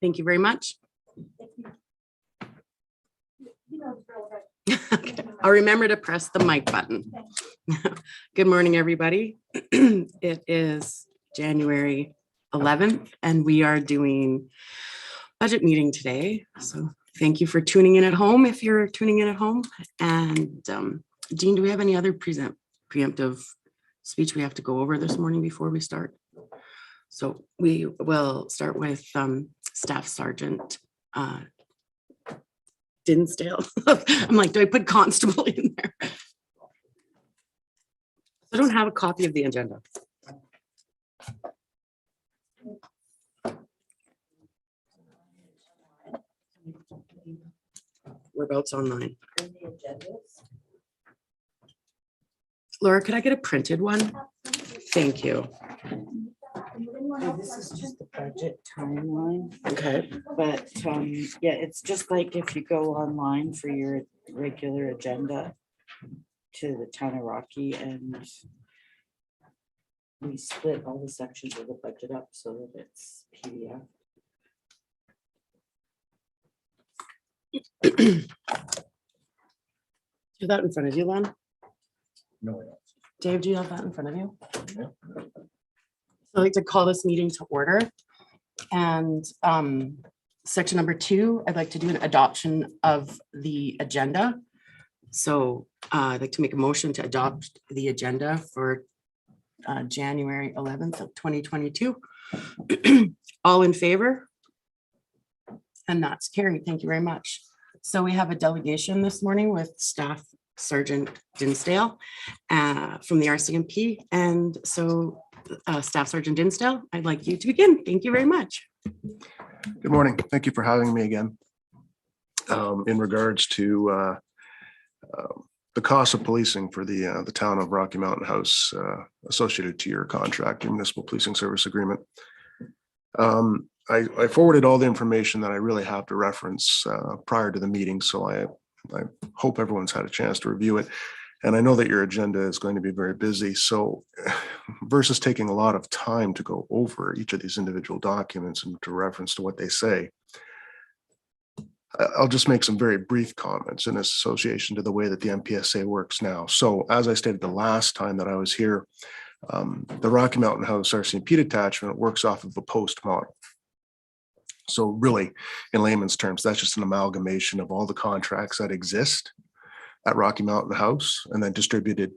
Thank you very much. Okay. I'll remember to press the mic button. Good morning, everybody. It is January 11th, and we are doing budget meeting today. So thank you for tuning in at home if you're tuning in at home. And Dean, do we have any other preemptive speech we have to go over this morning before we start? So we will start with Staff Sergeant Dinsdale. I'm like, do I put constable in there? I don't have a copy of the agenda. Whereabouts online? Laura, could I get a printed one? Thank you. This is just the budget timeline, Okay. but yeah, it's just like if you go online for your regular agenda to the town of Rocky, and we split all the sections of the budget up so that it's PDF. Do you have that in front of you, Len? No, I don't. Dave, do you have that in front of you? I'd like to call this meeting to order. And section number 2, I'd like to do an adoption of the agenda. So I'd like to make a motion to adopt the agenda for January 11th of 2022. All in favor? And that's carried. Thank you very much. So we have a delegation this morning with Staff Sergeant Dinsdale from the RCMP. And so Staff Sergeant Dinsdale, I'd like you to begin. Thank you very much. Good morning. Thank you for having me again. In regards to the cost of policing for the town of Rocky Mountain House associated to your contract, your municipal policing service agreement. I forwarded all the information that I really have to reference prior to the meeting, so I hope everyone's had a chance to review it. And I know that your agenda is going to be very busy. So versus taking a lot of time to go over each of these individual documents and to reference to what they say, I'll just make some very brief comments in association to the way that the MPSA works now. So as I stated the last time that I was here, the Rocky Mountain House RCMP detachment works off of a post model. So really, in layman's terms, that's just an amalgamation of all the contracts that exist at Rocky Mountain House, and then distributed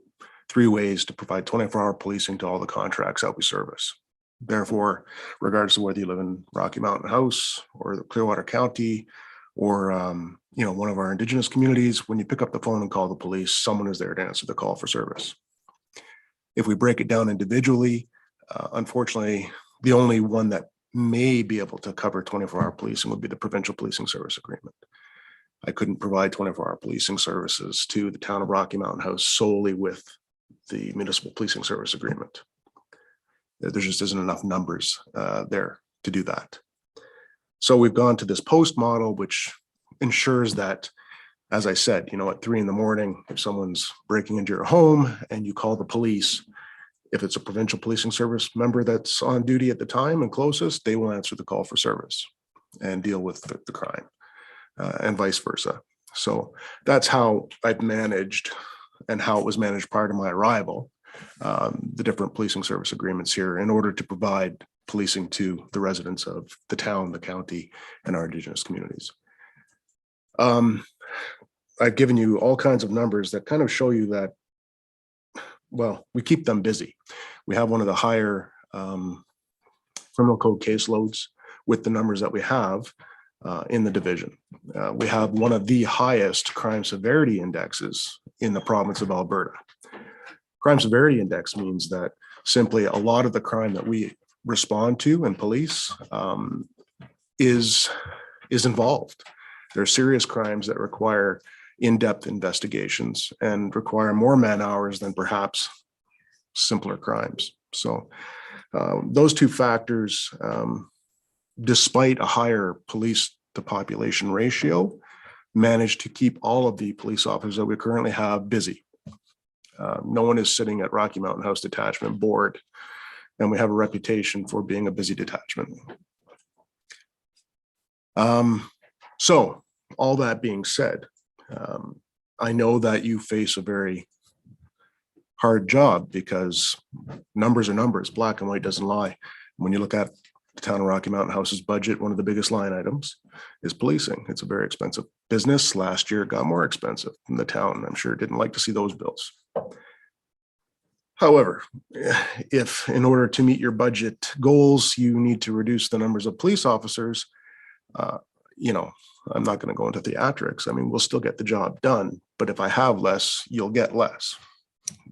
3 ways to provide 24-hour policing to all the contracts that we service. Therefore, regardless of whether you live in Rocky Mountain House or Clearwater County or one of our Indigenous communities, when you pick up the phone and call the police, someone is there to answer the call for service. If we break it down individually, unfortunately, the only one that may be able to cover 24-hour policing would be the provincial policing service agreement. I couldn't provide 24-hour policing services to the town of Rocky Mountain House solely with the municipal policing service agreement. There just isn't enough numbers there to do that. So we've gone to this post model, which ensures that, as I said, at 3 a.m, if someone's breaking into your home and you call the police, if it's a provincial policing service member that's on duty at the time and closest, they will answer the call for service and deal with the crime. And vice versa. So that's how I've managed and how it was managed prior to my arrival, the different policing service agreements here in order to provide policing to the residents of the town, the county, and our Indigenous communities. I've given you all kinds of numbers that kind of show you that, well, we keep them busy. We have one of the higher criminal code caseloads with the numbers that we have in the division. We have one of the highest crime severity indexes in the province of Alberta. Crime severity index means that simply a lot of the crime that we respond to and police is involved. There are serious crimes that require in-depth investigations and require more man hours than perhaps simpler crimes. So those 2 factors, despite a higher police to population ratio, managed to keep all of the police officers that we currently have busy. No one is sitting at Rocky Mountain House detachment bored and we have a reputation for being a busy detachment. So all that being said, I know that you face a very hard job because numbers are numbers, black and white doesn't lie. When you look at the town of Rocky Mountain House's budget, one of the biggest line items is policing. It's a very expensive business. Last year it got more expensive in the town. I'm sure it didn't like to see those bills. However, if in order to meet your budget goals, you need to reduce the numbers of police officers, you know, I'm not going to go into theatrics. I mean, we'll still get the job done, but if I have less, you'll get less.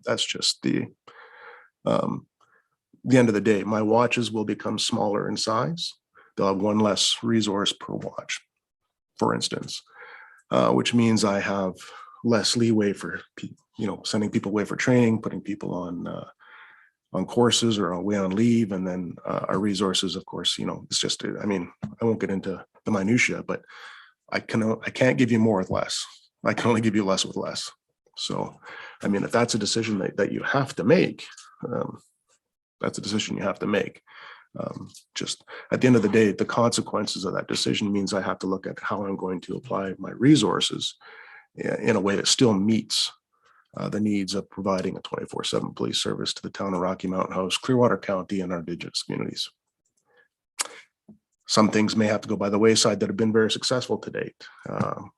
That's just the end of the day. My watches will become smaller in size. They'll have one less resource per watch, for instance, which means I have less leeway for, you know, sending people away for training, putting people on courses or away on leave. And then our resources, of course, you know, it's just, I mean, I won't get into the minutia, but I can't give you more with less. I can only give you less with less. So, I mean, if that's a decision that you have to make, that's a decision you have to make. Just at the end of the day, the consequences of that decision means I have to look at how I'm going to apply my resources in a way that still meets the needs of providing a 24/7 police service to the town of Rocky Mountain House, Clearwater County, and our Indigenous communities. Some things may have to go by the wayside that have been very successful to date.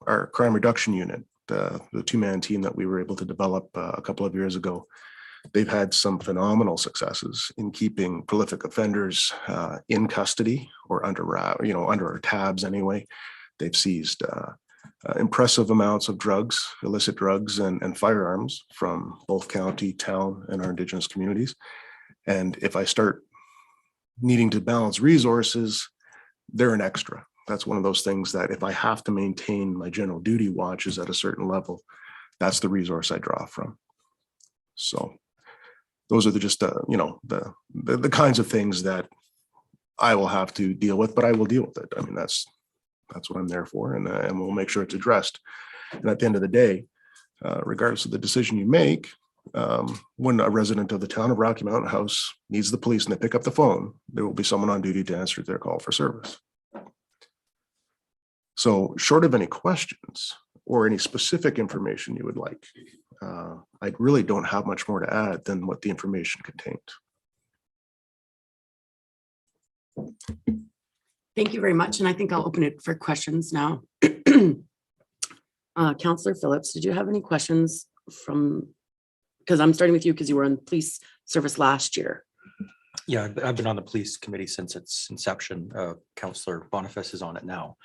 Our crime reduction unit, the two-man team that we were able to develop a couple of years ago, they've had some phenomenal successes in keeping prolific offenders in custody or under our tabs anyway. They've seized impressive amounts of drugs, illicit drugs and firearms from both county, town, and our Indigenous communities. And if I start needing to balance resources, they're an extra. That's one of those things that if I have to maintain my general duty watches at a certain level, that's the resource I draw from. So those are the kinds of things that I will have to deal with, but I will deal with it. I mean, that's what I'm there for, and we'll make sure it's addressed. And at the end of the day, regardless of the decision you make, when a resident of the town of Rocky Mountain House needs the police and they pick up the phone, there will be someone on duty to answer their call for service. So short of any questions or any specific information you would like, I really don't have much more to add than what the information contained. Thank you very much. And I think I'll open it for questions now. Councillor Phillips, did you have any questions because I'm starting with you because you were on police service last year. Yeah, I've been on the police committee since its inception. Councillor Boniface is on it now.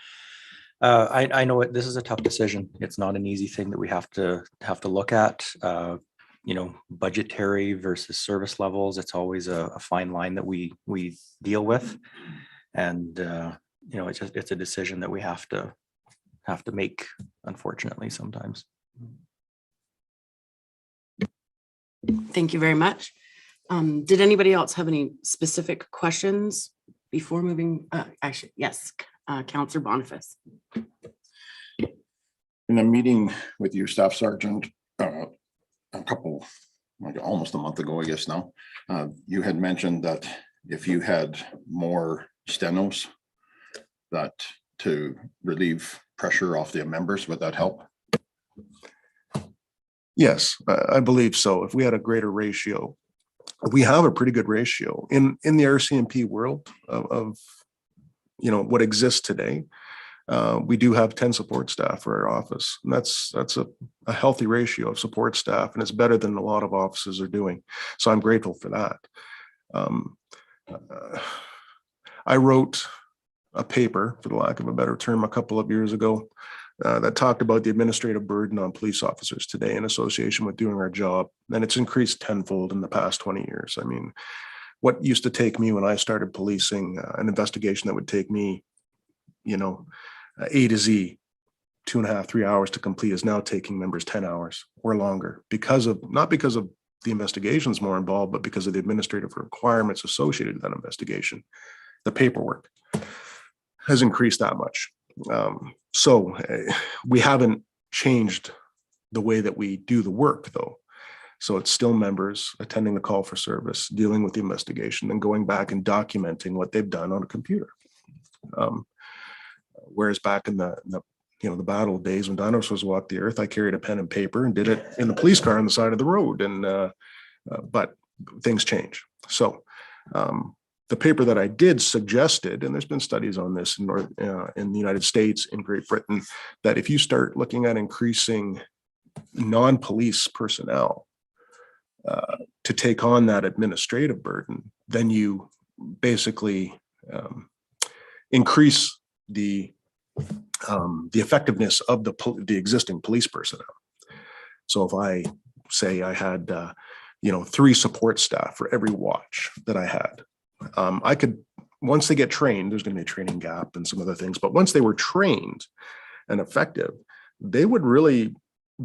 I know this is a tough decision. It's not an easy thing that we have to look at. You know, budgetary versus service levels. It's always a fine line that we deal with, and you know, it's a decision that we have to make, unfortunately, sometimes. Thank you very much. Did anybody else have any specific questions before moving? Actually, yes, Councillor Boniface. In a meeting with your staff sergeant, almost a month ago, I guess now, you had mentioned that if you had more stenos, that to relieve pressure off the members, would that help? Yes, I believe so. If we had a greater ratio, we have a pretty good ratio in the RCMP world of you know what exists today. We do have 10 support staff for our office, and that's a healthy ratio of support staff, and it's better than a lot of offices are doing. So I'm grateful for that. I wrote a paper, for the lack of a better term, a couple of years ago that talked about the administrative burden on police officers today in association with doing our job, and it's increased tenfold in the past 20 years. I mean, what used to take me when I started policing, an investigation that would take me, you know, A to Z, 2.5, 3 hours to complete, is now taking members 10 hours or longer not because of the investigations more involved, but because of the administrative requirements associated with that investigation. The paperwork has increased that much. So we haven't changed the way that we do the work, though. So it's still members attending the call for service, dealing with the investigation, and going back and documenting what they've done on a computer. Whereas back in the the battle days when dinosaurs walked the earth, I carried a pen and paper and did it in the police car on the side of the road. And but things change. So the paper that I did suggested, and there's been studies on this in the United States, in Great Britain, that if you start looking at increasing non-police personnel to take on that administrative burden, then you basically increase the effectiveness of the existing police personnel. So if I say I had 3 support staff for every watch that I had, I could, once they get trained, there's going to be a training gap and some other things, but once they were trained and effective, they would really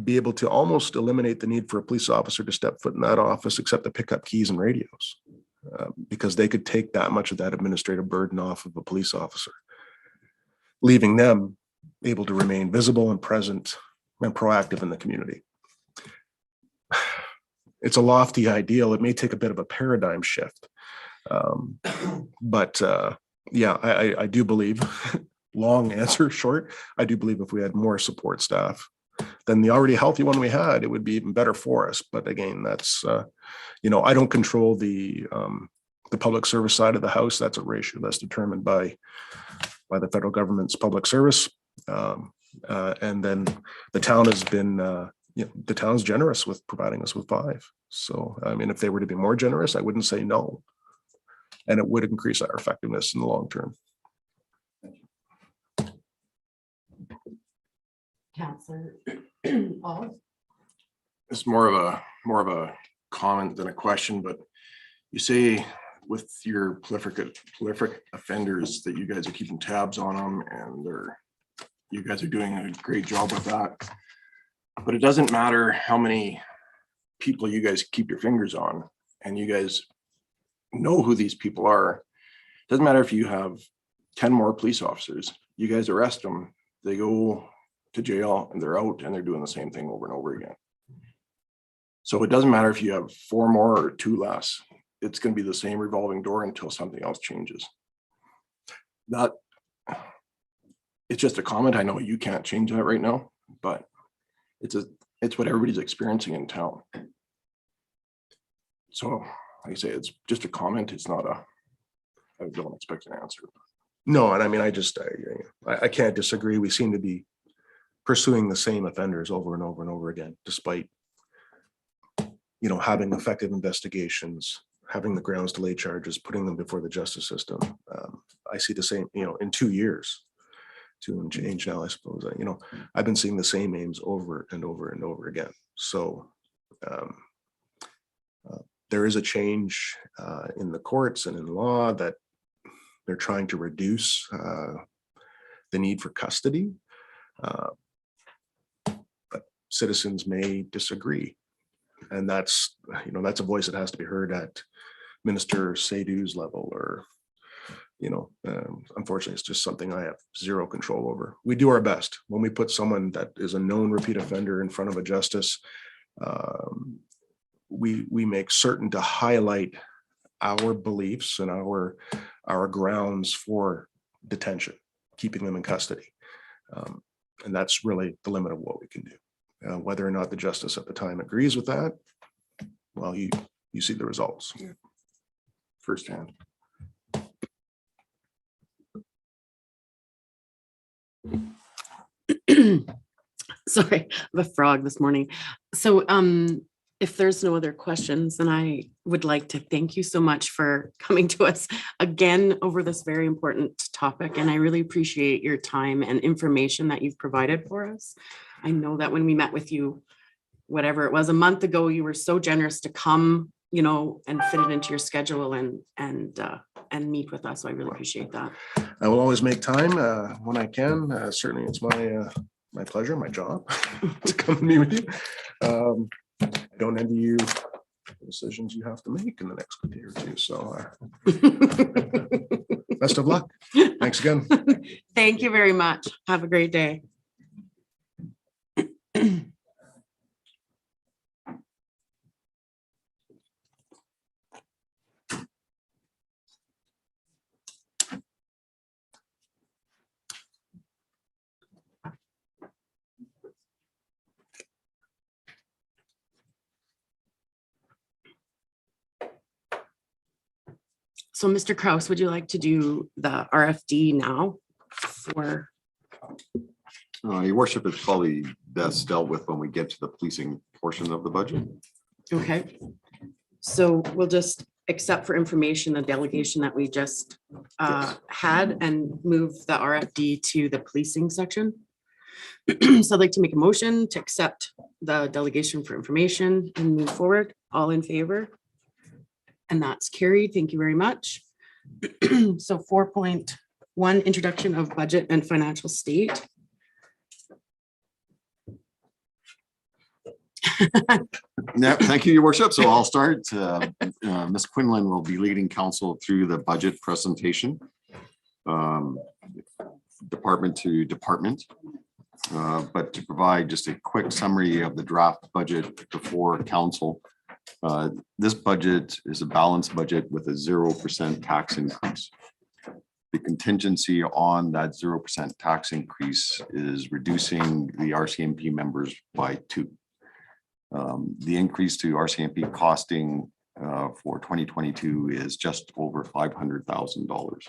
be able to almost eliminate the need for a police officer to step foot in that office except to pick up keys and radios, because they could take that much of that administrative burden off of a police officer, leaving them able to remain visible and present and proactive in the community. It's a lofty ideal. It may take a bit of a paradigm shift. But yeah, I do believe, long answer short, I do believe if we had more support staff than the already healthy one we had, it would be even better for us. But again, that's, I don't control the public service side of the house. That's a ratio that's determined by the federal government's public service. And then the town has been, the town's generous with providing us with 5. So, I mean, if they were to be more generous, I wouldn't say no. And it would increase our effectiveness in the long term. Councillor. It's more of a comment than a question, but you say with your prolific offenders that you guys are keeping tabs on them, and you guys are doing a great job with that. But it doesn't matter how many people you guys keep your fingers on, and you guys know who these people are. It doesn't matter if you have 10 more police officers, you guys arrest them, they go to jail and they're out and they're doing the same thing over and over again. So it doesn't matter if you have 4 more or 2 less, it's going to be the same revolving door until something else changes. It's just a comment. I know you can't change that right now, but it's what everybody's experiencing in town. So like I say, it's just a comment. It's not I don't expect an answer. No, and I mean, I can't disagree. We seem to be pursuing the same offenders over and over and over again, despite, having effective investigations, having the grounds to lay charges, putting them before the justice system. I see the same, in 2 years, to change now, I suppose, I've been seeing the same aims over and over and over again. So there is a change in the courts and in law that they're trying to reduce the need for custody. But citizens may disagree. And that's a voice that has to be heard at Minister Saydou's level, or, unfortunately, it's just something I have zero control over. We do our best. When we put someone that is a known repeat offender in front of a justice, we make certain to highlight our beliefs and our grounds for detention, keeping them in custody. And that's really the limit of what we can do. Whether or not the justice at the time agrees with that, well, you see the results firsthand. Sorry, I have a frog this morning. So if there's no other questions, then I would like to thank you so much for coming to us again over this very important topic. And I really appreciate your time and information that you've provided for us. I know that when we met with you, whatever it was, a month ago, you were so generous to come, and fit it into your schedule and meet with us. So I really appreciate that. I will always make time when I can. Certainly, it's my pleasure, my job to come and meet with you. I don't envy you the decisions you have to make in the next day or two. So best of luck. Thanks again. Thank you very much. Have a great day. So Mr. Kraus, would you like to do the RFD now? For, Your worship, it's probably best dealt with when we get to the policing portion of the budget. okay. So we'll just accept for information the delegation that we just had and move the RFD to the policing section. So I'd like to make a motion to accept the delegation for information and move forward. All in favor? And that's carried. Thank you very much. So 4.1, introduction of budget and financial state. Yeah, thank you, your worship. So I'll start. Ms. Quinlan will be leading council through the budget presentation. Department to department. But to provide just a quick summary of the draft budget before council. This budget is a balanced budget with a 0% tax increase. The contingency on that 0% tax increase is reducing the RCMP members by 2. The increase to RCMP costing for 2022 is just over $500,000.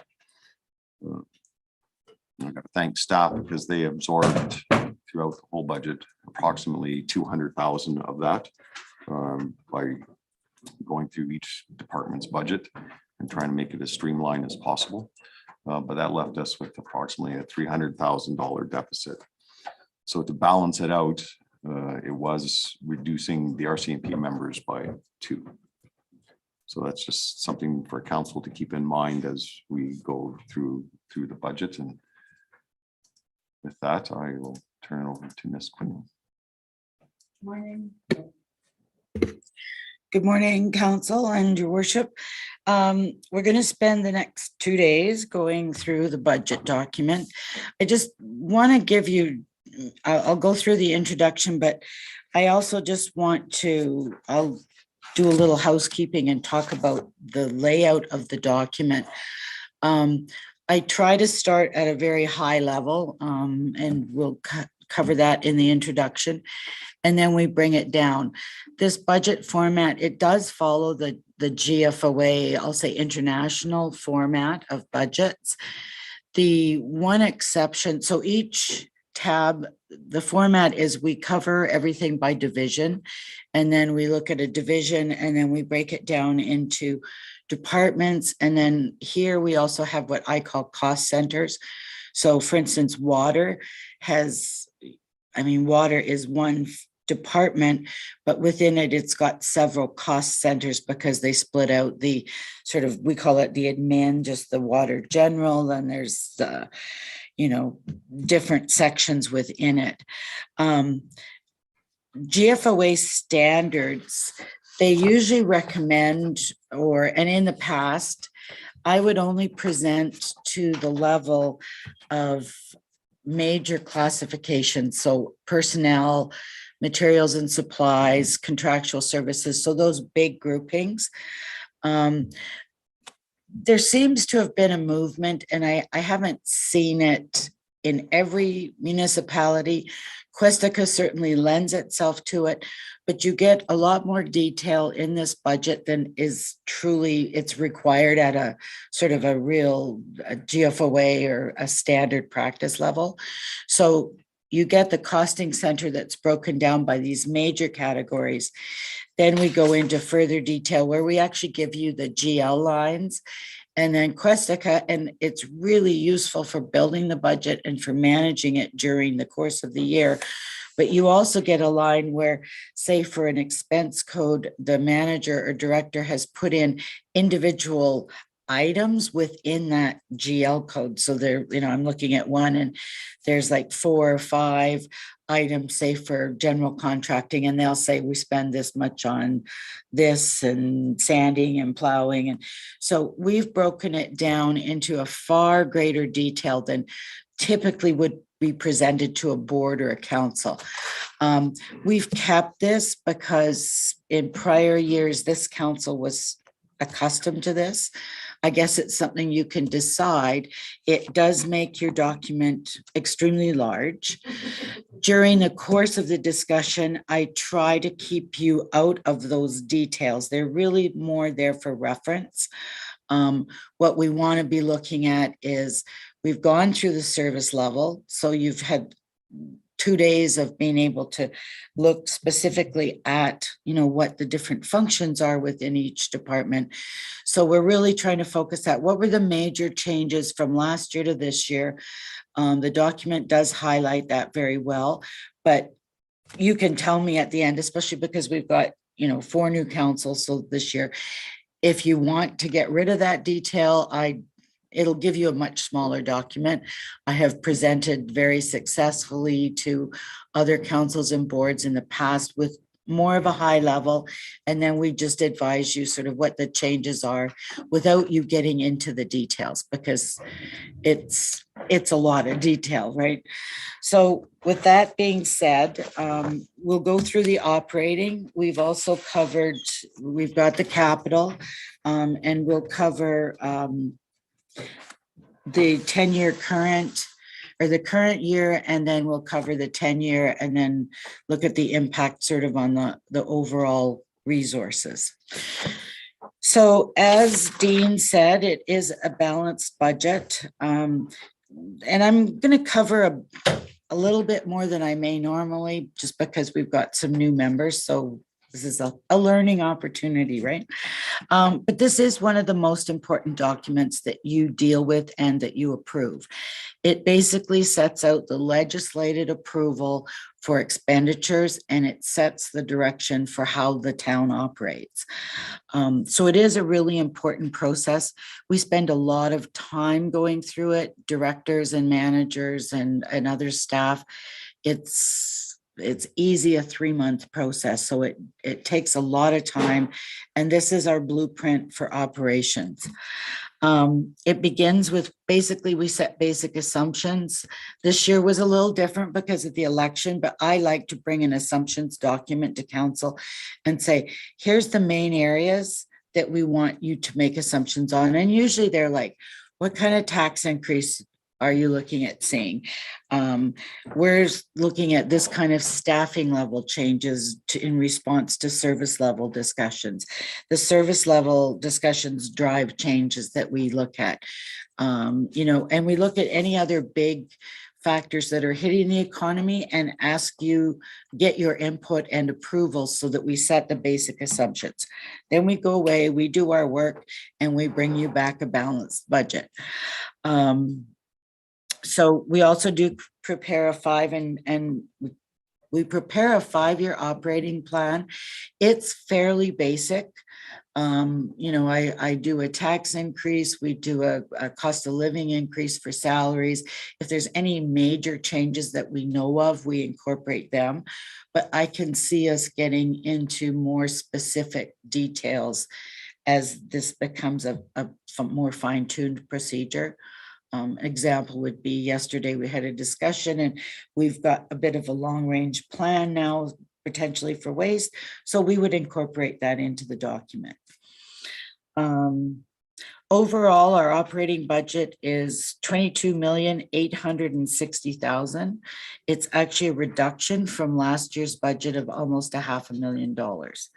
I got to thank staff because they absorbed throughout the whole budget approximately 200,000 of that by going through each department's budget and trying to make it as streamlined as possible. But that left us with approximately a $300,000 deficit. So to balance it out, it was reducing the RCMP members by 2. So that's just something for council to keep in mind as we go through the budget. And with that, I will turn it over to Ms. Quinlan. Morning. Good morning, council and your worship. We're going to spend the next 2 days going through the budget document. I just want to give you, I'll go through the introduction, but I also just want to, I'll do a little housekeeping and talk about the layout of the document. I try to start at a very high level and we'll cover that in the introduction. And then we bring it down. This budget format, it does follow the GFOA, I'll say international format of budgets. The one exception, so each tab, the format is we cover everything by division, and then we look at a division and then we break it down into departments. And then here we also have what I call cost centers. So for instance, water has, water is one department, but within it, it's got several cost centers because they split out the sort of, we call it the admin, just the water general, and there's the, different sections within it. GFOA standards, they usually recommend, and in the past, I would only present to the level of major classifications. So personnel, materials and supplies, contractual services. So those big groupings. There seems to have been a movement, and I haven't seen it in every municipality. Questica certainly lends itself to it, but you get a lot more detail in this budget than is truly, it's required at a sort of a real GFOA or a standard practice level. So you get the costing center that's broken down by these major categories. Then we go into further detail where we actually give you the GL lines. And then Questica, and it's really useful for building the budget and for managing it during the course of the year. But you also get a line where, say for an expense code, the manager or director has put in individual items within that GL code. So there, I'm looking at one and there's like 4 or 5 items, say for general contracting, and they'll say we spend this much on this and sanding and plowing. And so we've broken it down into a far greater detail than typically would be presented to a board or a council. We've kept this because in prior years, this council was accustomed to this. I guess it's something you can decide. It does make your document extremely large. During the course of the discussion, I try to keep you out of those details. They're really more there for reference. What we want to be looking at is we've gone through the service level. So you've had 2 days of being able to look specifically at, what the different functions are within each department. So we're really trying to focus at what were the major changes from last year to this year. The document does highlight that very well, but you can tell me at the end, especially because we've got, 4 new councils so this year. If you want to get rid of that detail, it'll give you a much smaller document. I have presented very successfully to other councils and boards in the past with more of a high level. And then we just advise you sort of what the changes are without you getting into the details, because it's a lot of detail, right? So with that being said, we'll go through the operating. We've also covered, we've got the capital, and we'll cover the 10-year current or the current year, and then we'll cover the 10-year and then look at the impact sort of on the overall resources. So as Dean said, it is a balanced budget. And I'm going to cover a little bit more than I may normally, just because we've got some new members. So this is a learning opportunity, right? But this is one of the most important documents that you deal with and that you approve. It basically sets out the legislative approval for expenditures, and it sets the direction for how the town operates. So it is a really important process. We spend a lot of time going through it, directors and managers and other staff. It's easy, a 3-month process. So it takes a lot of time. And this is our blueprint for operations. It begins with basically we set basic assumptions. This year was a little different because of the election, but I like to bring an assumptions document to council and say, here's the main areas that we want you to make assumptions on. And usually they're like, what kind of tax increase are you looking at seeing? We're looking at this kind of staffing level changes in response to service level discussions. The service level discussions drive changes that we look at, and we look at any other big factors that are hitting the economy and get your input and approval so that we set the basic assumptions. Then we go away, we do our work, and we bring you back a balanced budget. So we also do prepare we prepare a 5-year operating plan. It's fairly basic. I do a tax increase. We do a cost of living increase for salaries. If there's any major changes that we know of, we incorporate them. But I can see us getting into more specific details as this becomes a more fine-tuned procedure. Example would be yesterday we had a discussion and we've got a bit of a long-range plan now potentially for waste. So we would incorporate that into the document. Overall, our operating budget is $22,860,000. It's actually a reduction from last year's budget of almost $500,000.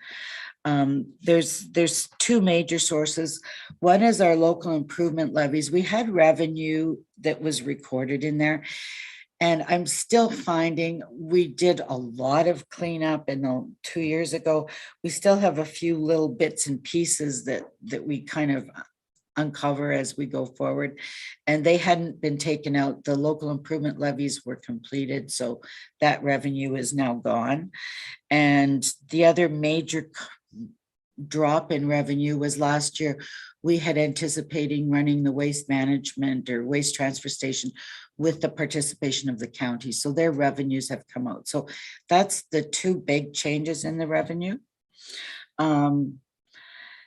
There's 2 major sources. One is our local improvement levies. We had revenue that was recorded in there. And I'm still finding we did a lot of cleanup in 2 years ago. We still have a few little bits and pieces that we kind of uncover as we go forward. And they hadn't been taken out. The local improvement levies were completed. So that revenue is now gone. And the other major drop in revenue was last year. We had anticipating running the waste management or waste transfer station with the participation of the county. So their revenues have come out. So that's the 2 big changes in the revenue.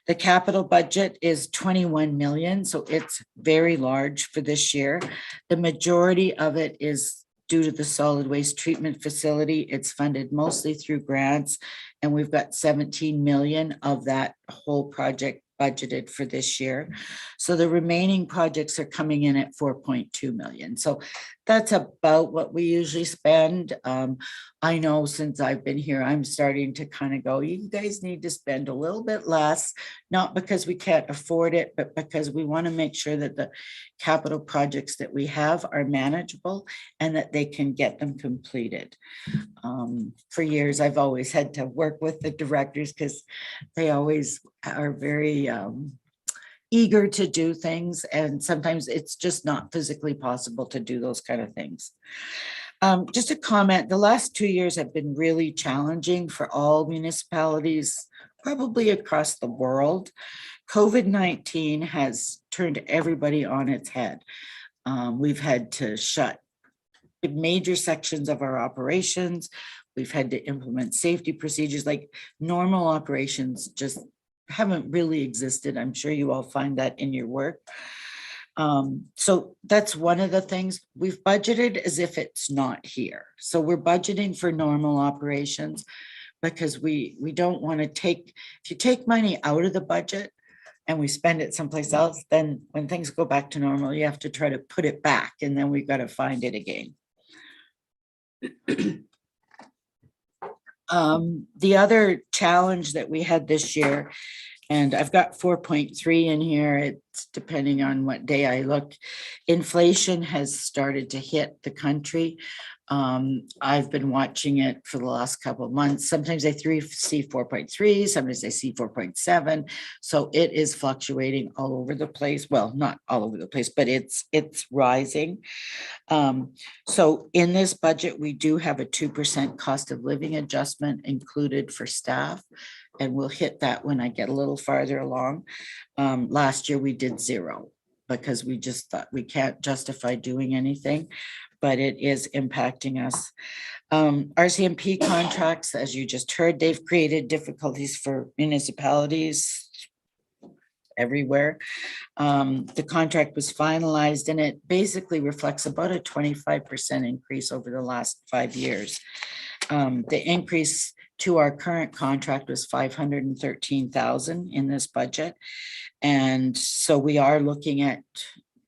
The capital budget is 21 million. So it's very large for this year. The majority of it is due to the solid waste treatment facility. It's funded mostly through grants. And we've got 17 million of that whole project budgeted for this year. So the remaining projects are coming in at 4.2 million. So That's about what we usually spend. I know since I've been here, I'm starting to kind of go, you guys need to spend a little bit less, not because we can't afford it, but because we want to make sure that the capital projects that we have are manageable and that they can get them completed. For years, I've always had to work with the directors because they always are very eager to do things, and sometimes it's just not physically possible to do those kind of things. Just a comment, the last 2 years have been really challenging for all municipalities, probably across the world. COVID-19 has turned everybody on its head. We've had to shut major sections of our operations. We've had to implement safety procedures, like normal operations just haven't really existed. I'm sure you all find that in your work. So that's one of the things we've budgeted as if it's not here. So we're budgeting for normal operations because we don't want to take, if you take money out of the budget and we spend it someplace else, then when things go back to normal, you have to try to put it back and then we've got to find it again. The other challenge that we had this year, and I've got 4.3 in here, it's depending on what day I look, inflation has started to hit the country. I've been watching it for the last couple of months. Sometimes I see 4.3, sometimes I see 4.7. So it is fluctuating all over the place. Well, not all over the place, but it's rising. So in this budget, we do have a 2% cost of living adjustment included for staff. And we'll hit that when I get a little farther along. Last year we did 0 because we just thought we can't justify doing anything, but it is impacting us. RCMP contracts, as you just heard, they've created difficulties for municipalities everywhere. The contract was finalized and it basically reflects about a 25% increase over the last 5 years. The increase to our current contract was 513,000 in this budget. And so we are looking at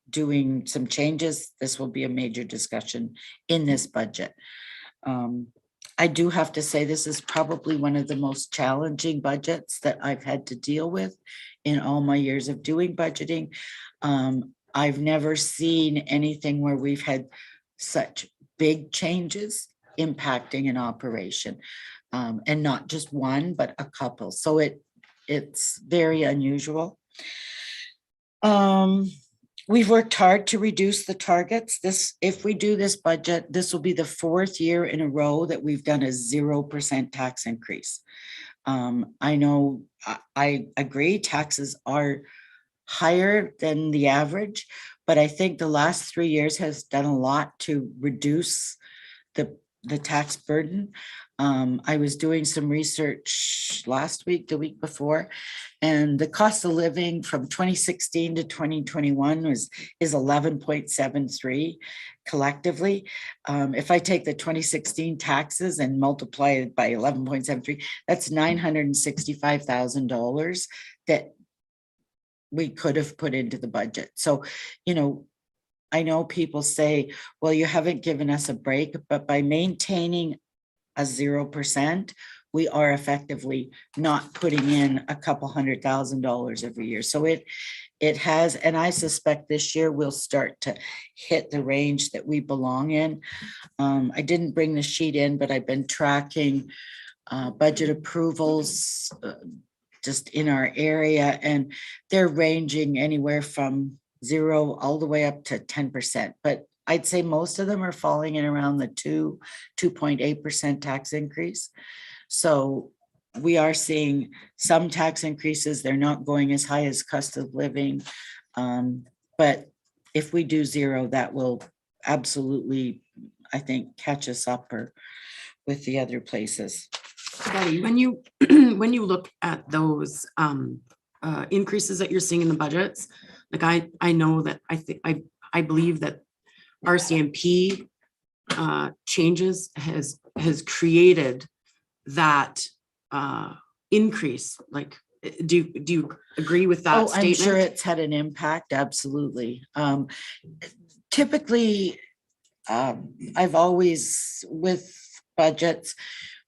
doing some changes. This will be a major discussion in this budget. I do have to say this is probably one of the most challenging budgets that I've had to deal with in all my years of doing budgeting. I've never seen anything where we've had such big changes impacting an operation, and not just one, but a couple. So it's very unusual. We've worked hard to reduce the targets. If we do this budget, this will be the 4th year in a row that we've done a 0% tax increase. I know, I agree, taxes are higher than the average, but I think the last 3 years has done a lot to reduce the tax burden. I was doing some research last week, the week before, and the cost of living from 2016 to 2021 is 11.73 collectively. If I take the 2016 taxes and multiply it by 11.73, that's $965,000 that we could have put into the budget. So, I know people say, well, you haven't given us a break, but by maintaining a 0%, we are effectively not putting in a couple $100,000 every year. So it has, and I suspect this year we'll start to hit the range that we belong in. I didn't bring the sheet in, but I've been tracking budget approvals just in our area, and they're ranging anywhere from 0 all the way up to 10%. But I'd say most of them are falling in around the 2.8% tax increase. So we are seeing some tax increases. They're not going as high as cost of living. But if we do 0, that will absolutely, I think, catch us up or with the other places. Betty, when you look at those increases that you're seeing in the budgets, like I know that I believe that RCMP changes has created that increase. Like, do you agree with that statement? I'm sure it's had an impact. Absolutely. Typically, I've always, with budgets,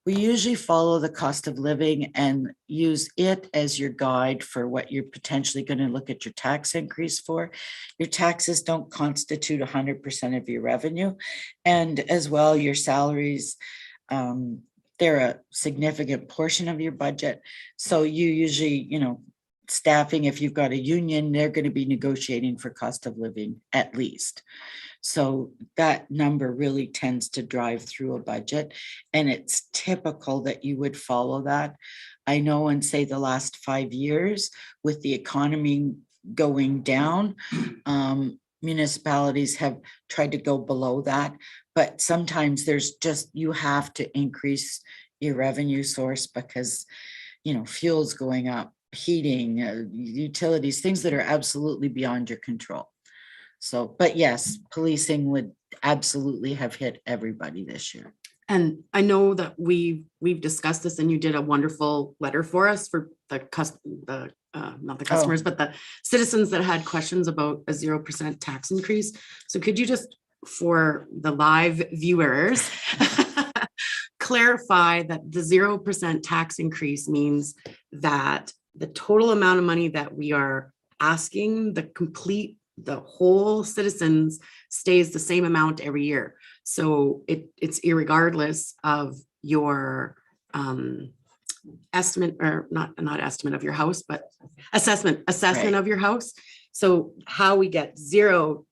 we usually follow the cost of living and use it as your guide for what you're potentially going to look at your tax increase for. Your taxes don't constitute 100% of your revenue. And as well, your salaries, they're a significant portion of your budget. So you usually, staffing, if you've got a union, they're going to be negotiating for cost of living at least. So that number really tends to drive through a budget, and it's typical that you would follow that. I know in, say, the last 5 years, with the economy going down, municipalities have tried to go below that, but sometimes there's just, you have to increase your revenue source because, fuel's going up, heating, utilities, things that are absolutely beyond your control. So, but yes, policing would absolutely have hit everybody this year. And I know that we've discussed this, and you did a wonderful letter for us for not the customers, but the citizens that had questions about a 0% tax increase. So could you just, for the live viewers, clarify that the 0% tax increase means that the total amount of money that we are asking the whole citizens stays the same amount every year. So it's irregardless of your estimate, or not estimate of your house, but assessment Right. of your house. So how we get zero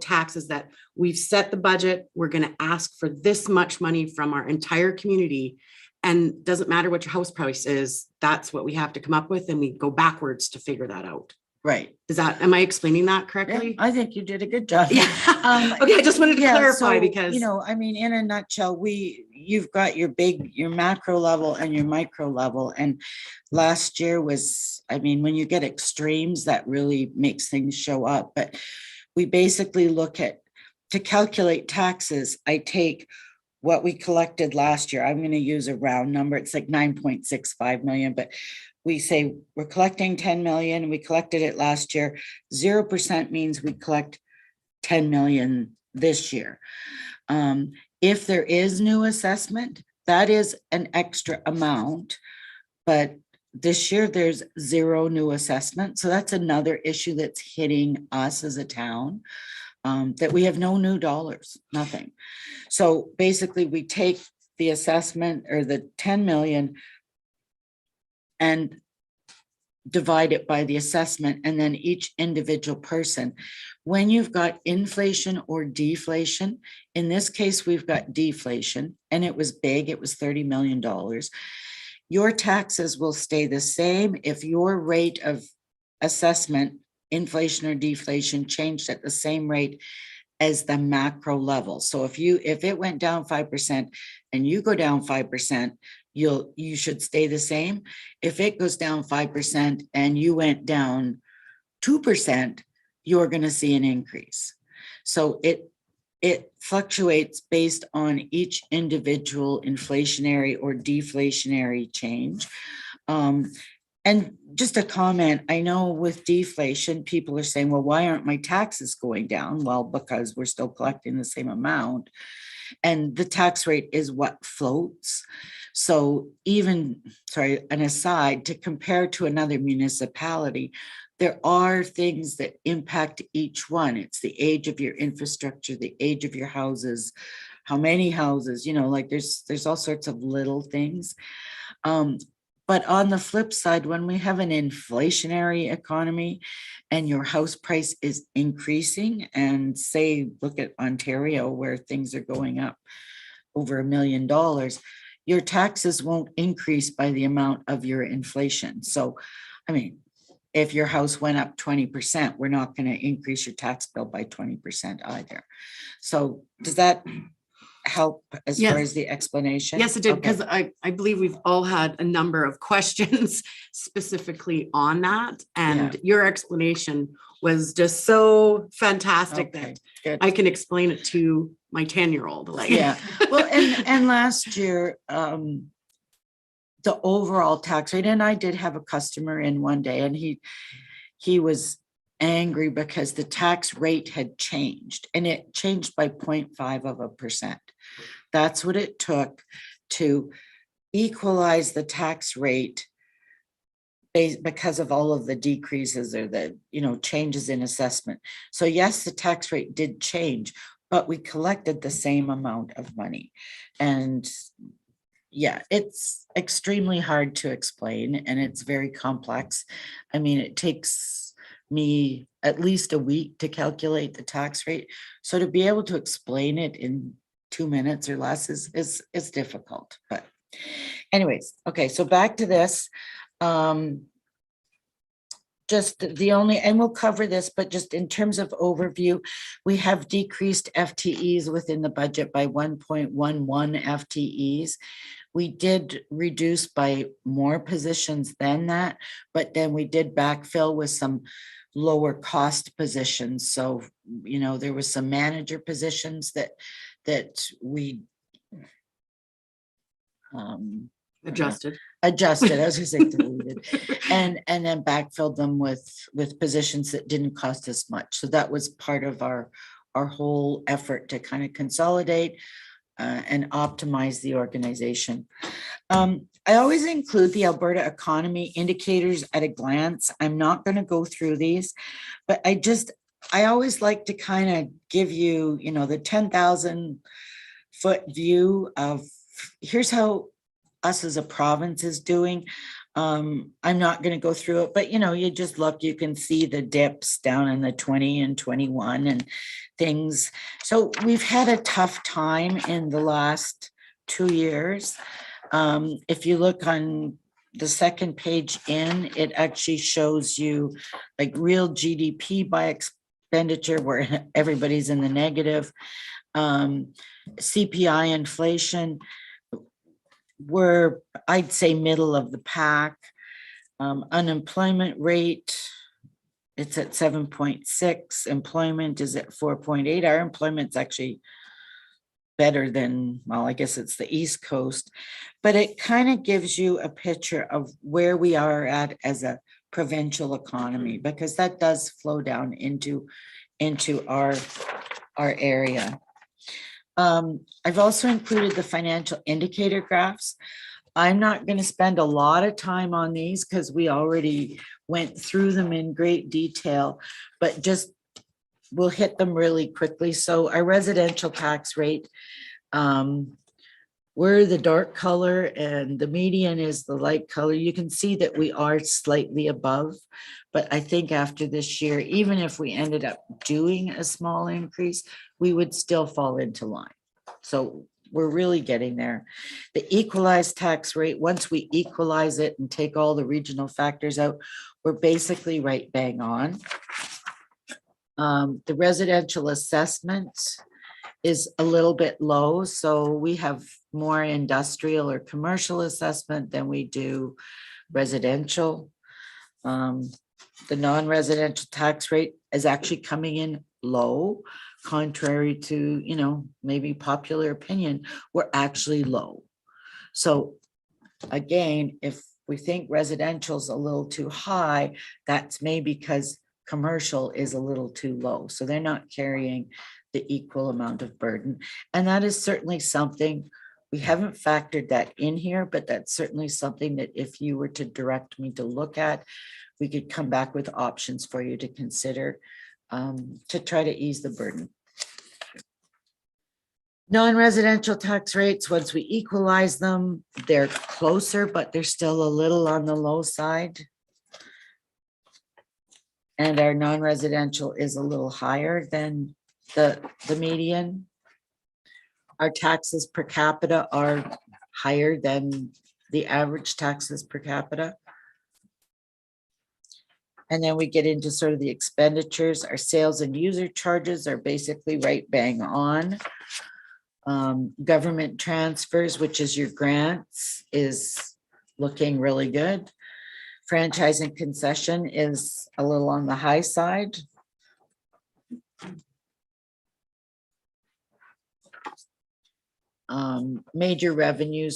taxes, that we've set the budget, we're going to ask for this much money from our entire community, and doesn't matter what your house price is, that's what we have to come up with, and we go backwards to figure that out. Right. Am I explaining that Yeah, correctly? I think you did a good job. Yeah. Okay, I just wanted to Yeah, clarify so, because I mean, in a nutshell, you've got your macro level and your micro level. And last year was, I mean, when you get extremes, that really makes things show up. But we basically look at, to calculate taxes, I take what we collected last year. I'm going to use a round number. It's like 9.65 million, but we say we're collecting 10 million. We collected it last year. 0% means we collect 10 million this year. If there is new assessment, that is an extra amount, but this year there's 0 new assessment. So that's another issue that's hitting us as a town, that we have no new dollars, nothing. So basically we take the assessment, or the 10 million, and divide it by the assessment, and then each individual person. When you've got inflation or deflation, in this case, we've got deflation, and it was big, it was $30 million. Your taxes will stay the same if your rate of assessment, inflation or deflation, changed at the same rate as the macro level. So if it went down 5% and you go down 5%, you should stay the same. If it goes down 5% and you went down 2%, you're going to see an increase. So it fluctuates based on each individual inflationary or deflationary change. And just a comment, I know with deflation, people are saying, well, why aren't my taxes going down? Well, because we're still collecting the same amount. And the tax rate is what floats. So even, an aside, to compare to another municipality, there are things that impact each one. It's the age of your infrastructure, the age of your houses, how many houses, like there's all sorts of little things. But on the flip side, when we have an inflationary economy and your house price is increasing, and say, look at Ontario where things are going up over $1 million, your taxes won't increase by the amount of your inflation. So, I mean, if your house went up 20%, we're not going to increase your tax bill by 20% either. So does that help as far Yes. as the explanation? yes, it did, Okay. because I believe we've all had a number of questions specifically on that. And your explanation was just so fantastic Okay, that good. I can explain it to my 10-year-old. Like, Yeah, well, and last year, the overall tax rate, and I did have a customer in one day, and he was angry because the tax rate had changed, and it changed by 0.5%. That's what it took to equalize the tax rate because of all of the decreases or the, changes in assessment. So yes, the tax rate did change, but we collected the same amount of money. And yeah, it's extremely hard to explain, and it's very complex. I mean, it takes me at least a week to calculate the tax rate. So to be able to explain it in 2 minutes or less is difficult. But anyways, okay, so back to this. Just the only, and we'll cover this, but just in terms of overview, we have decreased FTEs within the budget by 1.11 FTEs. We did reduce by more positions than that, but then we did backfill with some lower cost positions. So, there was some manager positions that we Adjusted. I was gonna say deleted, and then backfilled them with positions that didn't cost us much. So that was part of our whole effort to kind of consolidate and optimize the organization. I always include the Alberta economy indicators at a glance. I'm not going to go through these, but I always like to kind of give you, the 10,000 foot view of here's how us as a province is doing. I'm not going to go through it, but you just look, you can see the dips down in the 20 and 21 and things. So we've had a tough time in the last 2 years. If you look on the second page it actually shows you like real GDP by expenditure where everybody's in the negative. CPI inflation, we're, I'd say, middle of the pack. Unemployment rate, it's at 7.6. Employment is at 4.8. Our employment's actually better than, well, I guess it's the East Coast, but it kind of gives you a picture of where we are at as a provincial economy, because that does flow down into our area. I've also included the financial indicator graphs. I'm not going to spend a lot of time on these because we already went through them in great detail, but just we'll hit them really quickly. So our residential tax rate, we're the dark color and the median is the light color. You can see that we are slightly above, but I think after this year, even if we ended up doing a small increase, we would still fall into line. So we're really getting there. The equalized tax rate, once we equalize it and take all the regional factors out, we're basically right bang on. The residential assessment is a little bit low. So we have more industrial or commercial assessment than we do residential. The non-residential tax rate is actually coming in low, contrary to, maybe popular opinion, we're actually low. So again, if we think residential's a little too high, that's maybe because commercial is a little too low. So they're not carrying the equal amount of burden. And that is certainly something, we haven't factored that in here, but that's certainly something that if you were to direct me to look at, we could come back with options for you to consider to try to ease the burden. Non-residential tax rates, once we equalize them, they're closer, but they're still a little on the low side. And our non-residential is a little higher than the median. Our taxes per capita are higher than the average taxes per capita. And then we get into sort of the expenditures. Our sales and user charges are basically right bang on. Government transfers, which is your grants, is looking really good. Franchise and concession is a little on the high side. Major revenue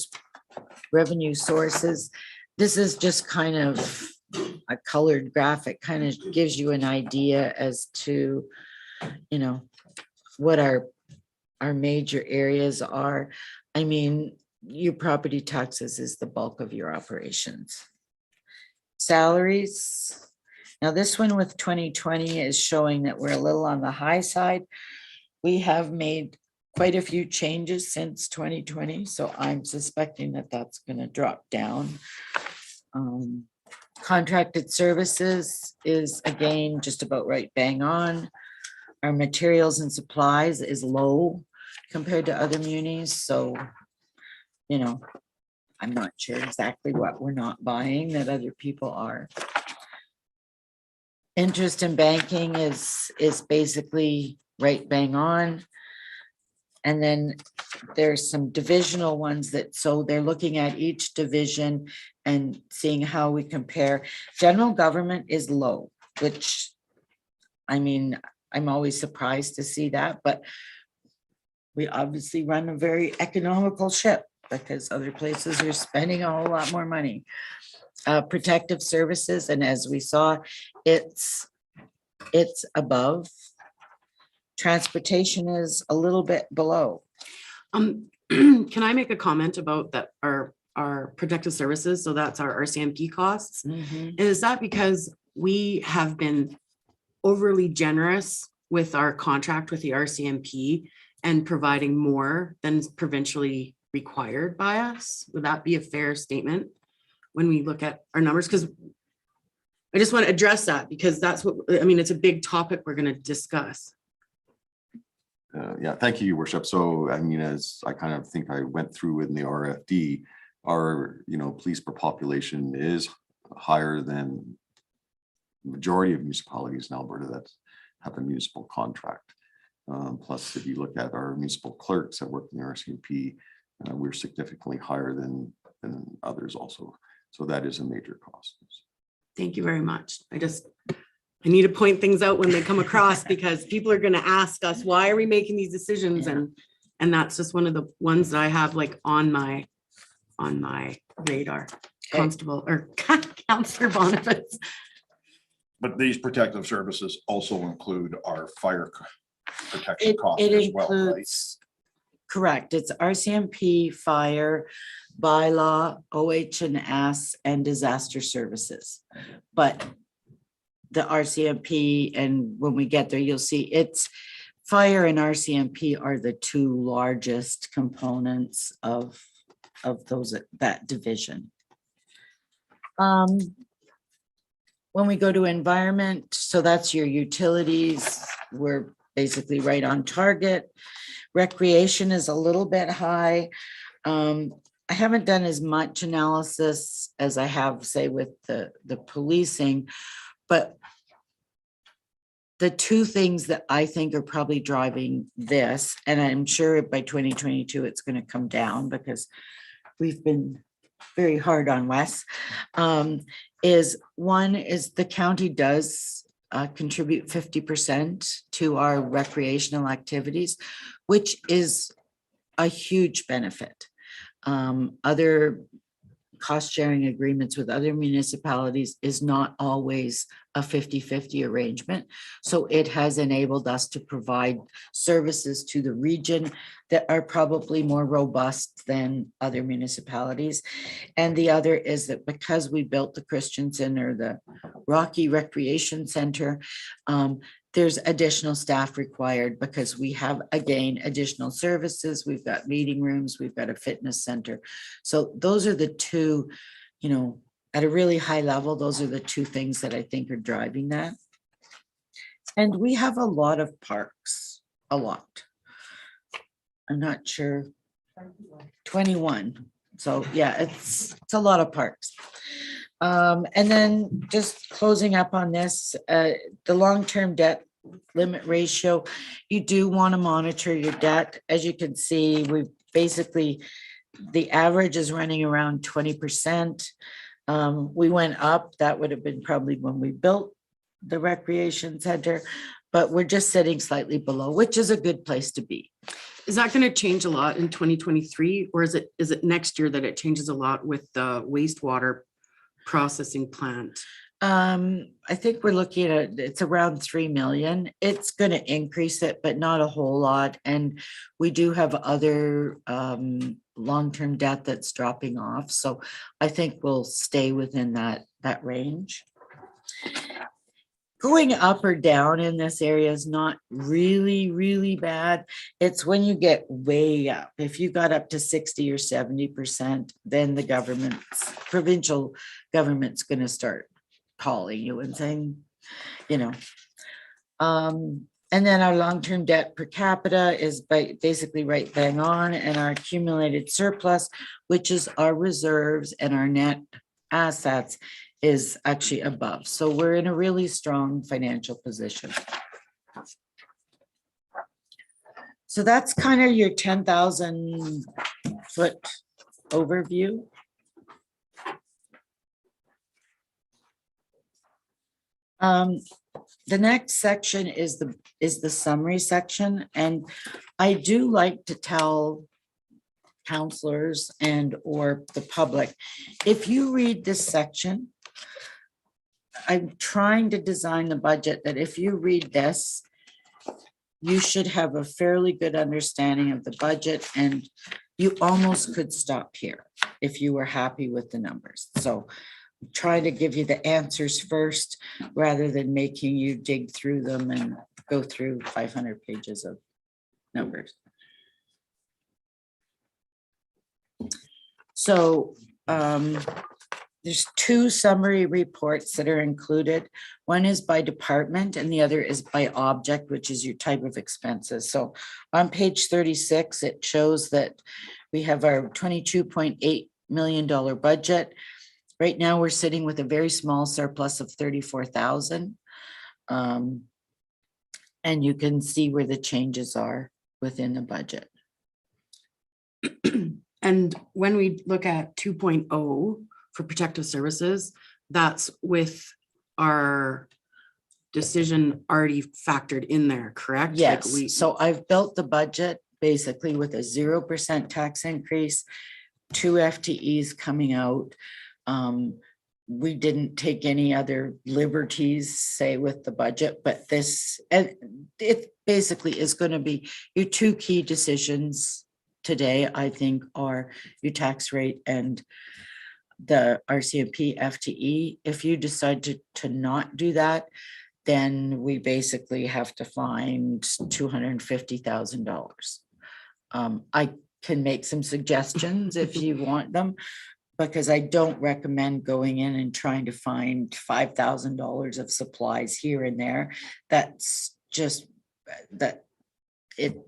sources. This is just kind of a colored graphic kind of gives you an idea as to, you know, what our major areas are. I mean, your property taxes is the bulk of your operations. Salaries. Now this one with 2020 is showing that we're a little on the high side. We have made quite a few changes since 2020, so I'm suspecting that that's going to drop down. Contracted services is again just about right bang on. Our materials and supplies is low compared to other munis, so you know, I'm not sure exactly what we're not buying that other people are. Interest in banking is basically right bang on. And then there's some divisional ones that, so they're looking at each division and seeing how we compare. General government is low, which, I mean, I'm always surprised to see that, but we obviously run a very economical ship because other places are spending a whole lot more money. Protective services, and as we saw, it's above. Transportation is a little bit below. Can I make a comment about that, our protective services? So that's our RCMP costs. Is that because we have been overly generous with our contract with the RCMP and providing more than is provincially required by us? Would that be a fair statement when we look at our numbers? Because I just want to address that, because that's what, I mean, it's a big topic we're going to discuss. Yeah, thank you, Your Worship. So, I mean, as I kind of think I went through in the RFD, our, police per population is higher than the majority of municipalities in Alberta that have a municipal contract. Plus, if you look at our municipal clerks that work in the RCMP, we're significantly higher than others also. So that is a major cost. Thank you very much. I need to point things out when they come across, because people are going to ask us, why are we making these decisions? Yeah. And that's just one of the ones that I have like on my radar. Okay. Constable or Councillor Boniface. But these protective services also include our fire protection costs It as well, right? includes, correct, it's RCMP, fire, bylaw, OH&S, and disaster services. But the RCMP, and when we get there, you'll see it's fire and RCMP are the two largest components of that division. When we go to environment, so that's your utilities, we're basically right on target. Recreation is a little bit high. I haven't done as much analysis as I have, say, with the policing, but the two things that I think are probably driving this, and I'm sure by 2022 it's going to come down because we've been very hard on Wes, is one is the county does contribute 50% to our recreational activities, which is a huge benefit. Other cost sharing agreements with other municipalities is not always a 50-50 arrangement. So it has enabled us to provide services to the region that are probably more robust than other municipalities. And the other is that because we built the Christian Center, the Rocky Recreation Center, there's additional staff required because we have, again, additional services. We've got meeting rooms, we've got a fitness center. So those are the two, at a really high level, those are the two things that I think are driving that. And we have a lot of parks, a lot. I'm not sure, 21. So yeah, it's a lot of parks. And then just closing up on this, the long-term debt limit ratio, you do want to monitor your debt. As you can see, we basically, the average is running around 20%. We went up, that would have been probably when we built the recreation center, but we're just sitting slightly below, which is a good place to be. Is that going to change a lot in 2023, or is it next year that it changes a lot with the wastewater processing plant? I think we're looking at, it's around 3 million. It's gonna increase it, but not a whole lot. And we do have other long-term debt that's dropping off. So I think we'll stay within that range. Going up or down in this area is not really, really bad. It's when you get way up. If you got up to 60 or 70%, then the provincial government's gonna start calling you and saying, you know. And then our long-term debt per capita is basically right bang on, and our accumulated surplus, which is our reserves and our net assets, is actually above. So we're in a really strong financial position. So that's kind of your 10,000 foot overview. The next section is the summary section, and I do like to tell counselors and or the public, if you read this section, I'm trying to design the budget that if you read this, you should have a fairly good understanding of the budget, and you almost could stop here if you were happy with the numbers. So try to give you the answers first rather than making you dig through them and go through 500 pages of numbers. So there's two summary reports that are included. One is by department and the other is by object, which is your type of expenses. So on page 36, it shows that we have our $22.8 million budget. Right now, we're sitting with a very small surplus of 34,000. And you can see where the changes are within the budget. And when we look at 2.0 for protective services, that's with our decision already factored in there, correct? Like Yes, so I've built the budget basically with a 0% tax increase, 2 FTEs coming out. We didn't take any other liberties, say, with the budget, but this, and it basically is going to be your two key decisions today, I think, are your tax rate and the RCMP FTE. If you decide to not do that, then we basically have to find $250,000. I can make some suggestions if you want them, because I don't recommend going in and trying to find $5,000 of supplies here and there. That's just, that it's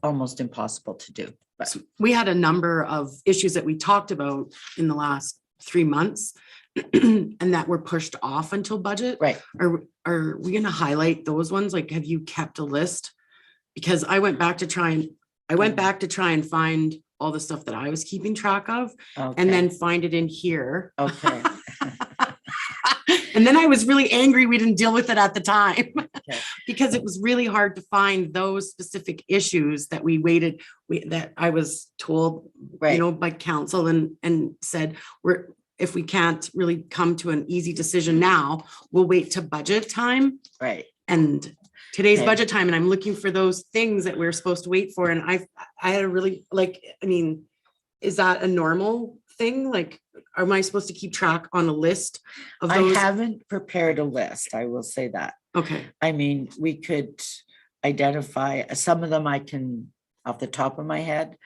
almost impossible to do. But we had a number of issues that we talked about in the last 3 months and that were pushed off until budget. right, Are we gonna highlight those ones? Like, have you kept a list? Because I went back to try and find all the stuff that I was keeping track of and then find it in here. okay. And then I was really angry we didn't deal with it at the time Okay. because it was really hard to find those specific issues that we waited, that I was told, Right. by council and said, if we can't really come to an easy decision now, we'll wait to budget time. Right. And today's Okay. budget time, and I'm looking for those things that we're supposed to wait for. And I had a really, is that a normal thing? Like, am I supposed to keep track on a list of I those? haven't prepared a list, I will say that. Okay, I mean, we could identify, some of them I can off the top of my head.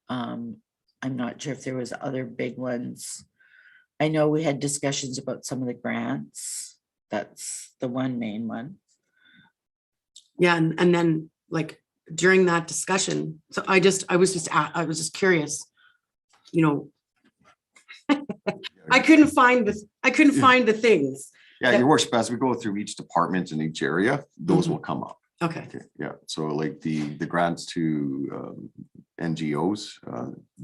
I'm not sure if there was other big ones. I know we had discussions about some of the grants. That's the one main one. yeah, and then like during that discussion, so I was just curious, I couldn't find the things. Yeah, your worst best, we go through each department in each area, those will come up. Okay, Okay, yeah, so like the grants to NGOs,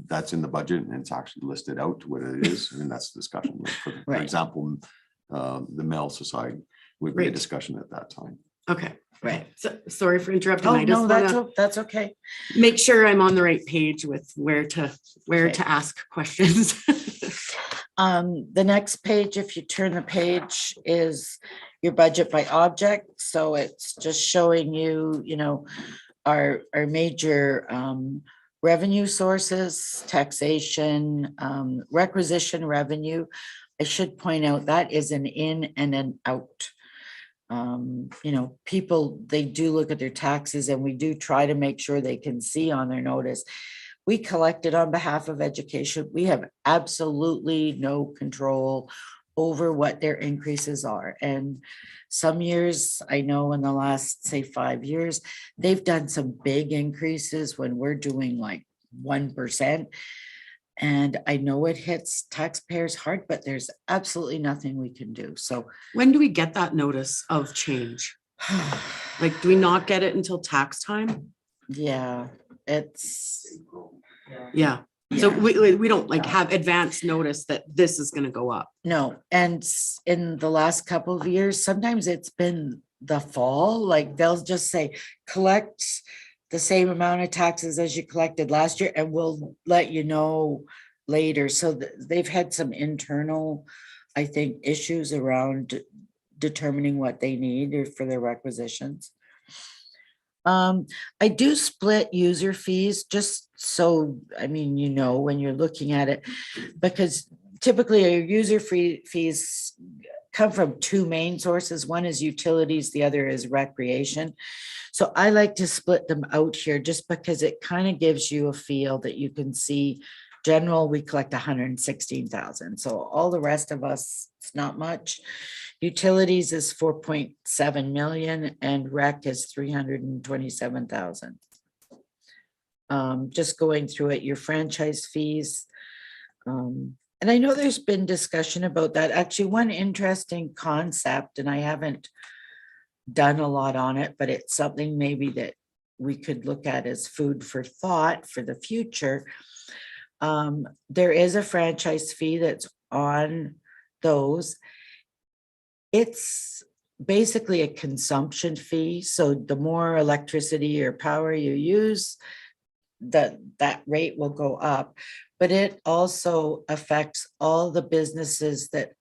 that's in the budget and it's actually listed out what it is, and that's discussion. Like, for Right. example, the Mel Society would be a Right. discussion at that time. okay. Right. So, sorry for interrupting. Oh, I just no, want to that's okay. make sure I'm on the right page with where to Okay. ask questions. The next page, if you turn the page, is your budget by object. So it's just showing you, you know, our major revenue sources, taxation, requisition revenue. I should point out that is an in and an out. You know, people, they do look at their taxes, and we do try to make sure they can see on their notice. We collected on behalf of education. We have absolutely no control over what their increases are. And some years, I know in the last, say, 5 years, they've done some big increases when we're doing like 1%. And I know it hits taxpayers hard, but there's absolutely nothing we can do. So When do we get that notice of change? Like, do we not get it until tax time? yeah, it's, Yeah. So yeah. we don't like have advance notice that this is gonna go up. No, and in the last couple of years, sometimes it's been the fall, like they'll just say, collect the same amount of taxes as you collected last year, and we'll let you know later. So they've had some internal, I think, issues around determining what they need or for their requisitions. I do split user fees just so, I mean, you know, when you're looking at it, because typically our user fees come from two main sources. One is utilities, the other is recreation. So I like to split them out here just because it kind of gives you a feel that you can see. General, we collect 116,000. So all the rest of us, it's not much. Utilities is 4.7 million and rec is 327,000. Just going through it, your franchise fees. And I know there's been discussion about that. Actually, one interesting concept, and I haven't done a lot on it, but it's something maybe that we could look at as food for thought for the future. There is a franchise fee that's on those. It's basically a consumption fee. So the more electricity or power you use, that rate will go up. But it also affects all the businesses that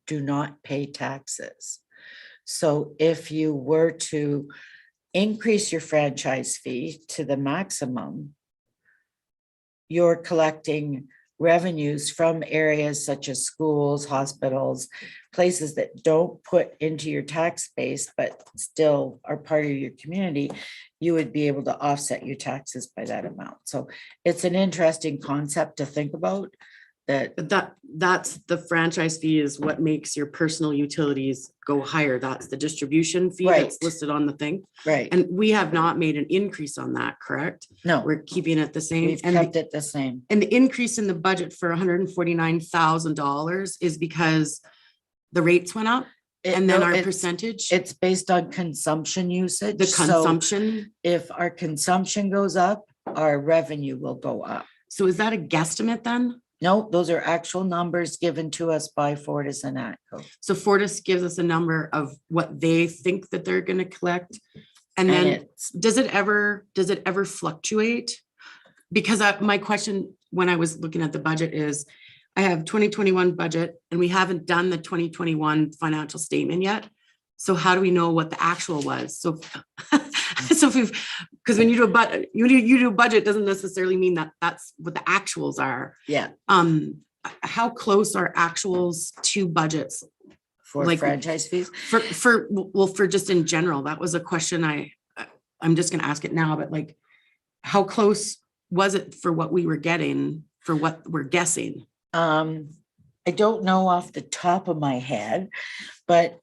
do not pay taxes. So if you were to increase your franchise fee to the maximum, you're collecting revenues from areas such as schools, hospitals, places that don't put into your tax base, but still are part of your community. You would be able to offset your taxes by that amount. So it's an interesting concept to think about. That's the franchise fee is what makes your personal utilities go higher. That's the distribution fee that's Right. listed on the thing. Right. And we have not made an increase on that, correct? No, We're keeping it the same. we've kept it the same. And the increase in the budget for $149,000 is because the rates went up and then No, our it's- percentage, It's based on consumption usage. the So consumption. if our consumption goes up, our revenue will go up. So is that a guesstimate then? No, those are actual numbers given to us by Fortis and ATCO. So Fortis gives us a number of what they think that they're gonna collect. And And then it's, does it ever fluctuate? Because my question when I was looking at the budget is, I have 2021 budget and we haven't done the 2021 financial statement yet. So how do we know what the actual was? So, so if because when you do a budget, you do a budget doesn't necessarily mean that that's what the actuals are. yeah, How close are actuals to budgets for like- franchise fees. for just in general? That was a question I'm just gonna ask it now, but like, how close was it for what we were getting for what we're guessing? I don't know off the top of my head, but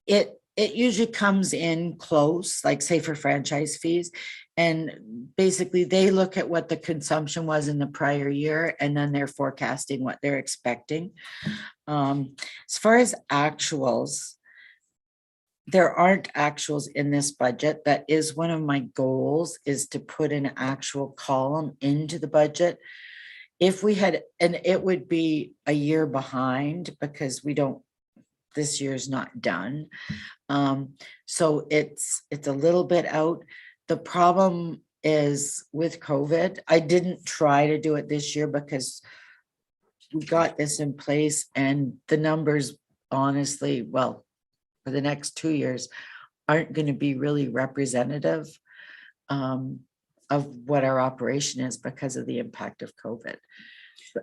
it usually comes in close, like say for franchise fees. And basically they look at what the consumption was in the prior year and then they're forecasting what they're expecting. As far as actuals, there aren't actuals in this budget. That is one of my goals, is to put an actual column into the budget. If we had, and it would be a year behind because this year's not done. So it's a little bit out. The problem is with COVID, I didn't try to do it this year because we got this in place and the numbers honestly, well, for the next 2 years aren't going to be really representative of what our operation is because of the impact of COVID.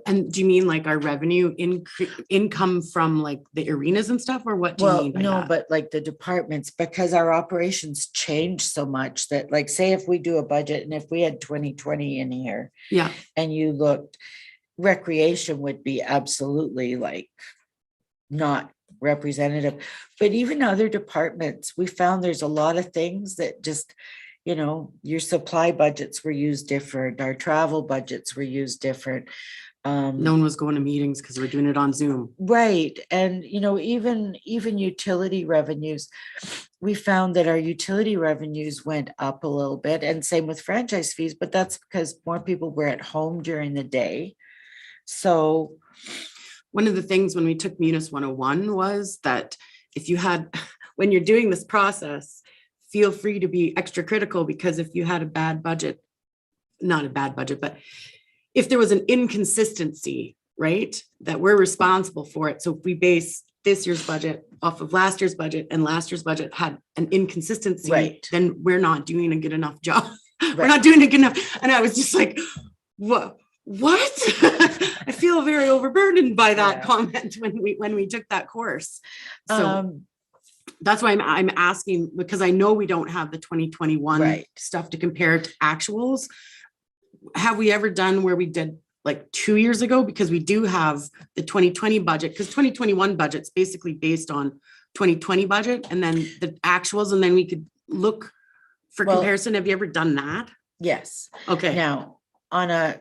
And do you mean like our revenue income from like the arenas and stuff, or what do you Well, mean by no, that? but like the departments, because our operations change so much that like, say if we do a budget and if we had 2020 in here Yeah, and you looked, recreation would be absolutely like not representative, but even other departments, we found there's a lot of things that just, you know, your supply budgets were used different, our travel budgets were used different. no one was going to meetings because we're doing it on Zoom. Right. And, you know, even utility revenues, we found that our utility revenues went up a little bit, and same with franchise fees, but that's because more people were at home during the day. So, One of the things when we took Munis 101 was that if you had, when you're doing this process, feel free to be extra critical, because if you had a bad budget, not a bad budget, but if there was an inconsistency, right, that we're responsible for it. So if we base this year's budget off of last year's budget and last year's budget had an inconsistency, Right. then we're not doing a good enough job. We're Right. not doing a good enough. And I was just like, what? I feel very overburdened by that Yeah. comment when we took that course. So that's why I'm asking, because I know we don't have the 2021 Right. stuff to compare to actuals. Have we ever done where we did like 2 years ago? Because we do have the 2020 budget, because 2021 budget's basically based on 2020 budget and then the actuals, and then we could look for Well- comparison. Have you ever done that? yes. Okay. Now, on a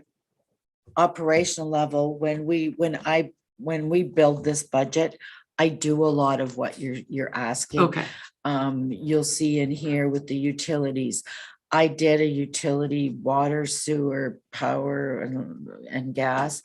operational level, when we build this budget, I do a lot of what you're asking. Okay. You'll see in here with the utilities, I did a utility, water, sewer, power, and gas,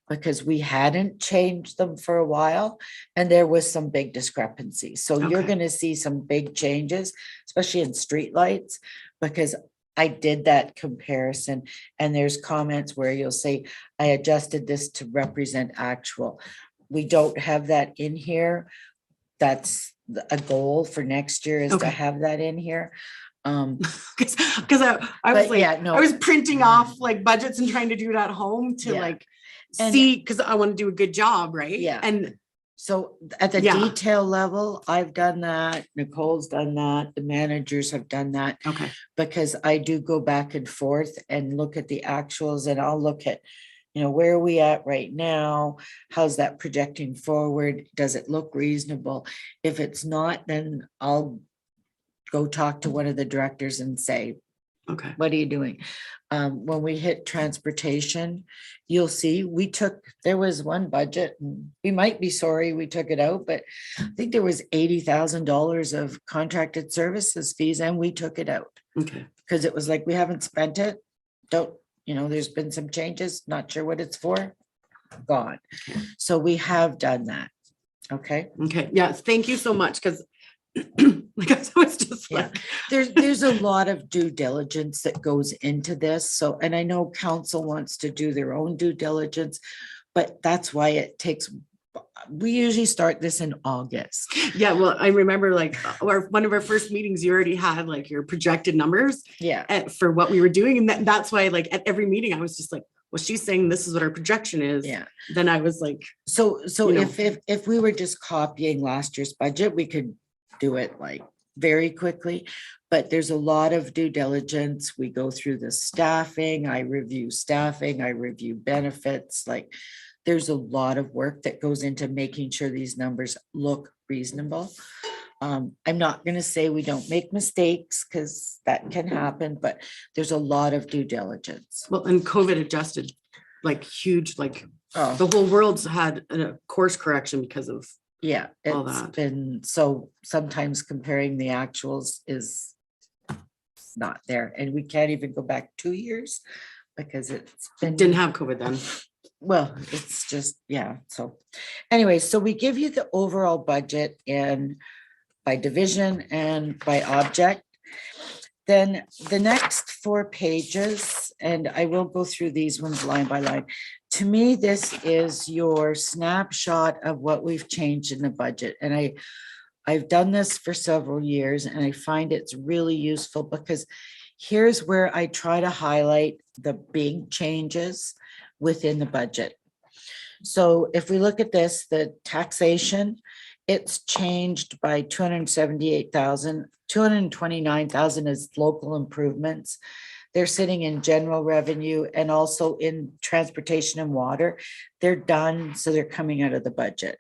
because we hadn't changed them for a while, and there was some big discrepancies. So you're Okay. gonna see some big changes, especially in streetlights, because I did that comparison, and there's comments where you'll say, I adjusted this to represent actual. We don't have that in here. That's a goal for next year, is to Okay. have that in here. Because I was But like, yeah, no. I was printing off like budgets and trying to do it at home to Yeah. like And- see, because I want to do a good job, right? Yeah. And So at the Yeah. detail level, I've done that. Nicole's done that. The managers have done that, okay, because I do go back and forth and look at the actuals, and I'll look at, you know, where are we at right now? How's that projecting forward? Does it look reasonable? If it's not, then I'll go talk to one of the directors and say, okay, what are you doing? When we hit transportation, you'll see, there was one budget, and we might be sorry we took it out, but I think there was $80,000 of contracted services fees, and we took it out. okay. Because it was like, we haven't spent it. There's been some changes, not sure what it's for. Gone. So we have done that. Okay. Okay, yes, thank you so much, because like I was just Yeah. like, There's a lot of due diligence that goes into this. So, and I know council wants to do their own due diligence, but that's why it takes, we usually start this in August. yeah, well, I remember like one of our first meetings, you already had like your projected numbers Yeah. for what we were doing. And that's why like at every meeting, I was just like, well, she's saying this is what our projection is. Yeah. Then I was like, So You know. if we were just copying last year's budget, we could do it like very quickly, but there's a lot of due diligence. We go through the staffing, I review benefits, like there's a lot of work that goes into making sure these numbers look reasonable. I'm not gonna say we don't make mistakes, because that can happen, but there's a lot of due diligence. well, and COVID adjusted like huge, like Oh. the whole world's had a course correction because of, Yeah, all it's that. been, so sometimes comparing the actuals is not there, and we can't even go back 2 years because it's been. didn't have COVID then. Well, it's just, yeah, so anyway, so we give you the overall budget in by division and by object. Then the next 4 pages, and I will go through these ones line by line. To me, this is your snapshot of what we've changed in the budget. And I've done this for several years and I find it's really useful because here's where I try to highlight the big changes within the budget. So if we look at this, the taxation, it's changed by 278,000, 229,000 is local improvements. They're sitting in general revenue and also in transportation and water. They're done, so they're coming out of the budget.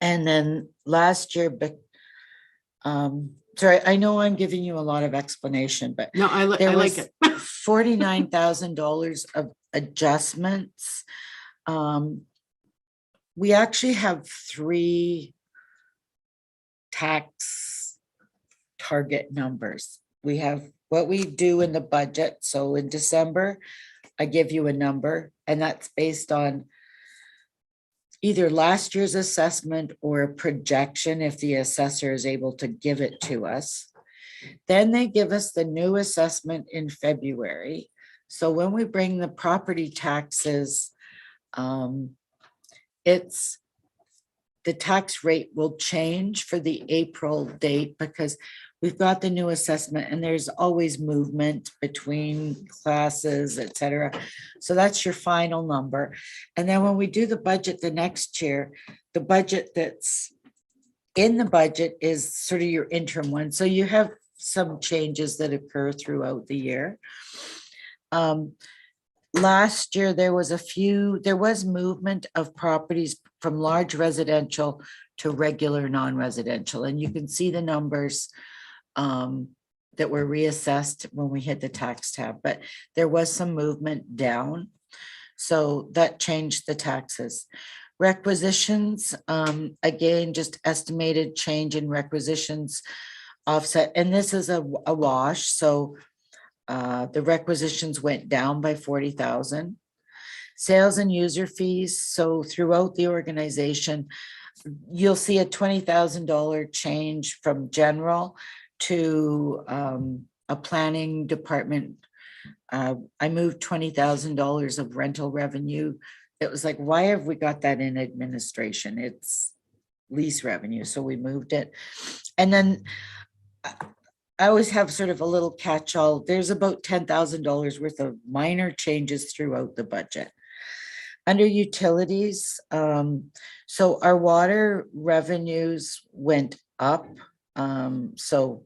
And then last year, but sorry, I know I'm giving you a lot of explanation, but No, I there like was it. $49,000 of adjustments. We actually have 3 tax target numbers. We have what we do in the budget. So in December, I give you a number, and that's based on either last year's assessment or a projection if the assessor is able to give it to us. Then they give us the new assessment in February. So when we bring the property taxes, it's the tax rate will change for the April date because we've got the new assessment and there's always movement between classes, et cetera. So that's your final number. And then when we do the budget the next year, the budget that's in the budget is sort of your interim one. So you have some changes that occur throughout the year. Last year, there was movement of properties from large residential to regular non-residential, and you can see the numbers that were reassessed when we hit the tax tab, but there was some movement down. So that changed the taxes. Requisitions, again, just estimated change in requisitions offset, and this is a wash, so the requisitions went down by 40,000. Sales and user fees, so throughout the organization, you'll see a $20,000 change from general to a planning department. I moved $20,000 of rental revenue. It was like, why have we got that in administration? It's lease revenue, so we moved it. And then I always have sort of a little catch-all. There's about $10,000 worth of minor changes throughout the budget. Under utilities, so our water revenues went up. So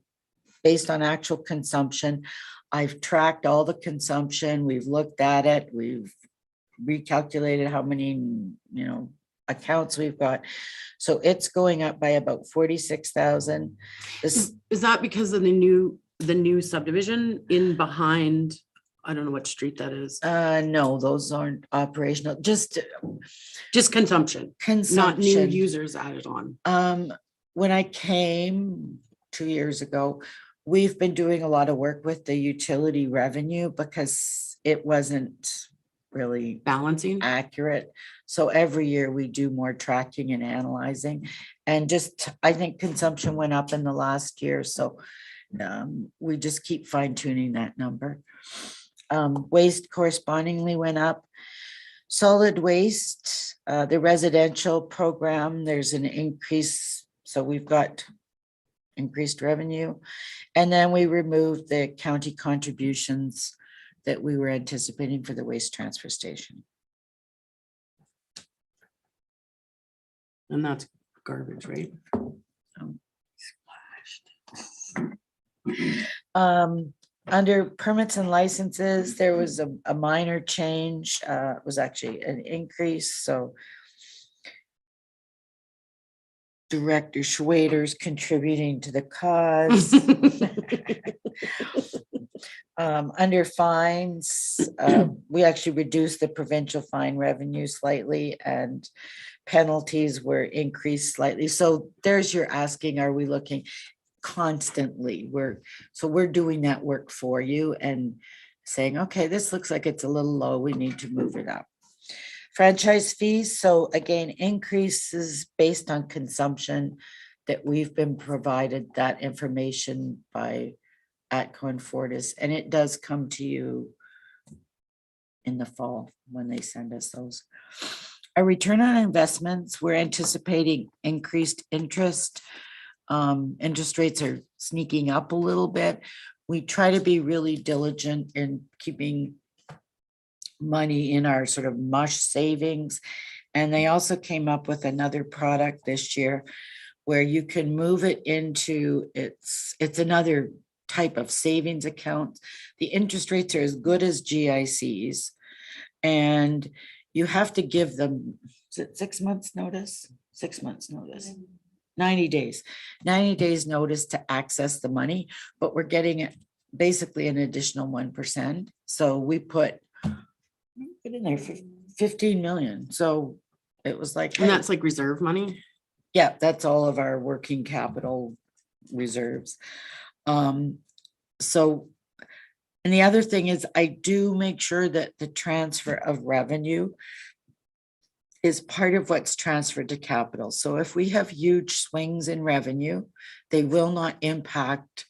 based on actual consumption, I've tracked all the consumption. We've looked at it. We've recalculated how many, accounts we've got. So it's going up by about 46,000. This, Is that because of the new subdivision in behind, I don't know what street that is, no, those aren't operational, just consumption, not new consumption. users added on. When I came 2 years ago, we've been doing a lot of work with the utility revenue because it wasn't really Balancing. accurate. So every year we do more tracking and analyzing, and just, I think consumption went up in the last year. So we just keep fine tuning that number. Waste correspondingly went up. Solid waste, the residential program, there's an increase. So we've got increased revenue. And then we removed the county contributions that we were anticipating for the waste transfer station. And that's garbage, right? Under permits and licenses, there was a minor change, it was actually an increase, so Director Schwader's contributing to the cause. Under fines, we actually reduced the provincial fine revenue slightly, and penalties were increased slightly. So there's your asking, are we looking constantly? We're doing that work for you and saying, okay, this looks like it's a little low, we need to move it up. Franchise fees, so again, increases based on consumption that we've been provided that information by Atco and Fortis, and it does come to you in the fall when they send us those. Our return on investments, we're anticipating increased interest. Interest rates are sneaking up a little bit. We try to be really diligent in keeping money in our sort of mush savings. And they also came up with another product this year where you can move it into, it's another type of savings account. The interest rates are as good as GICs. And you have to give them, is it 6 months notice? 6 months notice. 90 days notice to access the money, but we're getting it basically an additional 1%. So we put in there 15 million. So it was like, And that's like reserve money? yeah, that's all of our working capital reserves. So, and the other thing is I do make sure that the transfer of revenue is part of what's transferred to capital. So if we have huge swings in revenue, they will not impact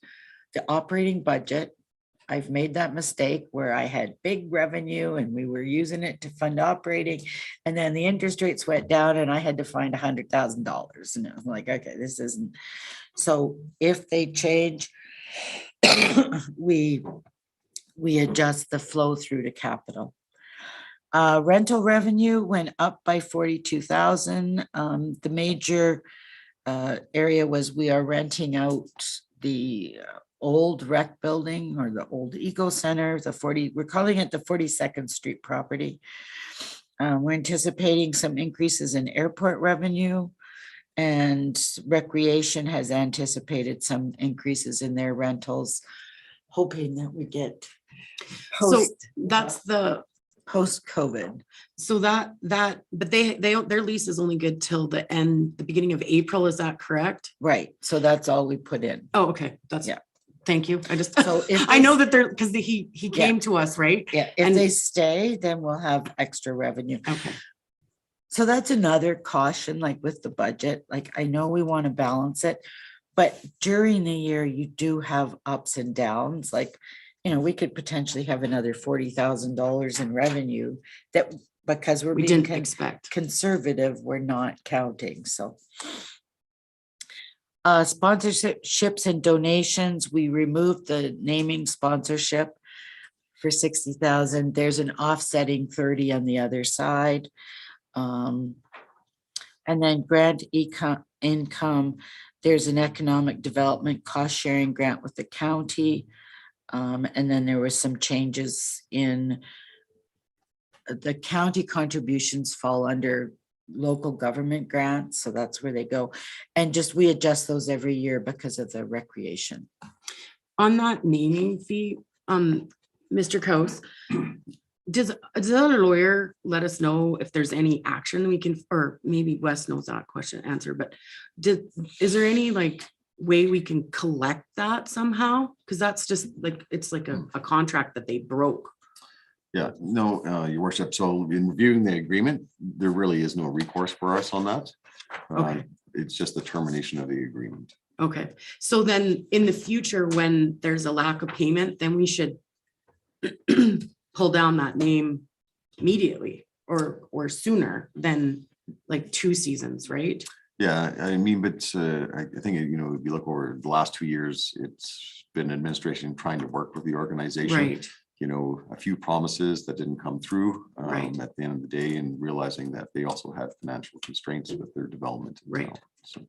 the operating budget. I've made that mistake where I had big revenue and we were using it to fund operating, and then the interest rates went down and I had to find $100,000. And I'm like, okay, this isn't. So if they change, we adjust the flow through to capital. Rental revenue went up by 42,000. The major area was we are renting out the old rec building or the old eco center, we're calling it the 42nd Street property. We're anticipating some increases in airport revenue, and recreation has anticipated some increases in their rentals, hoping that we get So that's the, post-COVID. so that, but their lease is only good till the beginning of April, is that correct? Right, so that's all we put in. Oh, okay, that's, Yeah. Thank you. I just, So if I they- know that they're, because he came to us, right? Yeah, if And- they stay, then we'll have extra revenue. Okay. So that's another caution, like with the budget, like I know we want to balance it, but during the year, you do have ups and downs, like, you know, we could potentially have another $40,000 in revenue that, because we're We being didn't expect. conservative, we're not counting, so. Sponsorships and donations, we removed the naming sponsorship for 60,000. There's an offsetting 30 on the other side. And then grant income, there's an economic development cost sharing grant with the county. And then there were some changes in the county contributions fall under local government grants, so that's where they go. And just, we adjust those every year because of the recreation. On that naming fee, Mr. Coase, does our lawyer let us know if there's any action we can, or maybe Wes knows that question answer, but is there any like way we can collect that somehow? Because that's just like, it's like a contract that they broke. Yeah, no, your worship. So in reviewing the agreement, there really is no recourse for us on that. Okay. It's just the termination of the agreement. Okay, so then in the future, when there's a lack of payment, then we should pull down that name immediately or sooner than like 2 seasons, right? Yeah, I mean, but I think, you know, if you look over the last 2 years, it's been administration trying to work with the organization. Right. You know, a few promises that didn't come through Right. at the end of the day, and realizing that they also had financial constraints with their development. in Right. town. So,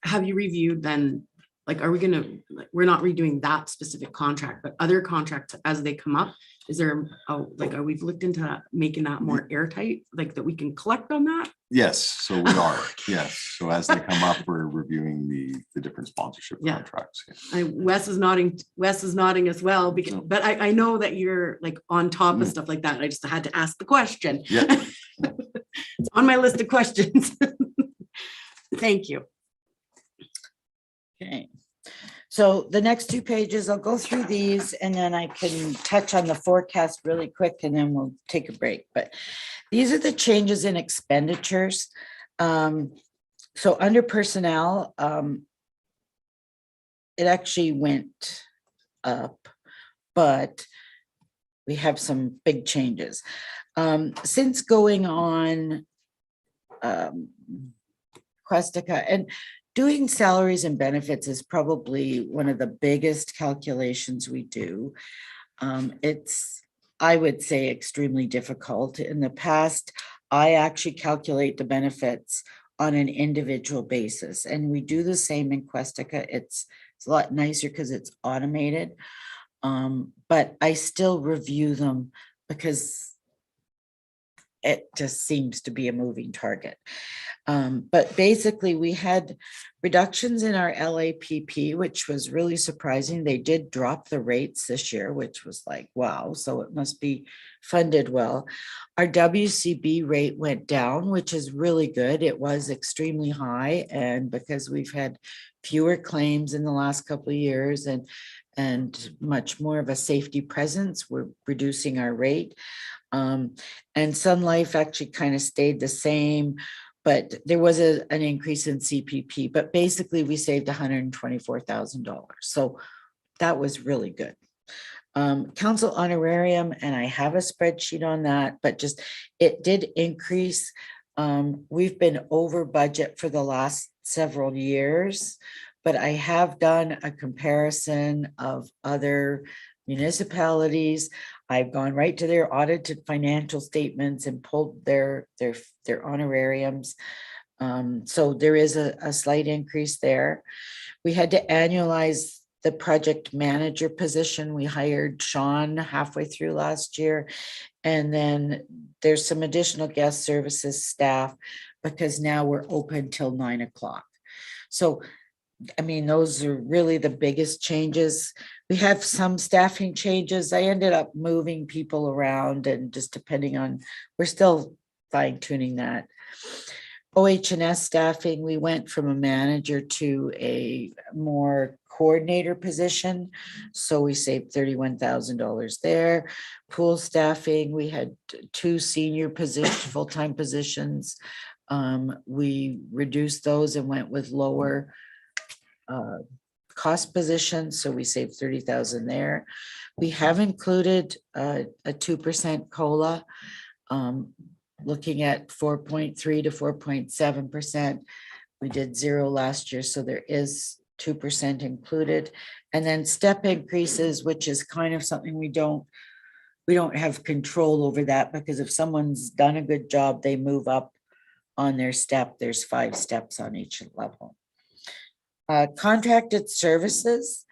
Have you reviewed then, like, are we gonna, like, we're not redoing that specific contract, but other contracts as they come up? Is there, like, are we looked into that, making that more airtight, like that we can collect on that? yes, so we are. Yes. So as they come up, we're reviewing the different sponsorship Yeah. contracts. Yeah. Wes is nodding as well, because, No. but I know that you're like on top of Mm. stuff like that. I just had to ask the question. Yeah. It's on my list of questions. Thank you. Okay. So the next 2 pages, I'll go through these and then I can touch on the forecast really quick and then we'll take a break. But these are the changes in expenditures. So under personnel, it actually went up, but we have some big changes. Since going on Questica and doing salaries and benefits is probably one of the biggest calculations we do. It's, I would say, extremely difficult. In the past, I actually calculate the benefits on an individual basis, and we do the same in Questica. It's a lot nicer because it's automated. But I still review them because it just seems to be a moving target. But basically we had reductions in our LAPP, which was really surprising. They did drop the rates this year, which was like, wow, so it must be funded well. Our WCB rate went down, which is really good. It was extremely high. And because we've had fewer claims in the last couple of years and much more of a safety presence, we're reducing our rate. And Sun Life actually kind of stayed the same, but there was an increase in CPP, but basically we saved $124,000. So that was really good. Council honorarium, and I have a spreadsheet on that, but just, it did increase. We've been over budget for the last several years, but I have done a comparison of other municipalities. I've gone right to their audited financial statements and pulled their honorariums. So there is a slight increase there. We had to annualize the project manager position. We hired Sean halfway through last year. And then there's some additional guest services staff because now we're open till 9 o'clock. So, I mean, those are really the biggest changes. We have some staffing changes. I ended up moving people around and just depending on, we're still fine tuning that. OH&S staffing, we went from a manager to a more coordinator position. So we saved $31,000 there. Pool staffing, we had 2 senior positions, full-time positions. We reduced those and went with lower cost positions. So we saved 30,000 there. We have included a 2% COLA. Looking at 4.3 to 4.7%. We did 0 last year, so there is 2% included. And then step increases, which is kind of something we don't have control over that, because if someone's done a good job, they move up on their step. There's 5 steps on each level. Contracted services,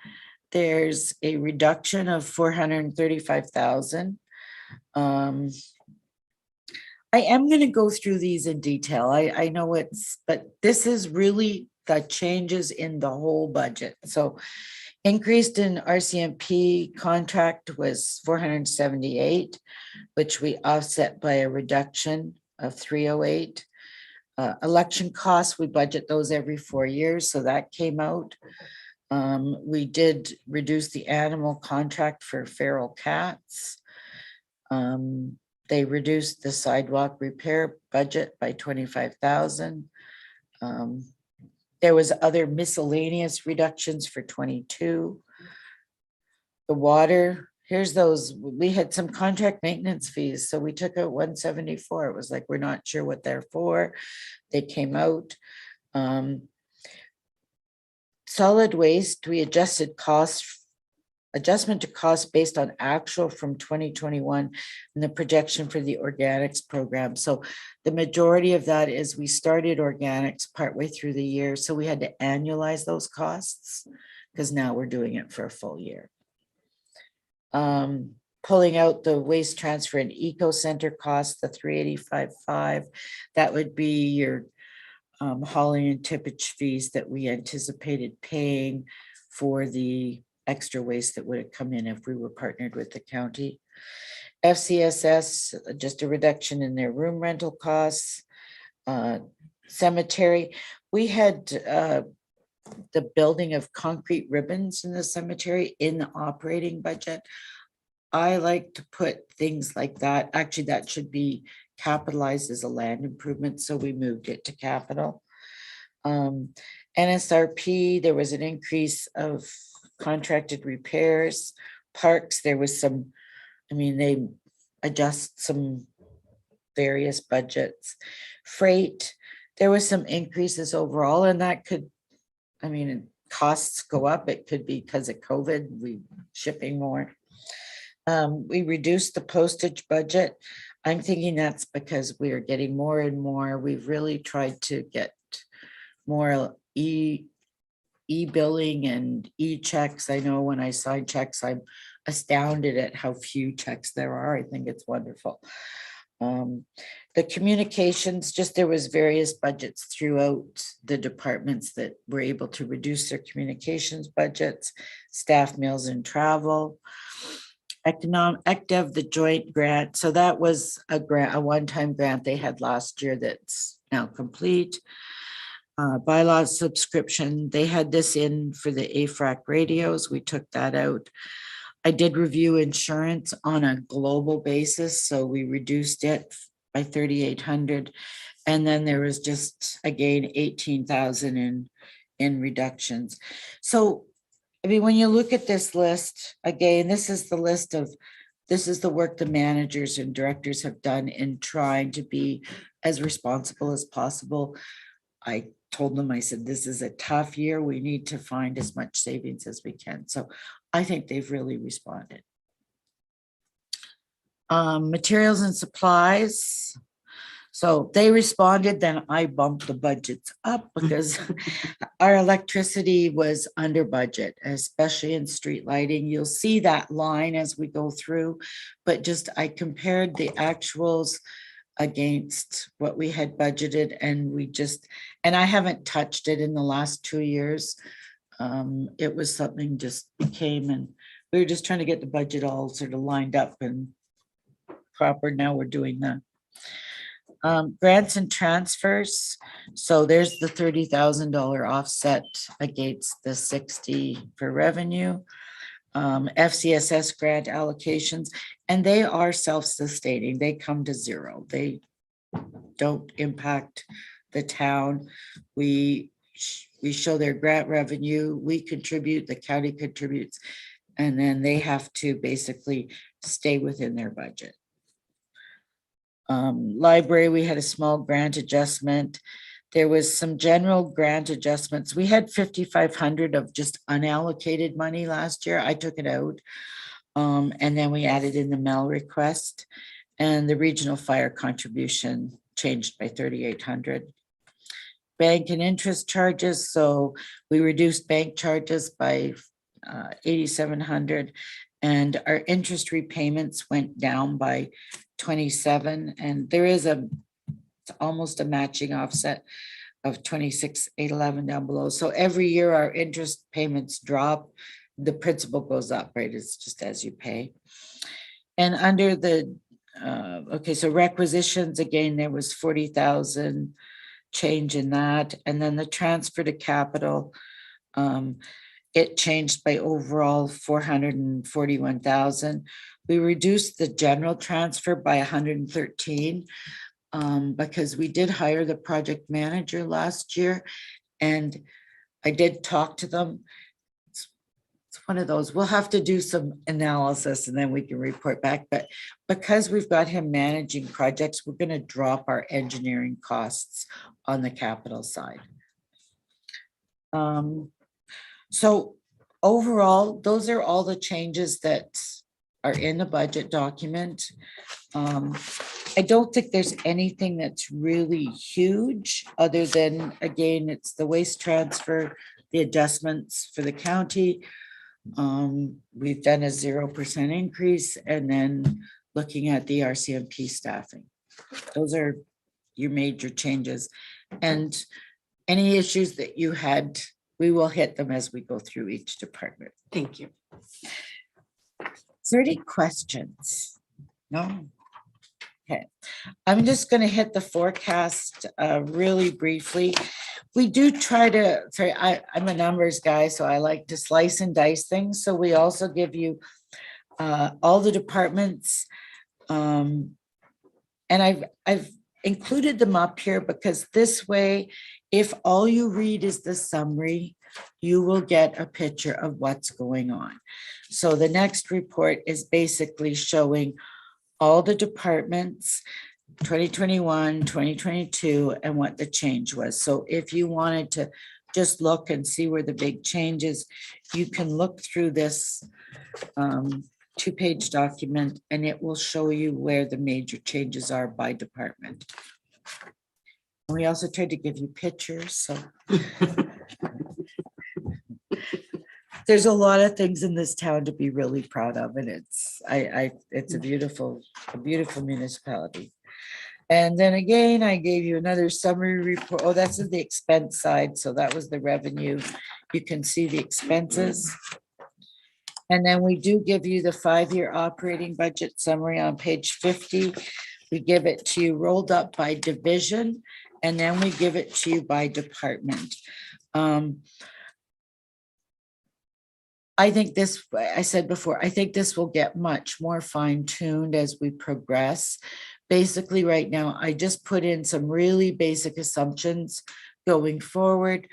there's a reduction of 435,000. I am going to go through these in detail. I know but this is really the changes in the whole budget. So increased in RCMP contract was 478, which we offset by a reduction of 308. Election costs, we budget those every 4 years. So that came out. We did reduce the animal contract for feral cats. They reduced the sidewalk repair budget by 25,000. There was other miscellaneous reductions for 22. The water, here's those, we had some contract maintenance fees. So we took out 174. It was like, we're not sure what they're for. They came out. Solid waste, we adjustment to cost based on actual from 2021 and the projection for the organics program. So the majority of that is we started organics partway through the year. So we had to annualize those costs because now we're doing it for a full year. Pulling out the waste transfer and eco center costs, the 385.5, that would be your hauling and tippage fees that we anticipated paying for the extra waste that would have come in if we were partnered with the county. FCSS, just a reduction in their room rental costs. Cemetery, we had the building of concrete ribbons in the cemetery in the operating budget. I like to put things like that. Actually, that should be capitalized as a land improvement. So we moved it to capital. NSRP, there was an increase of contracted repairs. Parks, there was some I mean, they adjust some various budgets. Freight, there was some increases overall, and that could, I mean, costs go up. It could be because of COVID, we shipping more. We reduced the postage budget. I'm thinking that's because we are getting more and more. We've really tried to get more e-billing and e-checks. I know when I sign checks, I'm astounded at how few checks there are. I think it's wonderful. The communications, just there was various budgets throughout the departments that were able to reduce their communications budgets, staff meals and travel. Active, the joint grant. So that was a grant, a one-time grant they had last year that's now complete. Bylaws subscription, they had this in for the AFRAC radios. We took that out. I did review insurance on a global basis, so we reduced it by 3,800. And then there was just, again, 18,000 in reductions. So, I mean, when you look at this list, again, this is the list of, this is the work the managers and directors have done in trying to be as responsible as possible. I told them, I said, this is a tough year. We need to find as much savings as we can. So I think they've really responded. Materials and supplies. So they responded, then I bumped the budgets up because our electricity was under budget, especially in street lighting. You'll see that line as we go through, but just I compared the actuals against what we had budgeted, and we just, and I haven't touched it in the last 2 years. It was something just came, and we were just trying to get the budget all sort of lined up and proper. Now we're doing that. Grants and transfers. So there's the $30,000 offset against the 60 for revenue. FCSS grant allocations, and they are self-sustaining. They come to zero. They don't impact the town. We show their grant revenue, we contribute, the county contributes, and then they have to basically stay within their budget. Library, we had a small grant adjustment. There was some general grant adjustments. We had 5,500 of just unallocated money last year. I took it out. And then we added in the MEL request, and the regional fire contribution changed by 3,800. Bank and interest charges. So we reduced bank charges by 8,700, and our interest repayments went down by 27, and there is it's almost a matching offset of 26,811 down below. So every year our interest payments drop, the principal goes up, right? It's just as you pay. And under the okay, so requisitions, again, there was 40,000 change in that, and then the transfer to capital, it changed by overall 441,000. We reduced the general transfer by 113 because we did hire the project manager last year, and I did talk to them. It's one of those, we'll have to do some analysis and then we can report back. But because we've got him managing projects, we're going to drop our engineering costs on the capital side. So overall, those are all the changes that are in the budget document. I don't think there's anything that's really huge other than, again, it's the waste transfer, the adjustments for the county. We've done a 0% increase, and then looking at the RCMP staffing. Those are your major changes. And any issues that you had, we will hit them as we go through each department. Thank you. Is there any questions? No? Okay, I'm just going to hit the forecast really briefly. We do try to, sorry, I'm a numbers guy, so I like to slice and dice things. So we also give you all the departments. And I've included them up here because this way, if all you read is the summary, you will get a picture of what's going on. So the next report is basically showing all the departments, 2021, 2022, and what the change was. So if you wanted to just look and see where the big changes, you can look through this two-page document and it will show you where the major changes are by department. We also tried to give you pictures, so. There's a lot of things in this town to be really proud of, and it's a beautiful municipality. And then again, I gave you another summary report. Oh, that's the expense side, so that was the revenue. You can see the expenses. And then we do give you the 5-year operating budget summary on page 50. We give it to you rolled up by division, and then we give it to you by department. I think this, I said before, I think this will get much more fine-tuned as we progress. Basically, right now, I just put in some really basic assumptions going forward.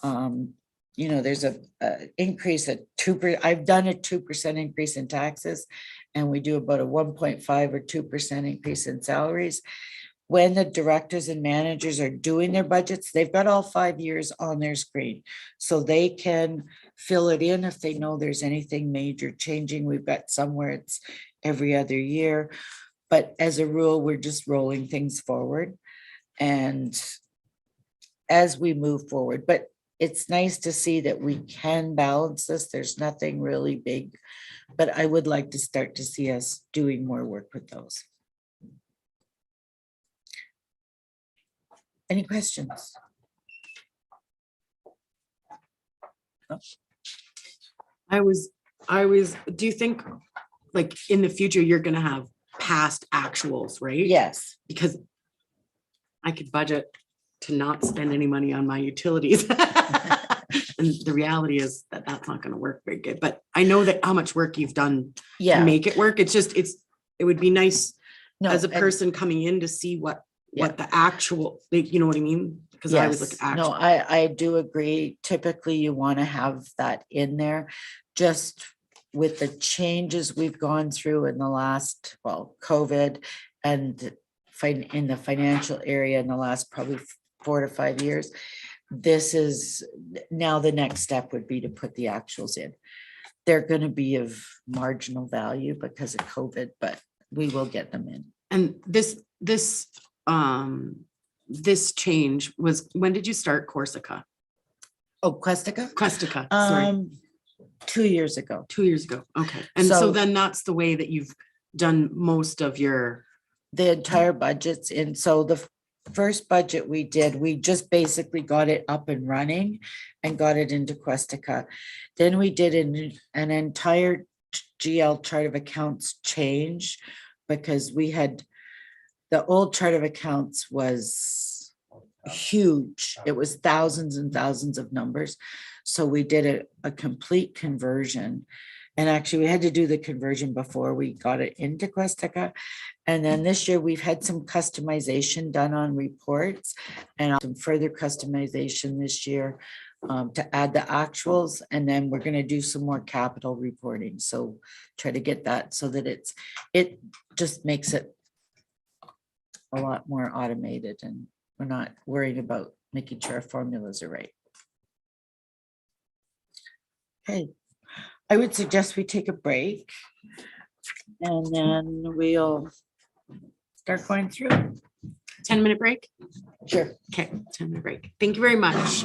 You know, there's a increase at 2%. I've done a 2% increase in taxes, and we do about a 1.5 or 2% increase in salaries. When the directors and managers are doing their budgets, they've got all 5 years on their screen. So they can fill it in if they know there's anything major changing. We've got somewhere it's every other year. But as a rule, we're just rolling things forward. And as we move forward, but it's nice to see that we can balance this. There's nothing really big, but I would like to start to see us doing more work with those. Any questions? Do you think like in the future, you're gonna have past actuals, right? Yes. Because I could budget to not spend any money on my utilities. And the reality is that that's not gonna work very good, but I know that how much work you've done to Yeah. make it work. It's just, it would be nice No, as a and- person coming in to see what Yeah. the actual, like, you know what I mean? Because I always look at Yes. No, actual. I do agree. Typically, you want to have that in there. Just with the changes we've gone through in the last, well, COVID and in the financial area in the last probably 4 to 5 years. This is now the next step would be to put the actuals in. They're going to be of marginal value because of COVID, but we will get them in. And this change was, when did you start Corsica? Oh, Questica? Questica, sorry, 2 years ago. 2 years ago. Okay. And so So- then that's the way that you've done most of your, The entire budget's in. So the first budget we did, we just basically got it up and running and got it into Questica. Then we did an entire GL chart of accounts change because we had, the old chart of accounts was huge. It was thousands and thousands of numbers. So we did a complete conversion. And actually we had to do the conversion before we got it into Questica. And then this year we've had some customization done on reports and some further customization this year to add the actuals. And then we're going to do some more capital reporting. So try to get that so that it just makes it a lot more automated and we're not worried about making sure our formulas are right. Okay, I would suggest we take a break and then we'll start going through. 10-minute break? Sure. Okay, 10-minute break. Thank you very much.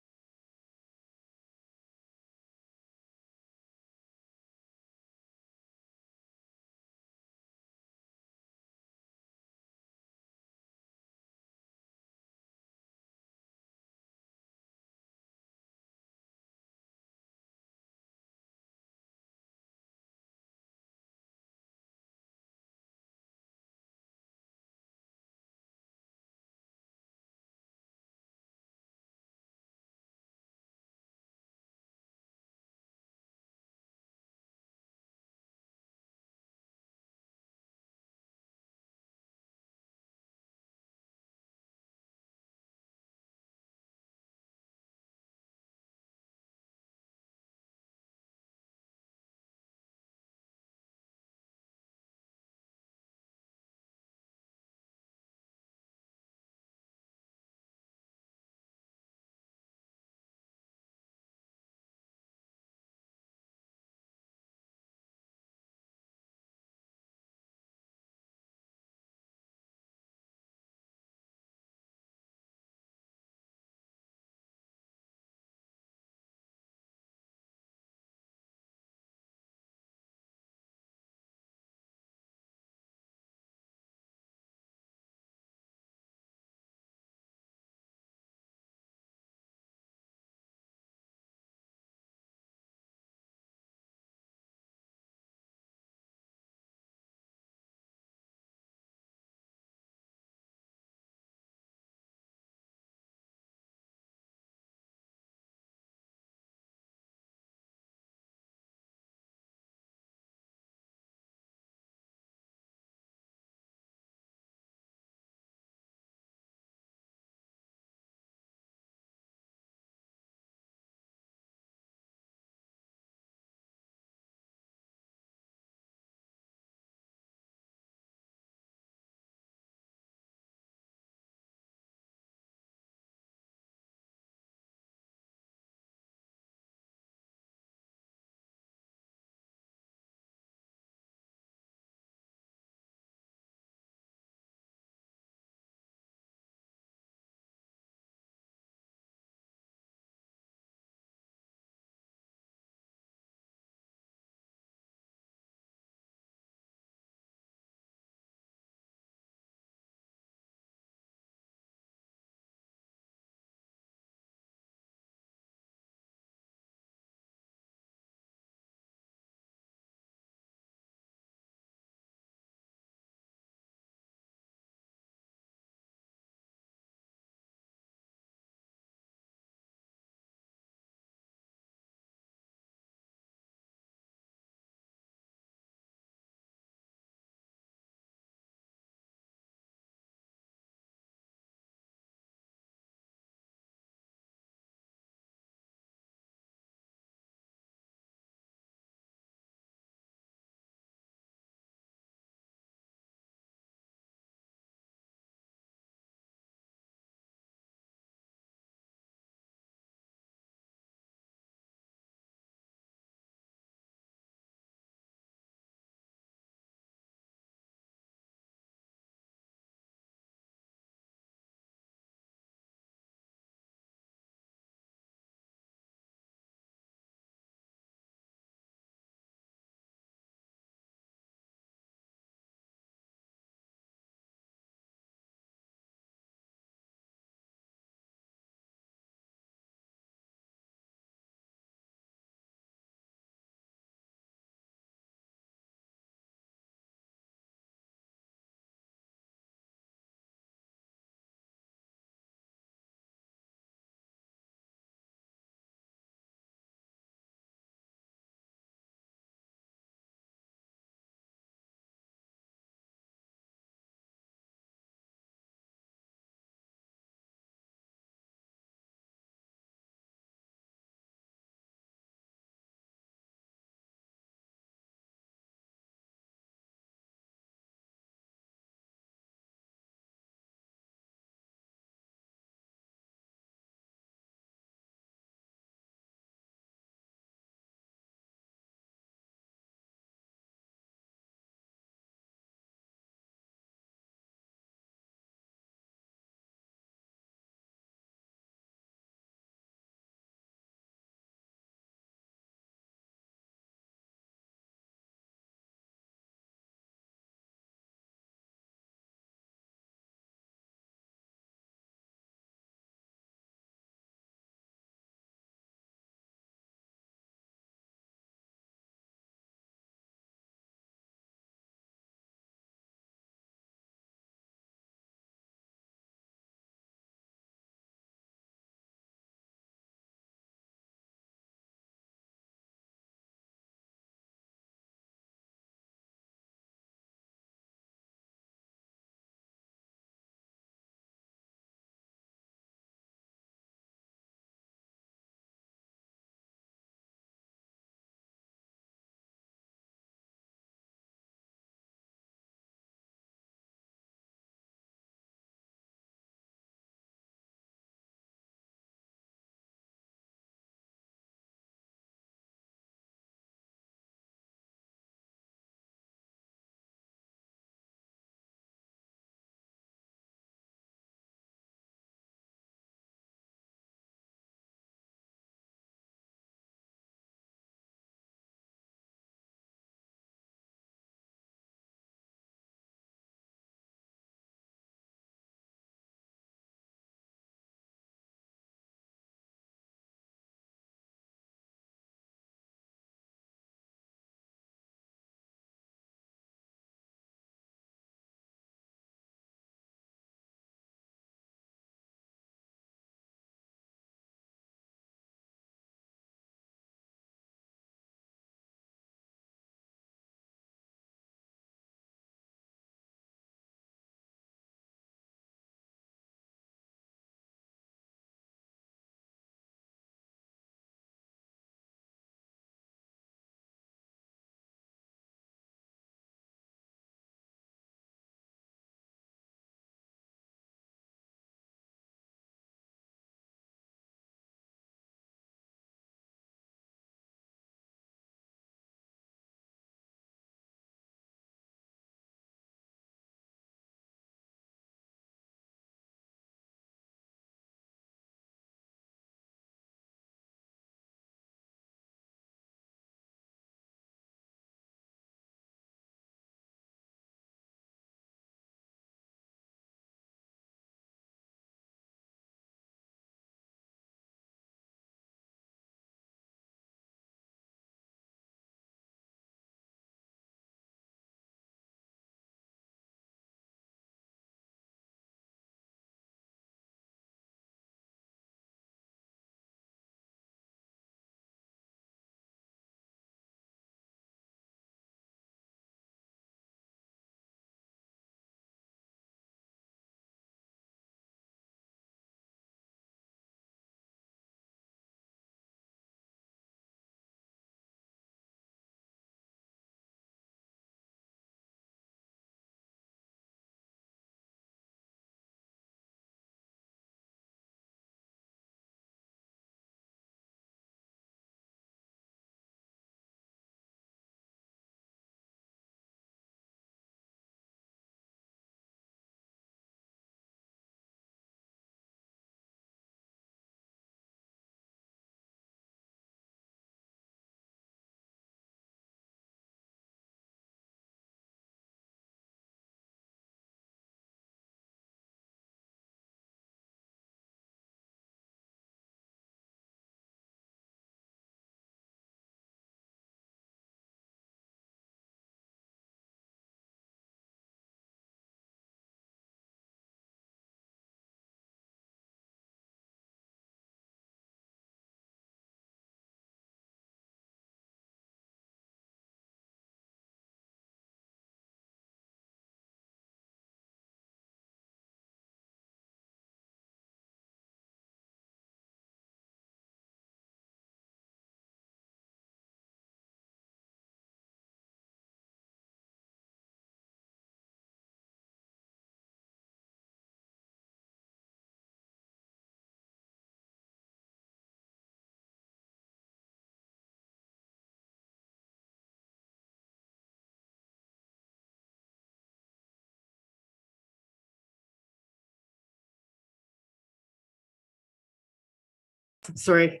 Sorry.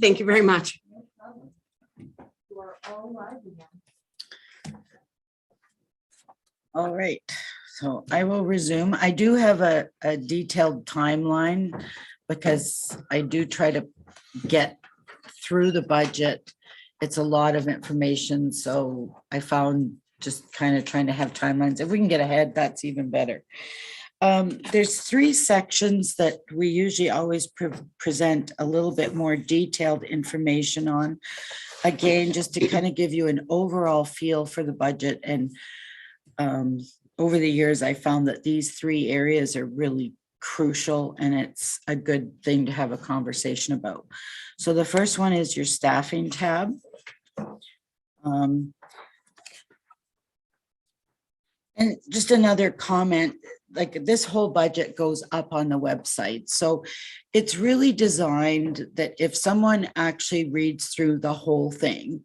Thank you very much. All right, so I will resume. I do have a detailed timeline because I do try to get through the budget. It's a lot of information, so I found just kind of trying to have timelines. If we can get ahead, that's even better. There's 3 sections that we usually always present a little bit more detailed information on. Again, just to kind of give you an overall feel for the budget. And over the years, I found that these 3 areas are really crucial and it's a good thing to have a conversation about. So the first one is your staffing tab. And just another comment, like this whole budget goes up on the website. So it's really designed that if someone actually reads through the whole thing,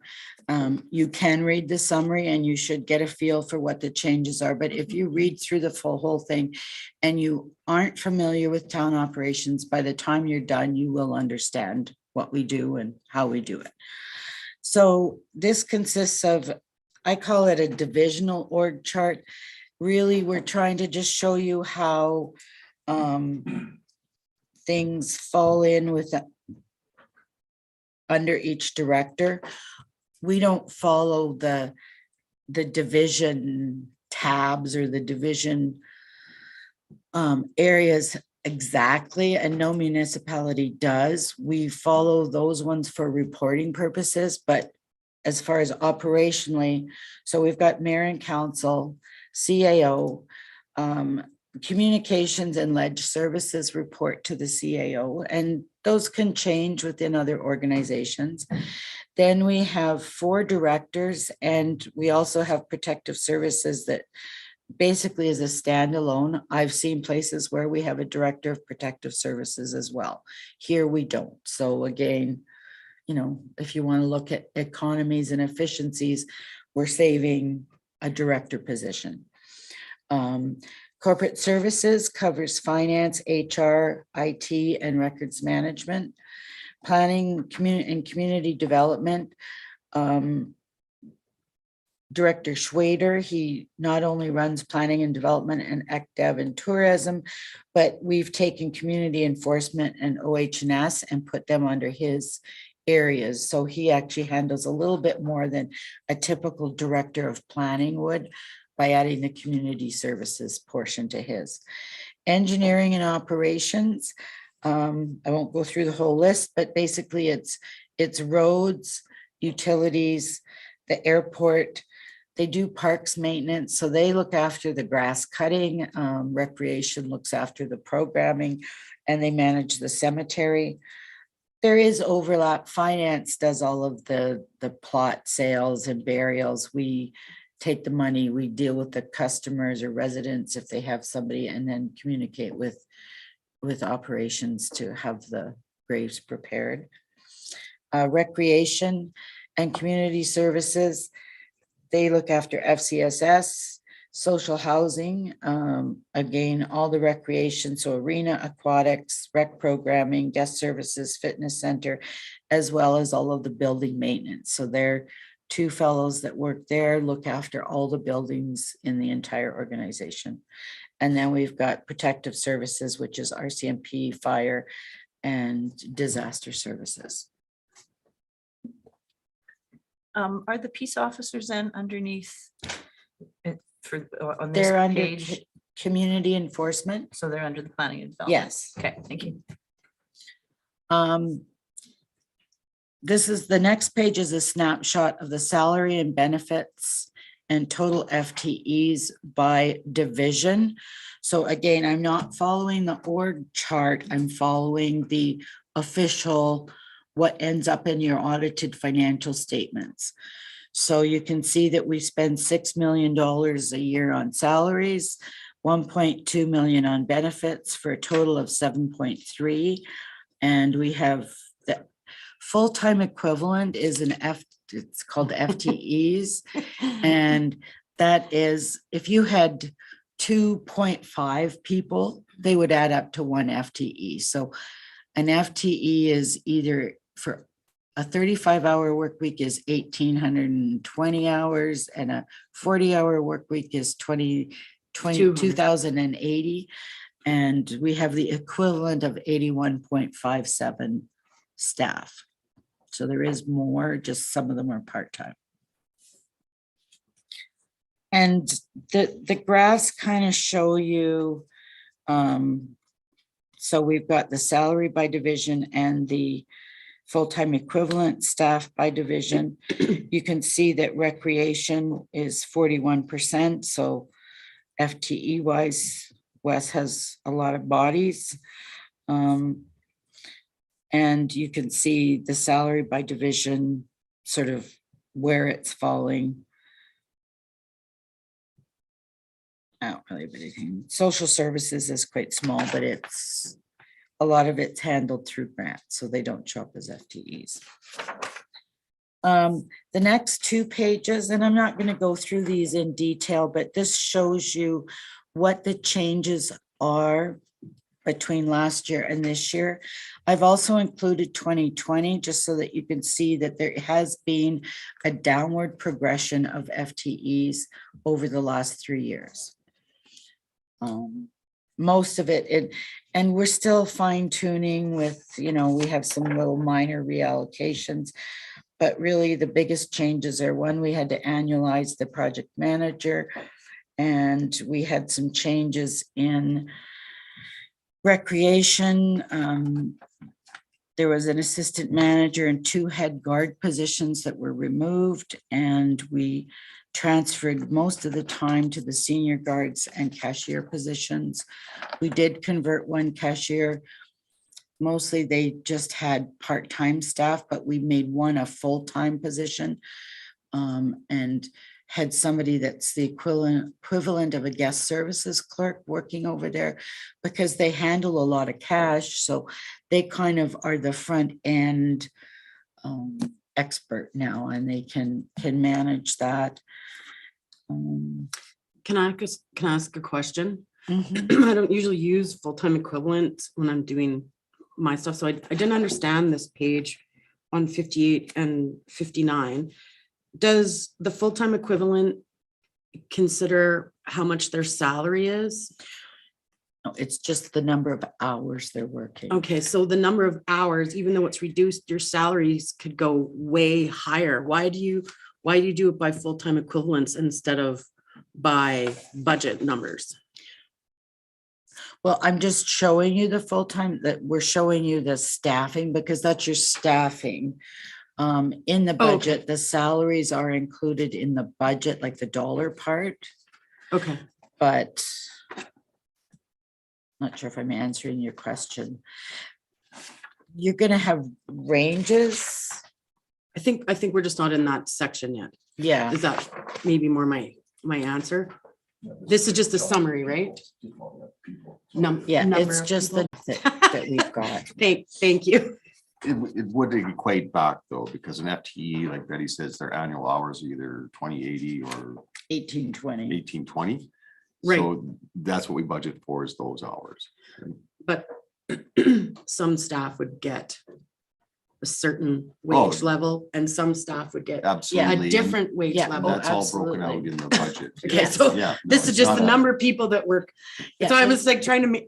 you can read the summary and you should get a feel for what the changes are. But if you read through the whole thing and you aren't familiar with town operations, by the time you're done, you will understand what we do and how we do it. So this consists of, I call it a divisional org chart. Really, we're trying to just show you how things fall in with under each director. We don't follow the division tabs or the division areas exactly, and no municipality does. We follow those ones for reporting purposes, but as far as operationally, so we've got mayor and council, CAO, communications and ledge services report to the CAO, and those can change within other organizations. Then we have 4 directors, and we also have protective services that basically is a standalone. I've seen places where we have a director of protective services as well. Here we don't. So again, you know, if you want to look at economies and efficiencies, we're saving a director position. Corporate services covers finance, HR, IT, and records management. Planning, community development. Director Schwader, he not only runs planning and development and ECDev and tourism, but we've taken community enforcement and OH&S and put them under his areas. So he actually handles a little bit more than a typical director of planning would by adding the community services portion to his. Engineering and operations. I won't go through the whole list, but basically it's roads, utilities, the airport. They do parks maintenance, so they look after the grass cutting. Recreation looks after the programming, and they manage the cemetery. There is overlap. Finance does all of the plot sales and burials. We take the money, we deal with the customers or residents if they have somebody, and then communicate with operations to have the graves prepared. Recreation and community services, they look after FCSS, social housing, again, all the recreation, so arena, aquatics, rec programming, guest services, fitness center, as well as all of the building maintenance. So they're 2 fellows that work there, look after all the buildings in the entire organization. And then we've got protective services, which is RCMP, fire, and disaster services. Are the peace officers then underneath it for on this They're under page? community enforcement. So they're under the planning and development? Yes. Okay, thank you. This is the next page is a snapshot of the salary and benefits and total FTEs by division. So again, I'm not following the org chart. I'm following the official, what ends up in your audited financial statements. So you can see that we spend $6 million a year on salaries, 1.2 million on benefits for a total of 7.3. And we have the full-time equivalent is it's called FTEs. And that is, if you had 2.5 people, they would add up to 1 FTE. So an FTE is either for a 35-hour work week is 1,820 hours and a 40-hour work week is 2,080. And we have the equivalent of 81.57 staff. So there is more, just some of them are part-time. And the graphs kind of show you, so we've got the salary by division and the full-time equivalent staff by division. You can see that recreation is 41%. So FTE wise, Wes has a lot of bodies. And you can see the salary by division, sort of where it's falling. I don't really have anything. Social services is quite small, but it's a lot of it's handled through grants, so they don't show up as FTEs. The next 2 pages, and I'm not going to go through these in detail, but this shows you what the changes are between last year and this year. I've also included 2020 just so that you can see that there has been a downward progression of FTEs over the last 3 years. Most of it, and we're still fine tuning with, we have some little minor reallocations, but really the biggest changes are one, we had to annualize the project manager, and we had some changes in recreation. There was an assistant manager and 2 head guard positions that were removed, and we transferred most of the time to the senior guards and cashier positions. We did convert 1 cashier. Mostly they just had part-time staff, but we made 1 a full-time position, and had somebody that's the equivalent of a guest services clerk working over there, because they handle a lot of cash. So they kind of are the front end expert now, and they can manage that. Can I ask a question? Mhm. I don't usually use full-time equivalent when I'm doing my stuff, so I didn't understand this page on 58 and 59. Does the full-time equivalent consider how much their salary is? No, it's just the number of hours they're working. Okay, so the number of hours, even though it's reduced, your salaries could go way higher. Why do you do it by full-time equivalents instead of by budget numbers? Well, I'm just showing you the full-time, that we're showing you the staffing, because that's your staffing. In the Oh, okay. budget, the salaries are included in the budget, like the dollar part, Okay, but not sure if I'm answering your question. You're gonna have ranges. I think we're just not in that section yet. Yeah, Is that maybe more my answer? This is just a summary, right? yeah, Number it's of just people. that we've got. Thank you. It would equate back though, because an FTE, like Betty says, their annual hours are either 2080 or 1820. 1820. Right. So that's what we budget for, is those hours. But some staff would get a certain wage Oh. level, and some staff would get a Absolutely. different wage Yeah. And level. that's all broken out absolutely. in the budget. Okay, Yes. so Yeah. this no, is just it's the not number of people that work. Yeah, So I so- was like trying to make,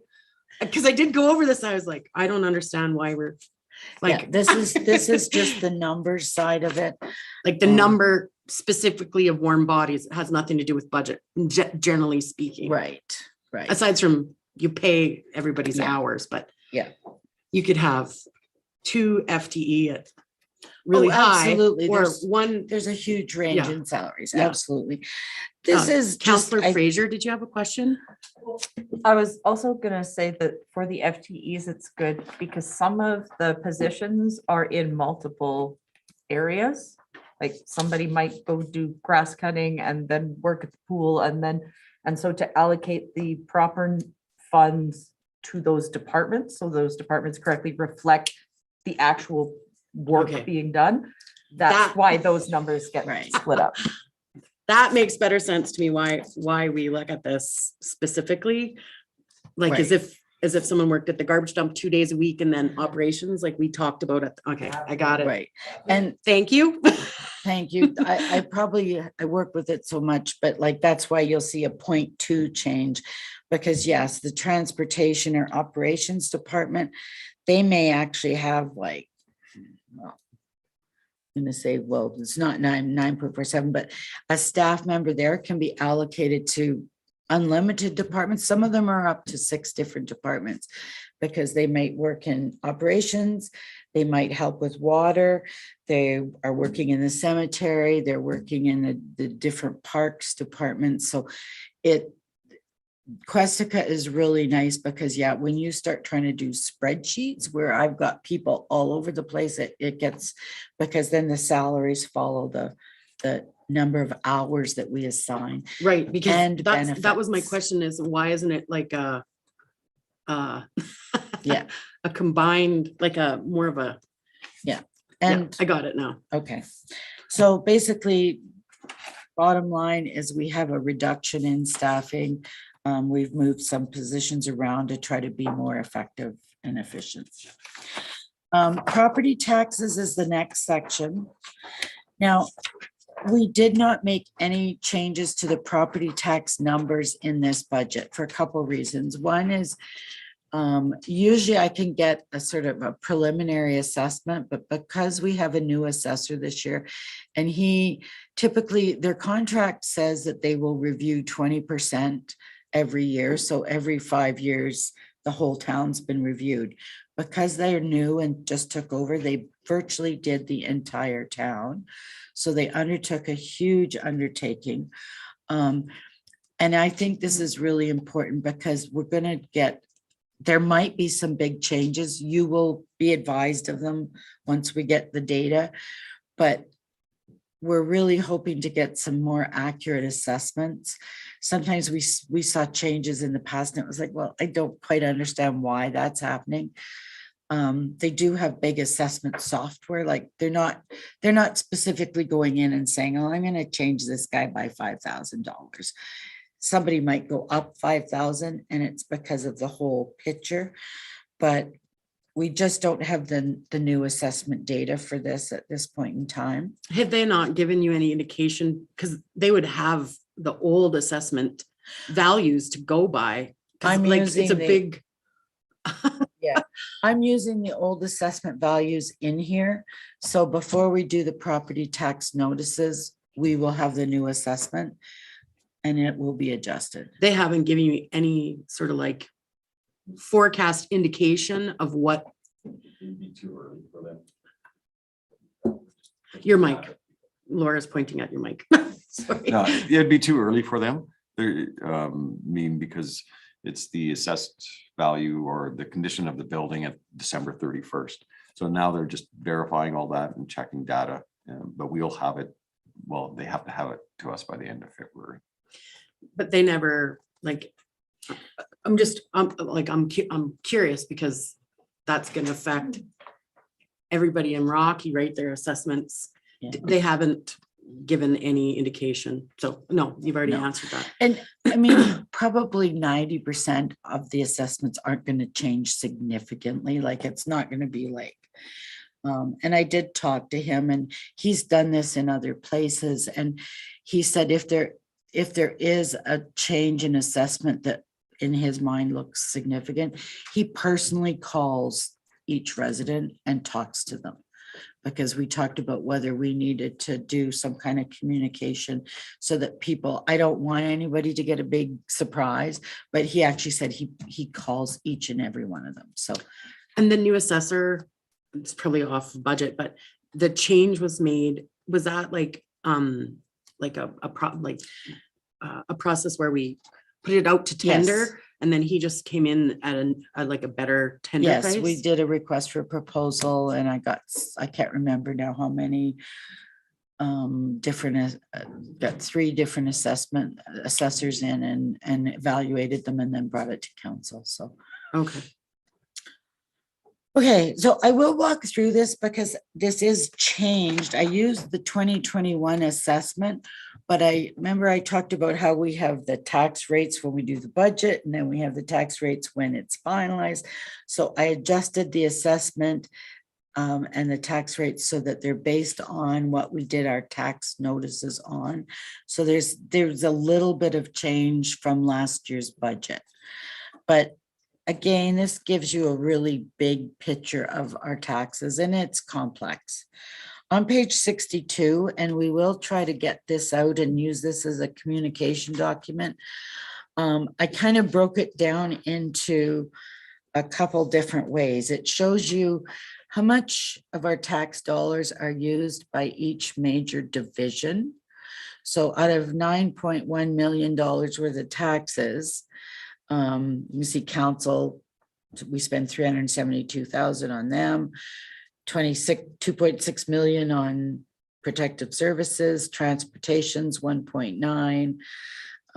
because I did go over this, I was like, I don't understand why we're Yeah, like, this is just the numbers side of it. like the number specifically of warm bodies. It has nothing to do with budget, generally speaking. Right. Aside from you pay everybody's Yeah. hours, but Yeah. you could have 2 FTE at really Oh, high, absolutely. or There's- 1. There's a huge range Yeah. in salaries. Yeah. Absolutely. This is just, Counselor I- Fraser, did you have a question? I was also gonna say that for the FTEs, it's good because some of the positions are in multiple areas. Like somebody might go do grass cutting and then work at the pool and so to allocate the proper funds to those departments, so those departments correctly reflect the actual work Okay. being done. That's That- why those numbers get Right. split up. That makes better sense to me, why we look at this specifically. Like as Right. as if someone worked at the garbage dump 2 days a week and then operations like we talked about it. Okay, I got it. Right. And Thank you. thank you. I work with it so much, but like, that's why you'll see a 0.2 change. Because yes, the transportation or operations department, they may actually have like, well, I'm gonna say, well, it's not 9.47, but a staff member there can be allocated to unlimited departments. Some of them are up to 6 different departments because they might work in operations, they might help with water, they are working in the cemetery, they're working in the different parks departments. So Questica is really nice because, yeah, when you start trying to do spreadsheets where I've got people all over the place, it gets, because then the salaries follow the number of hours that we assign. Right, because And that was my benefits. question is why isn't it like a Yeah. a combined, like a more of a, yeah, And I got it now. okay, so basically, bottom line is we have a reduction in staffing. We've moved some positions around to try to be more effective and efficient. Property taxes is the next section. Now, we did not make any changes to the property tax numbers in this budget for a couple of reasons. One is usually I can get a sort of a preliminary assessment, but because we have a new assessor this year, and he typically, their contract says that they will review 20% every year. So every 5 years, the whole town's been reviewed. Because they're new and just took over, they virtually did the entire town. So they undertook a huge undertaking. And I think this is really important because we're going to get, there might be some big changes. You will be advised of them once we get the data, but we're really hoping to get some more accurate assessments. Sometimes we saw changes in the past and it was like, well, I don't quite understand why that's happening. They do have big assessment software, like they're not specifically going in and saying, oh, I'm going to change this guy by $5,000. Somebody might go up 5,000 and it's because of the whole picture, but we just don't have the new assessment data for this at this point in time. Have they not given you any indication? Because they would have the old assessment values to go by. 'Cause, I'm like, it's a using the- big, Yeah, I'm using the old assessment values in here. So before we do the property tax notices, we will have the new assessment and it will be adjusted. they haven't given you any sort of like forecast indication of what It'd be too early for them. your mic. Laura's pointing at your mic. Sorry. No, it'd be too early for them. They're, because it's the assessed value or the condition of the building at December 31st. So now they're just verifying all that and checking data, but we'll have it. Well, they have to have it to us by the end of February. But they never like, I'm curious because that's gonna affect everybody in Rocky, right? Their assessments. Yeah. They haven't given any indication. So no, you've already No. answered that. And I mean, probably 90% of the assessments aren't going to change significantly. Like it's not going to be like, and I did talk to him and he's done this in other places. And he said, if there is a change in assessment that in his mind looks significant, he personally calls each resident and talks to them. Because we talked about whether we needed to do some kind of communication so that people, I don't want anybody to get a big surprise, but he actually said he calls each and every one of them. So, And the new assessor, it's probably off budget, but the change was made, was that like a process where we put it out to tender? Yes. And then he just came in at like a better tender price? yes, we did a request for a proposal and I can't remember now how many different, got 3 different assessors in and evaluated them and then brought it to council. So. Okay. Okay, so I will walk through this because this is changed. I used the 2021 assessment But I remember I talked about how we have the tax rates when we do the budget, and then we have the tax rates when it's finalized. So I adjusted the assessment and the tax rates so that they're based on what we did our tax notices on. So there's a little bit of change from last year's budget. But again, this gives you a really big picture of our taxes, and it's complex. On page 62, and we will try to get this out and use this as a communication document. I kind of broke it down into a couple different ways. It shows you how much of our tax dollars are used by each major division. So out of $9.1 million worth of taxes, you see council, we spend 372,000 on them, 2.6 million on protective services, transportation's 1.9,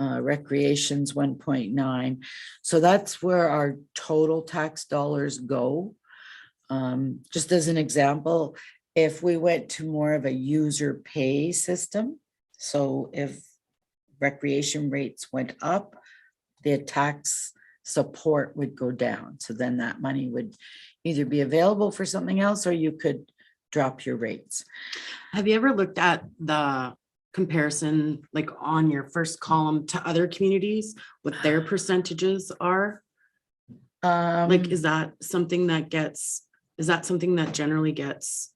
recreation's 1.9. So that's where our total tax dollars go. Just as an example, if we went to more of a user pay system, so if recreation rates went up, the tax support would go down. So then that money would either be available for something else, or you could drop your rates. Have you ever looked at the comparison, like on your first column to other communities, what their percentages are? Like, is that something that generally gets?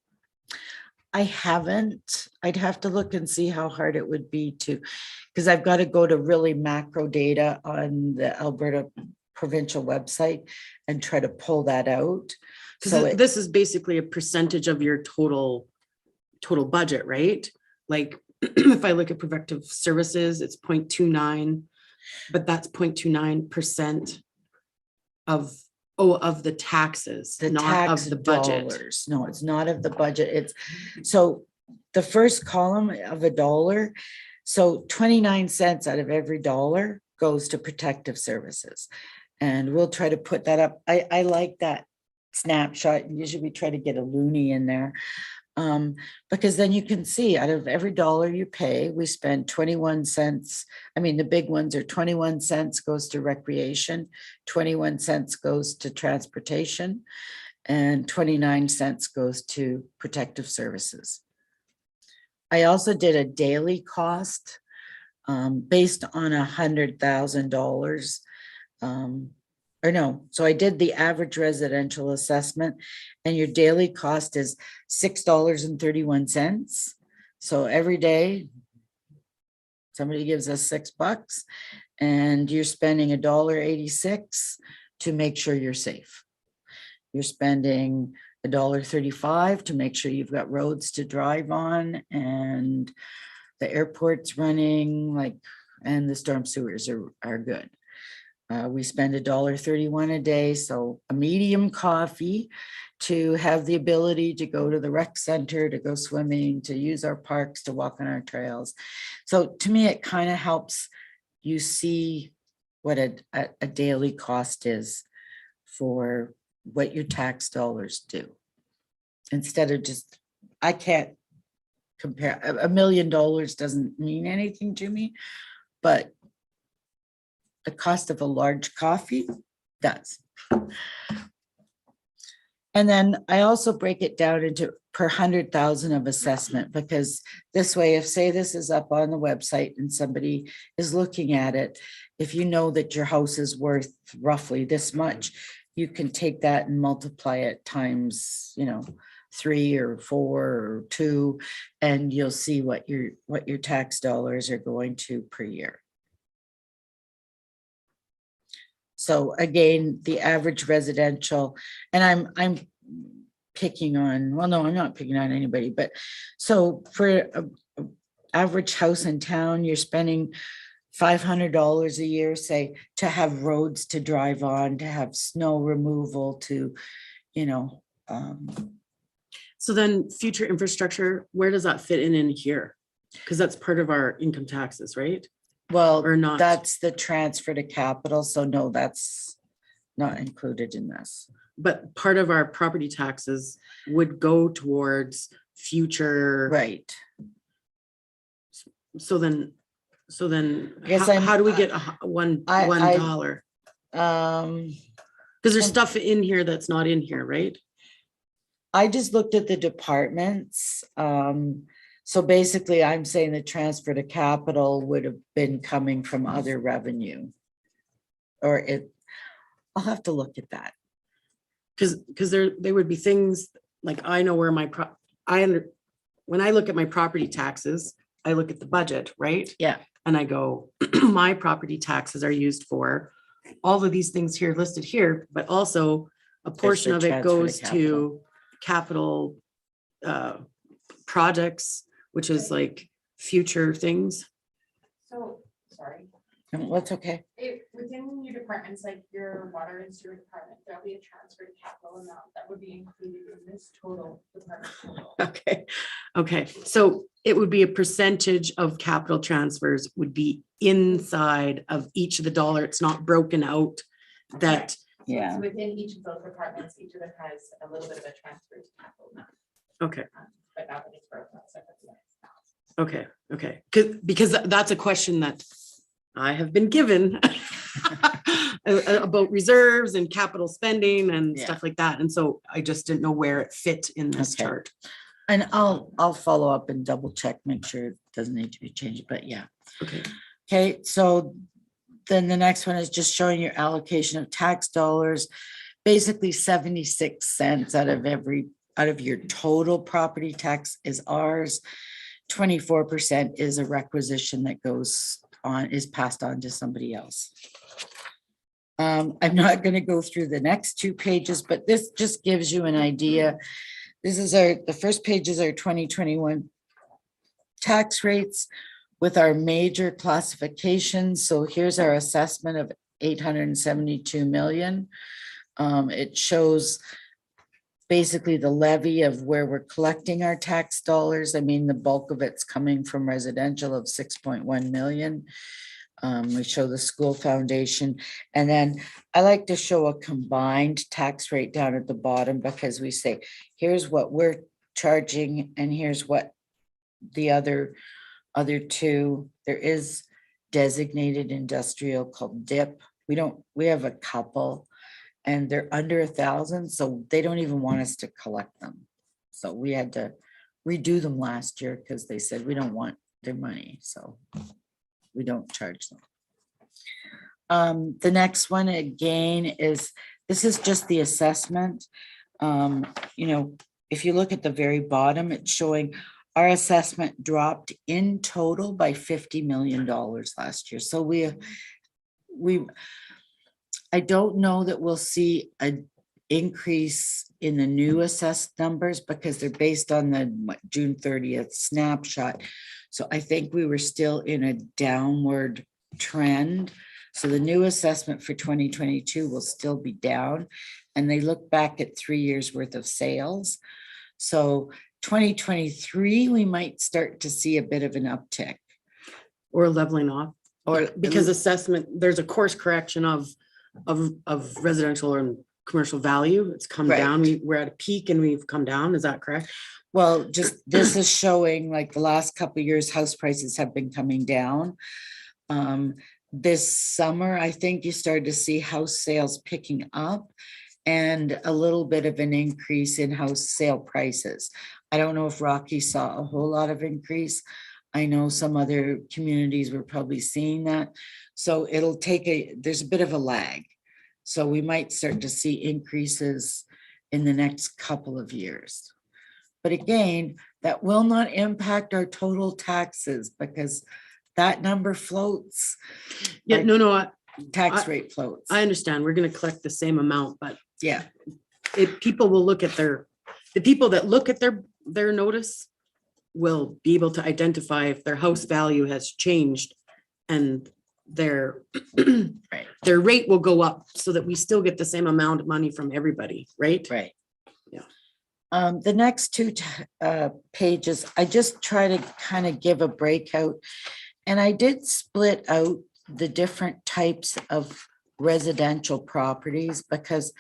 I haven't. I'd have to look and see how hard it would be to, because I've got to go to really macro data on the Alberta provincial website and try to pull that out. So Because this is basically a percentage of your total budget, right? Like, if I look at protective services, it's 0.29, but that's 0.29% of the taxes, the not tax of the budget. dollars. No, it's not of the budget. It's so the first column of $1. So 29 cents out of every dollar goes to protective services. And we'll try to put that up. I like that snapshot. Usually we try to get a loonie in there. Because then you can see out of every dollar you pay, we spend 21 cents. I mean, the big ones are 21 cents goes to recreation, 21 cents goes to transportation, and 29 cents goes to protective services. I also did a daily cost based on $100,000. So I did the average residential assessment, and your daily cost is $6.31. So every day, somebody gives us $6 and you're spending $1.86 to make sure you're safe. You're spending $1.35 to make sure you've got roads to drive on and the airport's running, and the storm sewers are good. We spend $1.31 a day, so a medium coffee to have the ability to go to the rec center, to go swimming, to use our parks, to walk on our trails. So to me, it kind of helps you see what a daily cost is for what your tax dollars do. Instead of just, I can't compare, $1 million doesn't mean anything to me, but the cost of a large coffee does. And then I also break it down into per 100,000 of assessment, because this way, if say this is up on the website and somebody is looking at it, if you know that your house is worth roughly this much, you can take that and multiply it times, 3 or 4 or 2, and you'll see what your tax dollars are going to per year. So again, the average residential, and I'm picking on, well, no, I'm not picking on anybody, but so for a average house in town, you're spending $500 a year, say, to have roads to drive on, to have snow removal, to, So then future infrastructure, where does that fit in here? Because that's part of our income taxes, right? well, Or not? that's the transfer to capital. So no, that's not included in this. But part of our property taxes would go towards future. Right. So then, I guess how do we I'm- get one I- dollar? Um, Because there's stuff in here that's not in here, right? I just looked at the departments. So basically I'm saying the transfer to capital would have been coming from other revenue. Or I'll have to look at that. Because there would be things, like I know where when I look at my property taxes, I look at the budget, right? Yeah. And I go, my property taxes are used for all of these things here listed here, but also a portion the of it transfer to goes to capital projects, which is like future things. So, sorry, That's okay. within your departments, like your water and sewer department, there'll be a transfer to capital amount that would be included in this total department. total. Okay, so it would be a percentage of capital transfers would be inside of each of the dollar. It's not broken out that, So it's Yeah. within each of those departments, each of them has a little bit of a transfer to capital amount, okay, but not when it's broken out separately. okay. Because that's a question that I have been given about reserves and capital spending and Yeah. stuff like that. And so I just didn't know where it fit in this Okay. chart. And I'll follow up and double check, make sure it doesn't need to be changed, but yeah. Okay, Okay, so then the next one is just showing your allocation of tax dollars. Basically 76 cents out of your total property tax is ours. 24% is a requisition that is passed on to somebody else. I'm not gonna go through the next two pages, but this just gives you an idea. This is the first page is our 2021 tax rates with our major classifications. So here's our assessment of 872 million. It shows basically the levy of where we're collecting our tax dollars. I mean, the bulk of it's coming from residential of 6.1 million. We show the school foundation, and then I like to show a combined tax rate down at the bottom because we say, here's what we're charging and here's what the other two. There is designated industrial called DIP. We have a couple and they're under 1,000, so they don't even want us to collect them. So we had to redo them last year because they said we don't want their money, so we don't charge them. The next one again this is just the assessment. If you look at the very bottom, it's showing our assessment dropped in total by $50 million last year. So I don't know that we'll see an increase in the new assessed numbers because they're based on the June 30th snapshot. So I think we were still in a downward trend. So the new assessment for 2022 will still be down. And they look back at 3 years worth of sales. So 2023, we might start to see a bit of an uptick. or leveling off, Or because assessment, there's a course correction of residential and commercial value. It's come Right. down. We're at a peak and we've come down. Is that correct? Well, just this is showing like the last couple of years, house prices have been coming down. This summer, I think you started to see house sales picking up and a little bit of an increase in house sale prices. I don't know if Rocky saw a whole lot of increase. I know some other communities were probably seeing that. So there's a bit of a lag. So we might start to see increases in the next couple of years. But again, that will not impact our total taxes because that number floats. Yeah, like no, Tax I- rate floats. I understand. We're gonna collect the same amount, but Yeah, if people will look at the people that look at their notice will be able to identify if their house value has changed and their Right. their rate will go up so that we still get the same amount of money from everybody, right? right. Yeah. The next two pages, I just try to kind of give a breakout. And I did split out the different types of residential properties because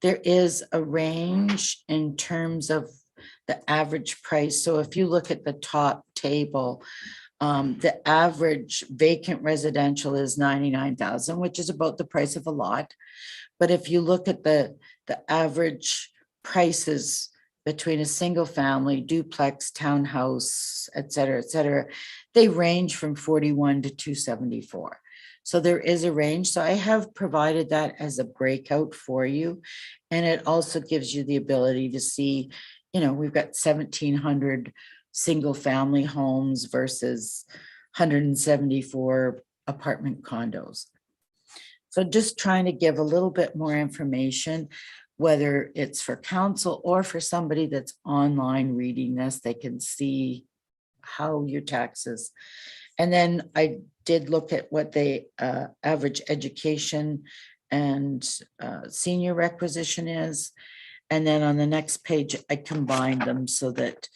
there is a range in terms of the average price. So if you look at the top table, The average vacant residential is 99,000, which is about the price of a lot. But if you look at the average prices between a single family, duplex, townhouse, et cetera, they range from 41 to 274. So there is a range. So I have provided that as a breakout for you. And it also gives you the ability to see, you know, we've got 1,700 single family homes versus 174 apartment condos. So just trying to give a little bit more information, whether it's for council or for somebody that's online reading this, they can see how your taxes. And then I did look at what the average education and senior requisition is. And then on the next page, I combined them so that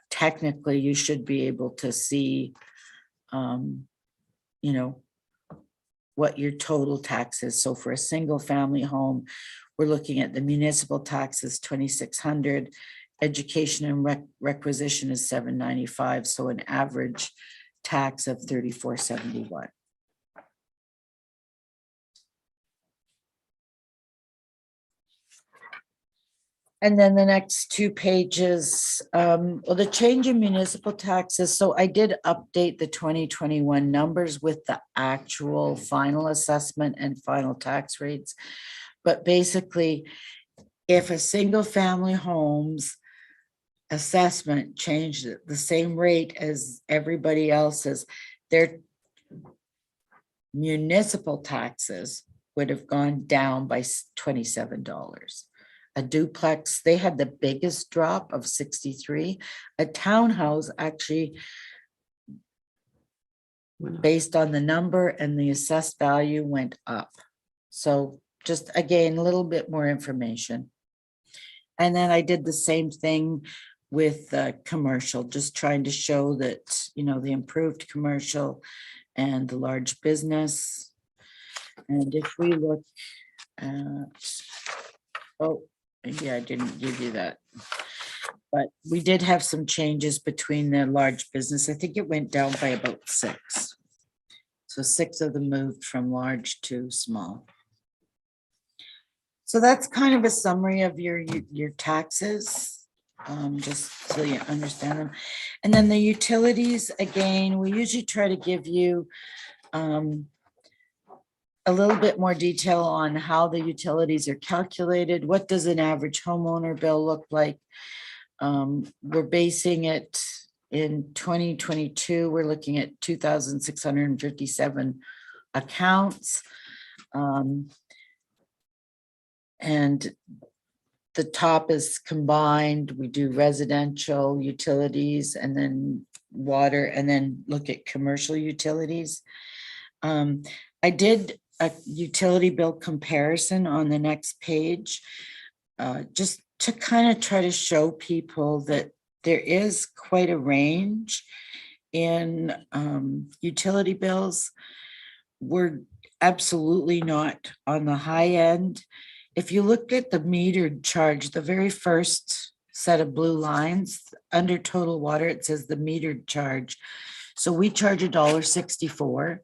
technically you should be able to see, you know, what your total tax is. So for a single family home, we're looking at the municipal taxes, 2,600, education and requisition is 795. So an average tax of 3,471. And then the next two pages, well, the change in municipal taxes. So I did update the 2021 numbers with the actual final assessment and final tax rates. But basically, if a single family home's assessment changed at the same rate as everybody else's, their municipal taxes would have gone down by $27. A duplex, they had the biggest drop of 63. A townhouse actually, based on the number and the assessed value, went up. So just again, a little bit more information. And then I did the same thing with commercial, just trying to show that, you know, the improved commercial and the large business. And if we look at, oh, maybe I didn't give you that, but we did have some changes between the large business. I think it went down by about 6. So 6 of them moved from large to small. So that's kind of a summary of your taxes, just so you understand them. And then the utilities, again, we usually try to give you a little bit more detail on how the utilities are calculated. What does an average homeowner bill look like? We're basing it in 2022. We're looking at 2,657 accounts. And the top is combined. We do residential utilities and then water, and then look at commercial utilities. I did a utility bill comparison on the next page, just to kind of try to show people that there is quite a range in utility bills. We're absolutely not on the high end. If you look at the metered charge, the very first set of blue lines under total water, it says the metered charge. So we charge $1.64.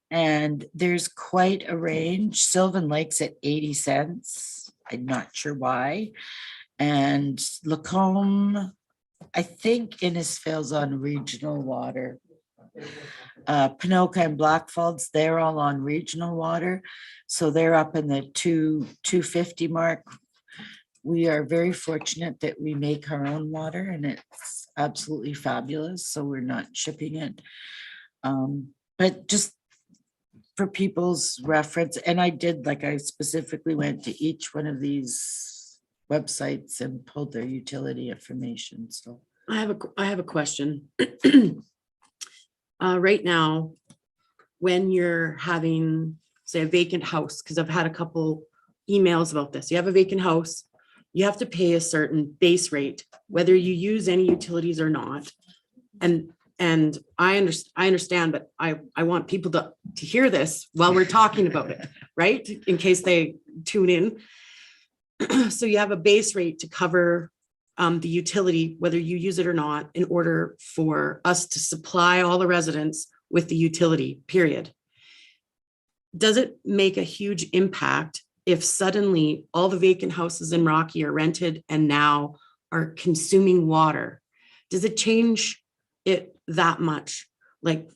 And there's quite a range. Sylvan Lake's at 80 cents. I'm not sure why. And Lacombe, I think Innisfail's on regional water. Pinoca and Blackfalds, they're all on regional water. So they're up in the $2.50 mark. We are very fortunate that we make our own water and it's absolutely fabulous. So we're not shipping it. But just for people's reference, and I did, like, I specifically went to each one of these websites and pulled their utility information. So I have a question. Right now, when you're having, say, a vacant house, because I've had a couple emails about this, you have a vacant house, you have to pay a certain base rate, whether you use any utilities or not. And I understand, but I want people to hear this while we're talking about it, right? In case they tune in. So you have a base rate to cover the utility, whether you use it or not, in order for us to supply all the residents with the utility, period. Does it make a huge impact if suddenly all the vacant houses in Rocky are rented and now are consuming water? Does it change it that much? Like,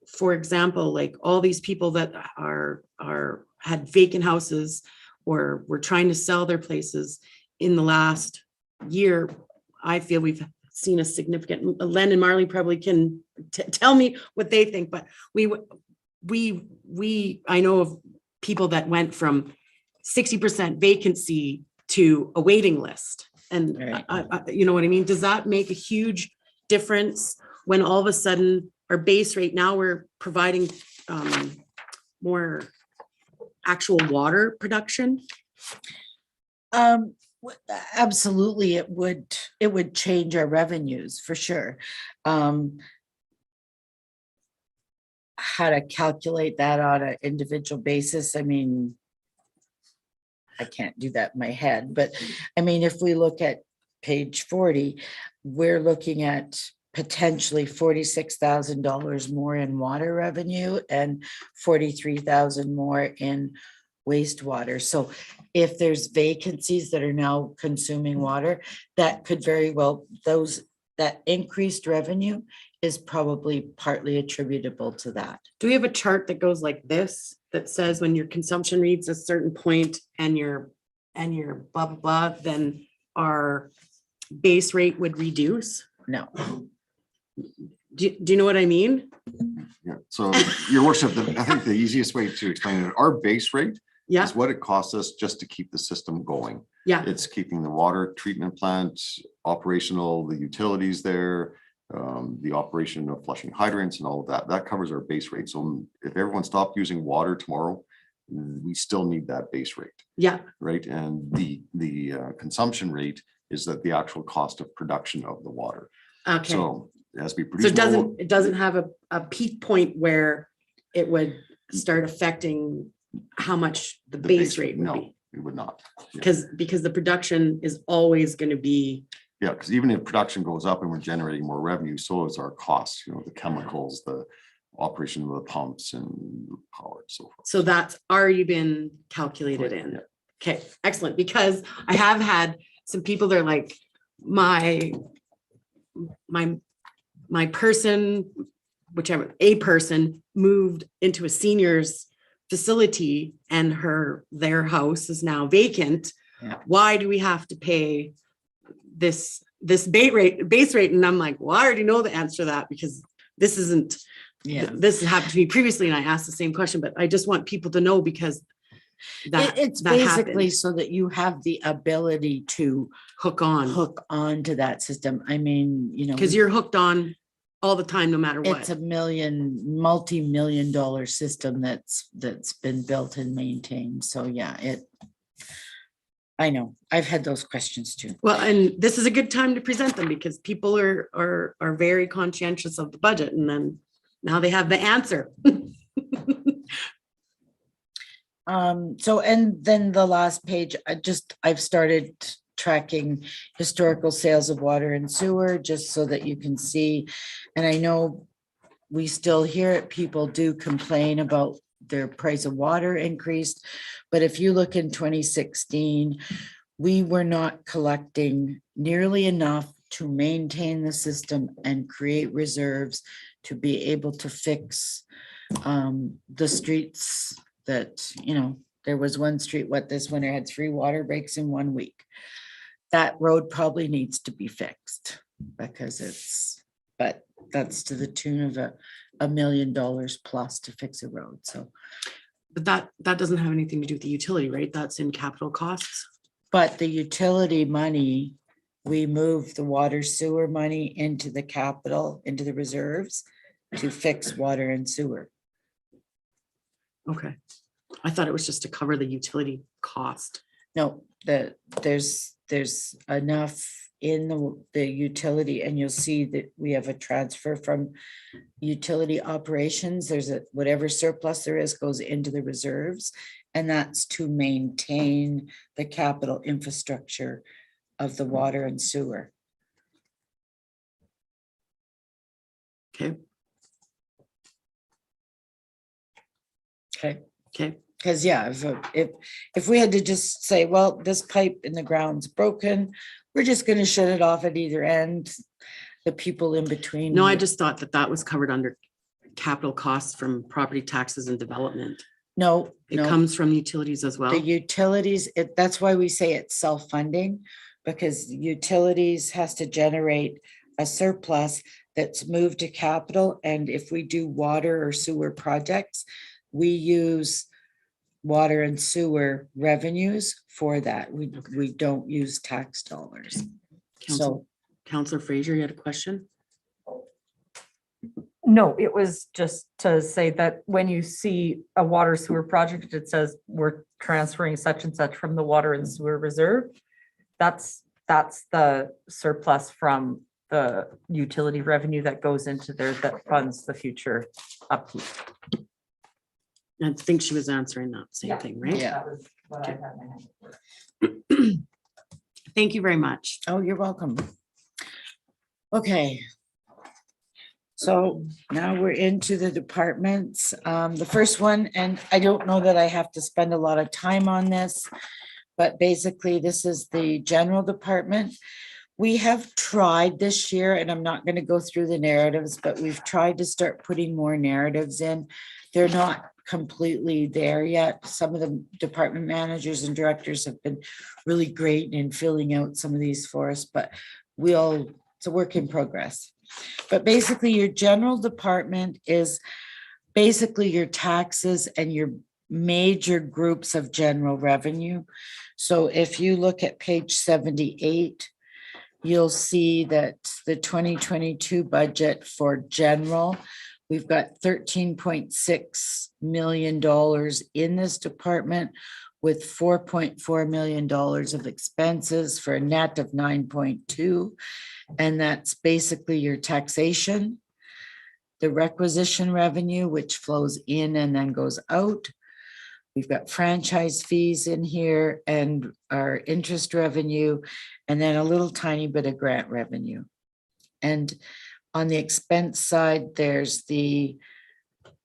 for example, like all these people that had vacant houses or were trying to sell their places in the last year, I feel we've seen a significant, Len and Marley probably can tell me what they think, but I know of people that went from 60% vacancy to a waiting list. And Right. you know what I mean? Does that make a huge difference when all of a sudden our base rate, now we're providing more actual water production? Absolutely, it would change our revenues for sure. How to calculate that on an individual basis, I mean, I can't do that in my head, but I mean, if we look at page 40, we're looking at potentially $46,000 more in water revenue and 43,000 more in wastewater. So if there's vacancies that are now consuming water, that could very well, that increased revenue is probably partly attributable to that. Do we have a chart that goes like this, that says when your consumption reaches a certain point and your blah, blah, blah, then our base rate would reduce? No. Do you know what I mean? Yeah, so your worship, I think the easiest way to explain it, our base rate Yeah, is what it costs us just to keep the system going. yeah, It's keeping the water treatment plant operational, the utilities there, the operation of flushing hydrants and all of that. That covers our base rate. So if everyone stopped using water tomorrow, we still need that base rate, yeah. right? And the consumption rate is that the actual cost of production of the water. Okay. So as we So produce, it doesn't have a peak point where it would start affecting how much the base rate would no, be? it would not. Yeah. Because the production is always going to be, Yeah, because even if production goes up and we're generating more revenue, so is our costs, the chemicals, the operation of the pumps and power and so forth. so that's already been calculated in. Yeah. Okay, excellent, because I have had some people, they're like, my person, whichever, a person moved into a senior's facility and their house is now vacant. Yeah. Why do we have to pay this base rate? And I'm like, well, I already know the answer to that, because this isn't, Yeah. this happened to me previously and I asked the same question, but I just want people to know, because It's that basically happened. so that you have the ability to Hook on, to that system. I mean, because you're hooked on all the time, no matter what. it's a multi-million-dollar system that's been built and maintained. So yeah, I know, I've had those questions too. Well, and this is a good time to present them, because people are very conscientious of the budget, and then now they have the answer. So, and then the last page, I've started tracking historical sales of water and sewer, just so that you can see. And I know we still hear it, people do complain about their price of water increased. But if you look in 2016, we were not collecting nearly enough to maintain the system and create reserves to be able to fix the streets that, there was one street, this winter had 3 water breaks in 1 week. That road probably needs to be fixed, because but that's to the tune of $1 million plus to fix a road, so. But that doesn't have anything to do with the utility, right? That's in capital costs. But the utility money, we moved the water sewer money into the capital, into the reserves to fix water and sewer. Okay. I thought it was just to cover the utility cost. No, there's enough in the utility, and you'll see that we have a transfer from utility operations. There's whatever surplus there is goes into the reserves, and that's to maintain the capital infrastructure of the water and sewer. Okay, Okay. okay. Because yeah, if we had to just say, well, this pipe in the ground's broken, we're just gonna shut it off at either end. The people in between. No, I just thought that that was covered under capital costs from property taxes and development. No, It no, comes from utilities as well. the utilities, that's why we say it's self-funding. Because utilities has to generate a surplus that's moved to capital. And if we do water or sewer projects, we use water and sewer revenues for that. We don't use tax dollars. So Counselor Fraser, you had a question? No, it was just to say that when you see a water sewer project, it says we're transferring such and such from the water and sewer reserve. That's the surplus from the utility revenue that goes into there that funds the future upkeep. I think she was answering that same thing, right? Yeah. That was what I had in my hand. Thank you very much. Oh, you're welcome. Okay. So now we're into the departments. The first one, and I don't know that I have to spend a lot of time on this, but basically this is the general department. We have tried this year, and I'm not going to go through the narratives, but we've tried to start putting more narratives in. They're not completely there yet. Some of the department managers and directors have been really great in filling out some of these for us, but it's a work in progress. But basically your general department is basically your taxes and your major groups of general revenue. So if you look at page 78, you'll see that the 2022 budget for general, we've got $13.6 million in this department with $4.4 million of expenses for a net of 9.2. And that's basically your taxation, the requisition revenue, which flows in and then goes out. We've got franchise fees in here and our interest revenue, and then a little tiny bit of grant revenue. And on the expense side, there's the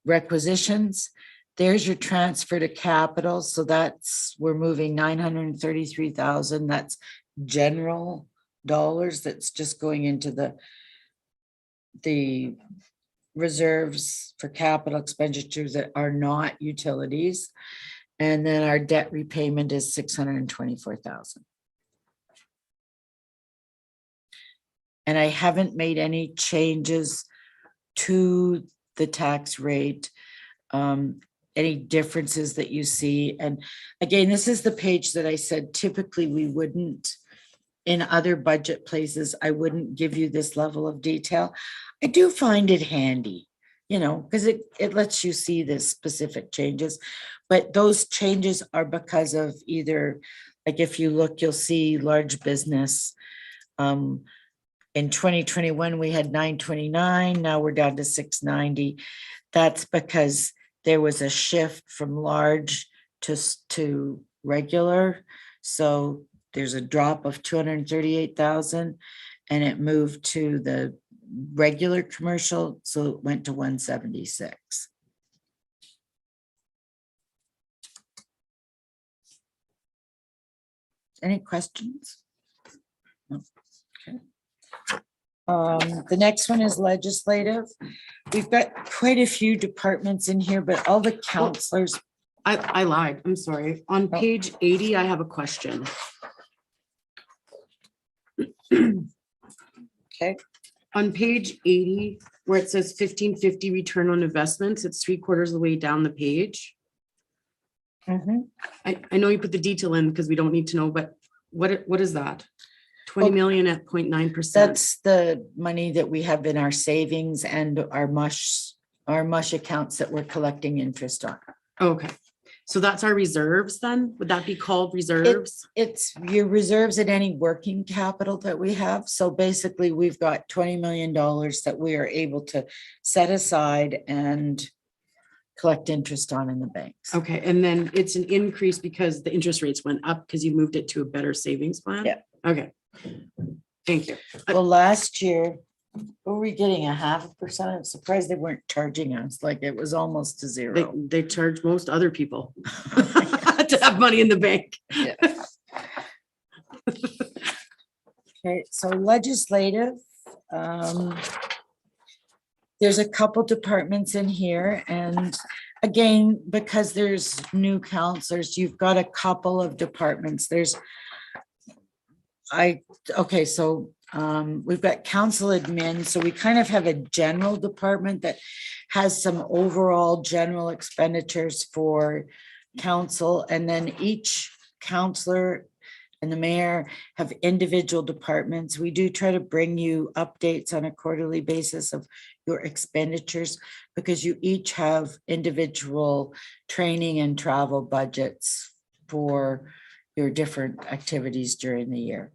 requisitions. There's your transfer to capital. So we're moving 933,000. That's general dollars that's just going into the reserves for capital expenditures that are not utilities. And then our debt repayment is 624,000. And I haven't made any changes to the tax rate, any differences that you see. And again, this is the page that I said typically we wouldn't, in other budget places, I wouldn't give you this level of detail. I do find it handy, because it lets you see the specific changes. But those changes are because of either, like if you look, you'll see large business. In 2021, we had 929, now we're down to 690. That's because there was a shift from large to regular. So there's a drop of 238,000 and it moved to the regular commercial. So it went to 176. Any questions? No. Okay. The next one is legislative. We've got quite a few departments in here, but all the counselors. I lied. I'm sorry. On page 80, I have a question. Okay. On page 80, where it says 1550 return on investments, it's 3/4 of the way down the page. I know you put the detail in because we don't need to know, but what is that? 20 million at 0.9%. That's the money that we have in our savings and our mush accounts that we're collecting interest on. Okay. So that's our reserves then? Would that be called reserves? It's your reserves and any working capital that we have. So basically we've got $20 million that we are able to set aside and collect interest on in the banks. Okay, and then it's an increase because the interest rates went up because you moved it to a better savings plan? Yeah. Okay, Thank you. Well, last year, what were we getting, 0.5%? I'm surprised they weren't charging us, like it was almost to They, zero. they charge most other people to have money in the bank. Okay, so legislative, there's a couple departments in here, and again, because there's new counselors, you've got a couple of departments. Okay, so we've got council admin, so we kind of have a general department that has some overall general expenditures for council, and then each counselor and the mayor have individual departments. We do try to bring you updates on a quarterly basis of your expenditures, because you each have individual training and travel budgets for your different activities during the year.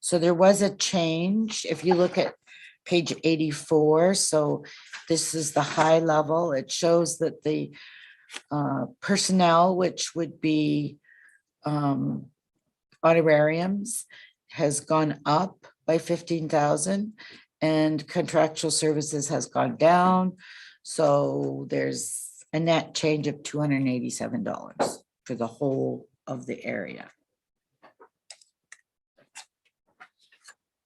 So there was a change. If you look at page 84, so this is the high level. It shows that the personnel, which would be honorariums, has gone up by 15,000, and contractual services has gone down. So there's a net change of $287 for the whole of the area.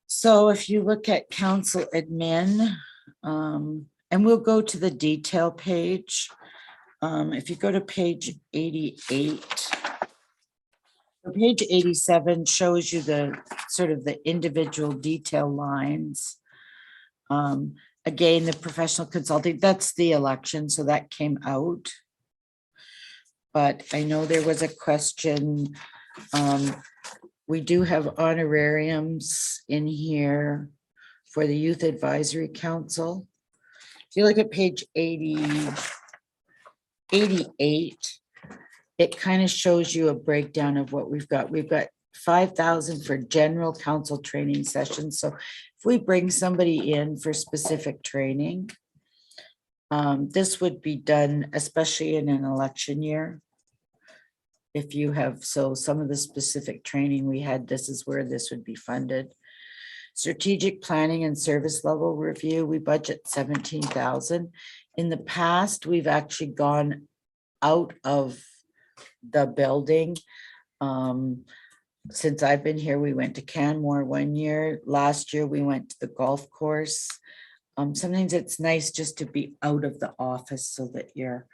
So if you look at council admin, and we'll go to the detail page. If you go to page 88, so page 87 shows you the sort of the individual detail lines. Again, the professional consulting, that's the election, so that came out. But I know there was a question. We do have honorariums in here for the Youth Advisory Council. If you look at page 88, it kind of shows you a breakdown of what we've got. We've got 5,000 for general council training sessions. So if we bring somebody in for specific training, this would be done, especially in an election year. If you have, so some of the specific training we had, this is where this would be funded. Strategic planning and service level review, we budget 17,000. In the past, we've actually gone out of the building. Since I've been here, we went to Canmore one year. Last year, we went to the golf course. Sometimes it's nice just to be out of the office so that you're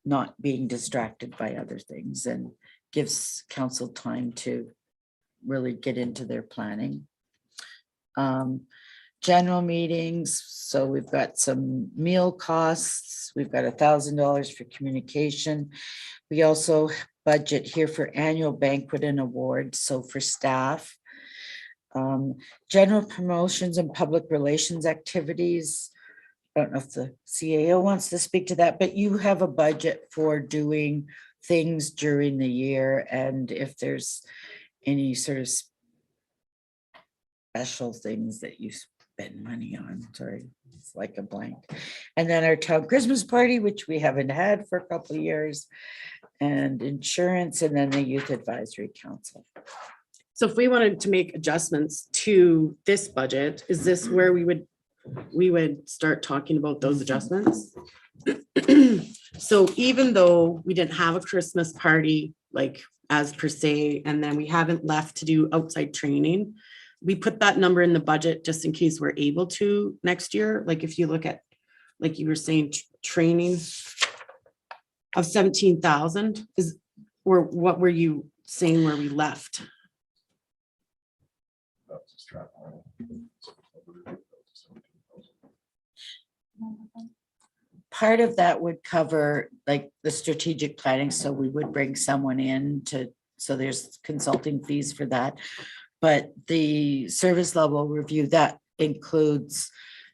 not being distracted by other things, and gives council time to really get into their planning. General meetings, so we've got some meal costs. We've got $1,000 for communication. We also budget here for annual banquet and awards, so for staff. General promotions and public relations activities. I don't know if the CAO wants to speak to that, but you have a budget for doing things during the year, and if there's any sort of special things that you spend money on, sorry, it's like a blank. And then our town Christmas party, which we haven't had for a couple of years, and insurance, and then the Youth Advisory Council. So if we wanted to make adjustments to this budget, is this where we would start talking about those adjustments? So even though we didn't have a Christmas party, like as per se, and then we haven't left to do outside training, we put that number in the budget just in case we're able to next year. Like if you look at, like you were saying, training of 17,000 is, or what were you saying where we left? Part of that would cover like the strategic planning, so we would bring someone in to, so there's consulting fees for that. But the service level review, that includes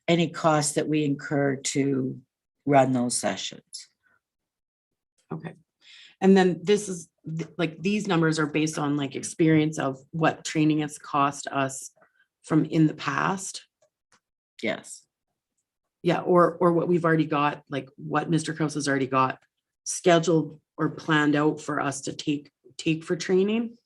any costs that we incur to run those sessions. Okay. And then this is like, these numbers are based on like experience of what training has cost us from in the past. Yes. Yeah, or what we've already got, like what Mr. Kraus has already got scheduled or planned out for us to take for training.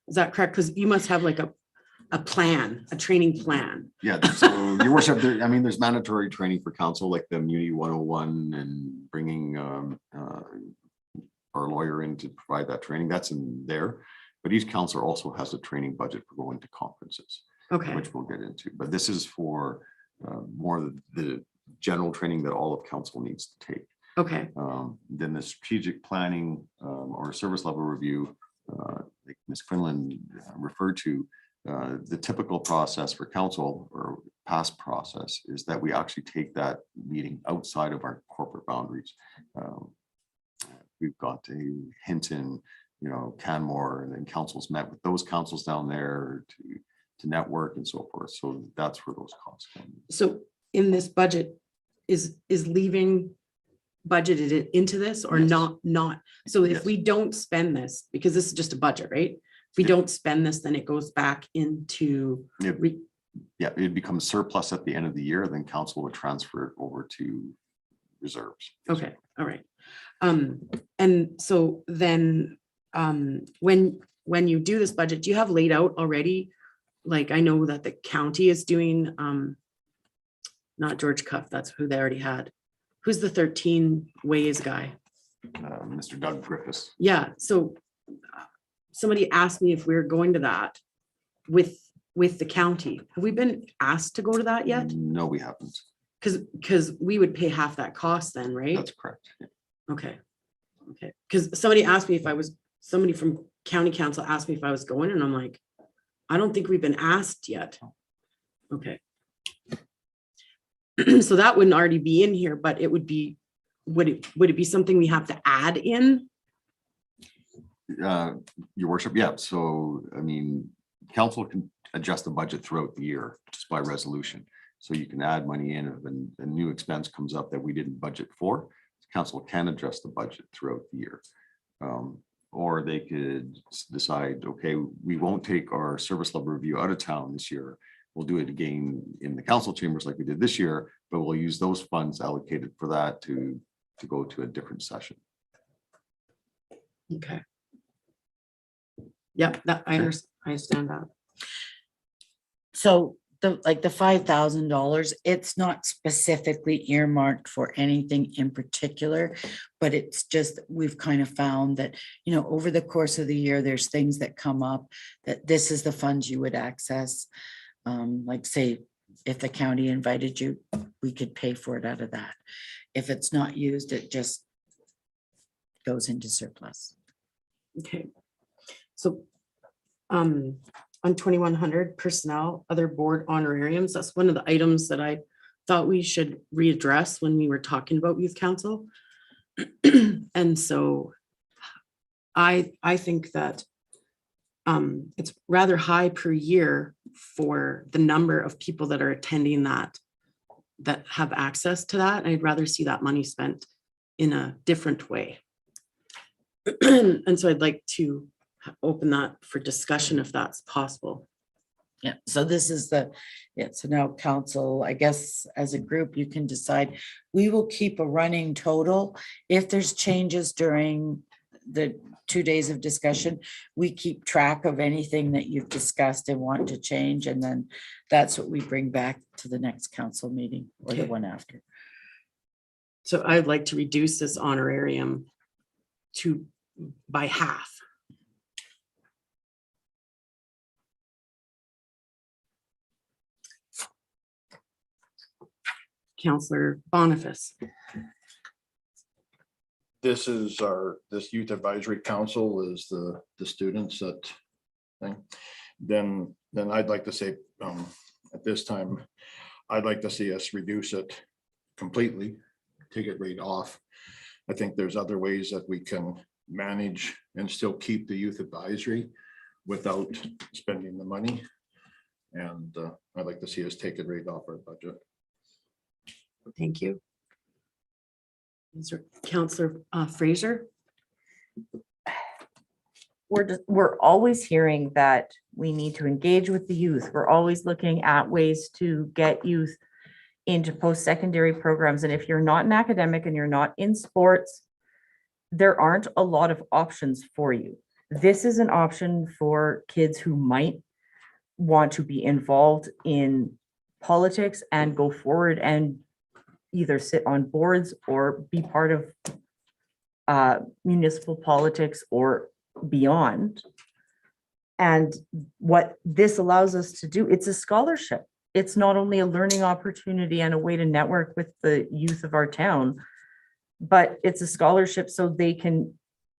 Is that correct? Because you must have like a plan, a training plan. Yeah, so your worship, I mean, there's mandatory training for council, like the Muni 101 and bringing our lawyer in to provide that training. That's in there. But each council also has a training budget for going to conferences, Okay, which we'll get into. But this is for more the general training that all of council needs to take. okay, Then the strategic planning or service level review, like Ms. Quinlan referred to, the typical process for council or past process is that we actually take that meeting outside of our corporate boundaries. We've got a Hinton, Canmore, and then councils met with those councils down there to network and so forth. So that's where those costs come. so in this budget, is leaving budgeted into this or Yes. not? So if Yes. we don't spend this, because this is just a budget, right? If we Yeah. don't spend this, then it goes back into, It- Yeah, it becomes surplus at the end of the year, then council would transfer it over to reserves. okay, all right. And so then, when you do this budget, do you have laid out already? Like, I know that the county is doing, not George Cuff, that's who they already had. Who's the 13 ways guy? Mr. Doug Griffiths. Yeah, so somebody asked me if we were going to that with the county. Have we been asked to go to that yet? No, we haven't. Because we would pay half that cost then, right? That's correct. Okay. Okay, because somebody asked me if somebody from county council asked me if I was going, and I'm like, I don't think we've been asked yet. Okay. So that wouldn't already be in here, but it would be, would it be something we have to add in? Your worship, yeah. So, I mean, council can adjust the budget throughout the year just by resolution. So you can add money in if a new expense comes up that we didn't budget for. Council can adjust the budget throughout the year. Or they could decide, okay, we won't take our service level review out of town this year. We'll do it again in the council chambers like we did this year, but we'll use those funds allocated for that to go to a different session. Okay. Yep, that I understand that. So the $5,000, it's not specifically earmarked for anything in particular, but it's just, we've kind of found that, over the course of the year, there's things that come up that this is the funds you would access. Like say, if the county invited you, we could pay for it out of that. If it's not used, it just goes into surplus. Okay. So, on 2100 personnel, other board honorariums, that's one of the items that I thought we should readdress when we were talking about youth council. And so I think that it's rather high per year for the number of people that are attending that have access to that. I'd rather see that money spent in a different way. And so I'd like to open that for discussion if that's possible. Yeah, so this is so now council, I guess, as a group, you can decide, we will keep a running total. If there's changes during the 2 days of discussion, we keep track of anything that you've discussed and want to change, and then that's what we bring back to the next council meeting or the Okay. one after. So I'd like to reduce this honorarium by half. Counselor Boniface. This is this youth advisory council is the students that thing. Then I'd like to say, at this time, I'd like to see us reduce it completely, take it right off. I think there's other ways that we can manage and still keep the youth advisory without spending the money. And I'd like to see us take it right off our budget. Thank you. Is there Counselor Fraser? We're always hearing that we need to engage with the youth. We're always looking at ways to get youth into post-secondary programs. And if you're not an academic and you're not in sports, there aren't a lot of options for you. this is an option for kids who might want to be involved in politics and go forward and either sit on boards or be part of municipal politics or beyond. And what this allows us to do, it's a scholarship. It's not only a learning opportunity and a way to network with the youth of our town, but it's a scholarship so they can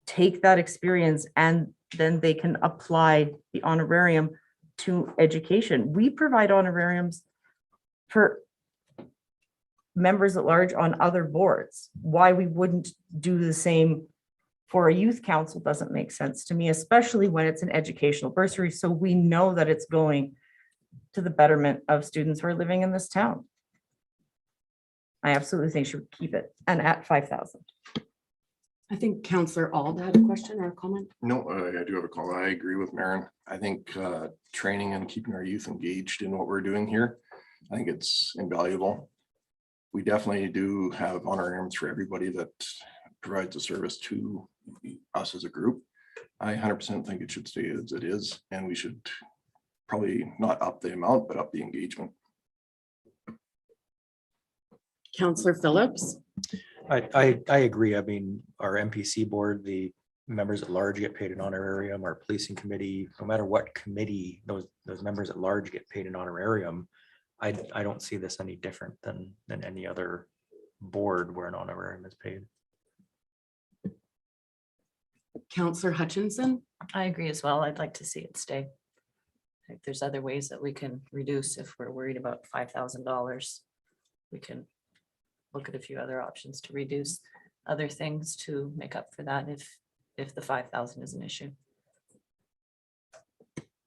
take that experience and then they can apply the honorarium to education. We provide honorariums for members at large on other boards. Why we wouldn't do the same for a youth council doesn't make sense to me, especially when it's an educational bursary. So we know that it's going to the betterment of students who are living in this town. I absolutely think she would keep it and at 5,000. I think Counselor Ald had a question or a comment. No, I do have a comment. I agree with Maren. I think training and keeping our youth engaged in what we're doing here, I think it's invaluable. We definitely do have honorariums for everybody that provides a service to us as a group. I 100% think it should stay as it is, and we should probably not up the amount, but up the engagement. Counselor Phillips. I agree. I mean, our MPC board, the members at large get paid an honorarium, our policing committee, no matter what committee, those members at large get paid an honorarium. I don't see this any different than any other board where an honorarium is paid. Counselor Hutchinson. I agree as well. I'd like to see it stay. If there's other ways that we can reduce, if we're worried about $5,000, we can look at a few other options to reduce other things to make up for that if the 5,000 is an issue.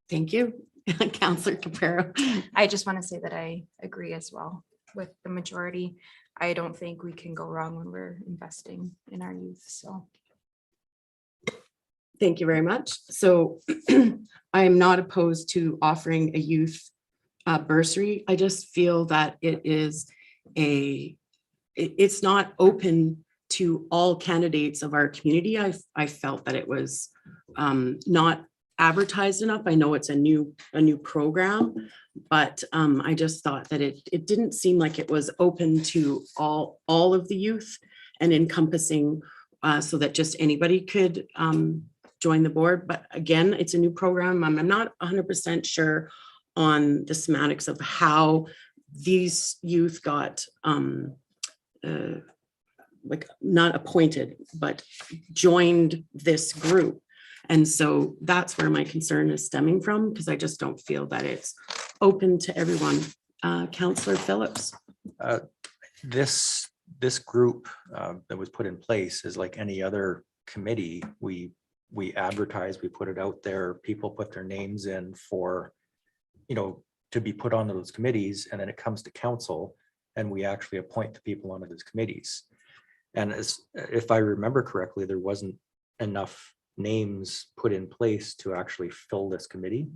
Thank you. Counselor Capero. I just want to say that I agree as well with the majority. I don't think we can go wrong when we're investing in our youth, so. Thank you very much. So I am not opposed to offering a youth bursary. I just feel that it is it's not open to all candidates of our community. I felt that it was not advertised enough. I know it's a new program, but I just thought that it didn't seem like it was open to all of the youth and encompassing so that just anybody could join the board. But again, it's a new program. I'm not 100% sure on the semantics of how these youth got like not appointed, but joined this group. And so that's where my concern is stemming from, because I just don't feel that it's open to everyone. Counselor Phillips. This group that was put in place is like any other committee. We advertise, we put it out there, people put their names in for, to be put on those committees, and then it comes to council and we actually appoint the people onto those committees. And if I remember correctly, there wasn't enough names put in place to actually fill this committee.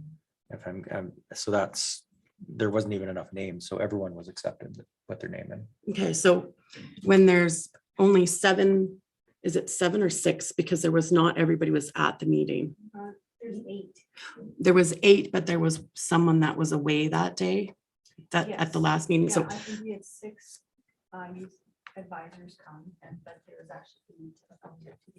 There wasn't even enough names, so everyone was accepted to put their name in. Okay, so when there's only 7, is it 7 or 6? Because not everybody was at the meeting. There's 8. There was 8, but there was someone that was away that day, at the last meeting. So I think we had 6 youth advisors come, but there was actually.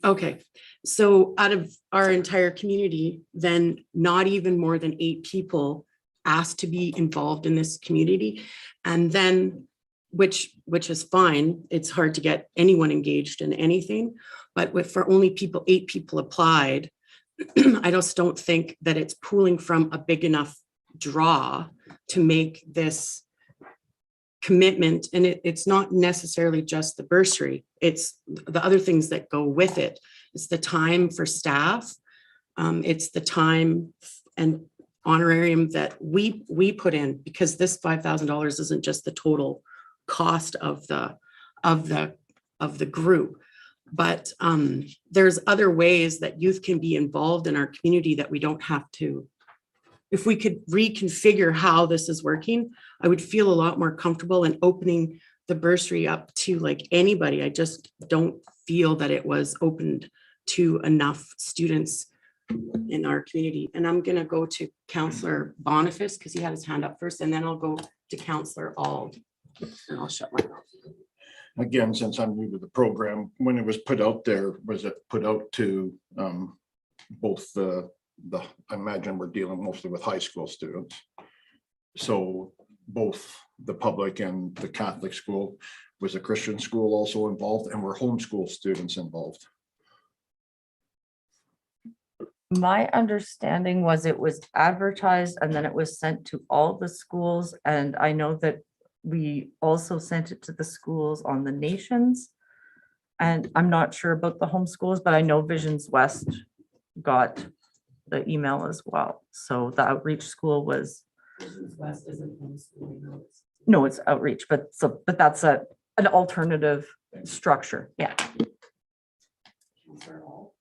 okay, so out of our entire community, then not even more than 8 people asked to be involved in this community. And then, which is fine, it's hard to get anyone engaged in anything, but for only 8 people applied, I just don't think that it's pooling from a big enough draw to make this commitment. And it's not necessarily just the bursary, it's the other things that go with it. It's the time for staff, it's the time and honorarium that we put in, because this $5,000 isn't just the total cost of the group, but there's other ways that youth can be involved in our community that we don't have to. If we could reconfigure how this is working, I would feel a lot more comfortable in opening the bursary up to like anybody. I just don't feel that it was opened to enough students in our community. And I'm gonna go to Counselor Boniface because he had his hand up first, and then I'll go to Counselor Ald. And I'll shut my mouth. Again, since I'm new to the program, when it was put out there, was it put out to both I imagine we're dealing mostly with high school students. So both the public and the Catholic school, was the Christian school also involved, and were homeschool students involved? My understanding was it was advertised and then it was sent to all the schools. And I know that we also sent it to the schools on the nations. And I'm not sure about the homeschools, but I know Visions West got the email as well. So the outreach school was, West isn't homeschooling, no, it's- no, it's outreach, but that's an alternative structure. Yeah. Counselor Ald.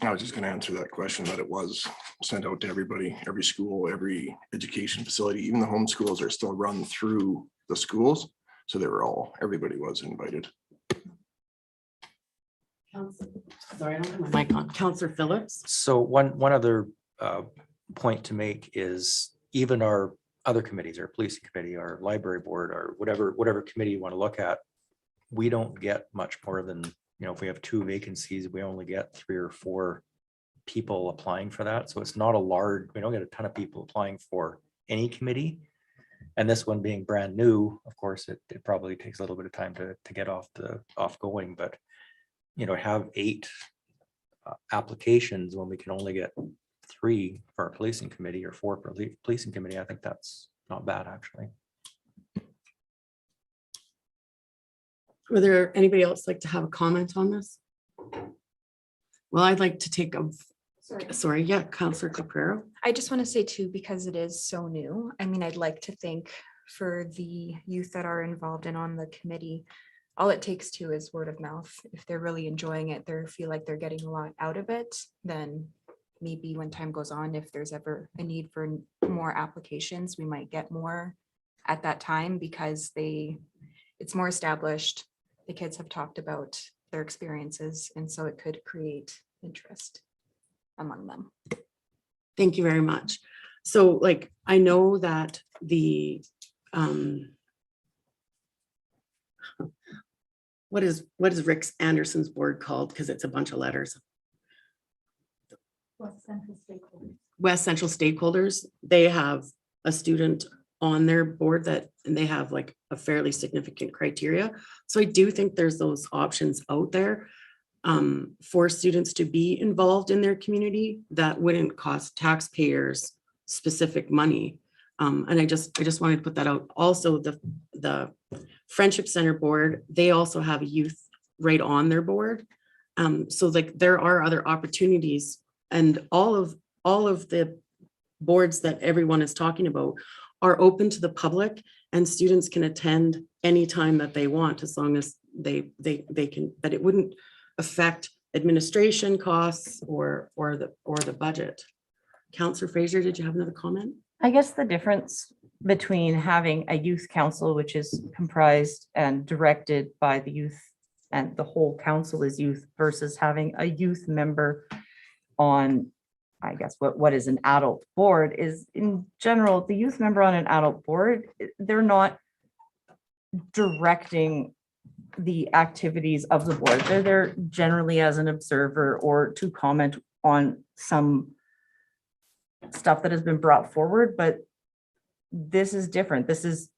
I was just gonna answer that question, that it was sent out to everybody, every school, every education facility, even the homeschools are still run through the schools. So they were everybody was invited. Sorry, I don't have my mic on. Counselor Phillips. So one other point to make is even our other committees, our policing committee, our library board, or whatever committee you want to look at, we don't get much more than, if we have 2 vacancies, we only get 3 or 4 people applying for that. So it's not we don't get a ton of people applying for any committee. And this one being brand new, of course, it probably takes a little bit of time to get off going, but have 8 applications when we can only get 3 for our policing committee or 4 for policing committee. I think that's not bad, actually. Would there anybody else like to have a comment on this? Well, I'd like to take sorry, yeah, Counselor Caprero. I just want to say too, because it is so new, I mean, I'd like to think for the youth that are involved and on the committee, all it takes too is word of mouth. If they're really enjoying it, they feel like they're getting a lot out of it, then maybe when time goes on, if there's ever a need for more applications, we might get more at that time because it's more established. The kids have talked about their experiences, and so it could create interest among them. Thank you very much. So I know that the what is Rick Anderson's board called? Because it's a bunch of letters. West Central Stakeholders. They have a student on their board and they have a fairly significant criteria. So I do think there's those options out there for students to be involved in their community that wouldn't cost taxpayers specific money. And I just wanted to put that out. Also, the Friendship Center board, they also have a youth right on their board. So there are other opportunities, and all of the boards that everyone is talking about are open to the public, and students can attend anytime that they want, as long as they can, but it wouldn't affect administration costs or the budget. Counselor Fraser, did you have another comment? I guess the difference between having a youth council, which is comprised and directed by the youth and the whole council is youth, versus having a youth member on, I guess, what is an adult board, is in general, the youth member on an adult board, they're not directing the activities of the board. They're there generally as an observer or to comment on some stuff that has been brought forward, but this is different. This is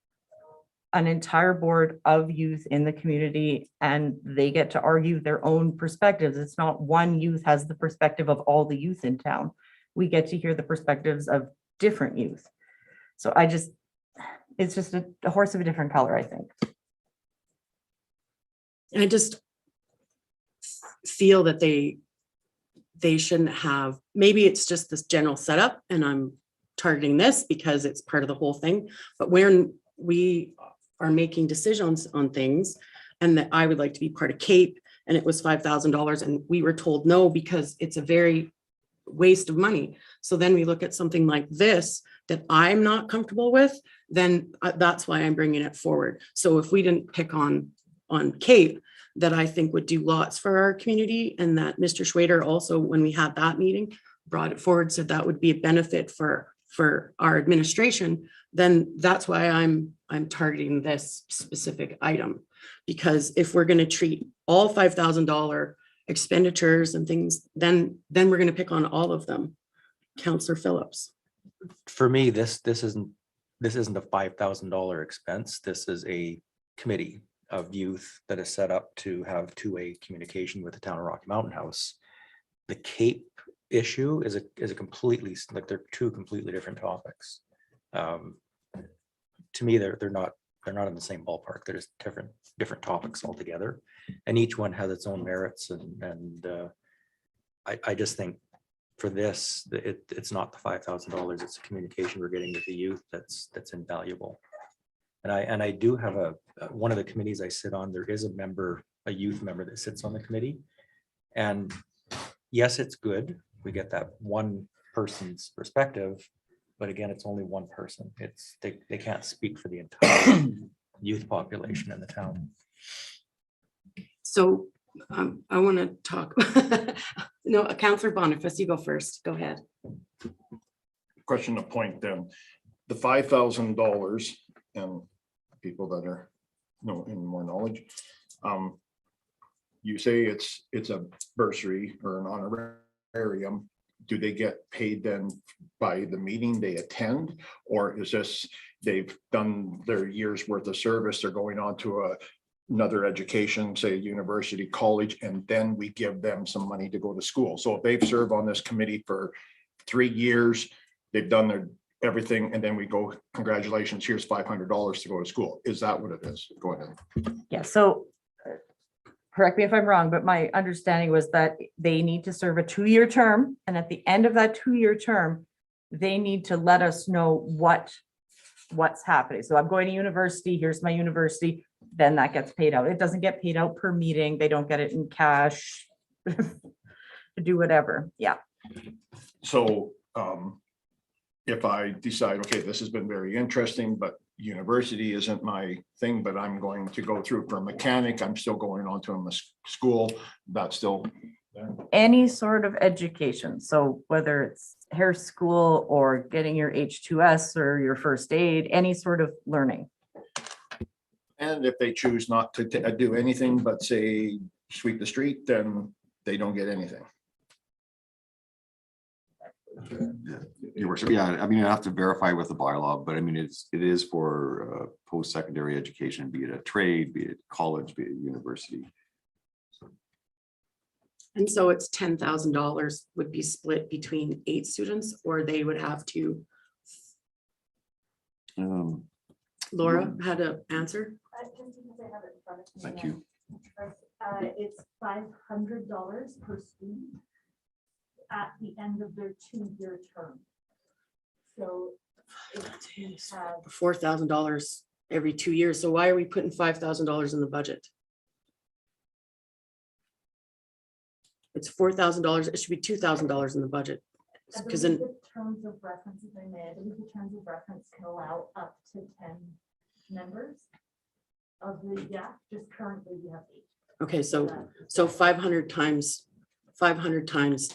an entire board of youth in the community, and they get to argue their own perspectives. It's not one youth has the perspective of all the youth in town. We get to hear the perspectives of different youth. So it's just a horse of a different color, I think. And I just feel that they shouldn't have, maybe it's just this general setup and I'm targeting this because it's part of the whole thing, but when we are making decisions on things, and that I would like to be part of CAPE, and it was $5,000 and we were told no because it's a very waste of money. So then we look at something like this that I'm not comfortable with, then that's why I'm bringing it forward. So if we didn't pick on CAPE, that I think would do lots for our community, and that Mr. Schwader also, when we had that meeting, brought it forward, said that would be a benefit for our administration, then that's why I'm targeting this specific item. Because if we're gonna treat all $5,000 expenditures and things, then we're gonna pick on all of them. Counselor Phillips. For me, this isn't a $5,000 expense. This is a committee of youth that is set up to have two-way communication with the town of Rocky Mountain House. The Cape issue is a completely, like, they're two completely different topics. To me, they're not in the same ballpark. They're just different topics altogether, and each one has its own merits. And I just think for this, it's not the $5,000. It's the communication we're getting with the youth that's invaluable. And I do have one of the committees I sit on. There is a youth member that sits on the committee, and yes, it's good. We get that one person's perspective, but again, it's only one person. They can't speak for the entire youth population in the town. So I want to talk. No, Counselor Boniface, you go first. Go ahead. Question to point then, the $5,000 and people that are in more knowledge. You say it's a bursary or an honorarium. Do they get paid then by the meeting they attend? Or is this, they've done their year's worth of service, they're going on to another education, say a university, college, and then we give them some money to go to school? So if they've served on this committee for 3 years, they've done their everything, and then we go, congratulations, here's $500 to go to school. Is that what it is? Go ahead. Yeah, so correct me if I'm wrong, but my understanding was that they need to serve a 2-year term, and at the end of that 2-year term, they need to let us know what's happening. So I'm going to university, here's my university, then that gets paid out. It doesn't get paid out per meeting. They don't get it in cash to do whatever. Yeah. So if I decide, okay, this has been very interesting, but university isn't my thing, but I'm going to go through for a mechanic, I'm still going on to a school, that's still there. Any sort of education. So whether it's hair school or getting your H2S or your first aid, any sort of learning. And if they choose not to do anything but say sweep the street, then they don't get anything. Your worship, yeah, I mean, I have to verify with the bylaw, but I mean, it is for post-secondary education, be it a trade, be it college, be it university. And so it's $10,000 would be split between 8 students, or they would have to. Laura had an answer. Thank you. It's $500 per student at the end of their 2-year term. So it's $4,000 every 2 years. So why are we putting $5,000 in the budget? It's $4,000. It should be $2,000 in the budget. Because in terms of reference, if I may, I believe the terms of reference can allow up to 10 members of the, just currently we have 8. okay, so 500 times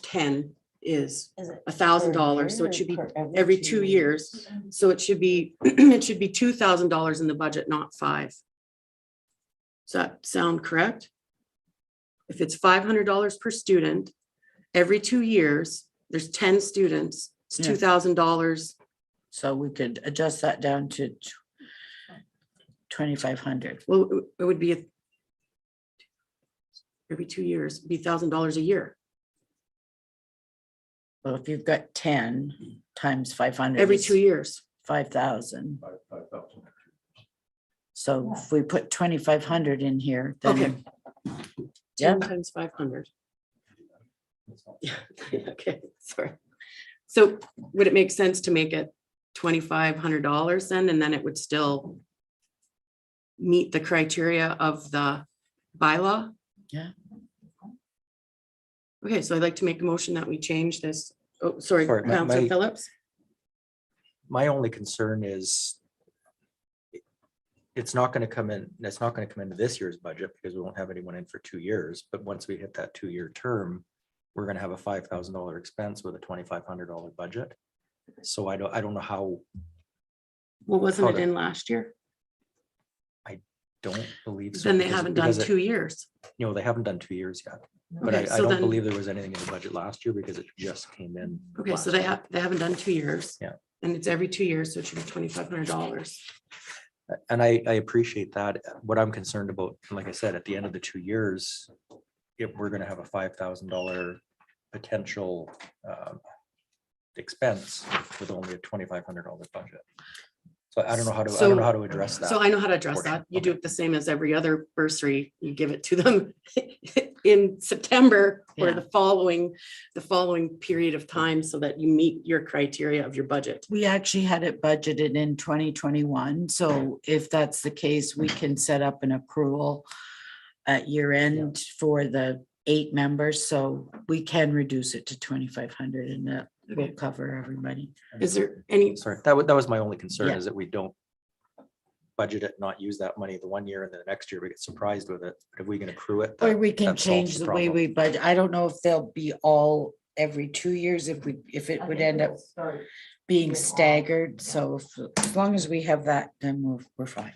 10 is $1,000. So it should be every 2 years. So it should be it should be $2,000 in the budget, not 5. Does that sound correct? If it's $500 per student, every 2 years, there's 10 students, it's Yeah. $2,000. So we could adjust that down to 2,500. Well, it would be every 2 years, it'd be $1,000 a year. Well, if you've got 10 times 500. Every is 2 years. 5,000. 5,000. So if we put 2,500 in here, Okay. then. Yeah. 10 times 500. Yeah, okay, sorry. So would it make sense to make it $2,500 then, and then it would still meet the criteria of the bylaw? Yeah. Okay, so I'd like to make a motion that we change this. Oh, sorry, Sorry, Councilor my- Phillips. My only concern is it's not gonna come in, that's not gonna come into this year's budget because we won't have anyone in for 2 years, but once we hit that 2-year term, we're gonna have a $5,000 expense with a $2,500 budget. So I don't know how, Well, wasn't How it to- in last year? don't believe so. Then they because- haven't done because it- 2 years. You know, they haven't done 2 years yet, but Okay, I so don't then, believe there was anything in the budget last year because it just came in. okay, so last they haven't done 2 years. Yeah. And it's every 2 years, so it should be $2,500. And I appreciate that. What I'm concerned about, like I said, at the end of the 2 years, if we're gonna have a $5,000 potential expense with only a $2,500 budget. So I don't know how to, I don't know how to address that. So I know how to address portion. that. You do Okay. it the same as every other bursary. You give it to them in September or Yeah. the following period of time so that you meet your criteria of your budget. We actually had it budgeted in 2021, so if that's the case, we can set up an accrual at year end for the 8 members, so we can reduce it to 2,500 and that will Okay. cover everybody. Is there any, Sorry, that was my only concern Yeah. is that we don't budget it, not use that money the 1 year and then the next year we get surprised with it. But if we can accrue it. Or that- we can that solves change the way problem. we budget. I don't know if they'll be all every 2 years, if it would end up being staggered, so as long as we have that, then we're fine.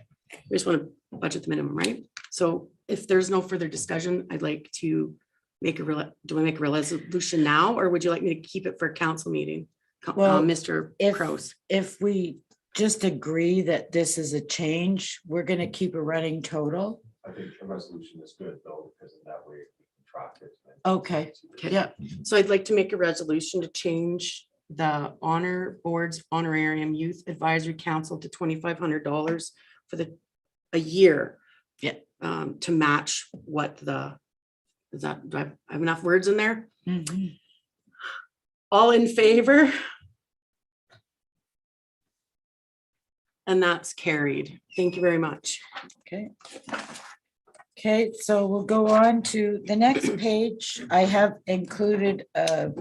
we just want to budget the minimum, right? So if there's no further discussion, I'd like to do I make a resolution now, or would you like me to keep it for a council meeting? Well, Mr. if- Crows. If we just agree that this is a change, we're gonna keep a running total. I think the resolution is good though, because in that way we can track it. Okay, Okay. yeah, So I'd like to make a resolution to change the honor board's honorarium youth advisory council to $2,500 for a year. Yeah. To match what do I have enough words in there? mhm. All in favor? And that's carried. Thank you very much. Okay. Okay, so we'll go on to the next page. I have included a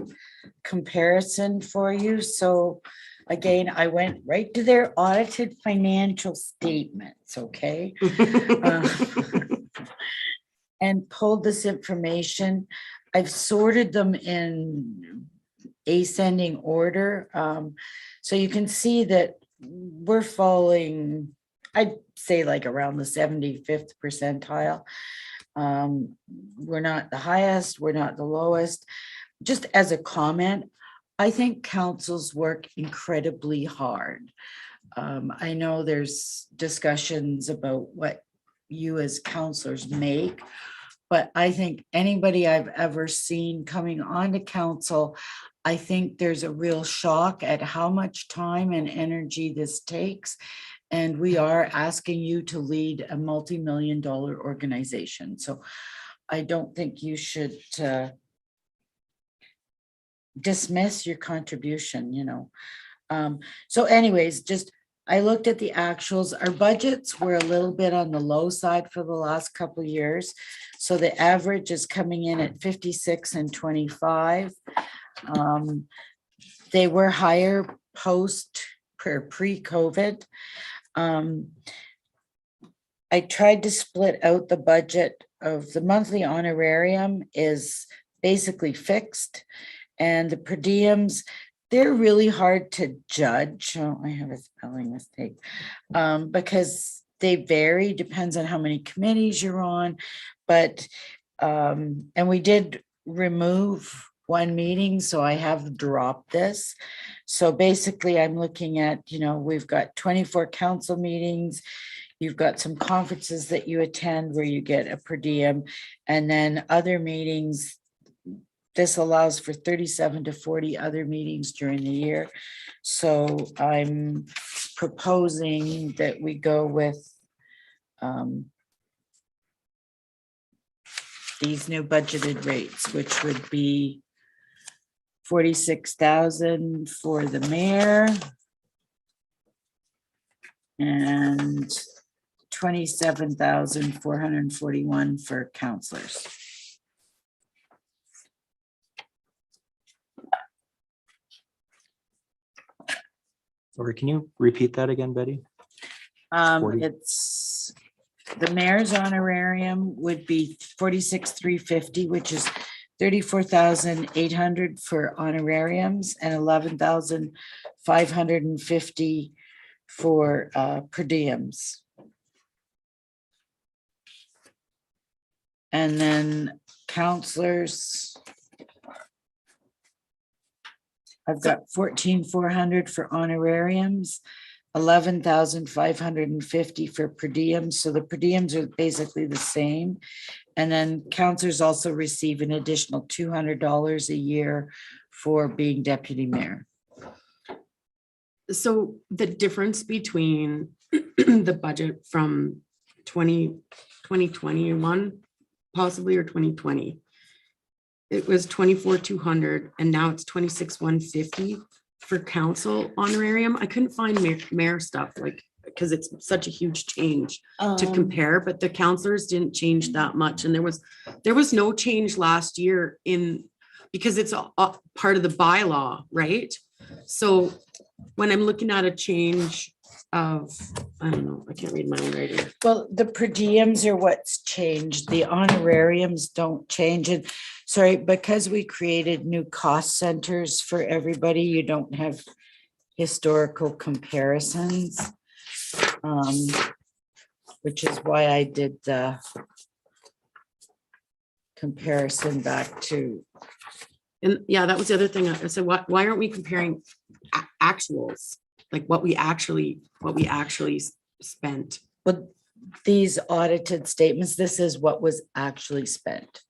comparison for you. So again, I went right to their audited financial statements, okay? And pulled this information. I've sorted them in ascending order. So you can see that we're falling, I'd say like around the 75th percentile. We're not the highest, we're not the lowest. Just as a comment, I think councils work incredibly hard. I know there's discussions about what you as counselors make, but I think anybody I've ever seen coming onto council, I think there's a real shock at how much time and energy this takes. And we are asking you to lead a multi-million-dollar organization. So I don't think you should dismiss your contribution, you know. So anyways, just I looked at the actuals. Our budgets were a little bit on the low side for the last couple of years. So the average is coming in at 56 and 25. They were higher pre-COVID. I tried to split out the budget of the monthly honorarium is basically fixed. And the per diems, they're really hard to judge. Oh, I have a spelling mistake. Because they vary, depends on how many committees you're on. But, and we did remove one meeting, so I have dropped this. So basically I'm looking at, you know, we've got 24 council meetings. You've got some conferences that you attend where you get a per diem, and then other meetings. This allows for 37 to 40 other meetings during the year. So I'm proposing that we go with these new budgeted rates, which would be 46,000 for the mayor and 27,441 for counselors. Or can you repeat that again, Betty? 40? It's The mayor's honorarium would be 46,350, which is 34,800 for honorariums and 11,550 for per diems. And then counselors. I've got 14,400 for honorariums, 11,550 for per diems. So the per diems are basically the same. And then counselors also receive an additional $200 a year for being deputy mayor. So the difference between the budget from 2021 possibly, or 2020, it was 24,200 and now it's 26,150 for council honorarium. I couldn't find mayor stuff, like, because it's such a huge change to compare, but the counselors didn't change that much. And there was no change last year because it's a part of the bylaw, right? So when I'm looking at a change of, I don't know, I can't read my own writing. Well, the per diems are what's changed. The honorariums don't change. And sorry, because we created new cost centers for everybody, you don't have historical comparisons. Which is why I did the comparison back to. And yeah, that was the other thing. I said, why aren't we comparing actuals? Like what we actually spent. But these audited statements, this is what was actually spent.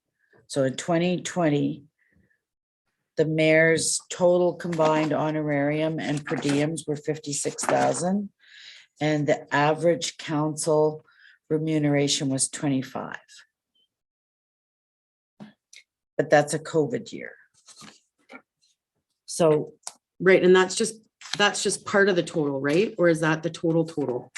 So in 2020, the mayor's total combined honorarium and per diems were 56,000. And the average council remuneration was 25. But that's a COVID year. So, Right, and that's just part of the total, right? Or is that the total?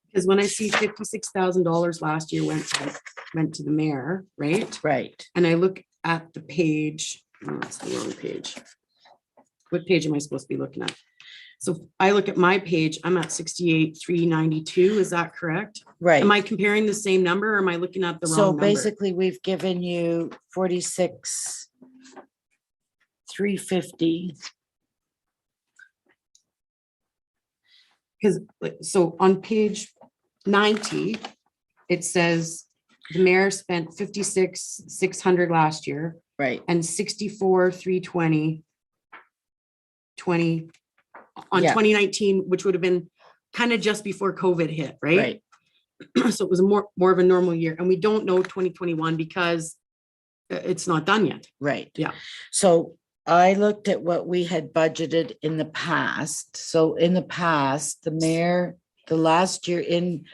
Because when I see $56,000 last year went to the mayor, right? right. And I look at the page, oh, that's the wrong page. What page am I supposed to be looking at? So I look at my page, I'm at 68,392, is that correct? Right. Am I comparing the same number or am I looking at the wrong So number? basically, we've given you 46,350. Because, so on page 90, it says the mayor spent 56,600 last year Right. and 64,320 on Yeah. 2019, which would have been kind of just before COVID hit, right? Right. So it was a more of a normal year, and we don't know 2021 because it's not done yet. Right. Yeah. So I looked at what we had budgeted in the past. So in the past, the mayor, the last year in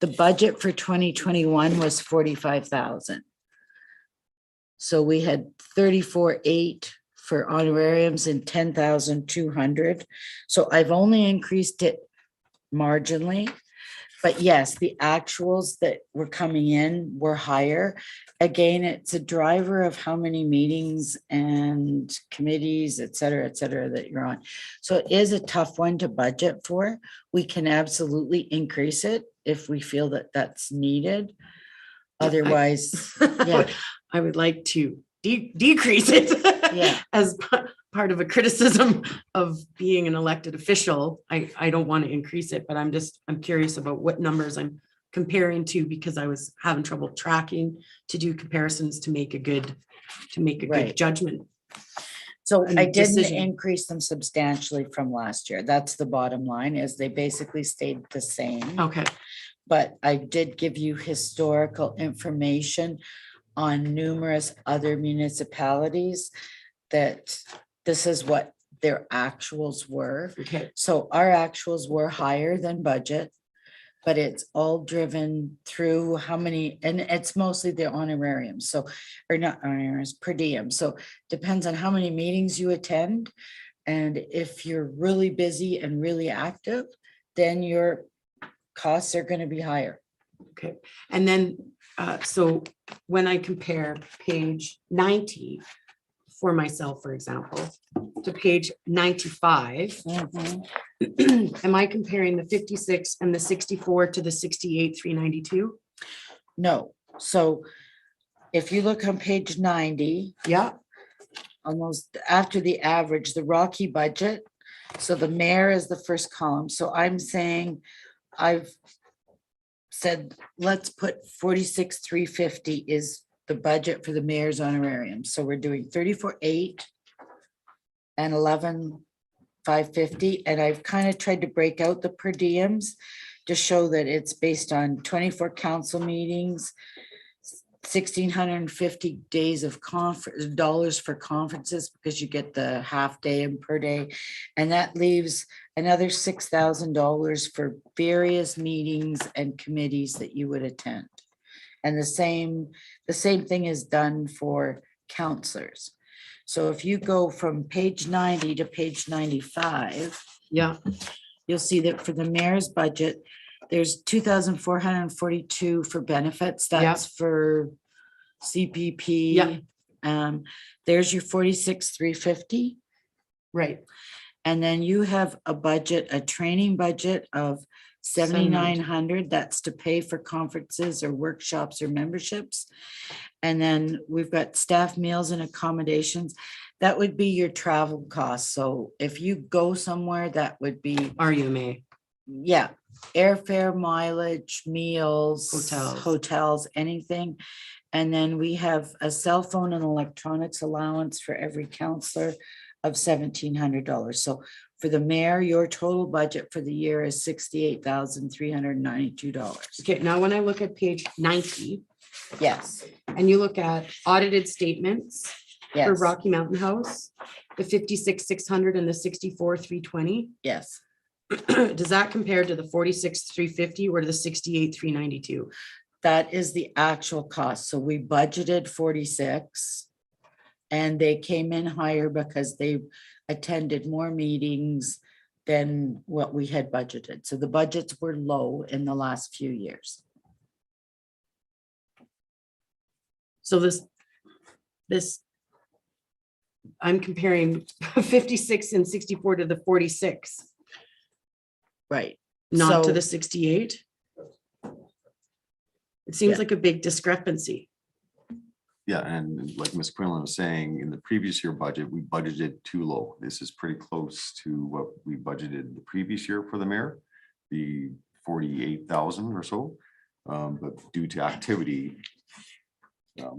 the budget for 2021 was 45,000. So we had 34,800 for honorariums and 10,200. So I've only increased it marginally. But yes, the actuals that were coming in were higher. Again, it's a driver of how many meetings and committees, et cetera, that you're on. So it is a tough one to budget for. We can absolutely increase it if we feel that that's needed. Otherwise, yeah. I would like to decrease it. Yeah. As part of a criticism of being an elected official, I don't want to increase it, but I'm curious about what numbers I'm comparing to, because I was having trouble tracking to do comparisons to make a good Right. judgment. So and I didn't decision. increase them substantially from last year. That's the bottom line, is they basically stayed the same. Okay, But I did give you historical information on numerous other municipalities that this is what their actuals were. okay, So our actuals were higher than budget, but it's all driven through how many, and it's mostly the honorariums. So, or not honorariums, per diem. So depends on how many meetings you attend. And if you're really busy and really active, then your costs are going to be higher. okay. And then, so when I compare page 90, for myself, for example, to page 95, Mhm. am I comparing the 56 and the 64 to the 68, 392? No, so if you look on page 90, Yeah, almost after the average, the Rocky budget. So the mayor is the first column. So I'm saying I've said, let's put 46,350 is the budget for the mayor's honorarium. So we're doing 34,800 and 11,550. And I've kind of tried to break out the per diems to show that it's based on 24 council meetings, 1,650 days of dollars for conferences, because you get the half day and per day. And that leaves another $6,000 for various meetings and committees that you would attend. And the same thing is done for counselors. So if you go from page 90 to page 95, yeah, you'll see that for the mayor's budget, there's 2,442 for benefits. Yeah. That's for CPP. Yeah. There's your 46,350. right. And then you have a budget, a training budget of 7,900. That's to pay for conferences or workshops or memberships. And then we've got staff meals and accommodations. That would be your travel costs. So if you go somewhere, that would be, RUMA, yeah, airfare, mileage, meals, Hotels. hotels, anything. And then we have a cell phone and electronics allowance for every counselor of $1,700. So for the mayor, your total budget for the year is $68,392. okay, now when I look at page 90, Yes, and you look at audited statements for yes, Rocky Mountain House, the 56,600 and the 64,320, yes. does that compare to the 46,350 or to the 68,392? That is the actual cost. So we budgeted 46. And they came in higher because they attended more meetings than what we had budgeted. So the budgets were low in the last few years. So this, I'm comparing 56 and 64 to the 46, Right. not to So- the 68. It seems Yeah. like a big discrepancy. Yeah, and like Ms. Quinlan was saying, in the previous year budget, we budgeted too low. This is pretty close to what we budgeted the previous year for the mayor, the 48,000 or so. But due to activity,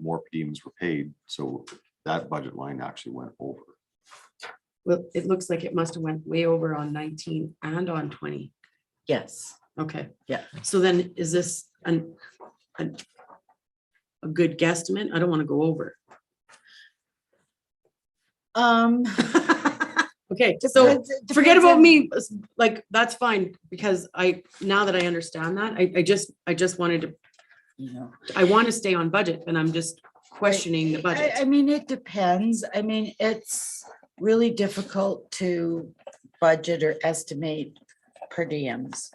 more per diems were paid, so that budget line actually went over. Well, it looks like it must have went way over on 19 and on 20. Yes. Okay. Yeah. So then is this a good guesstimate? I don't want to go over. Okay, so forget about me, like, that's fine, because now that I understand that, I just wanted to, You know, I want to stay on budget, and I'm just questioning the I budget. mean, it depends. I mean, it's really difficult to budget or estimate per diems.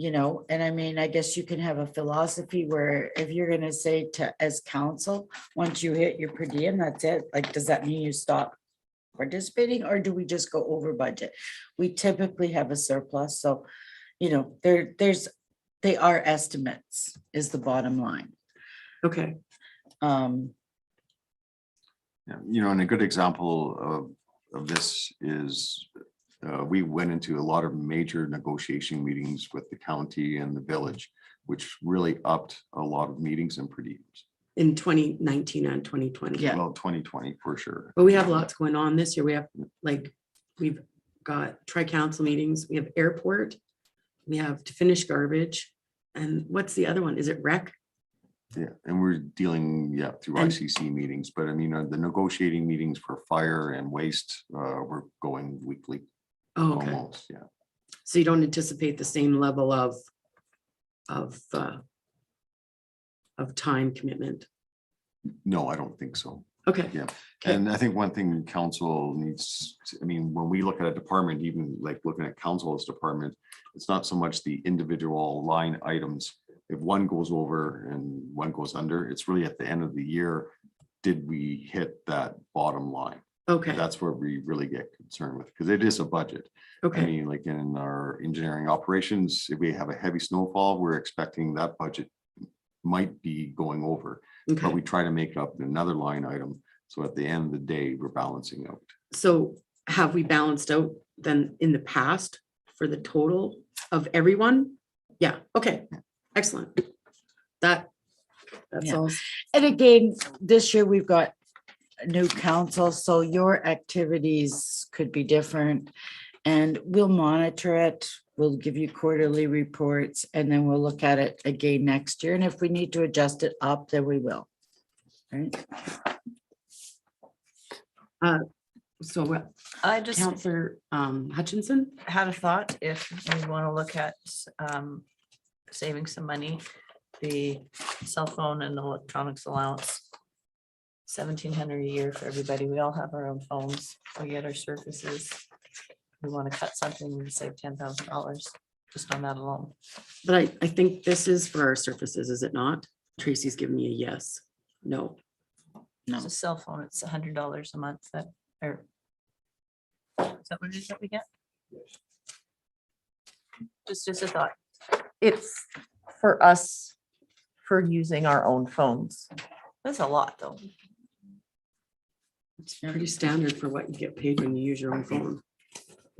You know, and I mean, I guess you can have a philosophy where if you're gonna say to, as council, once you hit your per diem, that's it. Like, does that mean you stop participating, or do we just go over budget? We typically have a surplus, so, you know, they are estimates is the bottom line. Okay, Yeah, you know, and a good example of this is we went into a lot of major negotiation meetings with the county and the village, which really upped a lot of meetings and per diems. in 2019 and 2020. Yeah. Well, 2020 for sure. But we have lots going on this year. We have, like, we've got tri-council meetings, we have airport, we have to finish garbage, and what's the other one? Is it rec? Yeah, and we're dealing, yeah, through And- ICC meetings, but I mean, the negotiating meetings for fire and waste, we're going weekly Oh, okay. almost, yeah. So you don't anticipate the same level of time commitment? No, I don't think so. Okay. Yeah. Okay. And I think one thing council needs, I mean, when we look at a department, even like looking at council's department, it's not so much the individual line items. If one goes over and one goes under, it's really at the end of the year, did we hit that bottom line? Okay, That's where we really get concerned with, because it is a budget. I okay, mean, like in our engineering operations, if we have a heavy snowfall, we're expecting that budget might be going over, but okay. we try to make it up in another line item. So at the end of the day, we're balancing out. So have we balanced out then in the past for the total of everyone? Yeah, okay, excellent. That's Yeah. all. And again, this year we've got a new council, so your activities could be different. And we'll monitor it. We'll give you quarterly reports and then we'll look at it again next year. And if we need to adjust it up, then we will. Right? So what, I just Counselor Hutchinson? had a thought, if we want to look at saving some money, the cell phone and electronics allowance. 1,700 a year for everybody. We all have our own phones. We get our services. We want to cut something, we save $10,000 just on that alone. But I think this is for our surfaces, is it not? Tracy's giving me a yes, no. It's a cell phone, it's $100 a month that, or. Is that what it is that we get? Just a thought. It's for us, for using our own phones. That's a lot, though. It's pretty standard for what you get paid when you use your own phone.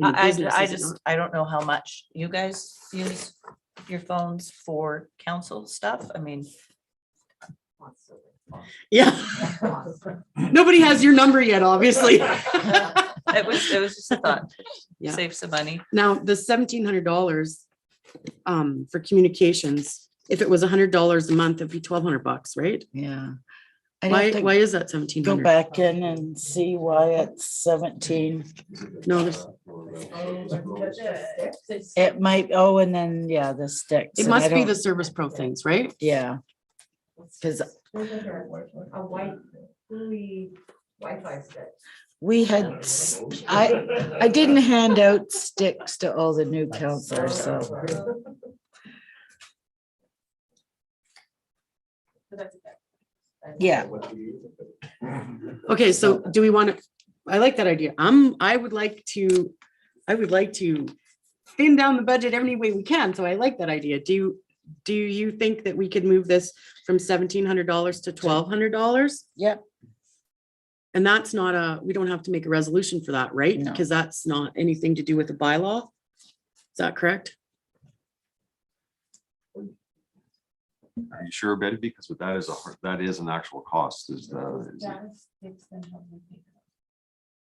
In the I business, is it just, not? I don't know how much you guys use your phones for council stuff. I mean, Yeah. Nobody has your number yet, obviously. it was just a thought. Yeah. Save some money. Now, the $1,700 for communications, if it was $100 a month, it'd be $1,200, right? Yeah. I'd have Why to is that go 1,700? back in and see why it's 17. No, there's, It might, oh, and then, yeah, the sticks. it and I must be don't- the Service Pro things, right? Yeah. Because A white, really Wi-Fi stick. we had, I didn't hand out sticks to all the new counselors, so. Yeah, Okay, so do we want to, I like that idea. I would like to thin down the budget any way we can. So I like that idea. Do you think that we could move this from $1,700 to $1,200? yep, And that's not we don't have to make a resolution for that, right? No. Because that's not anything to do with the bylaw. Is that correct? Are you sure, Betty? Because that is an actual cost.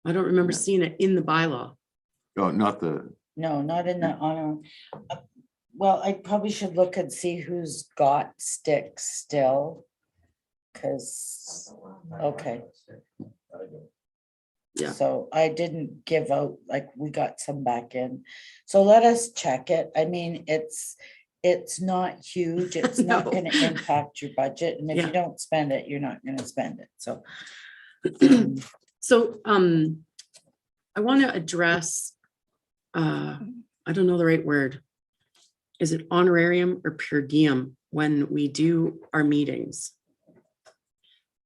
I don't remember seeing it in the bylaw. Oh, not the, no, not in the honor. Well, I probably should look and see who's got sticks still. Cause, okay. Yeah. So I didn't give out, like, we got some back in. So let us check it. I mean, it's not huge. It's not No. gonna impact your budget. And if Yeah. you don't spend it, you're not gonna spend it. So. So, I want to address, I don't know the right word. Is it honorarium or per diem when we do our meetings?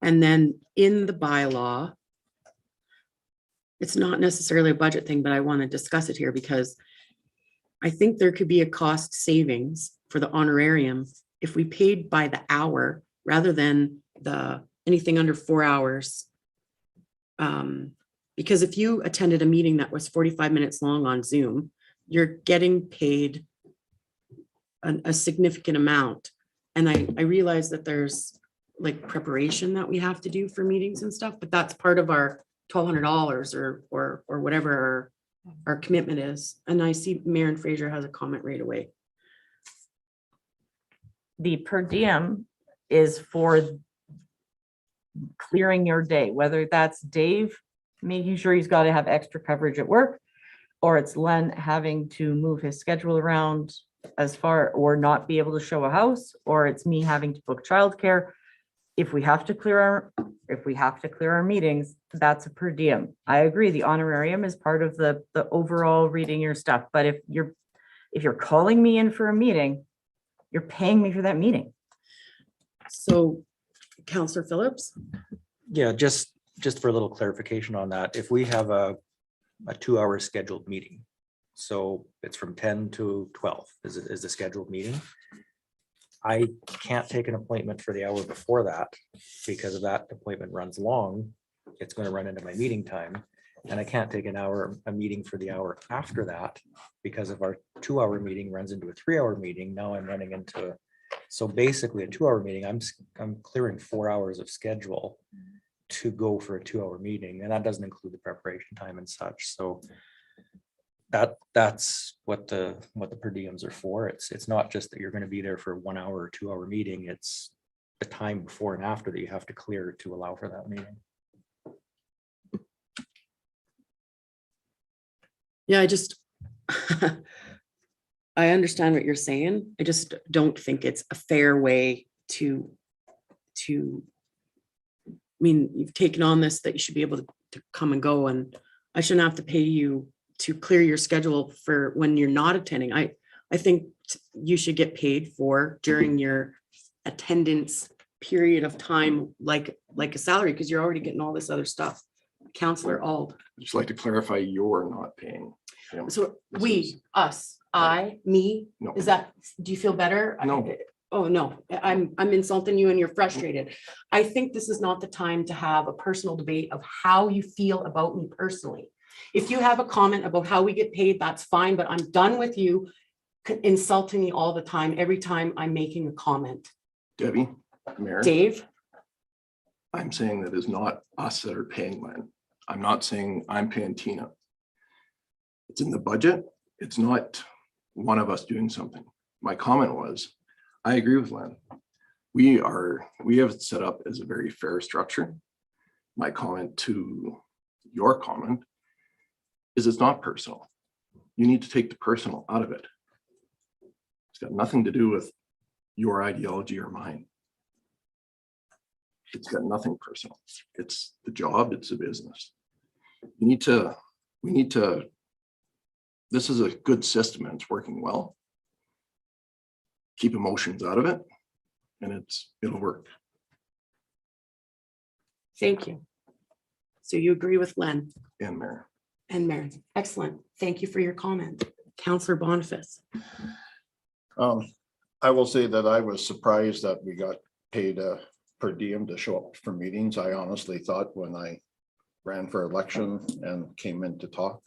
And then in the bylaw, it's not necessarily a budget thing, but I want to discuss it here because I think there could be a cost savings for the honorarium if we paid by the hour rather than anything under 4 hours. Because if you attended a meeting that was 45 minutes long on Zoom, you're getting paid a significant amount. And I realize that there's like preparation that we have to do for meetings and stuff, but that's part of our $1,200 or whatever our commitment is. And I see Mayor Fraser has a comment right away. The per diem is for clearing your day, whether that's Dave making sure he's got to have extra coverage at work, or it's Len having to move his schedule around as far, or not be able to show a house, or it's me having to book childcare. If we have to clear our meetings, that's a per diem. I agree, the honorarium is part of the overall reading your stuff, but if you're calling me in for a meeting, you're paying me for that meeting. So Counselor Phillips, Yeah, just for a little clarification on that, if we have a 2-hour scheduled meeting, so it's from 10 to 12 is the scheduled meeting. I can't take an appointment for the hour before that, because if that appointment runs long, it's going to run into my meeting time. And I can't take a meeting for the hour after that, because if our 2-hour meeting runs into a 3-hour meeting, now I'm running into, so basically a 2-hour meeting, I'm clearing 4 hours of schedule to go for a 2-hour meeting, and that doesn't include the preparation time and such. So that's what the per diems are for. It's not just that you're going to be there for a 1 hour or 2-hour meeting. It's the time before and after that you have to clear to allow for that meeting. Yeah, I just, I understand what you're saying. I just don't think it's a fair way to, I mean, you've taken on this, that you should be able to come and go, and I shouldn't have to pay you to clear your schedule for when you're not attending. I think you should get paid for during your attendance period of time, like a salary, because you're already getting all this other stuff. Counselor Ald. I'd just like to clarify, you're not paying him. So This we, is- us, I, me, No. is that, do you feel better? No. Oh, no, I'm insulting you and you're frustrated. I think this is not the time to have a personal debate of how you feel about me personally. If you have a comment about how we get paid, that's fine, but I'm done with you insulting me all the time, every time I'm making a comment. Debbie, Mayor, Dave, I'm saying that it's not us that are paying Len. I'm not saying I'm paying Tina. It's in the budget. It's not one of us doing something. My comment was, I agree with Len. We have it set up as a very fair structure. My comment to your comment is it's not personal. You need to take the personal out of it. It's got nothing to do with your ideology or mine. It's got nothing personal. It's the job, it's the business. We need to, this is a good system and it's working well. Keep emotions out of it and it'll work. thank you. So you agree with Len And Mayor. and Mary. Excellent. Thank you for your comment. Counselor Boniface. I will say that I was surprised that we got paid per diem to show up for meetings. I honestly thought when I ran for election and came in to talk,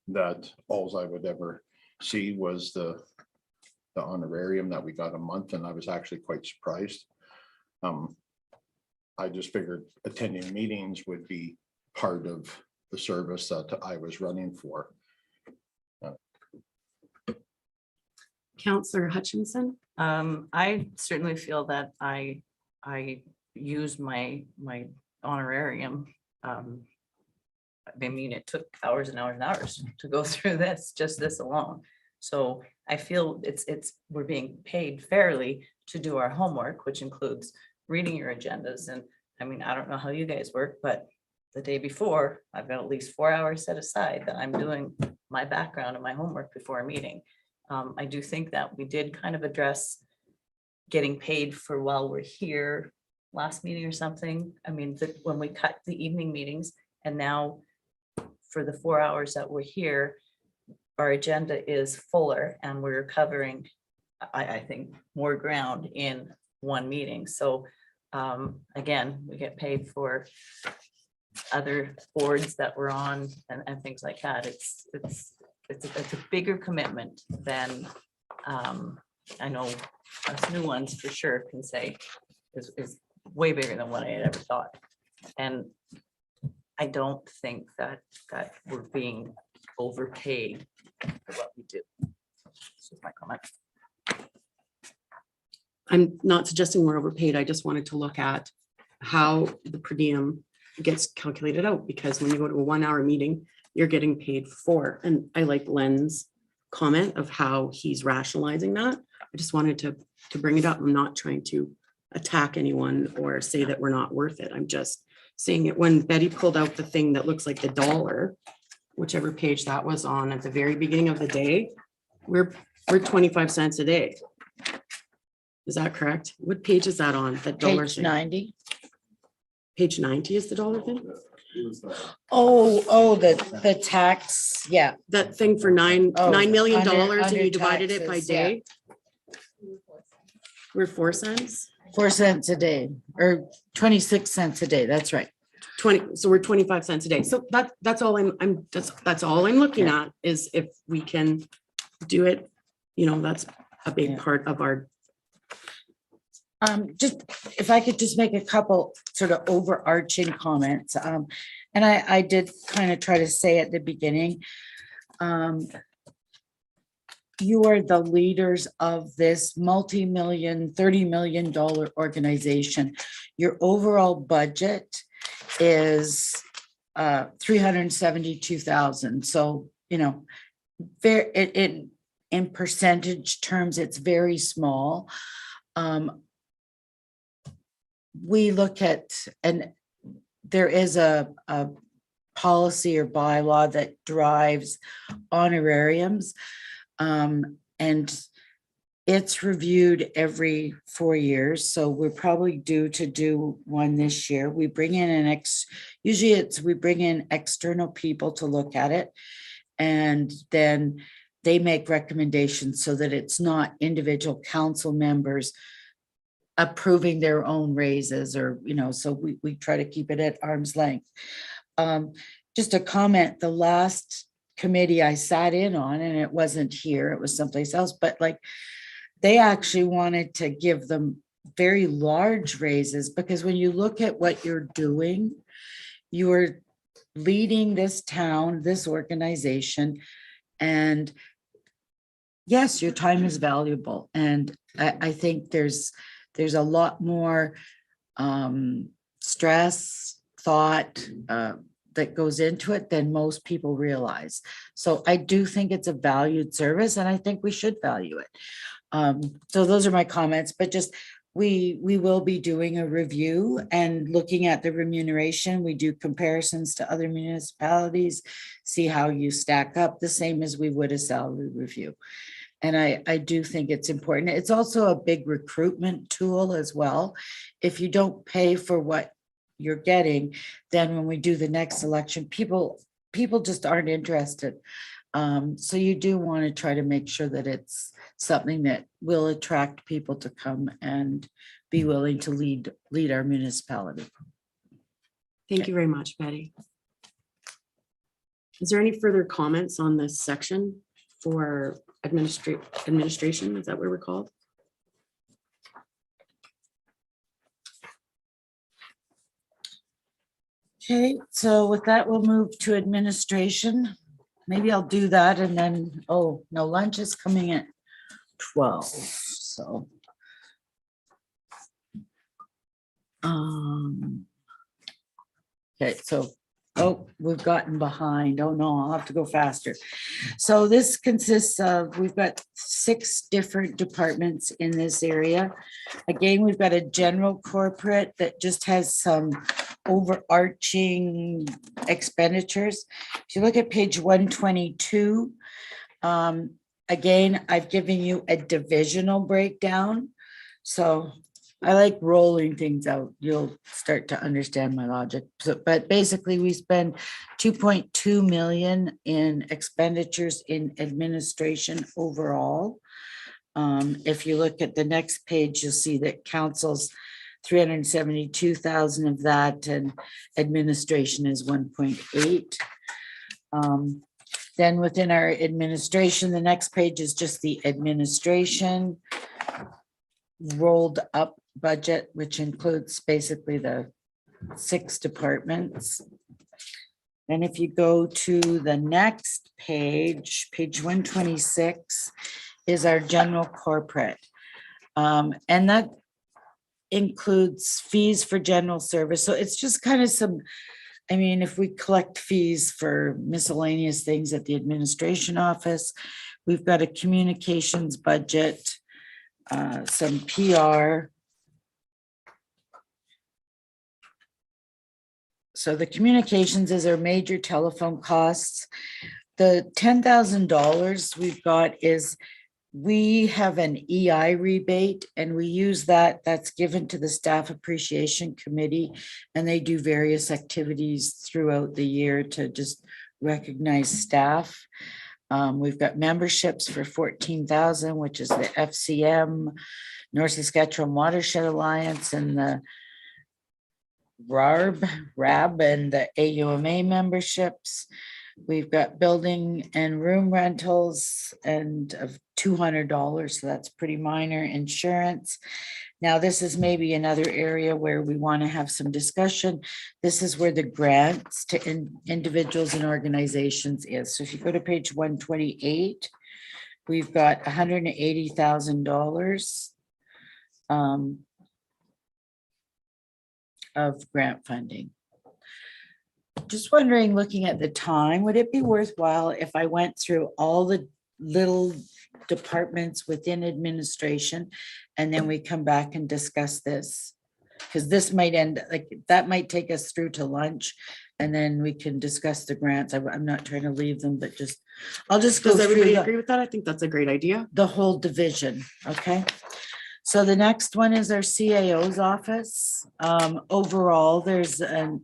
that all I would ever see was the honorarium that we got a month, and I was actually quite surprised. I just figured attending meetings would be part of the service that I was running for. Counselor Hutchinson. I certainly feel that I use my honorarium. I mean, it took hours and hours and hours to go through this alone. So I feel we're being paid fairly to do our homework, which includes reading your agendas. And I mean, I don't know how you guys work, but the day before, I've got at least 4 hours set aside that I'm doing my background and my homework before a meeting. I do think that we did kind of address getting paid for while we're here last meeting or something. I mean, when we cut the evening meetings, and now for the 4 hours that we're here, our agenda is fuller and we're covering, I think, more ground in one meeting. So again, we get paid for other boards that we're on and things like that. It's a bigger commitment than I know us new ones for sure can say is way bigger than what I had ever thought. And I don't think that we're being overpaid for what we do. This is my comment. I'm not suggesting we're overpaid. I just wanted to look at how the per diem gets calculated out, because when you go to a 1 hour meeting, you're getting paid for. And I like Len's comment of how he's rationalizing that. I just wanted to bring it up. I'm not trying to attack anyone or say that we're not worth it. I'm just saying it. When Betty pulled out the thing that looks like the dollar, whichever page that was on at the very beginning of the day, we're 25 cents a day. Is that correct? What page is that on? That dollar Page thing? 90. Page 90 is the dollar thing? The tax, yeah. That thing for $9 Oh, million under and you divided it by taxes, yeah. day? We're 4 cents? 4 cents a day, or 26 cents a day, that's right. 20, so we're 25 cents a day. So that's all that's all I'm looking at is if we can do it, that's a big Yeah. part of our, Just, if I could just make a couple sort of overarching comments, and I did kind of try to say at the beginning, you are the leaders of this multi-million, $30 million organization. Your overall budget is 372,000. So, very, in percentage terms, it's very small. We look at, and there is a policy or bylaw that drives honorariums. And it's reviewed every 4 years. So we're probably due to do one this year. We bring in we bring in external people to look at it. And then they make recommendations so that it's not individual council members approving their own raises or, so we try to keep it at arm's length. Just a comment, the last committee I sat in on, and it wasn't here, it was someplace else, but like, they actually wanted to give them very large raises, because when you look at what you're doing, you are leading this town, this organization, and yes, your time is valuable. And I think there's a lot more stress, thought, that goes into it than most people realize. So I do think it's a valued service, and I think we should value it. So those are my comments, but just, we will be doing a review and looking at the remuneration. We do comparisons to other municipalities, see how you stack up, the same as we would a salary review. And I do think it's important. It's also a big recruitment tool as well. If you don't pay for what you're getting, then when we do the next election, people just aren't interested. So you do want to try to make sure that it's something that will attract people to come and be willing to lead our municipality. thank you very much, Betty. Is there any further comments on this section for administration? Is that what we're called? Okay, so with that, we'll move to administration. Maybe I'll do that and then, oh, no, lunch is coming at 12, so. Okay, so, oh, we've gotten behind. Oh no, I'll have to go faster. So this consists of, we've got 6 different departments in this area. Again, we've got a general corporate that just has some overarching expenditures. If you look at page 122, again, I've given you a divisional breakdown. So I like rolling things out. You'll start to understand my logic. So, but basically we spend 2.2 million in expenditures in administration overall. If you look at the next page, you'll see that council's 372,000 of that, and administration is 1.8. Then within our administration, the next page is just the administration rolled up budget, which includes basically the 6 departments. And if you go to the next page, page 126 is our general corporate. And that includes fees for general service. So it's just kind of some, I mean, if we collect fees for miscellaneous things at the administration office, we've got a communications budget, some PR. So the communications is our major telephone costs. The $10,000 we've got is we have an EI rebate and we use that, that's given to the Staff Appreciation Committee. And they do various activities throughout the year to just recognize staff. We've got memberships for 14,000, which is the FCM, North Saskatchewan Watershed Alliance, and the RAB and the AUMA memberships. We've got building and room rentals and of $200, so that's pretty minor. Insurance. Now, this is maybe another area where we want to have some discussion. This is where the grants to individuals and organizations is. So if you go to page 128, we've got $180,000 of grant funding. Just wondering, looking at the time, would it be worthwhile if I went through all the little departments within administration and then we come back and discuss this? Because this might end, like, that might take us through to lunch and then we can discuss the grants. I'm not trying to leave them, but just, I'll just go Does everybody through agree with that? I think that's a great idea. the whole division, okay? So the next one is our CAO's office. Overall, there's an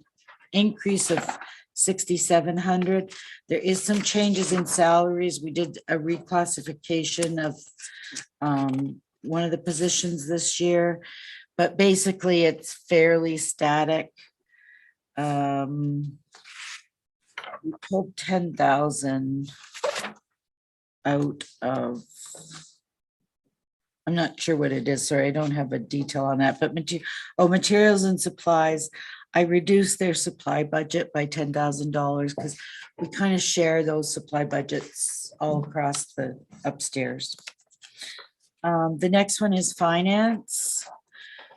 increase of 6,700. There is some changes in salaries. We did a reclassification of one of the positions this year, but basically it's fairly static. We pulled 10,000 out of, I'm not sure what it is. Sorry, I don't have a detail on that, but materials and supplies. I reduced their supply budget by $10,000 because we kind of share those supply budgets all across the upstairs. The next one is finance.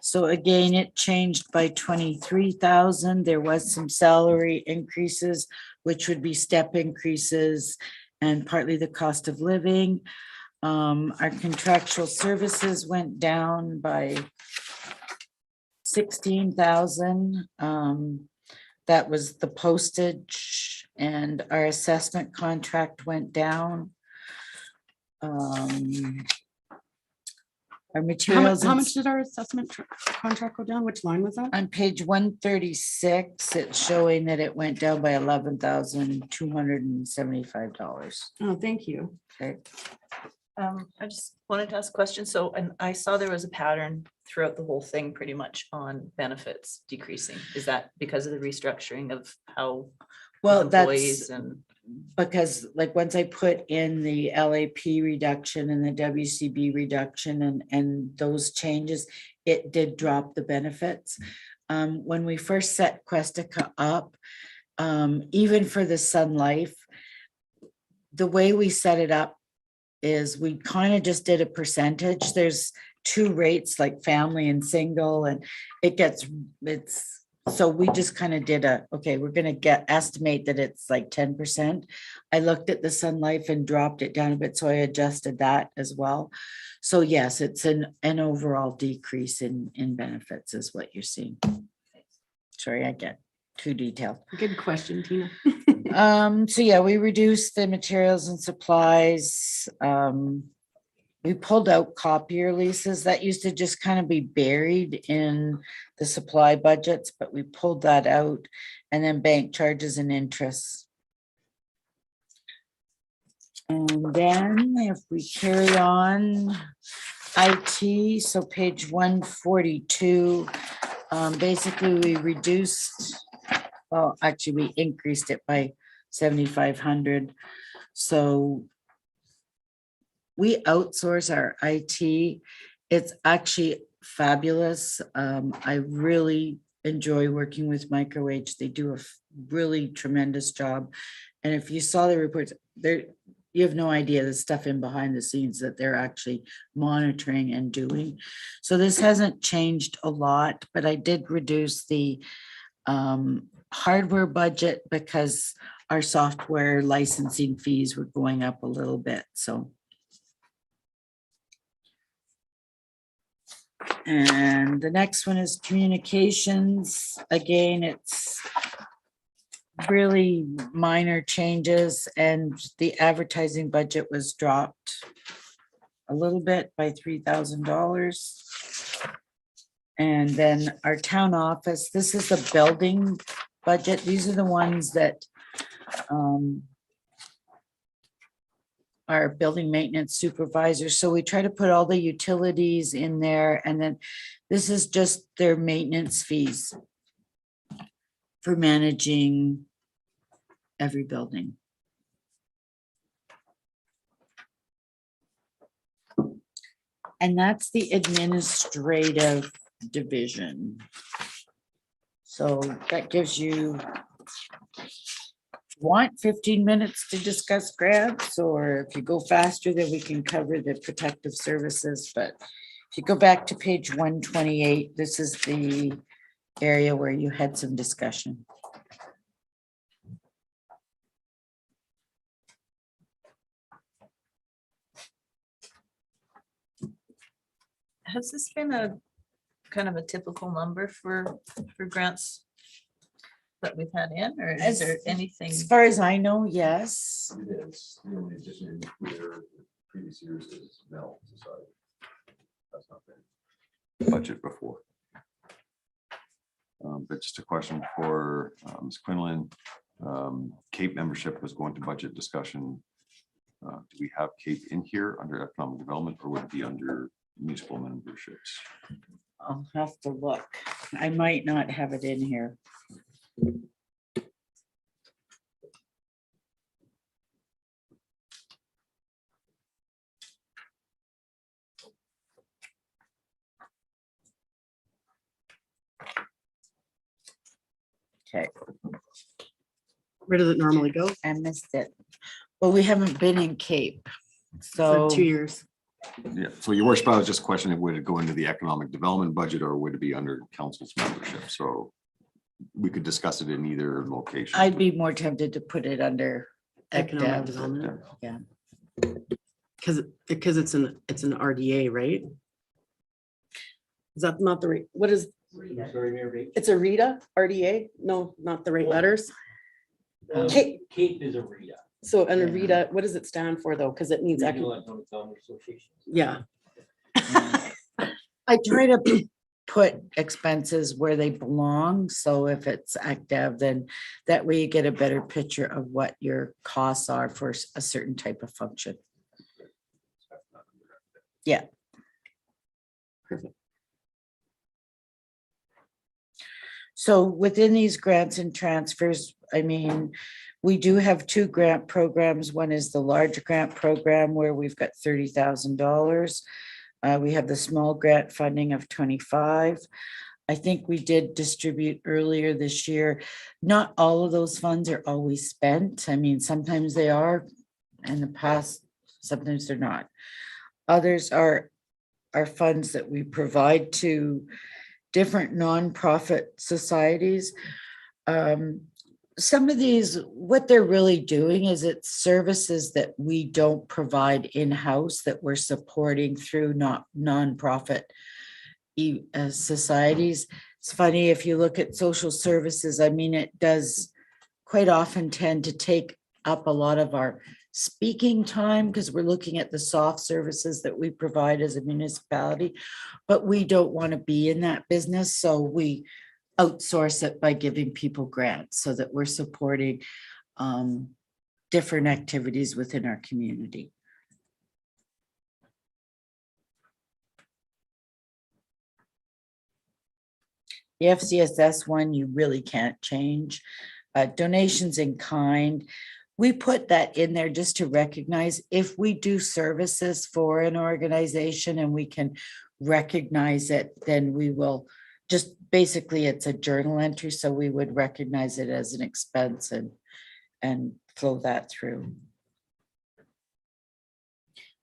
So again, it changed by 23,000. There was some salary increases, which would be step increases and partly the cost of living. Our contractual services went down by 16,000. That was the postage, and our assessment contract went down. Our materials. How much did our assessment contract go down? Which line was that? On page 136, it's showing that it went down by $11,275. Oh, thank you. Okay. I just wanted to ask a question. So, and I saw there was a pattern throughout the whole thing pretty much on benefits decreasing. Is that because of the restructuring of how Well, employees that's and because like once I put in the LAP reduction and the WCB reduction and those changes, it did drop the benefits. When we first set Questica up, even for the Sun Life, the way we set it up is we kind of just did a percentage. There's two rates, like family and single, and so we just kind of did okay, we're going to estimate that it's like 10%. I looked at the Sun Life and dropped it down a bit, so I adjusted that as well. So yes, it's an overall decrease in benefits is what you're seeing. Sorry, I get too detailed. Good question, Tina. So yeah, we reduced the materials and supplies. We pulled out copier leases that used to just kind of be buried in the supply budgets, but we pulled that out, and then bank charges and interest. And then if we carry on, IT, so page 142, basically we reduced, well, actually we increased it by 7,500. So we outsource our IT. It's actually fabulous. I really enjoy working with Microwave. They do a really tremendous job. And if you saw the reports, you have no idea the stuff in behind the scenes that they're actually monitoring and doing. So this hasn't changed a lot, but I did reduce the hardware budget because our software licensing fees were going up a little bit, so. And the next one is communications. Again, it's really minor changes, and the advertising budget was dropped a little bit by $3,000. And then our town office, this is the building budget. These are the ones that our building maintenance supervisor. So we try to put all the utilities in there, and then this is just their maintenance fees for managing every building. And that's the administrative division. So that gives you, want 15 minutes to discuss grants, or if you go faster, then we can cover the protective services. But if you go back to page 128, this is the area where you had some discussion. Has this been a kind of a typical number for grants that we've had in, or is there anything? As far as I know, yes. It is. The only addition in here, previous years is Mel Society. That's not been budget before. But just a question for Ms. Quinlan. Cape membership was going to budget discussion. Do we have Cape in here under economic development, or would it be under municipal memberships? I'll have to look. I might not have it in here. Okay, Where does it normally go? I missed it. Well, we haven't been in Cape, For so 2 years. Yeah, so your worship, I was just questioning, would it go into the economic development budget, or would it be under council's membership? So we could discuss it in either location. I'd be more tempted to put it under Economic ECDEV. development. Yeah. Because it's an RDA, right? Is that not the right, what is, it's a RITA, RDA? No, not the right letters. Cape, Cape is a RITA. so and a Yeah. RITA, what does it stand for though? Because it means, Regional Economic Development Association. yeah. I try to put expenses where they belong. So if it's active, then that way you get a better picture of what your costs are for a certain type of function. Yeah. So within these grants and transfers, I mean, we do have two grant programs. One is the large grant program where we've got $30,000. We have the small grant funding of 25. I think we did distribute earlier this year. Not all of those funds are always spent. I mean, sometimes they are in the past, sometimes they're not. Others are funds that we provide to different nonprofit societies. Some of these, what they're really doing is it's services that we don't provide in-house that we're supporting through nonprofit societies. It's funny, if you look at social services, I mean, it does quite often tend to take up a lot of our speaking time because we're looking at the soft services that we provide as a municipality, but we don't want to be in that business. So we outsource it by giving people grants so that we're supporting different activities within our community. The FCSS one, you really can't change. Donations in kind, we put that in there just to recognize if we do services for an organization and we can recognize it, then we will just basically it's a journal entry. So we would recognize it as an expense and flow that through.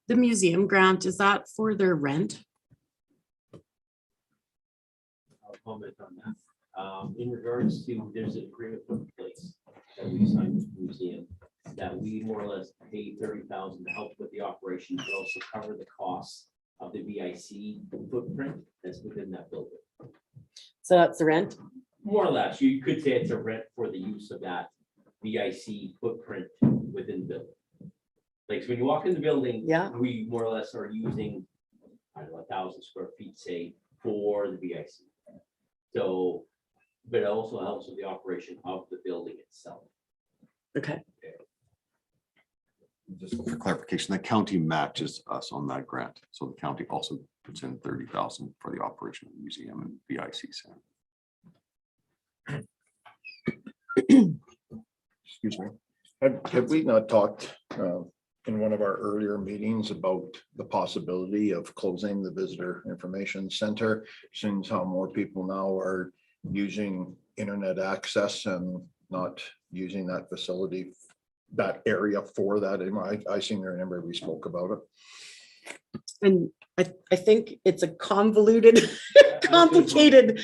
The museum grant, is that for their rent? I'll comment on that. In regards to, there's an agreement put in place that we signed with the museum that we more or less pay $30,000 to help with the operation, but also cover the costs of the VIC footprint that's within that building. So that's the rent? More or less, you could say it's a rent for the use of that VIC footprint within the building. Like, so when you walk in the building. Yeah. We more or less are using, I don't know, 1,000 square feet, say, for the BIC. So, but it also helps with the operation of the building itself. Okay, Just for clarification, the county matches us on that grant. So the county also puts in 30,000 for the operation of the museum and BIC center. Excuse me. Have we not talked in one of our earlier meetings about the possibility of closing the visitor information center? Since how more people now are using internet access and not using that facility, that area for that. I seem to remember we spoke about it. and I think it's a convoluted, complicated.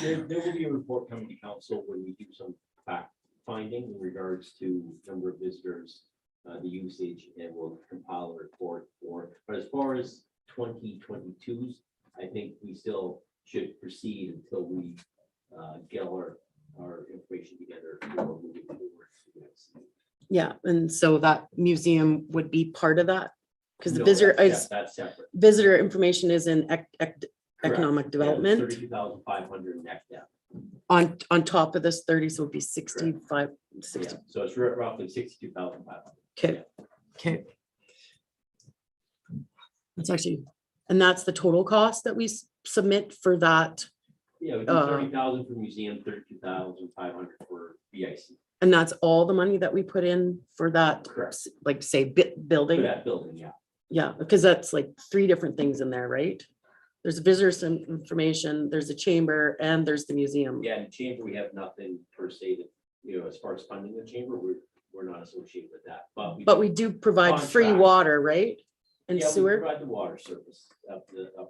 There will be a report coming to council when we do some fact finding in regards to number of visitors, the usage, and we'll compile a report for. But as far as 2022's, I think we still should proceed until we get our information together. Before moving forward to the next. Yeah, and so that museum would be part of that? Because the No, visitor, that's separate. visitor information is in economic development 32,500 next step. on top of this 30, so it'd be 65, Yeah, 60. so it's roughly 62,500. Okay, okay. That's actually, and that's the total cost that we submit for that, Yeah, we do 30,000 for museum, 32,500 for BIC. and that's all the money that we put in for that, Correct. like say For building? that building, yeah. Yeah, because that's like 3 different things in there, right? There's visitors information, there's a chamber, and there's the museum. Yeah, in the chamber, we have nothing per se that, as far as funding the chamber, we're not associated with that, but. But we do provide free Contract. water, right? And Yeah, we sewer? provide the water service up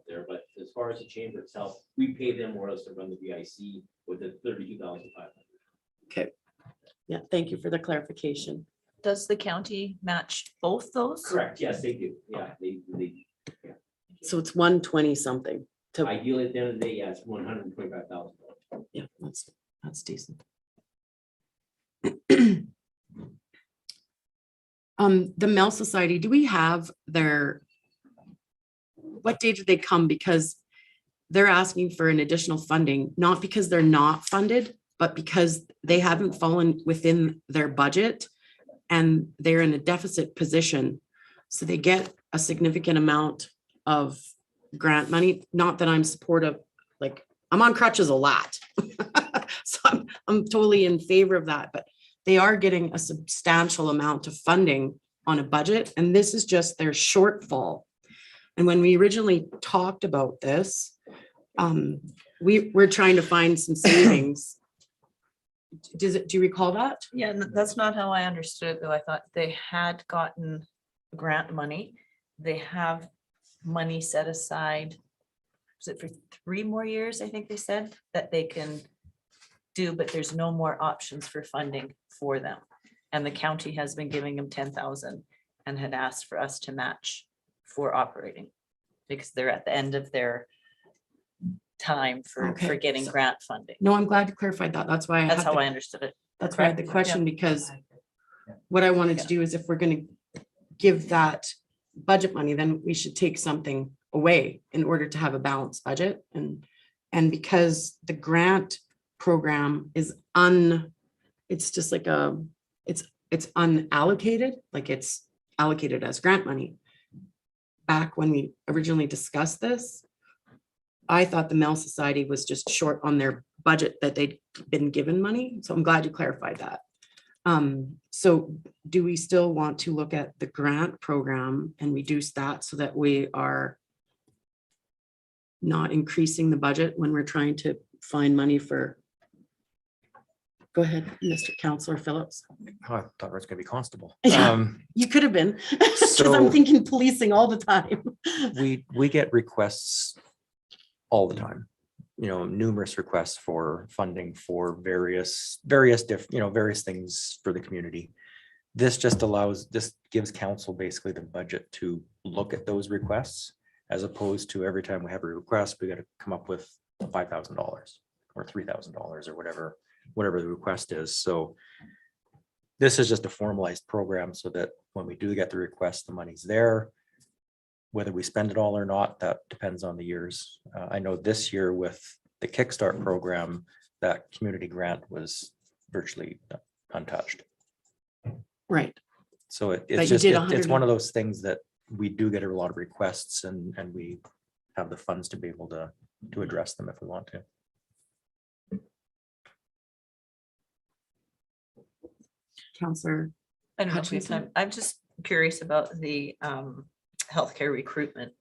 there, but as far as the chamber itself, we pay them more or less to run the BIC with the 32,500. Okay. Yeah, thank you for the clarification. Does the county match both those? Correct, yes, they do, yeah, they, So it's 120 something to, ideally, at the end of the day, yeah, it's $125,000. yeah, that's decent. The Mel Society, do we have what day did they come? Because they're asking for an additional funding, not because they're not funded, but because they haven't fallen within their budget and they're in a deficit position. So they get a significant amount of grant money. Not that I'm supportive, like I'm on crutches a lot. So I'm totally in favor of that, but they are getting a substantial amount of funding on a budget, and this is just their shortfall. And when we originally talked about this, we're trying to find some savings. Do you recall that? Yeah, that's not how I understood it, though. I thought they had gotten grant money. They have money set aside. Was it for 3 more years? I think they said that they can do, but there's no more options for funding for them. And the county has been giving them 10,000 and had asked for us to match for operating because they're at the end of their time for Okay, getting so- grant funding. No, I'm glad you clarified that. That's why That's how I understood it. That's why I had the correct? question, because what I wanted to do is if we're gonna give that budget money, then we should take something away in order to have a balanced budget. And because the grant program is it's just like it's unallocated, like it's allocated as grant money. Back when we originally discussed this, I thought the Mel Society was just short on their budget that they'd been given money. So I'm glad you clarified that. So do we still want to look at the grant program and reduce that so that we are not increasing the budget when we're trying to find money for? Go ahead, Mr. Counselor Phillips. Oh, I thought it was gonna be constable. Yeah. You could have been, because I'm So- thinking policing all the time. We get requests all the time, numerous requests for funding for various things for the community. This gives council basically the budget to look at those requests, as opposed to every time we have a request, we got to come up with $5,000 or $3,000 or whatever the request is. So this is just a formalized program so that when we do get the request, the money's there. Whether we spend it all or not, that depends on the years. I know this year with the Kickstart program, that community grant was virtually untouched. Right. So But it's you just, did it's 100 one of those things that we do get a lot of requests and we have the funds to be able to address them if we want to. Counselor. I don't know if we have Hutchinson? time. I'm just curious about the healthcare recruitment,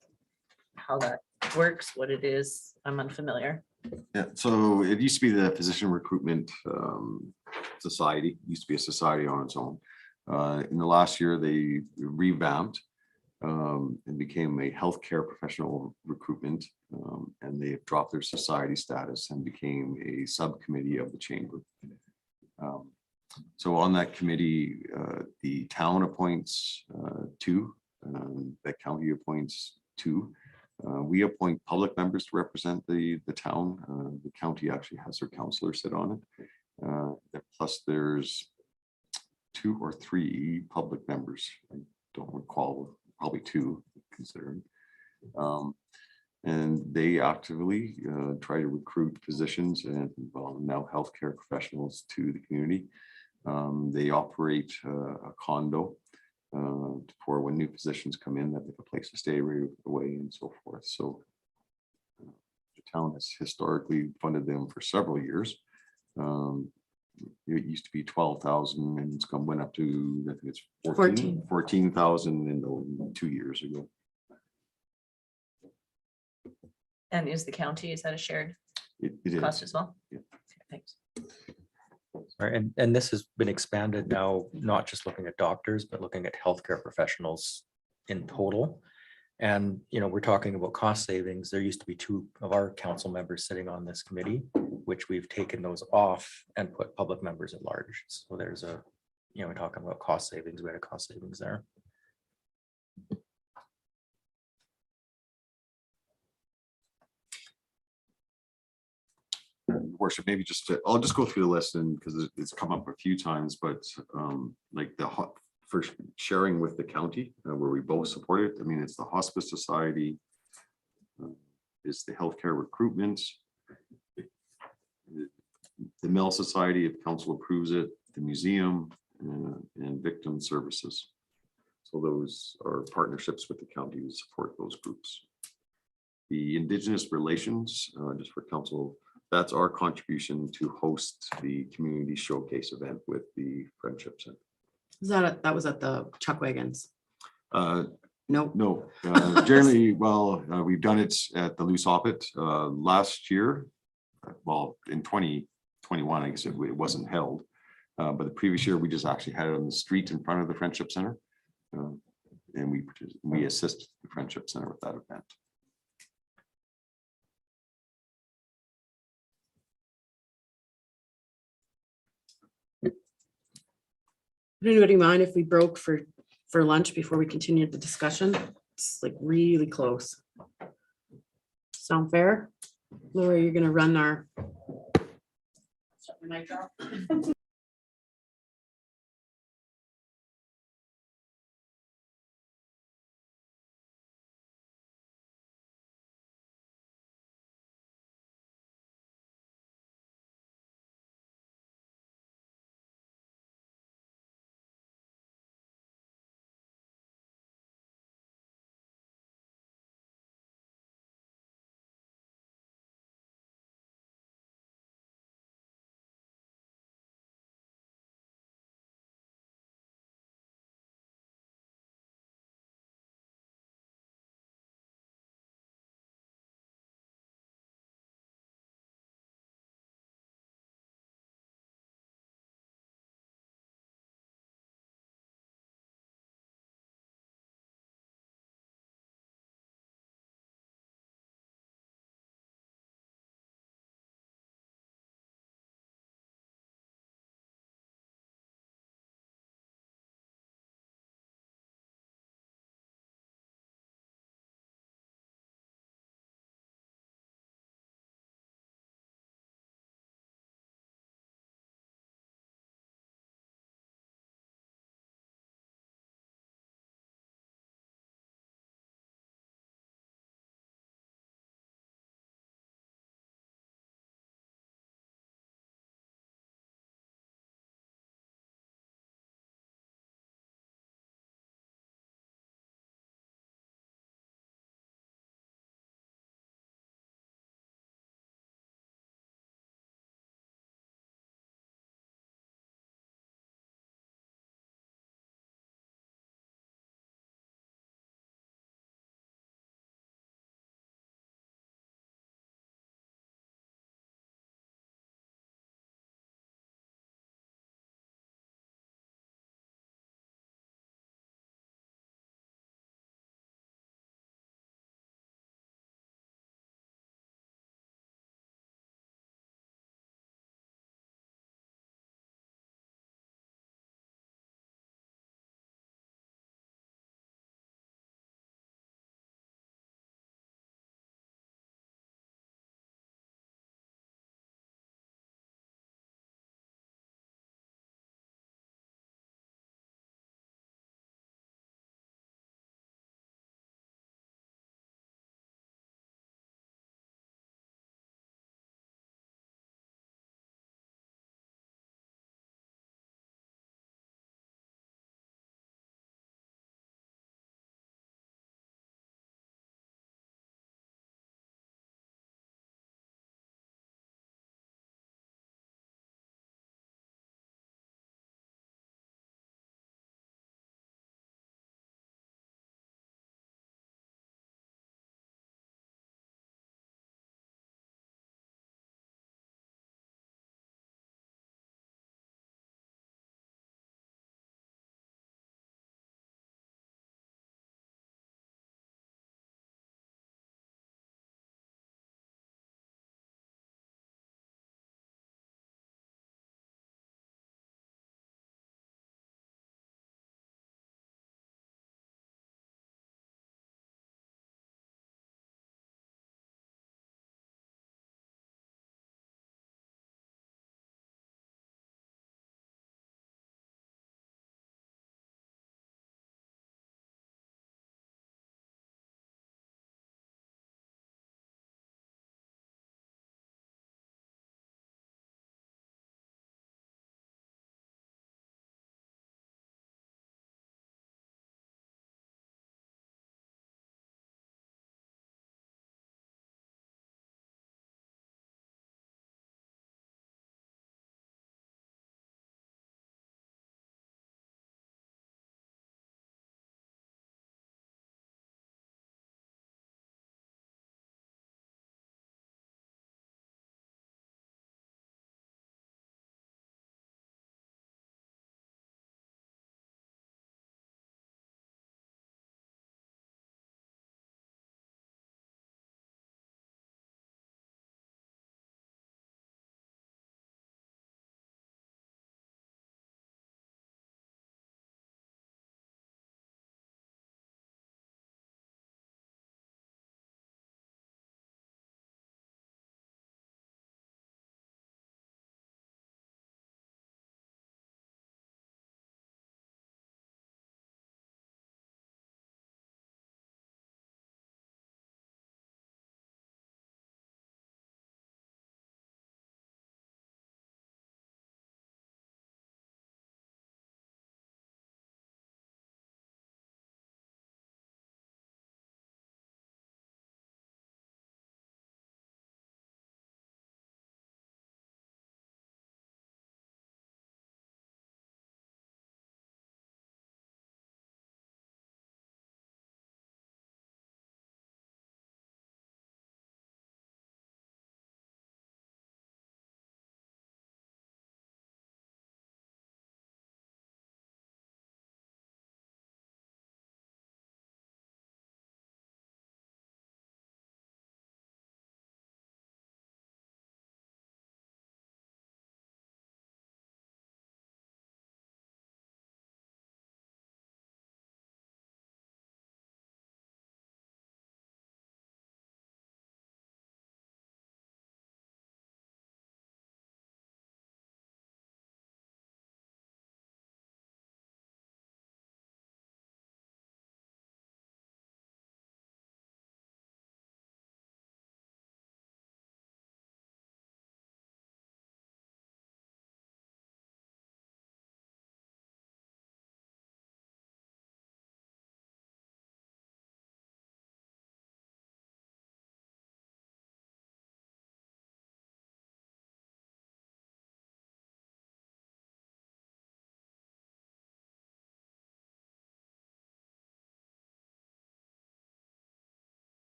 how that works, what it is. I'm unfamiliar. Yeah, so it used to be the Physician Recruitment Society, It used to be a society on its own. In the last year, they revamped and became a healthcare professional recruitment. And they dropped their society status and became a subcommittee of the chamber. So on that committee, the town appoints two, the county appoints two. We appoint public members to represent the town. The county actually has their counselor sit on it. Plus there's 2 or 3 public members. I don't recall, probably 2 considering. And they actively try to recruit physicians and well, now healthcare professionals to the community. They operate a condo for when new physicians come in, that they have a place to stay right away and so forth. So the town has historically funded them for several years. It used to be 12,000 and it's went up to, I think it's 14,000 in 2 years ago. And is the county, is that a shared It cost is. as well? Yeah. Thanks. Right, and this has been expanded now, not just looking at doctors, but looking at healthcare professionals in total. And, you know, we're talking about cost savings. There used to be 2 of our council members sitting on this committee, which we've taken those off and put public members at large. So there's a, you know, we're talking about cost savings, we had a cost savings there. Worship, maybe just to, I'll just go through the list and because it's come up a few times, but like for sharing with the county where we both support it. I mean, it's the Hospice Society, it's the healthcare recruitment, the Mill Society, if council approves it, the museum and victim services. So those are partnerships with the county to support those groups. The Indigenous Relations, just for council, that's our contribution to host the community showcase event with the Friendship Center. Is that was at the Chuck Wagons? Nope. No. No, generally, well, we've done it at the Loose Oppet last year. Well, in 2021, I guess it wasn't held. But the previous year, we just actually had it on the street in front of the Friendship Center. And we assist the Friendship Center with that event. Would anybody mind if we broke for lunch before we continued the discussion? It's like really close. Sound fair? Laura, you're gonna run our. Shut your mic off.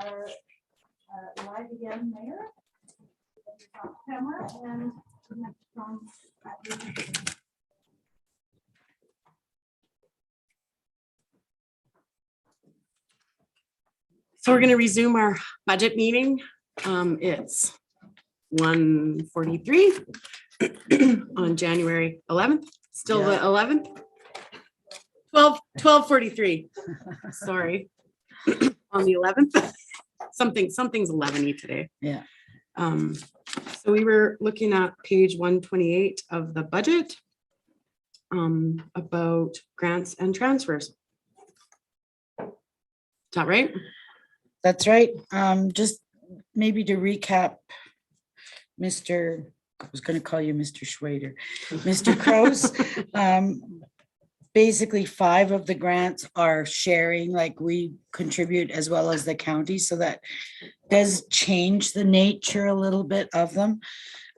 are live again, Mayor. Camera and next on. So we're going to resume our budget meeting. It's 1:43 on January 11th, still the 11th. 12:43. Sorry. On the 11th. Something's 11-y today. Yeah. So we were looking at page 128 of the budget about grants and transfers. Is that right? That's right. Just maybe to recap, I was going to call you Mr. Schwader, Mr. Crows. Basically 5 of the grants are sharing, like we contribute as well as the county. So that does change the nature a little bit of them.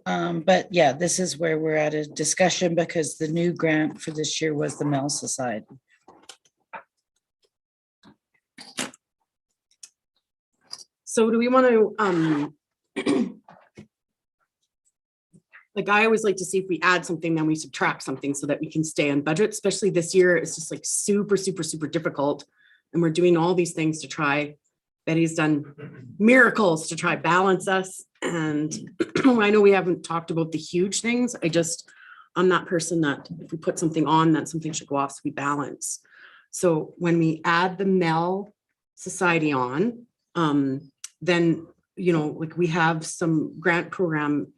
But yeah, this is where we're at a discussion because the new grant for this year was the Mel Society. So do we want to, like, I always like to see if we add something, then we subtract something so that we can stay on budget, especially this year. It's just like super, super, super difficult. And we're doing all these things to try. Betty's done miracles to try balance us. And I know we haven't talked about the huge things. I'm that person that if we put something on, that something should go off so we balance. So when we add the Mel Society on, then, like we have some grant program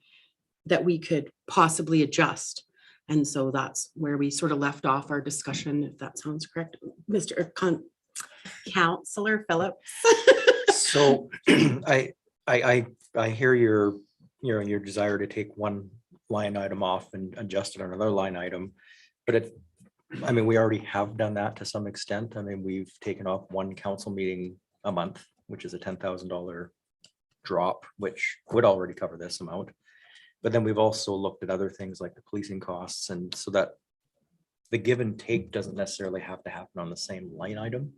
that we could possibly adjust. And so that's where we sort of left off our discussion, if that sounds correct, Mr. Counselor Phillips. So I hear your desire to take one line item off and adjust it on another line item. But we already have done that to some extent. We've taken off one council meeting a month, which is a $10,000 drop, which would already cover this amount. But then we've also looked at other things like the policing costs, and so that the give and take doesn't necessarily have to happen on the same line item,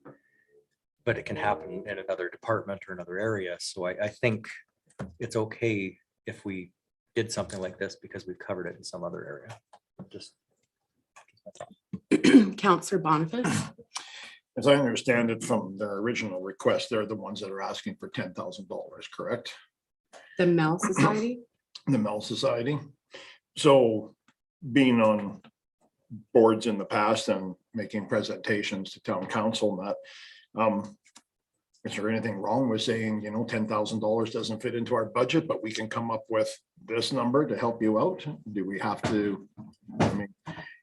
but it can happen in another department or another area. So I think it's okay if we did something like this because we've covered it in some other area. Just Counselor Boniface. As I understand it from their original request, they're the ones that are asking for $10,000, correct? The Mel Society. The Mel Society. So being on boards in the past and making presentations to town council and that, is there anything wrong with saying, $10,000 doesn't fit into our budget, but we can come up with this number to help you out? Do we have to,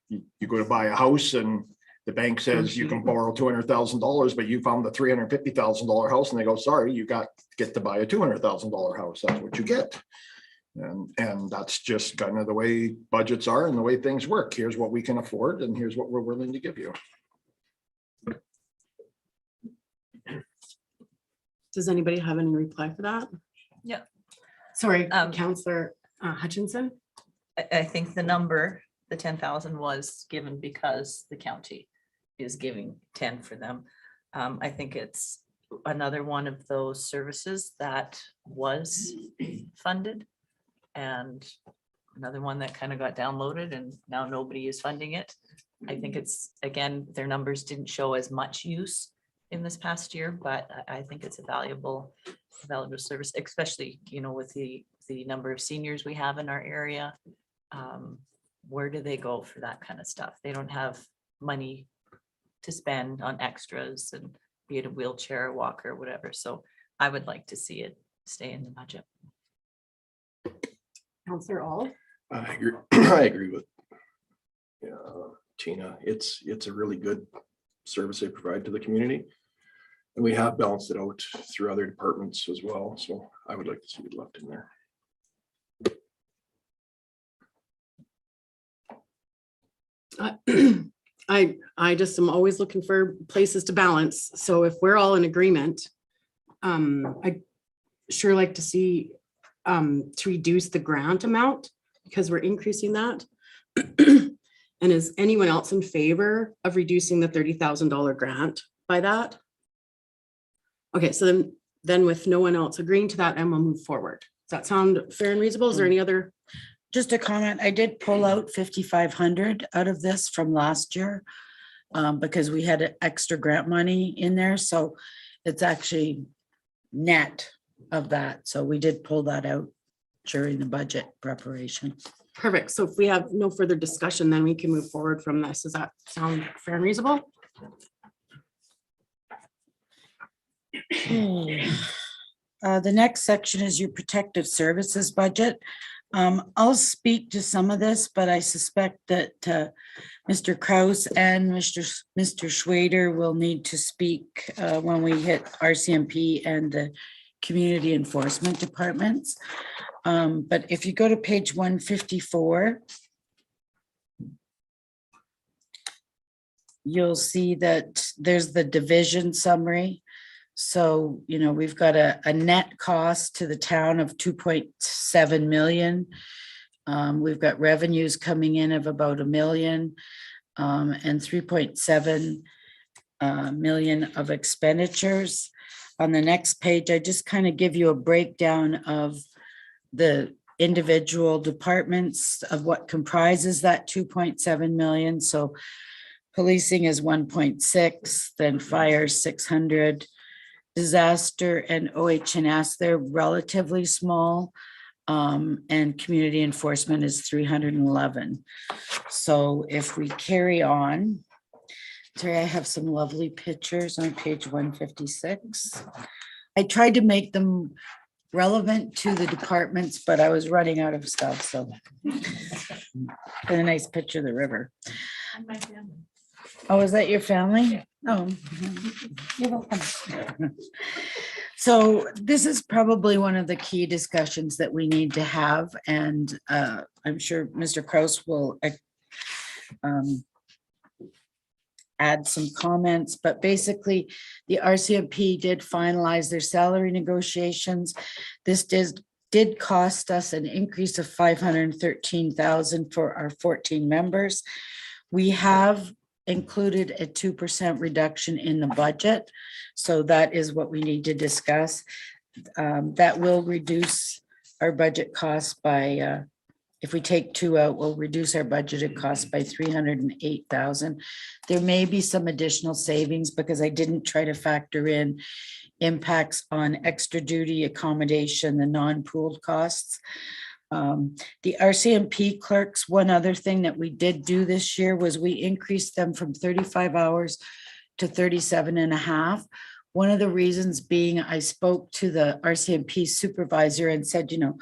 you go to buy a house and the bank says you can borrow $200,000, but you found the $350,000 house and they go, sorry, you get to buy a $200,000 house. That's what you get. And that's just kind of the way budgets are and the way things work. Here's what we can afford and here's what we're willing to give you. Does anybody have any reply for that? Yeah. Sorry, Counselor Hutchinson. I think the number, the 10,000 was given because the county is giving 10 for them. I think it's another one of those services that was funded and another one that kind of got downloaded and now nobody is funding it. I think it's, again, their numbers didn't show as much use in this past year, but I think it's a valuable service, especially, with the number of seniors we have in our area. Where do they go for that kind of stuff? They don't have money to spend on extras and be it a wheelchair, walker, whatever. So I would like to see it stay in the budget. Counselor All. I agree. I agree with Tina. It's a really good service they provide to the community. And we have balanced it out through other departments as well. So I would like to see it left in there. I just am always looking for places to balance. So if we're all in agreement, I'd sure like to see to reduce the grant amount because we're increasing that. And is anyone else in favor of reducing the $30,000 grant by that? Okay, so then then with no one else agreeing to that, and we'll move forward. Does that sound fair and reasonable? Is there any other? Just a comment, I did pull out 5,500 out of this from last year. Because we had extra grant money in there, so it's actually net of that. So we did pull that out during the budget preparation. Perfect. So if we have no further discussion, then we can move forward from this. Does that sound fair and reasonable? The next section is your protective services budget. I'll speak to some of this, but I suspect that Mr. Kraus and Mr. Schwader will need to speak when we hit RCMP and the community enforcement departments. But if you go to page 154, you'll see that there's the division summary. So, you know, we've got a net cost to the town of 2.7 million. We've got revenues coming in of about $1 million and 3.7 million of expenditures. On the next page, I just kind of give you a breakdown of the individual departments of what comprises that 2.7 million. So policing is 1.6, then fire 600. Disaster and OH&S, they're relatively small. And community enforcement is 311. So if we carry on, sorry, I have some lovely pictures on page 156. I tried to make them relevant to the departments, but I was running out of stuff, so. And a nice picture of the river. And my family. Oh, is that your family? Oh, you're welcome. So this is probably one of the key discussions that we need to have, and I'm sure Mr. Kraus will add some comments, but basically the RCMP did finalize their salary negotiations. This did cost us an increase of 513,000 for our 14 members. We have included a 2% reduction in the budget. So that is what we need to discuss. That will reduce our budget costs by, if we take 2 out, we'll reduce our budgeted costs by 308,000. There may be some additional savings because I didn't try to factor in impacts on extra duty accommodation, the non-pooled costs. The RCMP clerks, one other thing that we did do this year was we increased them from 35 hours to 37.5. One of the reasons being I spoke to the RCMP supervisor and said, you know,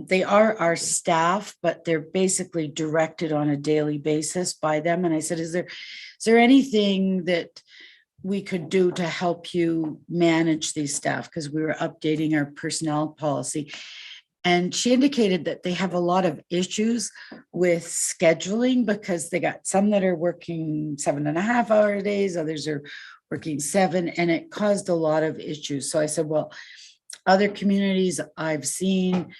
they are our staff, but they're basically directed on a daily basis by them. And I said, is there anything that we could do to help you manage these staff? Because we were updating our personnel policy. And she indicated that they have a lot of issues with scheduling because they got some that are working 7.5-hour days, others are working 7, and it caused a lot of issues. So I said, well, other communities I've seen,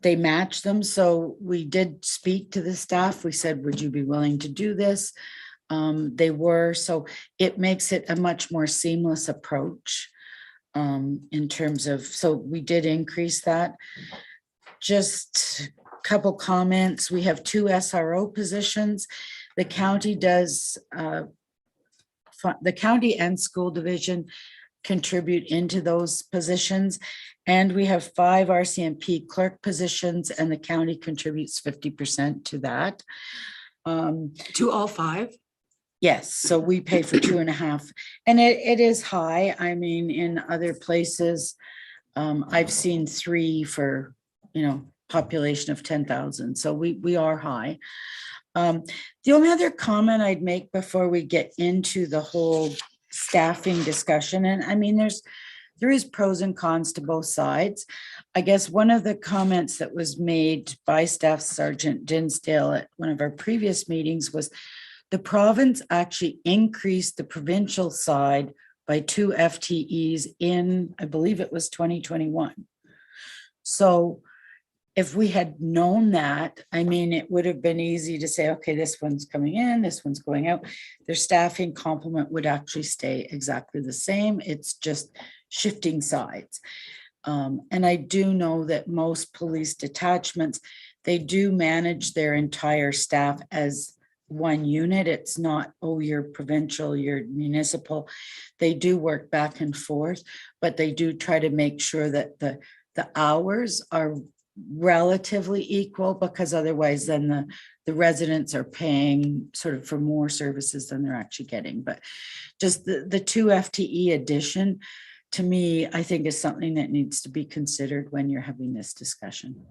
they match them. So we did speak to the staff. We said, would you be willing to do this? They were, so it makes it a much more seamless approach in terms of, so we did increase that. Just a couple comments. We have 2 SRO positions. The county does, the county and school division contribute into those positions. And we have 5 RCMP clerk positions and the county contributes 50% to that. To all 5? Yes, so we pay for 2.5, and it is high. I mean, in other places, I've seen 3 for, you know, population of 10,000. So we are high. The only other comment I'd make before we get into the whole staffing discussion, and I mean, there is pros and cons to both sides. I guess one of the comments that was made by Staff Sergeant Dinsdale at one of our previous meetings was the province actually increased the provincial side by 2 FTEs in, I believe it was 2021. So if we had known that, I mean, it would have been easy to say, okay, this one's coming in, this one's going out. Their staffing complement would actually stay exactly the same. It's just shifting sides. And I do know that most police detachments, they do manage their entire staff as one unit. It's not, oh, you're provincial, you're municipal. They do work back and forth, but they do try to make sure that the hours are relatively equal, because otherwise then the residents are paying sort of for more services than they're actually getting. But just the 2 FTE addition, to me, I think is something that needs to be considered when you're having this discussion.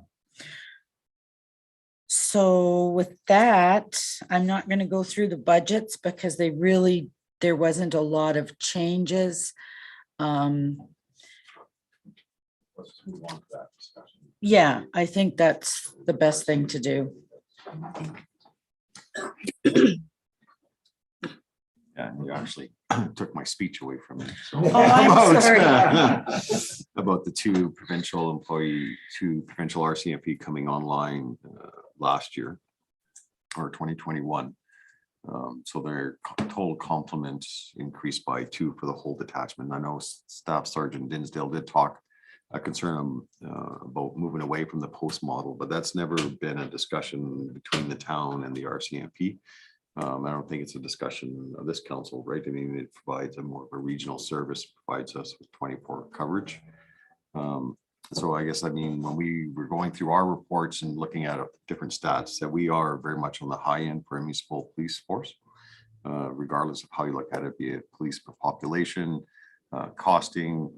So with that, I'm not going to go through the budgets because there wasn't a lot of changes. Let's move on to that discussion. Yeah, I think that's the best thing to do. Yeah, you actually took my speech away from me. So Oh, I'm sorry. about the two provincial RCMP coming online last year or 2021. So their total complement increased by 2 for the whole detachment. I know Staff Sergeant Dinsdale did talk a concern about moving away from the post model, but that's never been a discussion between the town and the RCMP. I don't think it's a discussion of this council, right? I mean, it provides a more of a regional service, provides us with 24 coverage. So I guess, I mean, when we were going through our reports and looking at different stats, that we are very much on the high end for a municipal police force, regardless of how you look at it, be it police per population, costing,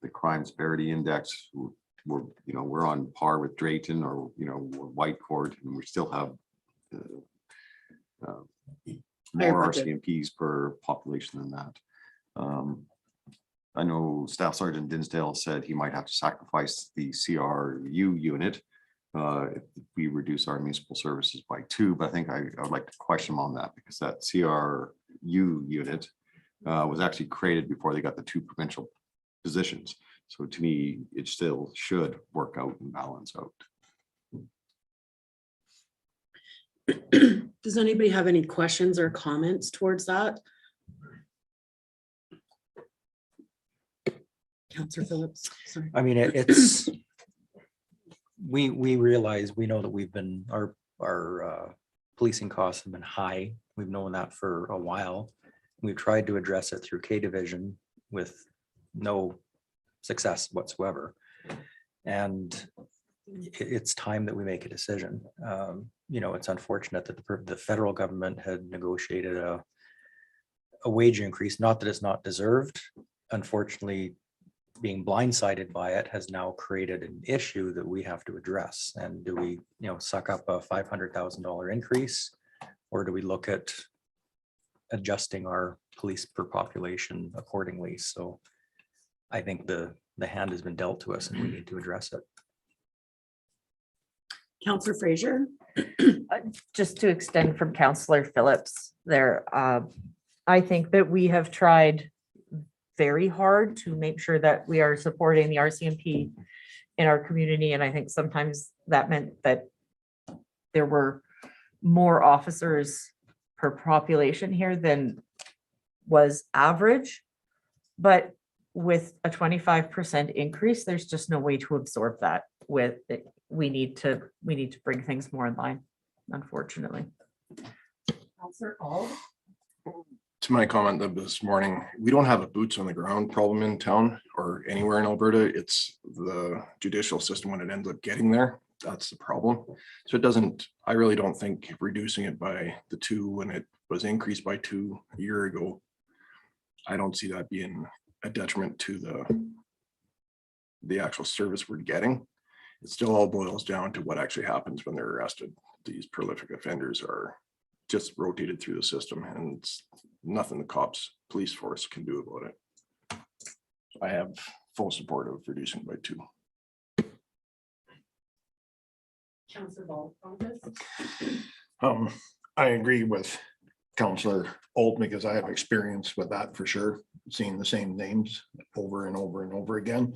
the crime severity index. We're on par with Drayton or Whitecourt, and we still have more RCMPs per population than that. I know Staff Sergeant Dinsdale said he might have to sacrifice the CRU unit if we reduce our municipal services by 2, but I think I would like to question him on that, because that CRU unit was actually created before they got the 2 provincial positions. So to me, it still should work out and balance out. Does anybody have any questions or comments towards that? Councillor Phillips, sorry. I mean, it's, we realize, we know that we've been, our policing costs have been high. We've known that for a while. We've tried to address it through K division with no success whatsoever. And it's time that we make a decision. It's unfortunate that the federal government had negotiated a wage increase, not that it's not deserved. Unfortunately, being blindsided by it has now created an issue that we have to address. And do we, suck up a $500,000 increase, or do we look at adjusting our police per population accordingly? So I think the hand has been dealt to us and we need to address it. Councillor Fraser. Just to extend from Councillor Phillips there, I think that we have tried very hard to make sure that we are supporting the RCMP in our community. And I think sometimes that meant that there were more officers per population here than was average. But with a 25% increase, there's just no way to absorb that with it. We need to bring things more in line, unfortunately. Councillor Auld. To my comment this morning, we don't have a boots on the ground problem in town or anywhere in Alberta. It's the judicial system when it ends up getting there. That's the problem. So it doesn't, I really don't think reducing it by the 2 when it was increased by 2 a year ago, I don't see that being a detriment to the actual service we're getting. It still all boils down to what actually happens when they're arrested. These prolific offenders are just rotated through the system, and it's nothing the police force can do about it. I have full support of reducing by 2. Councillor Ball. I agree with Councillor Old because I have experience with that for sure, seeing the same names over and over and over again.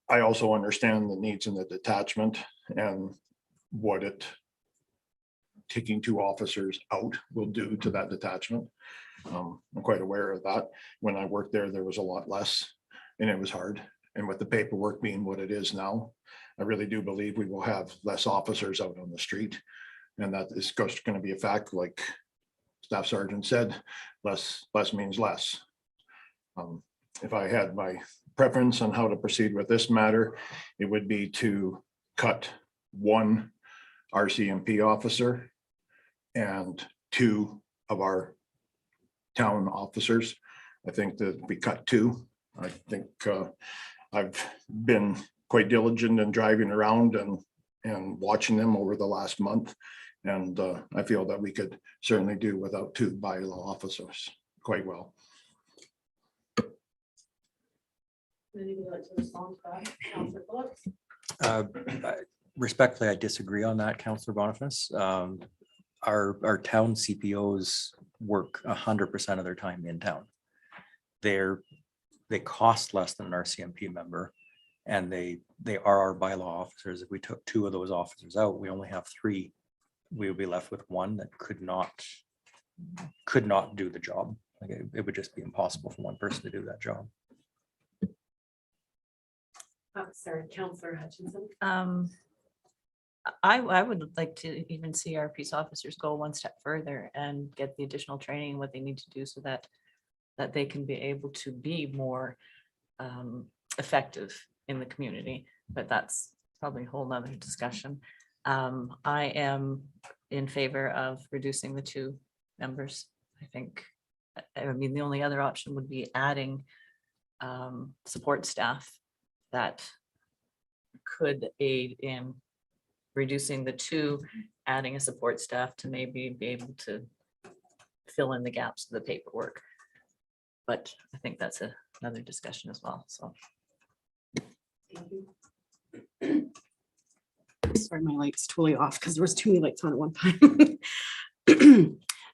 I also understand the needs in the detachment and what taking 2 officers out will do to that detachment. I'm quite aware of that. When I worked there, there was a lot less and it was hard. And with the paperwork being what it is now, I really do believe we will have less officers out on the street. And that is going to be a fact, like Staff Sergeant said, less means less. If I had my preference on how to proceed with this matter, it would be to cut 1 RCMP officer and 2 of our town officers. I think that we cut 2. I think I've been quite diligent in driving around and watching them over the last month. And I feel that we could certainly do without 2 bylaw officers quite well. Anybody like to respond to that? Councillor Phillips? Respectfully, I disagree on that, Councillor Boniface. Our town CPOs work 100% of their time in town. They cost less than an RCMP member, and they are our bylaw officers. If we took 2 of those officers out, we only have 3. We would be left with 1 that could not do the job. Like it would just be impossible for 1 person to do that job. Sorry, Councillor Hutchinson. I would like to even see our peace officers go one step further and get the additional training and what they need to do so that they can be able to be more effective in the community. But that's probably a whole nother discussion. I am in favor of reducing the 2 members. I mean, the only other option would be adding support staff that could aid in reducing the 2, adding a support staff to maybe be able to fill in the gaps of the paperwork. But I think that's another discussion as well, so. Sorry, my light's totally off because there was too many lights on at one time.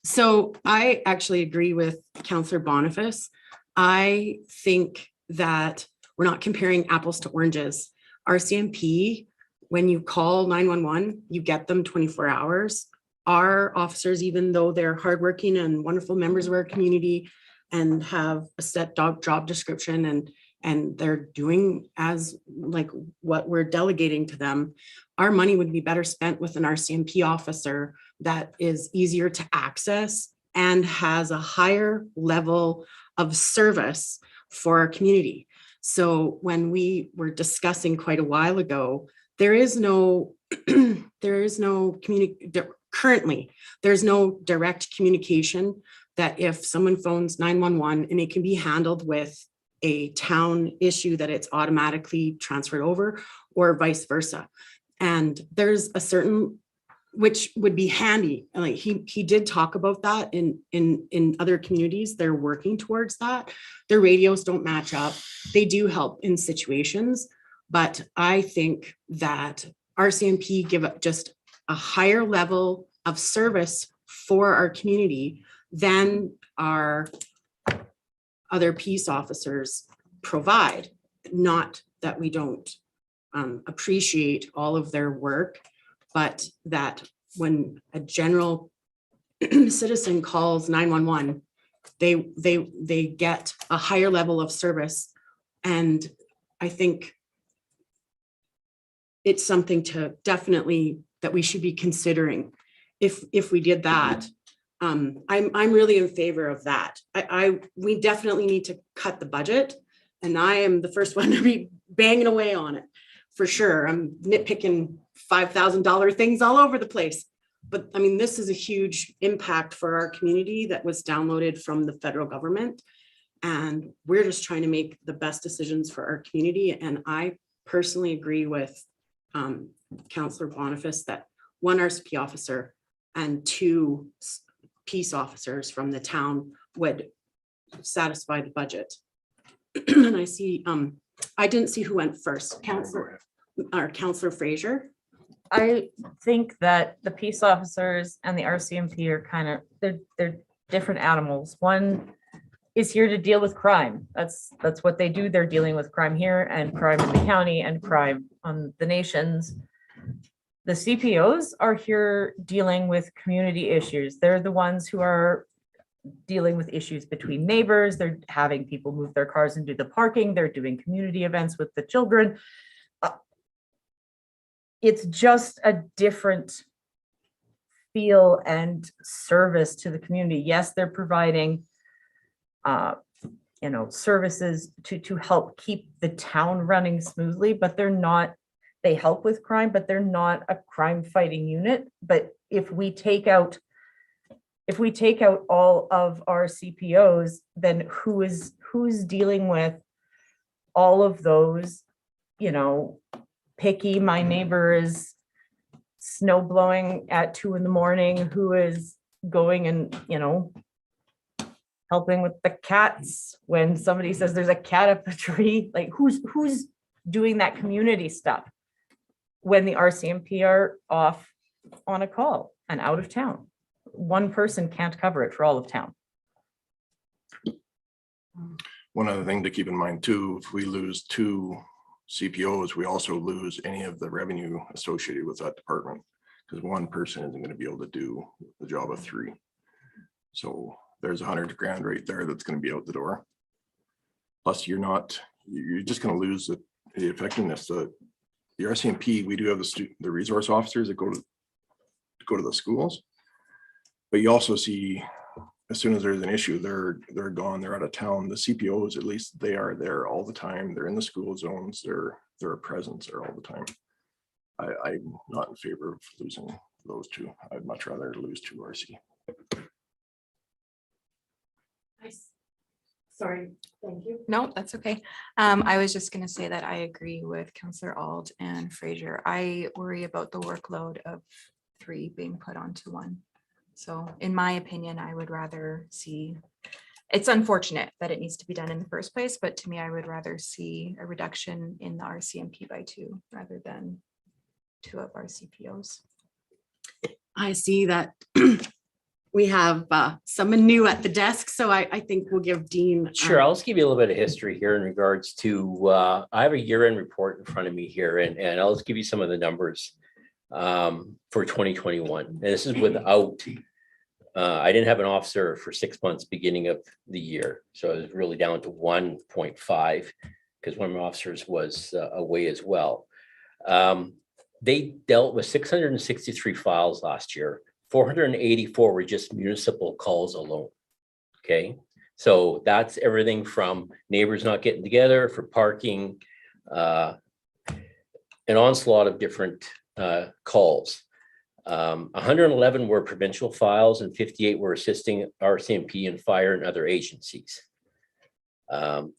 So I actually agree with Councillor Boniface. I think that we're not comparing apples to oranges. RCMP, when you call 911, you get them 24 hours. Our officers, even though they're hardworking and wonderful members of our community and have a set job description and they're doing as like what we're delegating to them, our money would be better spent with an RCMP officer that is easier to access and has a higher level of service for our community. So when we were discussing quite a while ago, currently, there's no direct communication that if someone phones 911 and it can be handled with a town issue that it's automatically transferred over or vice versa. And there's a certain, which would be handy. Like he did talk about that in other communities. They're working towards that. Their radios don't match up. They do help in situations, but I think that RCMP give up just a higher level of service for our community than our other peace officers provide. Not that we don't appreciate all of their work, but that when a general citizen calls 911, they get a higher level of service. And I think it's something to definitely that we should be considering. If we did that, I'm really in favor of that. We definitely need to cut the budget, and I am the first one to be banging away on it for sure. I'm nitpicking $5,000 things all over the place, but I mean, this is a huge impact for our community that was downloaded from the federal government, and we're just trying to make the best decisions for our community. And I personally agree with Councillor Boniface that 1 RCP officer and 2 peace officers from the town would satisfy the budget. And I see, I didn't see who went first, Councillor Fraser. I think that the peace officers and the RCMP are kind of, they're different animals. One is here to deal with crime. That's what they do. They're dealing with crime here and crime in the county and crime on the nations. The CPOs are here dealing with community issues. They're the ones who are dealing with issues between neighbors. They're having people move their cars and do the parking. They're doing community events with the children. It's just a different feel and service to the community. Yes, they're providing services to help keep the town running smoothly, but they're not, they help with crime, but they're not a crime fighting unit. But if we take out all of our CPOs, then who's dealing with all of those, picky, my neighbor is snow blowing at 2 a.m, who is going and, helping with the cats when somebody says there's a cat up a tree, like who's doing that community stuff when the RCMP are off on a call and out of town. One person can't cover it for all of town. One other thing to keep in mind too, if we lose 2 CPOs, we also lose any of the revenue associated with that department, because one person isn't going to be able to do the job of 3. So there's $100 grand right there that's going to be out the door. Plus you're just going to lose the effectiveness. The RCMP, we do have the resource officers that go to the schools, but you also see as soon as there's an issue, they're gone, they're out of town. The CPOs, at least they are there all the time. They're in the school zones, they're a presence there all the time. I'm not in favor of losing those 2. I'd much rather lose 2 RC. Sorry, thank you. No, that's okay. I was just gonna say that I agree with Councillor Ald and Fraser. I worry about the workload of 3 being put onto 1. So in my opinion, I would rather see, it's unfortunate that it needs to be done in the first place, but to me, I would rather see a reduction in the RCMP by 2 rather than 2 of our CPOs. I see that we have someone new at the desk, so I think we'll give Dean. Sure, I'll just give you a little bit of history here in regards to, I have a year-end report in front of me here, and I'll just give you some of the numbers for 2021. And this is without, I didn't have an officer for 6 months beginning of the year. So it was really down to 1.5 because one of my officers was away as well. They dealt with 663 files last year. 484 were just municipal calls alone. Okay, so that's everything from neighbors not getting together for parking, an onslaught of different calls. 111 were provincial files and 58 were assisting RCMP and fire and other agencies.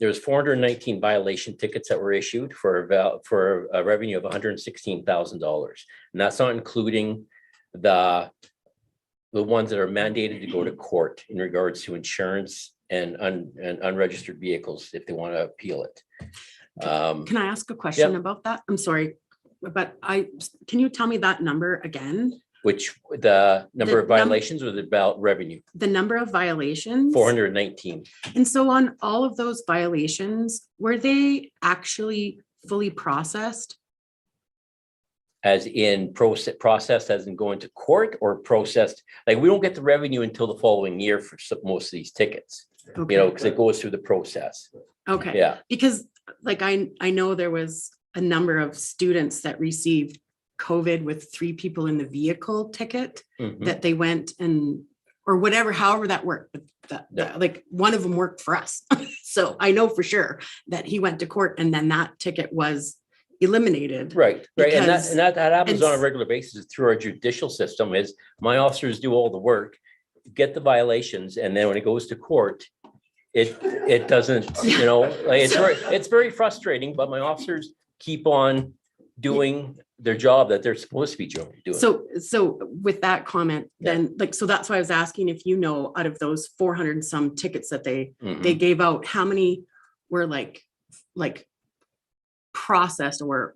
There's 419 violation tickets that were issued for a revenue of $116,000, and that's not including the ones that are mandated to go to court in regards to insurance and unregistered vehicles if they want to appeal it. Can I ask a question Yep. about that? I'm sorry, but can you tell me that number again? Which the number of The violations was about revenue, The number of violations? 419. And so on all of those violations, were they actually fully processed? As in processed as in going to court, or processed, like we don't get the revenue until the following year for most of these tickets, because it goes through the process. Okay. Yeah. Because like I know there was a number of students that received COVID with 3 people in the vehicle ticket Mhm. that they went and, or whatever, however that worked, but like one of them worked for us. So I know for sure that he went to court and then that ticket was eliminated. Right. And Because- that happens and on a regular basis through our judicial system. Is my officers do all the work, get the violations, and then when it goes to court, it doesn't, like it's very frustrating, but my officers keep on doing their job that they're supposed to be doing. So with that comment, then like, so that's why I was asking if out of those 400 and some tickets that they Mhm. gave out, how many were like processed or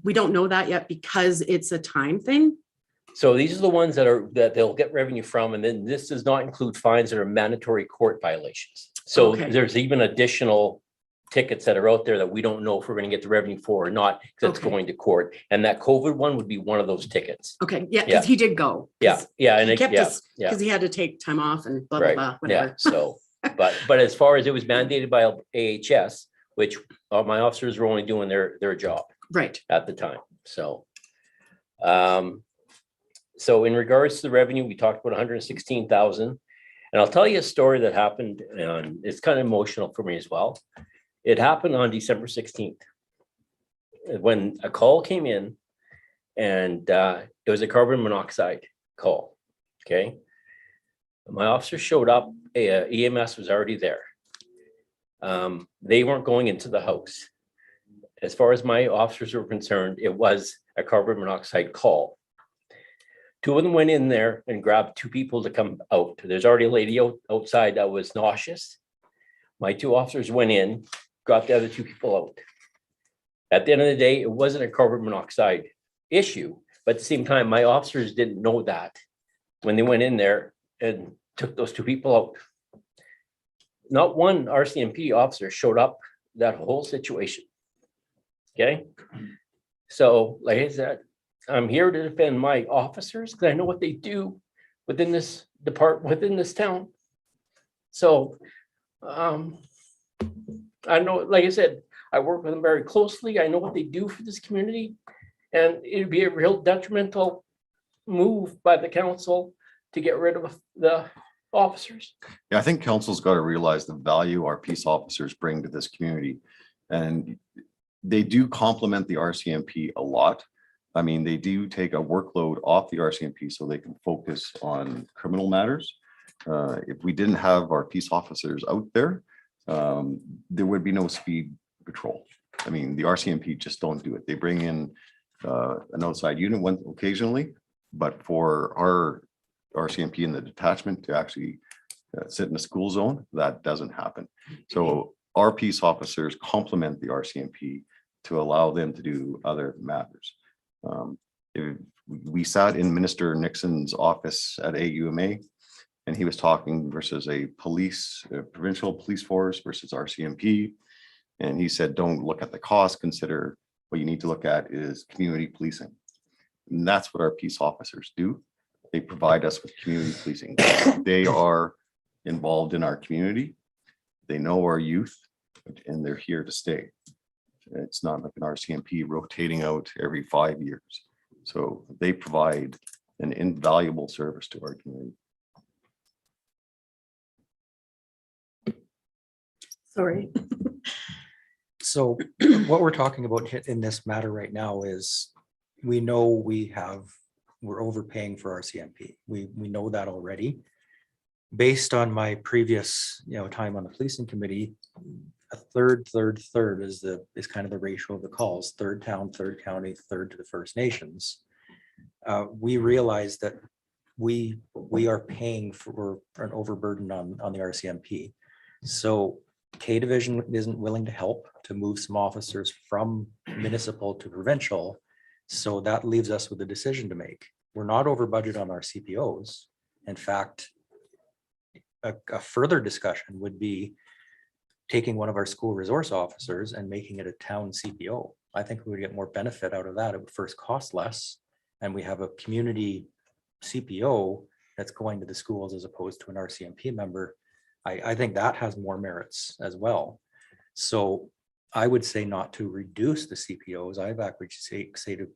we don't know that yet because it's a time thing? So these are the ones that they'll get revenue from, and then this does not include fines that are mandatory court violations. So Okay. there's even additional tickets that are out there that we don't know if we're gonna get the revenue for or not, because it's Okay. going to court. And that COVID one would be one of those tickets. Okay, yeah, Yeah. because he did go. 'cause Yeah, and He it, kept yeah, us, yeah, because he had to take time off and blah, blah, right, blah, yeah, whatever. so, but as far as it was mandated by AHS, which my officers were only doing their job Right. at the time, so. So in regards to the revenue, we talked about 116,000. And I'll tell you a story that happened, and it's kind of emotional for me as well. It happened on December 16th. When a call came in, and it was a carbon monoxide call, okay? My officer showed up, EMS was already there. They weren't going into the house. As far as my officers were concerned, it was a carbon monoxide call. Two of them went in there and grabbed two people to come out. There's already a lady outside that was nauseous. My two officers went in, got the other two people out. At the end of the day, it wasn't a carbon monoxide issue, but at the same time, my officers didn't know that when they went in there and took those two people out. Not one RCMP officer showed up that whole situation. Okay? So like I said, I'm here to defend my officers because I know what they do within this department, within this town. So I know, like I said, I work with them very closely. I know what they do for this community. And it'd be a real detrimental move by the council to get rid of the officers. Yeah, I think council's got to realize the value our peace officers bring to this community. And they do complement the RCMP a lot. I mean, they do take a workload off the RCMP so they can focus on criminal matters. If we didn't have our peace officers out there, there would be no speed patrol. I mean, the RCMP just don't do it. They bring in an outside unit one occasionally, but for our RCMP in the detachment to actually sit in the school zone, that doesn't happen. So our peace officers complement the RCMP to allow them to do other matters. We sat in Minister Nixon's office at AUMA, and he was talking versus a provincial police force versus RCMP. And he said, don't look at the cost, consider what you need to look at is community policing. And that's what our peace officers do. They provide us with community policing. They are involved in our community. They know our youth, and they're here to stay. It's not like an RCMP rotating out every 5 years. So they provide an invaluable service to our community. Sorry. So what we're talking about in this matter right now is we know we're overpaying for RCMP. We know that already. Based on my previous, time on the policing committee, a third is kind of the ratio of the calls, third town, third county, third to the First Nations. We realize that we are paying for an overburden on the RCMP. So K Division isn't willing to help to move some officers from municipal to provincial. So that leaves us with a decision to make. We're not over budget on our CPOs. In fact, a further discussion would be taking one of our school resource officers and making it a town CPO. I think we would get more benefit out of that. It would first cost less. And we have a community CPO that's going to the schools as opposed to an RCMP member. I think that has more merits as well. So I would say not to reduce the CPOs. I've actually say to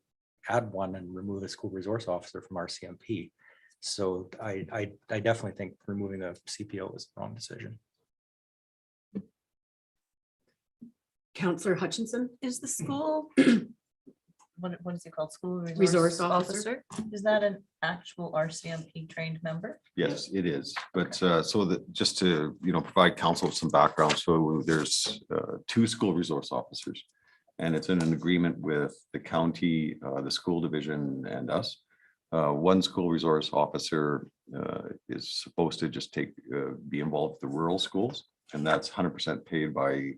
add one and remove a school resource officer from RCMP. So I definitely think removing a CPO is the wrong decision. Counselor Hutchinson? Is the school, what is it called? School Resource officer? Is that an actual RCMP trained member? Yes, it is. But so that just to, provide council with some background. So there's two school resource officers, and it's in an agreement with the county, the school division and us. One school resource officer is supposed to just be involved with the rural schools, and that's 100% paid by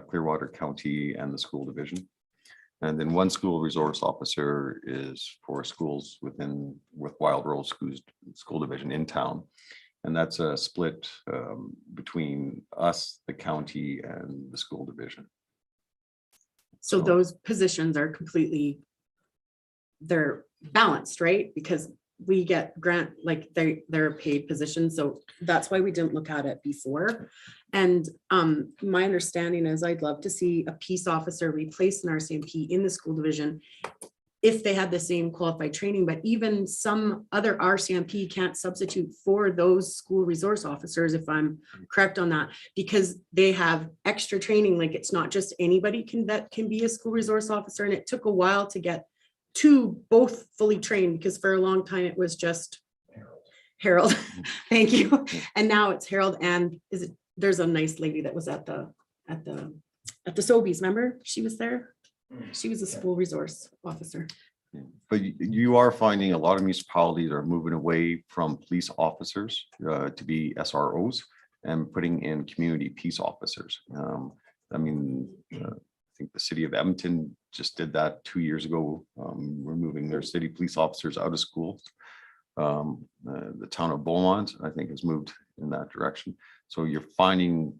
Clearwater County and the school division. And then one school resource officer is for schools with Wild Rose School Division in town. And that's a split between us, the county, and the school division. So those positions are completely, they're balanced, right? Because we get grant, like they're paid positions, so that's why we didn't look at it before. And my understanding is I'd love to see a peace officer replace an RCMP in the school division if they had the same qualified training, but even some other RCMP can't substitute for those school resource officers, if I'm correct on that, because they have extra training. Like, it's not just anybody that can be a school resource officer. And it took a while to get to both fully trained, because for a long time it was just Harold. Thank you. And now it's Harold, and there's a nice lady that was at the Sobeys, remember? She was there. She was a school resource officer. But you are finding a lot of municipalities are moving away from police officers to be SROs and putting in community peace officers. I mean, I think the city of Edmonton just did that 2 years ago, removing their city police officers out of schools. The town of Beaumont, I think, has moved in that direction. So you're finding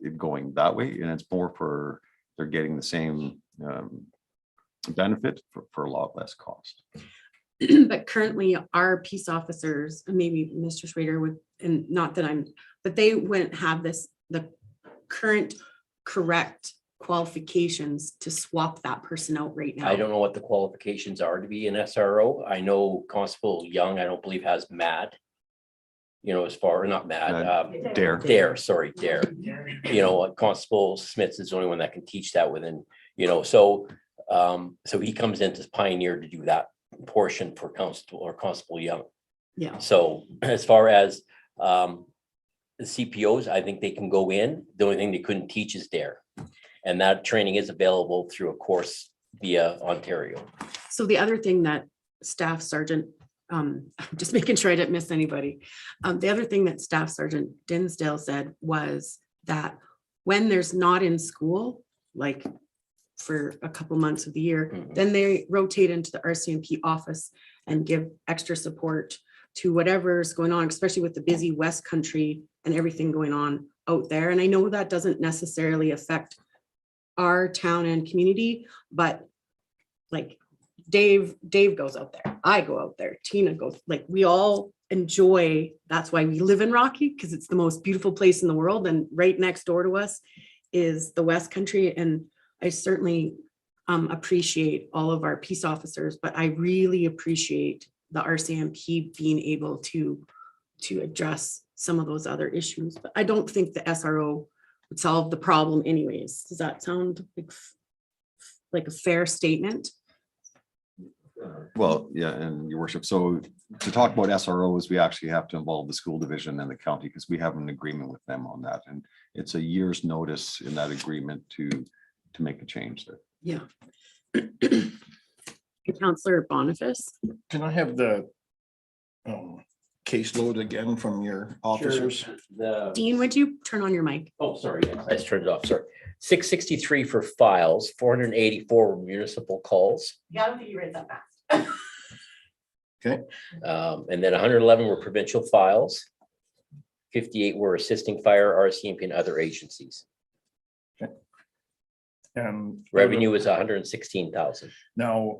it going that way, and it's more for they're getting the same benefit for a lot less cost. But currently our peace officers, and maybe Mr. Schrader would, and not that but they wouldn't have the current correct qualifications to swap that person out right now. I don't know what the qualifications are to be an SRO. I know Constable Young, I don't believe has MAD. You know, as far, not MAD, Dare. sorry, Dare. You know, Constable Smith is the only one that can teach that within, you know, so he comes in to pioneer to do that portion for Constable Young. Yeah. So as far as the CPOs, I think they can go in. The only thing they couldn't teach is Dare. And that training is available through a course via Ontario. So the other thing that Staff Sergeant, just making sure I didn't miss anybody. The other thing that Staff Sergeant Dinsdale said was that when there's not in school, like for a couple months of the year, then they rotate into the RCMP office and give extra support to whatever's going on, especially with the busy West Country and everything going on out there. And I know that doesn't necessarily affect our town and community, but like Dave goes out there, I go out there, Tina goes, like we all enjoy, that's why we live in Rocky, because it's the most beautiful place in the world. And right next door to us is the West Country. And I certainly appreciate all of our peace officers, but I really appreciate the RCMP being able to address some of those other issues. But I don't think the SRO would solve the problem anyways. Does that sound like a fair statement? Well, yeah, and your worship. So to talk about SROs, we actually have to involve the school division and the county because we have an agreement with them on that. And it's a year's notice in that agreement to make a change there. Yeah. Councillor Boniface. Can I have the caseload again from your officers? Dean, would you turn on your mic? Oh, sorry, yes, I just turned it off, sorry. 663 for files, 484 were municipal calls. Yeah, I don't think you read that fast. Okay. And then 111 were provincial files. 58 were assisting fire, RCMP, and other agencies. Revenue was 116,000. Now,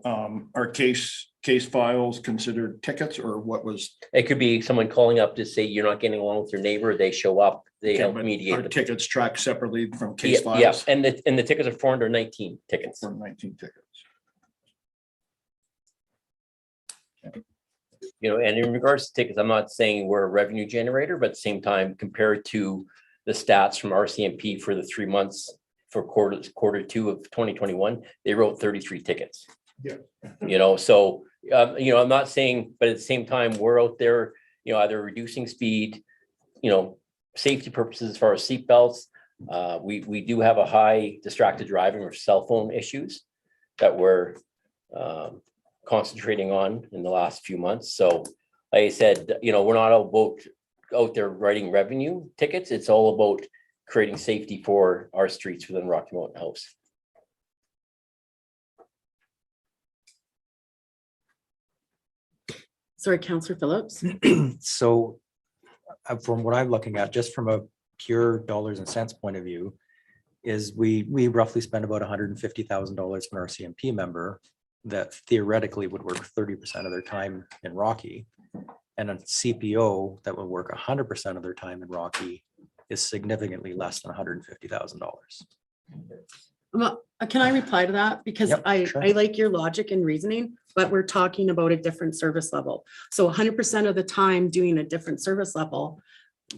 are case files considered tickets or what was? It could be someone calling up to say you're not getting along with your neighbor, they show up, they help mediate. Are the- tickets tracked separately from case files? Yeah, and the tickets are 419 tickets. For 19 tickets. You know, and in regards to tickets, I'm not saying we're a revenue generator, but at the same time, compared to the stats from RCMP for the 3 months for quarter two of 2021, they wrote 33 tickets. Yeah. You know, so, you know, I'm not saying, but at the same time, we're out there, you know, either reducing speed, you know, safety purposes as far as seatbelts. We do have a high distracted driving or cell phone issues that we're concentrating on in the last few months. So like I said, you know, we're not all about out there writing revenue tickets. It's all about creating safety for our streets within Rocky Mountain House. Sorry, Councillor Phillips. So from what I'm looking at, just from a pure dollars and cents point of view, is we roughly spend about $150,000 for our CMP member that theoretically would work 30% of their time in Rocky. And a CPO that would work 100% of their time in Rocky is significantly less than $150,000. Well, can I reply to that? Because Yep, I sure. like your logic and reasoning, but we're talking about a different service level. So 100% of the time doing a different service level,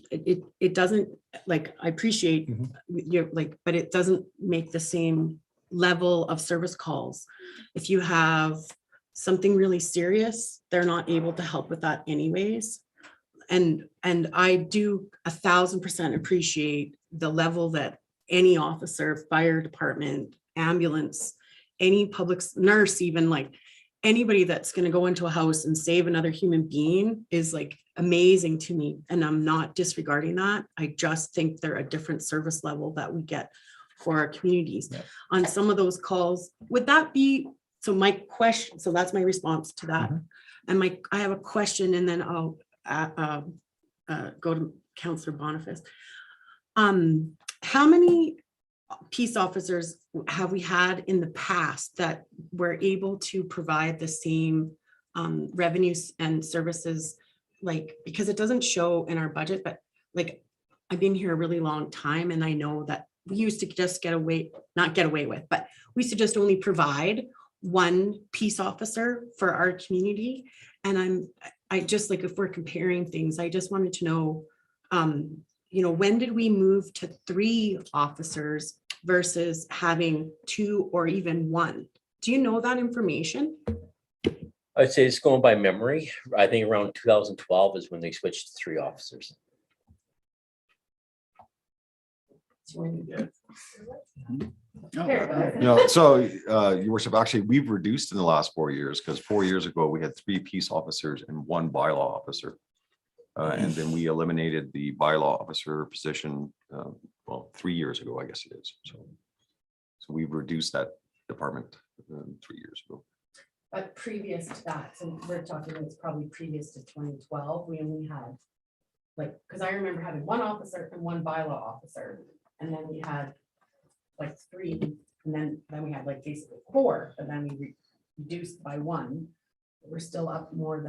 it doesn't, like, I appreciate you're like, but it doesn't make the same level of service calls. If you have something really serious, they're not able to help with that anyways. And I do 1,000% appreciate the level that any officer, fire department, ambulance, any public nurse, even like anybody that's going to go into a house and save another human being is like amazing to me. And I'm not disregarding that. I just think they're a different service level that we get for our communities. Yeah. On some of those calls, would that be, so my question, so that's my response to that. And I have a question, and then I'll go to Councillor Boniface. How many peace officers have we had in the past that were able to provide the same revenues and services? Like, because it doesn't show in our budget, but like, I've been here a really long time, and I know that we used to just not get away with, but we used to just only provide one peace officer for our community. And I just like, if we're comparing things, I just wanted to know, when did we move to 3 officers versus having 2 or even 1? Do you know that information? I'd say it's going by memory. I think around 2012 is when they switched to 3 officers. No, so, your worship, actually, we've reduced in the last 4 years, because 4 years ago, we had 3 peace officers and 1 bylaw officer. And then we eliminated the bylaw officer position, 3 years ago, I guess it is. So we've reduced that department 3 years ago. But previous to that, so we're talking, it's probably previous to 2012, we only had like, because I remember having 1 officer and 1 bylaw officer, and then we had like 3, and then we had like basically 4, but then we reduced by 1. We're still up 1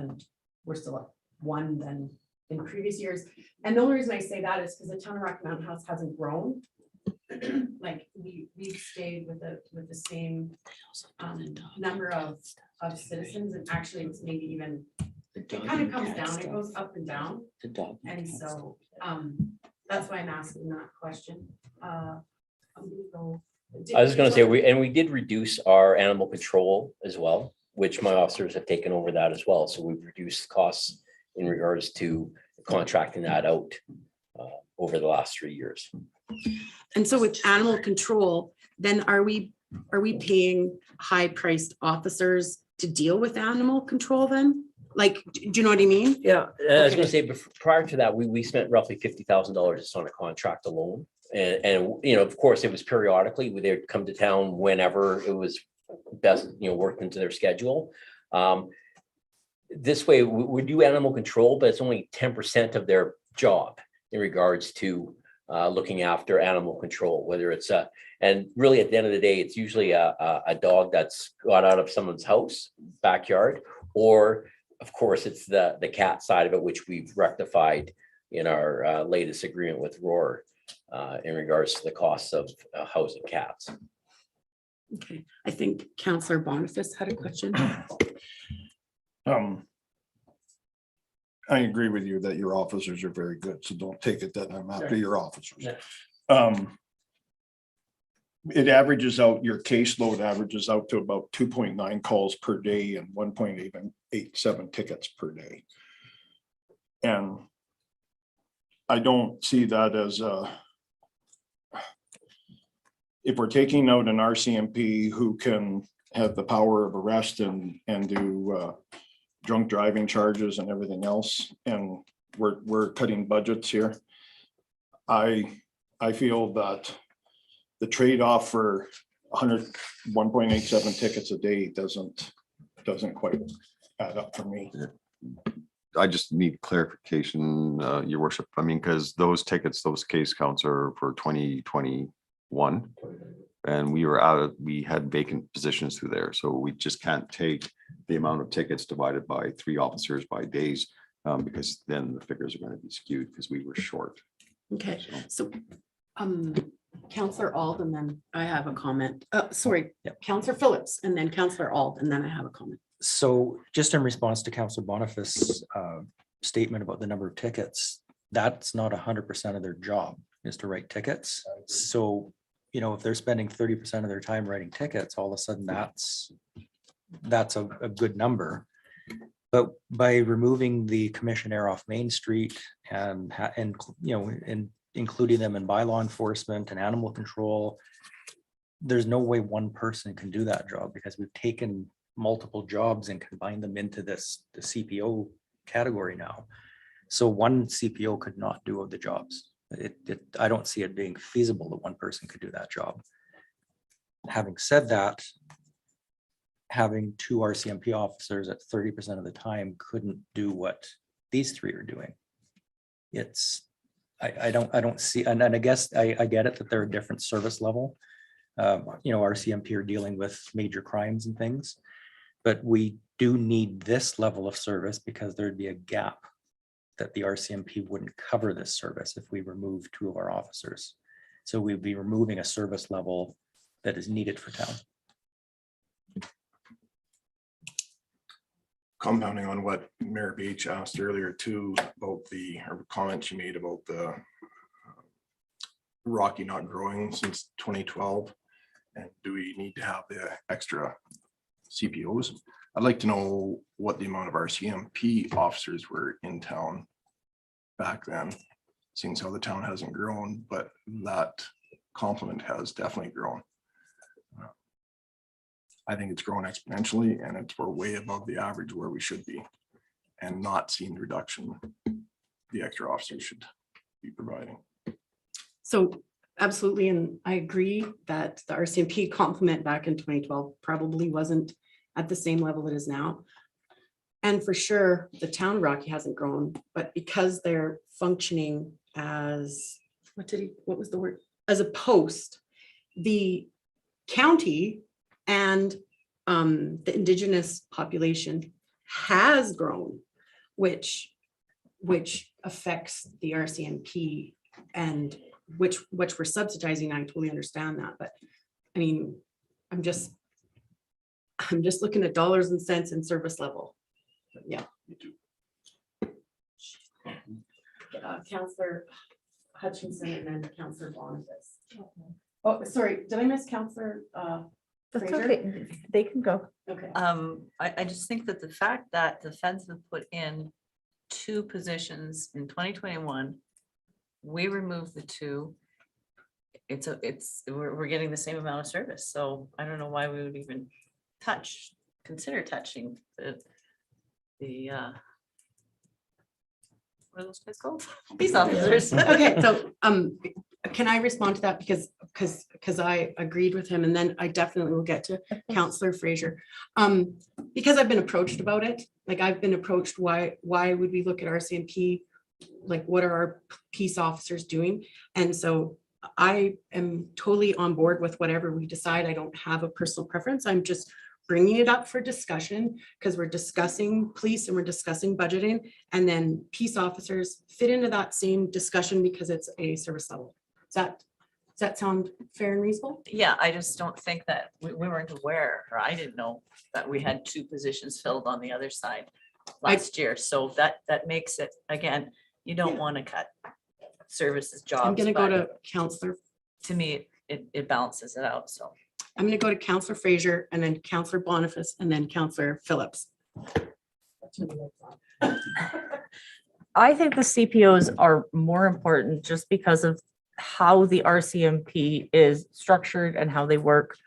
than in previous years. And the only reason I say that is because the town of Rocky Mountain House hasn't grown. Like we've stayed with the same number of citizens, and actually it's maybe even, it kind of comes down, it goes up and down. And so that's why I'm asking that question. I was going to say, we did reduce our animal control as well, which my officers have taken over that as well. So we've reduced costs in regards to contracting that out over the last 3 years. And so with animal control, then are we paying high-priced officers to deal with animal control then? Like, do you know what I mean? Yeah, I was going to say, prior to that, we spent roughly $50,000 just on a contract alone. And of course, it was periodically, they'd come to town whenever it was best, worked into their schedule. This way, we do animal control, but it's only 10% of their job in regards to looking after animal control, whether it's and really at the end of the day, it's usually a dog that's got out of someone's house, backyard, or of course, it's the cat side of it, which we've rectified in our latest agreement with Roar in regards to the costs of housing cats. Okay, I think Councillor Boniface had a question. I agree with you that your officers are very good, so don't take it that I'm after your officers. Yeah. It averages out, your caseload averages out to about 2.9 calls per day and 1.87 tickets per day. And I don't see that as if we're taking out an RCMP who can have the power of arrest and do drunk driving charges and everything else, and we're cutting budgets here. I feel that the trade-off for 1.87 tickets a day doesn't quite add up for me. I just need clarification, your worship. I mean, because those tickets, those case counts are for 2021. And we had vacant positions through there. So we just can't take the amount of tickets divided by 3 officers by days. Because then the figures are going to be skewed because we were short. Okay, so, Counselor Ald, and then I have a comment. Sorry, Counselor Phillips, and then Counselor Ald, and then I have a comment. So just in response to Councillor Boniface statement about the number of tickets, that's not 100% of their job is to write tickets. So, you know, if they're spending 30% of their time writing tickets, all of a sudden that's a good number. But by removing the commissioner off Main Street and you know, and including them in bylaw enforcement and animal control, there's no way one person can do that job because we've taken multiple jobs and combined them into the CPO category now. So one CPO could not do the jobs. I don't see it being feasible that one person could do that job. Having said that, having 2 RCMP officers at 30% of the time couldn't do what these 3 are doing. I don't see, and I guess I get it that they're a different service level. You know, RCMP are dealing with major crimes and things, but we do need this level of service because there'd be a gap that the RCMP wouldn't cover this service if we remove 2 of our officers. So we'd be removing a service level that is needed for town. Compounding on what Mayor Beach asked earlier too, about the comments you made about the Rocky not growing since 2012. And do we need to have the extra CPOs? I'd like to know what the amount of RCMP officers were in town back then, seeing as how the town hasn't grown, but that complement has definitely grown. I think it's grown exponentially and we're way above the average where we should be and not seeing the reduction the extra officers should be providing. So absolutely, and I agree that the RCMP complement back in 2012 probably wasn't at the same level it is now. And for sure, the town of Rocky hasn't grown, but because they're functioning as, what was the word? As a post, the county and the Indigenous population has grown, which affects the RCMP and which we're subsidizing. I totally understand that, but I mean, I'm just looking at dollars and cents and service level. But yeah. Councillor Hutchinson and then Councillor Boniface. Oh, sorry, did I miss Councillor? That's Fraser? okay. They can go. Okay. I just think that the fact that the feds have put in 2 positions in 2021, we removed the 2. We're getting the same amount of service. So I don't know why we would even consider touching the what are those guys called? Peace officers. Okay, so can I respond to that because I agreed with him, and then I definitely will get to Councillor Fraser. Because I've been approached about it, like I've been approached, why would we look at RCMP? Like, what are our peace officers doing? And so I am totally on board with whatever we decide. I don't have a personal preference. I'm just bringing it up for discussion because we're discussing police and we're discussing budgeting, and then peace officers fit into that same discussion because it's a service level. Does that sound fair and reasonable? Yeah, I just don't think that we weren't aware, or I didn't know that we had 2 positions filled on the other side last year. So that makes it, again, you don't want to cut services jobs. I'm gonna go but to Councillor. To me, it balances it out, so. I'm gonna go to Councillor Fraser and then Councillor Boniface and then Councillor Phillips. I think the CPOs are more important just because of how the RCMP is structured and how they work.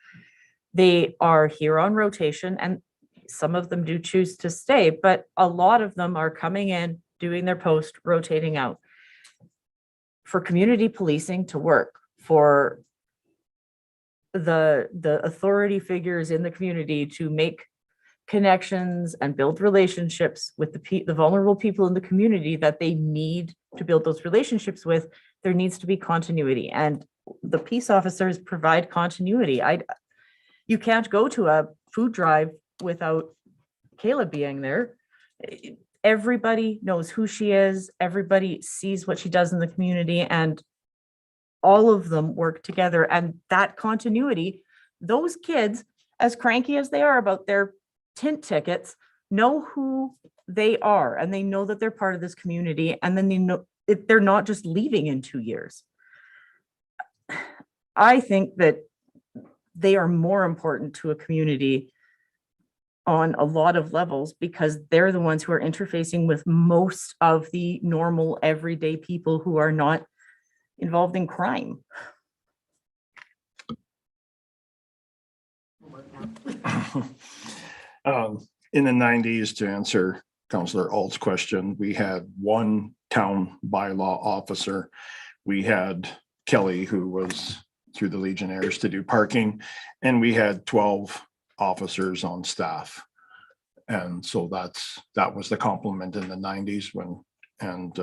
They are here on rotation and some of them do choose to stay, but a lot of them are coming in, doing their post, rotating out. For community policing to work, for the authority figures in the community to make connections and build relationships with the vulnerable people in the community that they need to build those relationships with, there needs to be continuity, and the peace officers provide continuity. You can't go to a food drive without Kayla being there. Everybody knows who she is, everybody sees what she does in the community, and all of them work together. And that continuity, those kids, as cranky as they are about their tint tickets, know who they are, and they know that they're part of this community, and then they know they're not just leaving in 2 years. I think that they are more important to a community on a lot of levels because they're the ones who are interfacing with most of the normal everyday people who are not involved in crime. In the 90s, to answer Councillor Alt's question, we had one town bylaw officer. We had Kelly, who was through the Legionnaires to do parking, and we had 12 officers on staff. And so that was the complement in the 90s when, and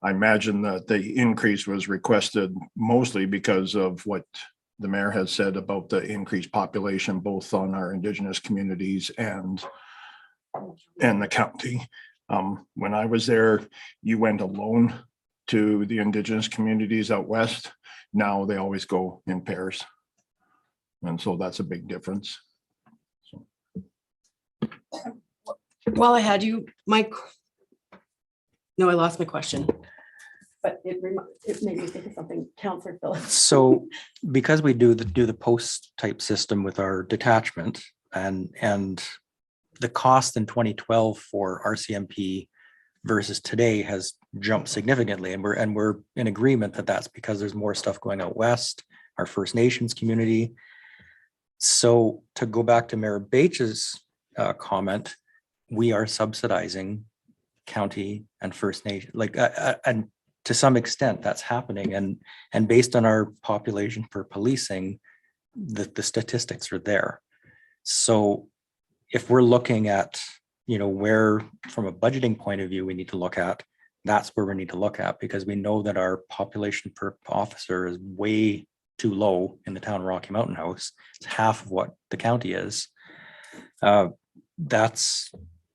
I imagine that the increase was requested mostly because of what the mayor has said about the increased population, both on our Indigenous communities and the county. When I was there, you went alone to the Indigenous communities out west. Now they always go in pairs. And so that's a big difference. So. While I had you, Mike. No, I lost my question. But it made me think of something, Councillor Phillips. So because we do the post type system with our detachment and the cost in 2012 for RCMP versus today has jumped significantly, and we're in agreement that that's because there's more stuff going out west, our First Nations community. So to go back to Mayor Bache's comment, we are subsidizing county and First Nation, and to some extent that's happening, and based on our population for policing, the statistics are there. So if we're looking at, where from a budgeting point of view we need to look at, that's where we need to look at, because we know that our population per officer is way too low in the town of Rocky Mountain House. It's half of what the county is.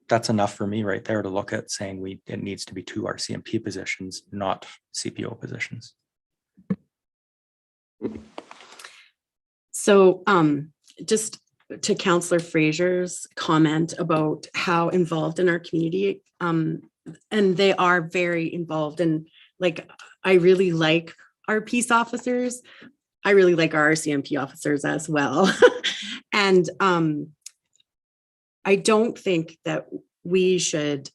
That's enough for me right there to look at saying it needs to be 2 RCMP positions, not CPO positions. So just to Councillor Fraser's comment about how involved in our community, and they are very involved, and I really like our peace officers. I really like our RCMP officers as well. And I don't think that we should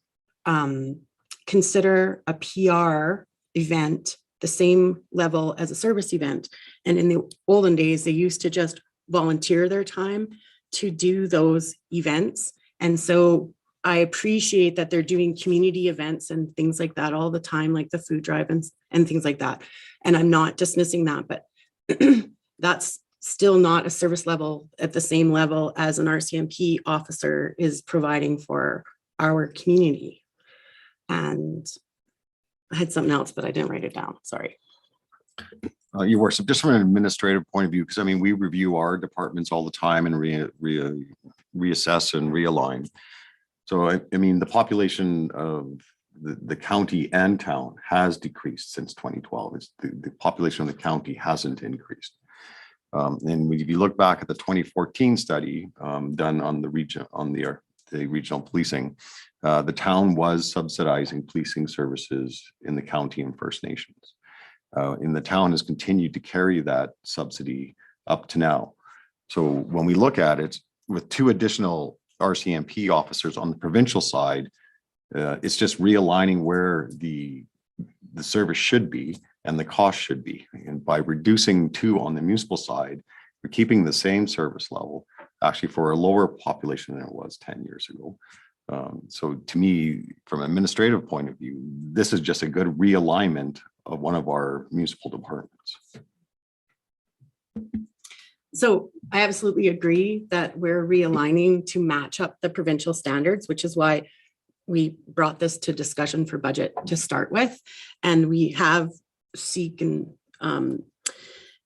consider a PR event the same level as a service event. And in the olden days, they used to just volunteer their time to do those events. And so I appreciate that they're doing community events and things like that all the time, like the food drive and things like that. And I'm not dismissing that, but that's still not a service level at the same level as an RCMP officer is providing for our community. And I had something else, but I didn't write it down. Sorry. Your worship, just from an administrative point of view, because we review our departments all the time and reassess and realign. So the population of the county and town has decreased since 2012. It's the population of the county hasn't increased. And if you look back at the 2014 study done on the regional policing, the town was subsidizing policing services in the county and First Nations. And the town has continued to carry that subsidy up to now. So when we look at it with 2 additional RCMP officers on the provincial side, it's just realigning where the service should be and the cost should be. And by reducing 2 on the municipal side, we're keeping the same service level, actually for a lower population than it was 10 years ago. So to me, from an administrative point of view, this is just a good realignment of one of our municipal departments. So I absolutely agree that we're realigning to match up the provincial standards, which is why we brought this to discussion for budget to start with. And we have seeking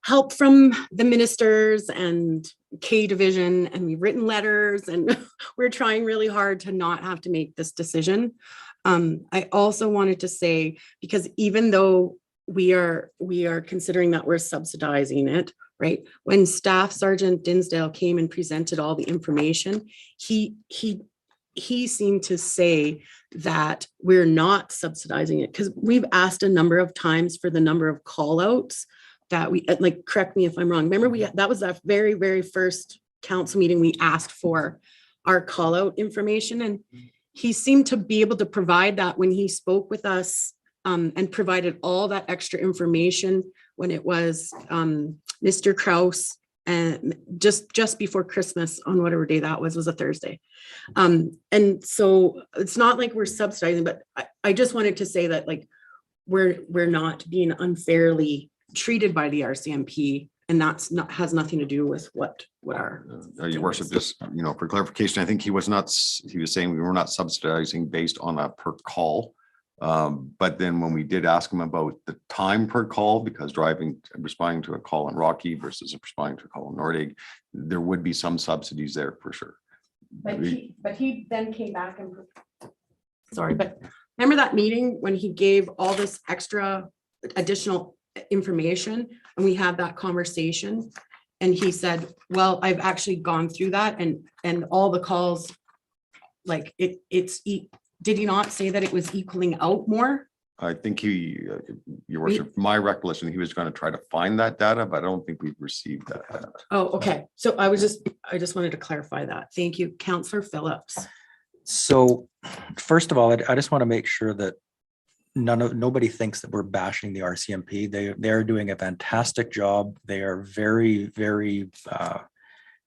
help from the ministers and K division, and we've written letters, and we're trying really hard to not have to make this decision. I also wanted to say, because even though we are considering that we're subsidizing it, right? When Staff Sergeant Dinsdale came and presented all the information, he seemed to say that we're not subsidizing it, because we've asked a number of times for the number of call outs that we, like, correct me if I'm wrong. Remember, that was our very, very first council meeting. We asked for our call out information, and he seemed to be able to provide that when he spoke with us, and provided all that extra information when it was Mr. Kraus, and just before Christmas, on whatever day that was a Thursday. And so it's not like we're subsidizing, but I just wanted to say that, like, we're not being unfairly treated by the RCMP, and has nothing to do with what our. Your worship, just, for clarification, I think he was saying we were not subsidizing based on a per call. But then when we did ask him about the time per call, because responding to a call in Rocky versus responding to a call in Nordig, there would be some subsidies there for sure. But he then came back and, sorry, but remember that meeting when he gave all this extra additional information, and we had that conversation, and he said, well, I've actually gone through that, and all the calls, like, did he not say that it was equaling out more? I think your worship, my recollection, he was going to try to find that data, but I don't think we've received that data. Oh, okay. So I just wanted to clarify that. Thank you, Councillor Phillips. So first of all, I just want to make sure that nobody thinks that we're bashing the RCMP. They are doing a fantastic job. They are very, very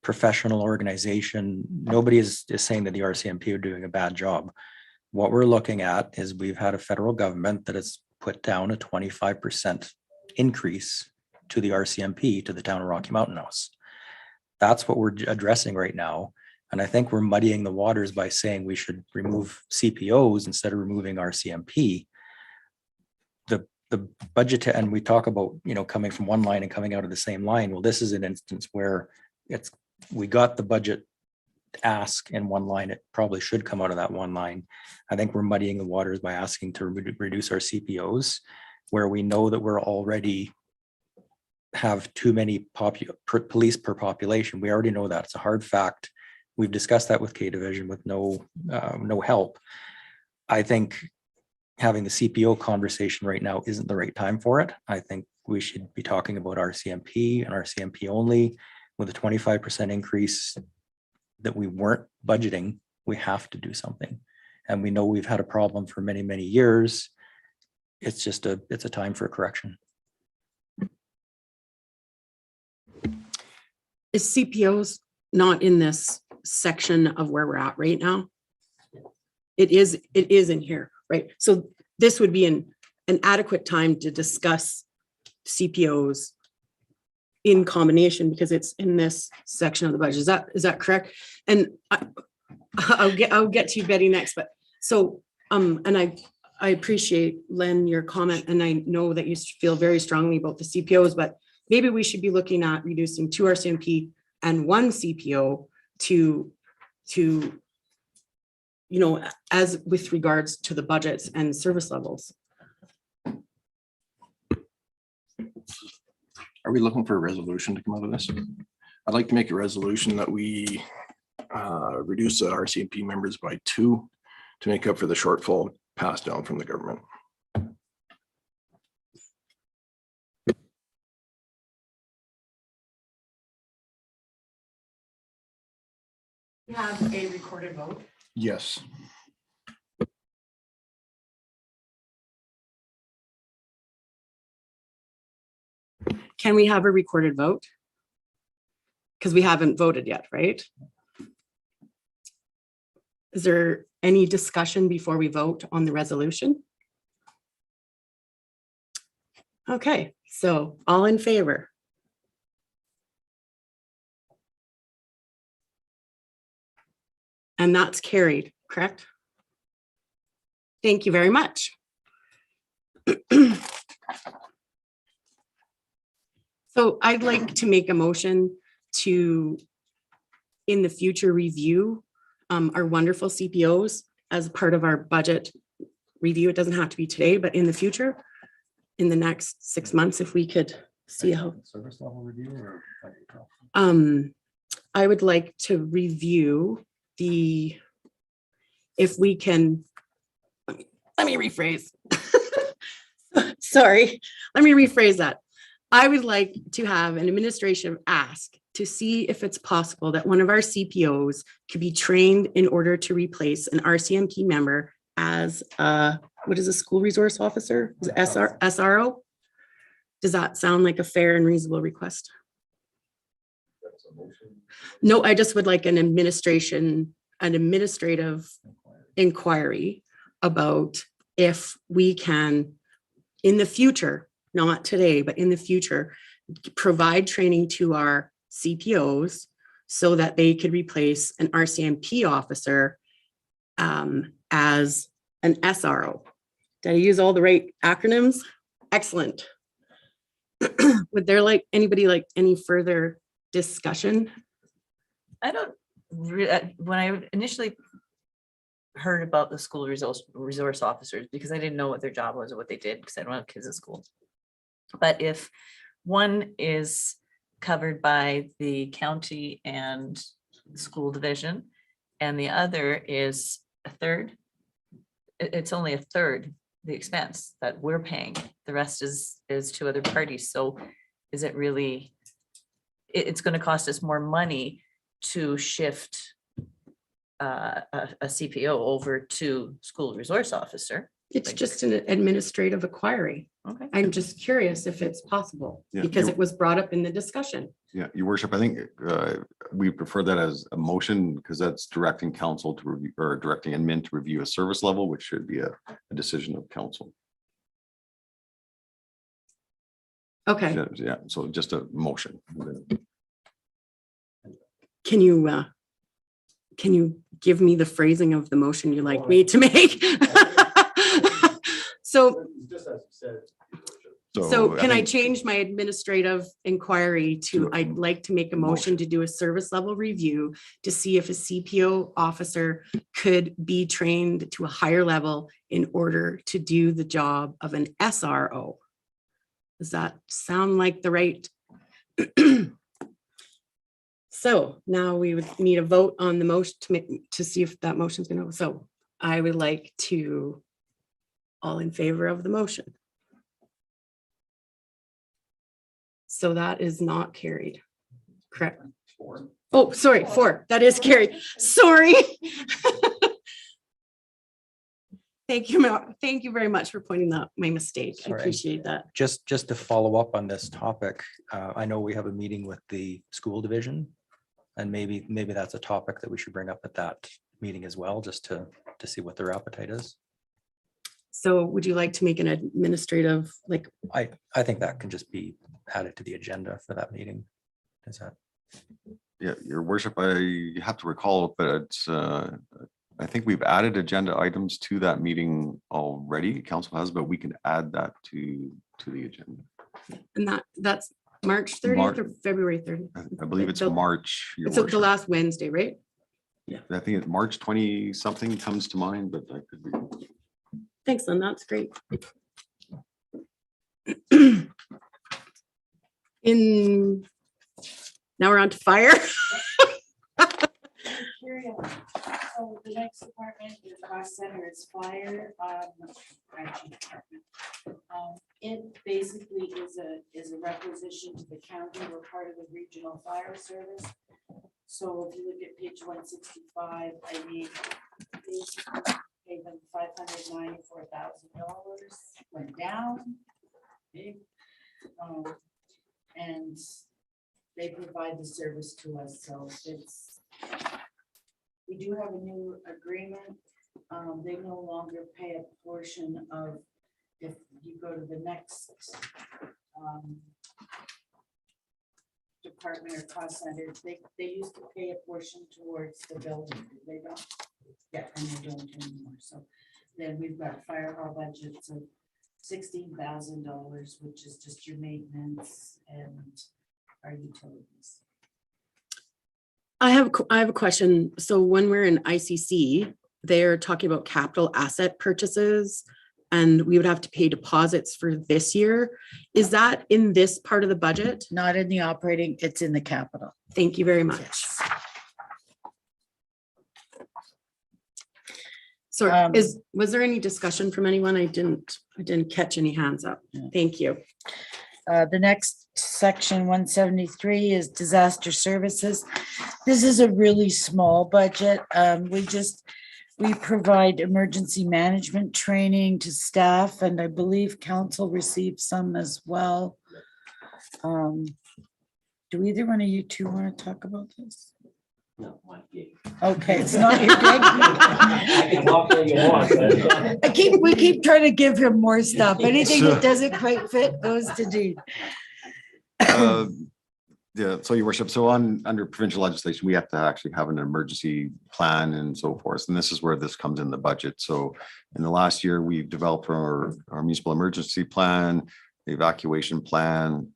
professional organization. Nobody is saying that the RCMP are doing a bad job. What we're looking at is we've had a federal government that has put down a 25% increase to the RCMP, to the town of Rocky Mountain House. That's what we're addressing right now. And I think we're muddying the waters by saying we should remove CPOs instead of removing RCMP. The budget, and we talk about, coming from one line and coming out of the same line. Well, this is an instance where we got the budget ask in one line. It probably should come out of that one line. I think we're muddying the waters by asking to reduce our CPOs, where we know that we're already have too many police per population. We already know that. It's a hard fact. We've discussed that with K Division with no help. I think having the CPO conversation right now isn't the right time for it. I think we should be talking about RCMP and RCMP only. With a 25% increase that we weren't budgeting, we have to do something. And we know we've had a problem for many, many years. It's just it's a time for a correction. Is CPOs not in this section of where we're at right now? It is in here, right? So this would be an adequate time to discuss CPOs in combination, because it's in this section of the budget. Is that correct? And I'll get to you, Betty, next. But so and I appreciate, Len, your comment, and I know that you feel very strongly about the CPOs, but maybe we should be looking at reducing 2 RCMP and 1 CPO to as with regards to the budgets and service levels. Are we looking for a resolution to come out of this? I'd like to make a resolution that we reduce the RCMP members by 2 to make up for the shortfall passed down from the government. You have a recorded vote. Yes. Can we have a recorded vote? Because we haven't voted yet, right? Is there any discussion before we vote on the resolution? Okay, so all in favor? And that's carried, correct? Thank you very much. So I'd like to make a motion to, in the future, review our wonderful CPOs as part of our budget review. It doesn't have to be today, but in the future, in the next 6 months, if we could see how. Service level review or? I would like to review the, if we can, let me rephrase. Sorry, let me rephrase that. I would like to have an administrative ask to see if it's possible that one of our CPOs could be trained in order to replace an RCMP member as what is a school resource officer? Is it SRO? Does that sound like a fair and reasonable request? No, I just would like an administrative inquiry about if we can, in the future, not today, but in the future, provide training to our CPOs so that they could replace an RCMP officer as an SRO. Did I use all the right acronyms? Excellent. Would there anybody like any further discussion? I don't, when I initially heard about the school resource officers, because I didn't know what their job was or what they did, because I don't have kids at school. But if one is covered by the county and school division, and the other is a third, it's only a third the expense that we're paying. The rest is to other parties. So is it really, it's going to cost us more money to shift a CPO over to school resource officer? It's just an administrative inquiry. Okay. I'm just curious if it's possible Yeah, because you- it was brought up in the discussion. Yeah, your worship, I think we prefer that as a motion because that's directing council to review or directing admin to review a service level, which should be a decision of council. Okay, Yeah, so just a motion. can you give me the phrasing of the motion you'd like me to make? So can I think- change my administrative inquiry to, I'd like to make a motion to do a service level review to see if a CPO officer could be trained to a higher level in order to do the job of an SRO. Does that sound like the right? So now we would need a vote on the motion to see if that motion is gonna, so I would like to, all in favor of the motion. So that is not carried, correct? Oh, sorry, 4, that is carried, sorry. Thank you very much for pointing out my mistake, I Sorry. appreciate that. Just to follow up on this topic, I know we have a meeting with the school division. And maybe that's a topic that we should bring up at that meeting as well, just to see what their appetite is. So would you like to make an administrative, like, I think that can just be added to the agenda for that meeting. Is that? Yeah, your worship, I have to recall, but it's, I think we've added agenda items to that meeting already. Council has, but we can add that to the agenda. and that's March 30th or February 30th? I believe it's The- March. Your It's the worship. last Wednesday, right? I think it's March 20 something comes to mind, but I could be. Thanks, Lynn, that's great. Now we're on to fire. So the next department, the cost center is fire. It basically is a requisition to the county. We're part of the regional fire service. So if you look at page 165, I made gave them $594,000, went down. Okay. And they provide the service to us, so it's, we do have a new agreement. They no longer pay a portion of, if you go to the next department or cost center, they used to pay a portion towards the building, did they not? Yeah, and they don't anymore, so then we've got fire hall budgets of $16,000, which is just your maintenance and our utilities. I have a question. So when we're in ICC, they're talking about capital asset purchases and we would have to pay deposits for this year. Is that in this part of the budget? Not in the operating, it's in the capital. Thank you very much. Yes. So Um, was there any discussion from anyone? I didn't catch any hands up. Yeah. Thank you. The next section 173 is disaster services. This is a really small budget. We provide emergency management training to staff, and I believe council receives some as well. Do either one of you two want to talk about this? No, my gig. Okay, it's not your I can walk where you want, but- gig. We keep trying to give him more stuff. Anything that doesn't quite fit goes to Dean. Yeah, so your worship, so under provincial legislation, we have to actually have an emergency plan and so forth. And this is where this comes in the budget. So in the last year, we've developed our municipal emergency plan, the evacuation plan,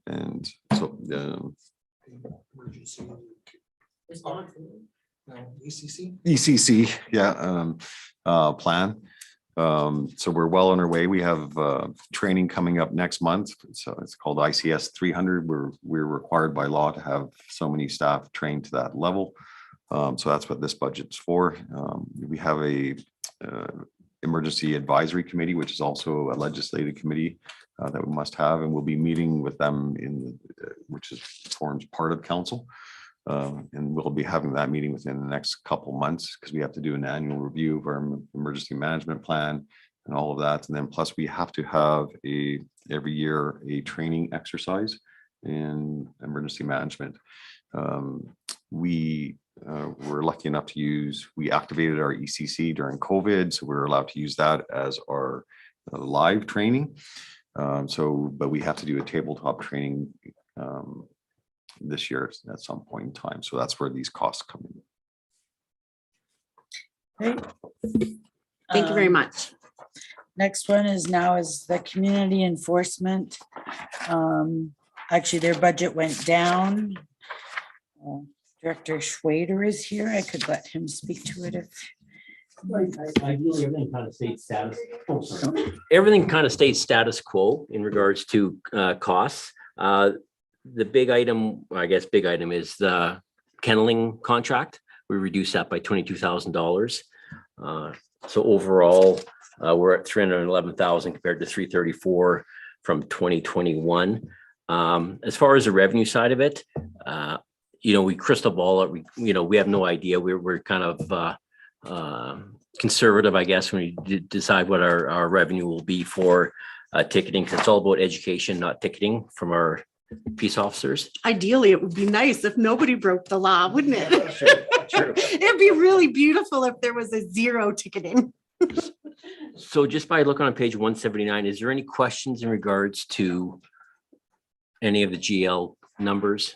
and so ECC, yeah, plan. So we're well on our way. We have training coming up next month. So it's called ICS 300. We're required by law to have so many staff trained to that level. So that's what this budget's for. We have a emergency advisory committee, which is also a legislative committee that we must have, and we'll be meeting with them which forms part of council. And we'll be having that meeting within the next couple months because we have to do an annual review of our emergency management plan and all of that. And then plus we have to have every year a training exercise in emergency management. We were lucky enough to we activated our ECC during COVID, so we're allowed to use that as our live training. But we have to do a tabletop training this year at some point in time. So that's where these costs come in. Great. Thank you very much. Next one is the community enforcement. Actually, their budget went down. Director Schwader is here. I could let him speak to it if. Ideally, everything kind of stayed status. Oh, sorry. Everything kind of stayed status quo in regards to costs. The big item, I guess, is the kenneling contract. We reduced that by $22,000. So overall, we're at 311,000 compared to 334 from 2021. As far as the revenue side of it, we crystal ball it. We have no idea. We're kind of conservative, I guess, when we decide what our revenue will be for ticketing. 'Cause it's all about education, not ticketing from our peace officers. Ideally, it would be nice if nobody broke the law, wouldn't it? True. It'd be really beautiful if there was a zero ticketing. So just by looking on page 179, is there any questions in regards to any of the GL numbers?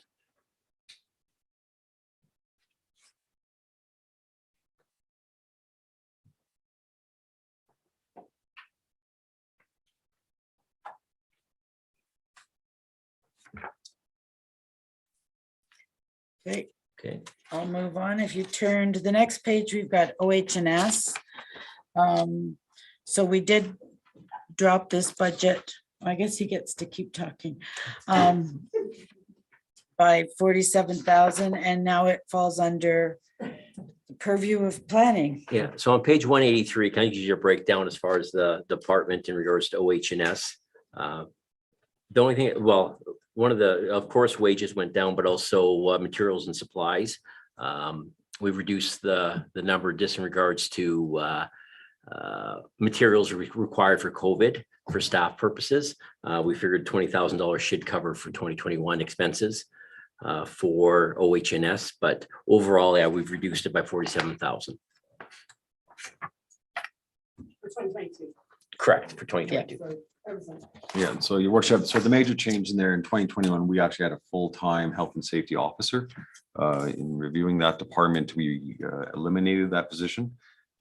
Great. Okay. I'll move on. If you turn to the next page, we've got OH&S. So we did drop this budget. I guess he gets to keep talking. By 47,000, and now it falls under the purview of planning. Yeah, so on page 183, can I give you a breakdown as far as the department in regards to OH&S? The only thing, well, one of the, of course, wages went down, but also materials and supplies. We've reduced the number just in regards to materials required for COVID for staff purposes. We figured $20,000 should cover for 2021 expenses for OH&S, but overall, yeah, we've reduced it by 47,000. For 2022. Correct, for 2022. Yeah, so your workshop, so the major change in there in 2021, we actually had a full-time health and safety officer. In reviewing that department, we eliminated that position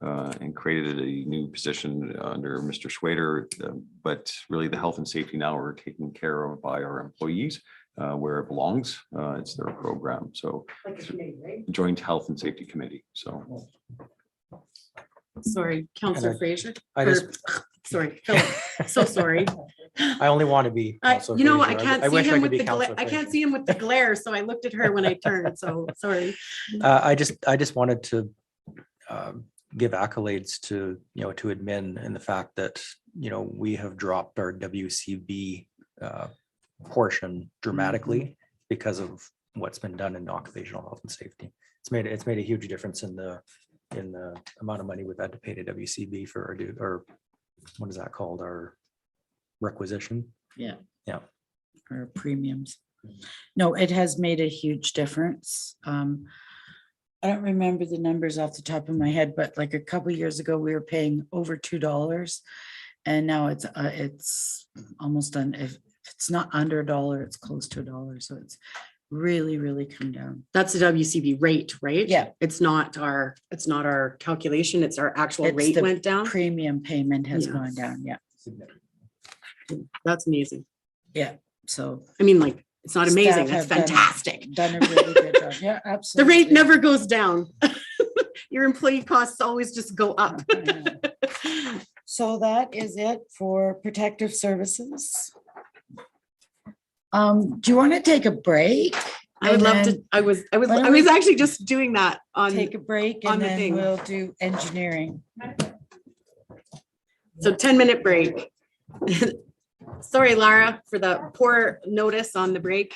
and created a new position under Mr. Schwader. But really, the health and safety now are taken care of by our employees where it belongs. It's their program, so Joint Health and Safety Committee, so. Sorry, Counselor Fraser. I Or- just- Sorry, Philip, so sorry. I only want to be. Counselor You know, I Fraser. can't see wish I him could with be the glare. Counselor I can't Fraser. see him with the glare, so I looked at her when I turned, so sorry. I just wanted to give accolades to, to admin and the fact that, we have dropped our WCB portion dramatically because of what's been done in occupational health and safety. It's made a huge difference in the amount of money we've had to pay to WCB for our what is that called? Our requisition. Or premiums. No, it has made a huge difference. I don't remember the numbers off the top of my head, but like a couple years ago, we were paying over $2. And now it's almost done. If it's not under $1, it's close to $1. So it's really, really come down. That's the WCB rate, right? Yeah. It's not our calculation, it's our actual It's rate the went down. Premium payment has Yeah. gone down. Yeah. That's amazing. So I mean, like, it's not amazing, Staff that's have done a- fantastic. done a really good job. Yeah, The absolutely. rate never goes down. Your employee costs always just go up. I know. So that is it for protective services. Do you want to take a break? I would And love to, then I was why don't I was we actually just doing that on, Take a break on and the then thing. we'll do engineering. so 10-minute break. Sorry, Lara, for the poor notice on the break.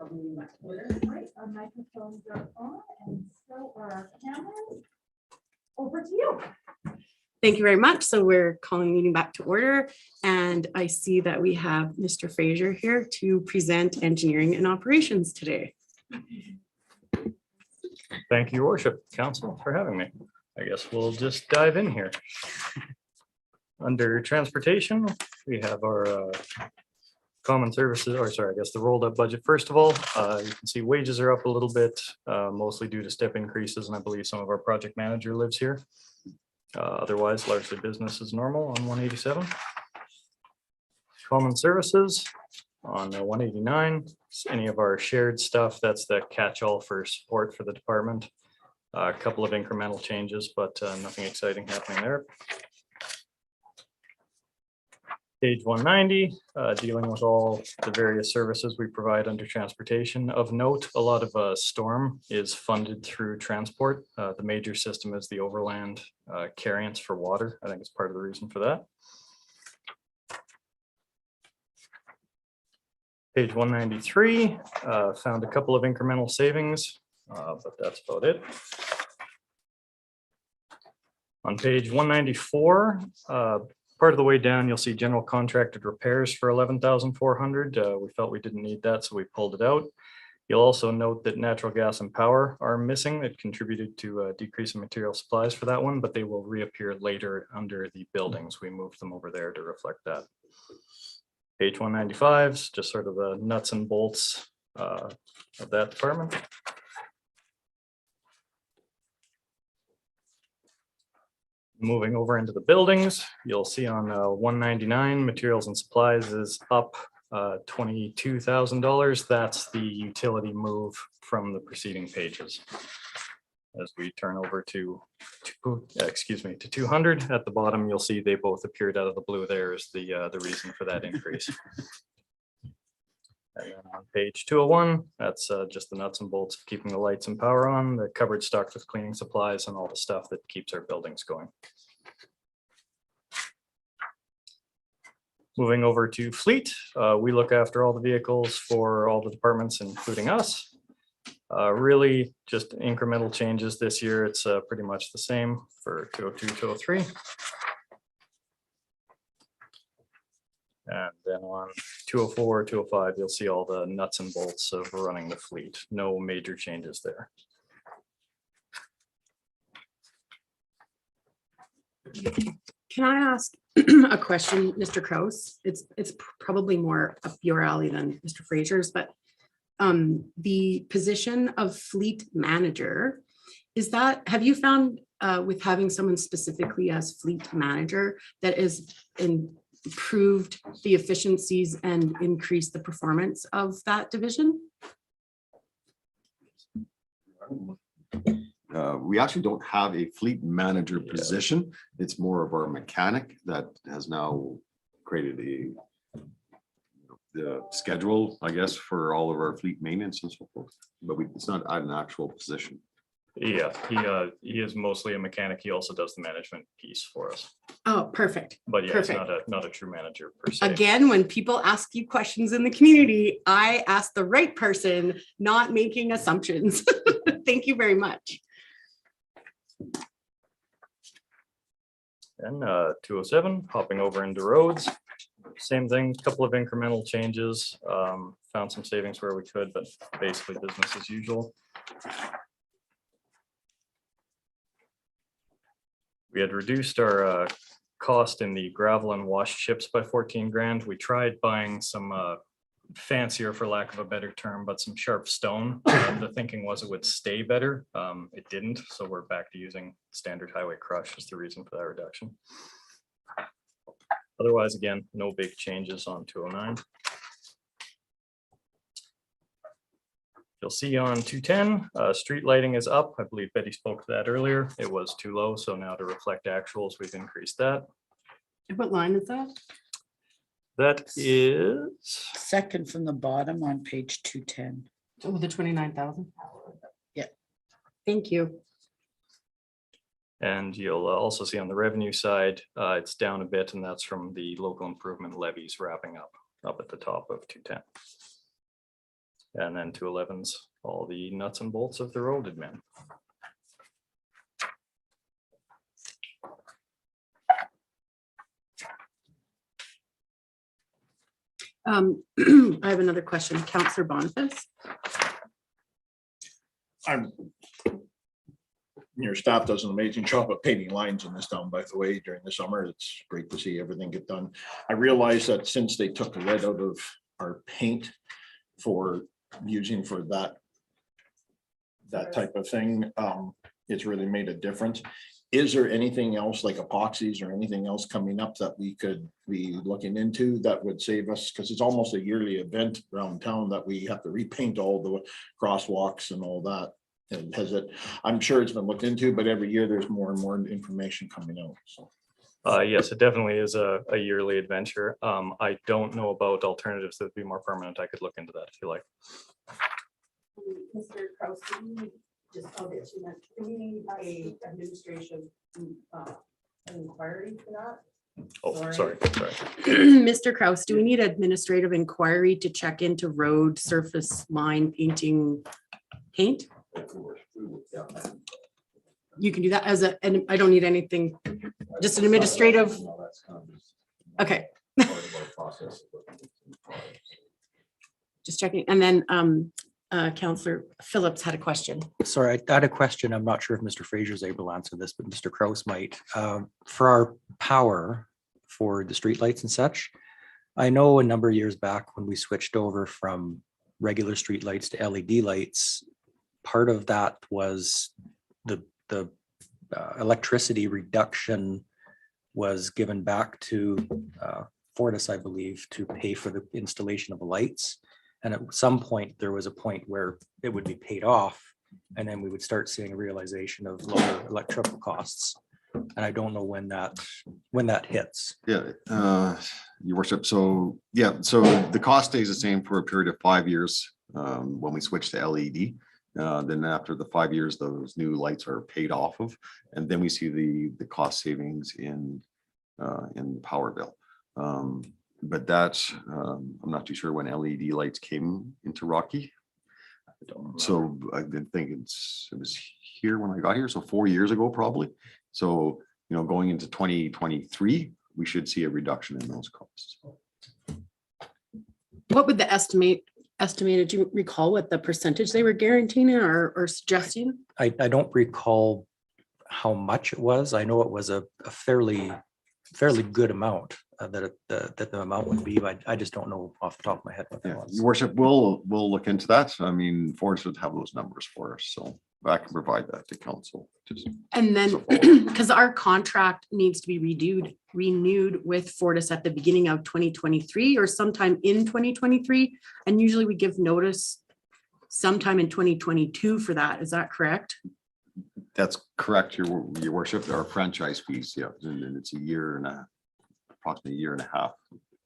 Right, our microphones are on and so are our cameras. Over to you. Thank you very much. So we're calling the meeting back to order. And I see that we have Mr. Fraser here to present engineering and operations today. Thank you, Your Worship, Council, for having me. I guess we'll just dive in here. Under transportation, we have our common services, or sorry, I guess the rolled up budget. First of all, you can see wages are up a little bit, mostly due to step increases, and I believe some of our project manager lives here. Otherwise, largely business as normal on 187. Common services on 189, any of our shared stuff, that's the catch-all for support for the department. A couple of incremental changes, but nothing exciting happening there. Page 190, dealing with all the various services we provide under transportation. Of note, a lot of storm is funded through transport. The major system is the overland carriance for water. I think it's part of the reason for that. Page 193, found a couple of incremental savings, but that's about it. On page 194, part of the way down, you'll see general contracted repairs for 11,400. We felt we didn't need that, so we pulled it out. You'll also note that natural gas and power are missing. It contributed to a decrease in material supplies for that one, but they will reappear later under the buildings. We moved them over there to reflect that. Page 195 is just sort of the nuts and bolts of that department. Moving over into the buildings, you'll see on 199, materials and supplies is up $22,000. That's the utility move from the preceding pages. As we turn over to 200 at the bottom, you'll see they both appeared out of the blue. There's the reason for that increase. And then on page 201, that's just the nuts and bolts of keeping the lights and power on, the cupboard stocked with cleaning supplies and all the stuff that keeps our buildings going. Moving over to fleet, we look after all the vehicles for all the departments, including us. Really just incremental changes this year. It's pretty much the same for 202, 203. And then on 204, 205, you'll see all the nuts and bolts of running the fleet. No major changes there. Can I ask a question, Mr. Kraus? It's probably more up your alley than Mr. Fraser's, but the position of fleet manager, is that, have you found with having someone specifically as fleet manager that is improved the efficiencies and increased the performance of that division? We actually don't have a fleet manager position. It's more of our mechanic that has now created the schedule, I guess, for all of our fleet maintenance and so forth. But it's not an actual position. Yeah, he is mostly a mechanic. He also does the management piece for us. Oh, perfect. But yeah, Perfect. it's not a true manager per se. Again, when people ask you questions in the community, I ask the right person, not making assumptions. Thank you very much. And 207, hopping over into roads. Same thing, couple of incremental changes. Found some savings where we could, but basically business as usual. We had reduced our cost in the gravel and wash chips by 14 grand. We tried buying some fancier, for lack of a better term, but some sharp stone. The thinking was it would stay better. It didn't, so we're back to using standard highway crush is the reason for that reduction. Otherwise, again, no big changes on 209. You'll see on 210, street lighting is up. I believe Betty spoke to that earlier. It was too low, so now to reflect actuals, we've increased that. What line is that? That is Second from the bottom on page 210. Oh, the 29,000. Yeah. Thank you. and you'll also see on the revenue side, it's down a bit, and that's from the local improvement levies wrapping up at the top of 210. And then 211's all the nuts and bolts of the road admin. I have another question. Counselor Boniface. Your staff does an amazing job of painting lines in this town, by the way, during the summer. It's great to see everything get done. I realize that since they took the lead out of our paint for using for that type of thing, it's really made a difference. Is there anything else like epoxies or anything else coming up that we could be looking into that would save us? Because it's almost a yearly event around town that we have to repaint all the crosswalks and all that. And I'm sure it's been looked into, but every year there's more and more information coming out. So Yes, it definitely is a yearly adventure. I don't know about alternatives that would be more permanent. I could look into that if you like. Mr. Kraus, just I'll get you that. Do we need a administration inquiry for that? Oh, sorry. Mr. Kraus, do we need administrative inquiry to check into road surface line painting paint? You can do that as and I don't need anything, just an administrative. Okay. Just checking. And then Counselor Phillips had a question. Sorry, I had a question. I'm not sure if Mr. Fraser is able to answer this, but Mr. Kraus might. For our power for the streetlights and such, I know a number of years back when we switched over from regular streetlights to LED lights, part of that was the electricity reduction was given back to Fortis, I believe, to pay for the installation of the lights. And at some point, there was a point where it would be paid off, and then we would start seeing a realization of lower electrical costs. And I don't know when that hits. Yeah, your worship. So yeah, so the cost stays the same for a period of 5 years when we switch to LED. Then after the 5 years, those new lights are paid off of, and then we see the cost savings in the power bill. But that's I'm not too sure when LED lights came into Rocky. So I didn't think it was here when I got here, so 4 years ago probably. So going into 2023, we should see a reduction in those costs. What would the estimated, do you recall what the percentage they were guaranteeing or suggesting? I don't recall how much it was. I know it was a fairly good amount that the amount would be, but I just don't know off the top of my head what that was. Your worship, we'll look into that. I mean, Fortis would have those numbers for us, so I can provide that to council. And then, because our contract needs to be renewed with Fortis at the beginning of 2023 or sometime in 2023. And usually we give notice sometime in 2022 for that. Is that correct? That's correct, your worship. Our franchise fees, yeah, and it's approximately a year and a half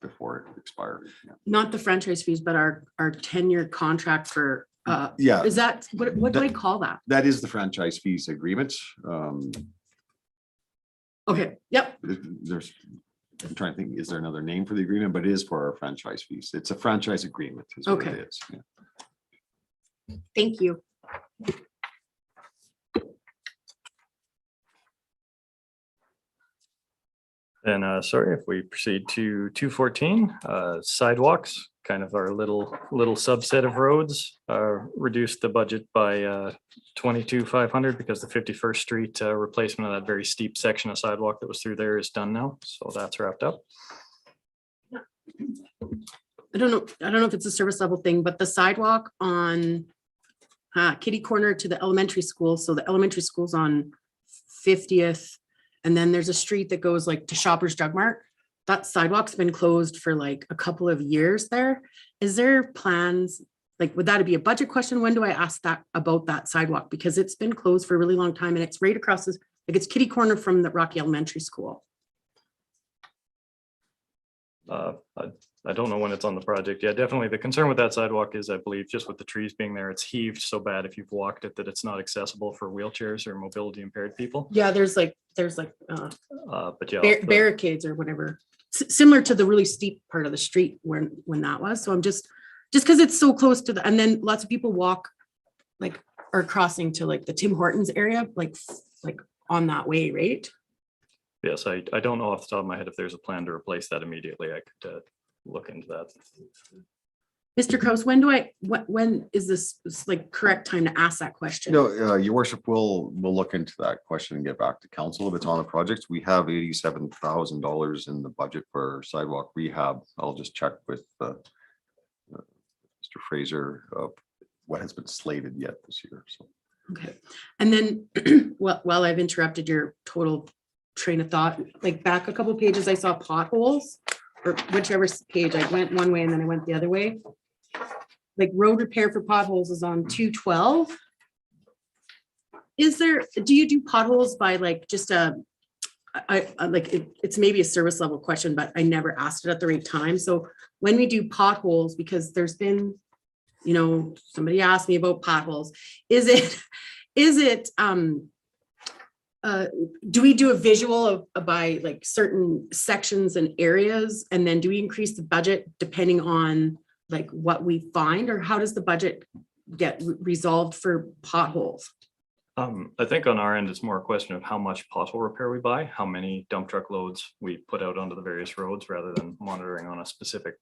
before it expires. Yeah. Not the franchise fees, but our 10-year contract for, yeah. Is that, what do I call that? That is the franchise fees agreement. Okay, yep. I'm trying to think, is there another name for the agreement? But it is for our franchise fees. It's a franchise agreement is what it is. Yeah. Thank you. And sorry, if we proceed to 214, sidewalks, kind of our little subset of roads, reduced the budget by 22,500 because the 51st Street replacement of that very steep section of sidewalk that was through there is done now. So that's wrapped up. I don't know if it's a service level thing, but the sidewalk on kitty corner to the elementary school. So the elementary school's on 50th. And then there's a street that goes like to Shoppers Drug Mart. That sidewalk's been closed for like a couple of years there. Is there plans, like, would that be a budget question? When do I ask that about that sidewalk? Because it's been closed for a really long time and it's right across this, like it's kitty corner from the Rocky Elementary School. I don't know when it's on the project. Yeah, definitely. The concern with that sidewalk is, I believe, just with the trees being there, it's heaved so bad if you've walked it that it's not accessible for wheelchairs or mobility impaired people. Yeah, there's like but yeah, barricades or whatever, similar to the really steep part of the street when that was. So I'm just Just because it's so close to the, and then lots of people walk, like, are crossing to like the Tim Hortons area, like on that way, right? Yes, I don't know off the top of my head if there's a plan to replace that immediately. I could look into that. Mr. Kraus, when is this like correct time to ask that question? No, your worship, we'll look into that question and get back to council if it's on the project. We have $87,000 in the budget for sidewalk rehab. I'll just check with Mr. Fraser of what has been slated yet this year. So. Okay, and then while I've interrupted your total train of thought, like back a couple pages, I saw potholes, or whichever page, I went one way and then I went the other way. Like road repair for potholes is on 212. Is there, do you do potholes by like just it's maybe a service level question, but I never asked it at the right time. So when we do potholes, because there's been, you know, somebody asked me about potholes, is it do we do a visual of by like certain sections and areas, and then do we increase the budget depending on like what we find, or how does the budget get resolved for potholes? I think on our end, it's more a question of how much pothole repair we buy, how many dump truck loads we put out onto the various roads, rather than monitoring on a specific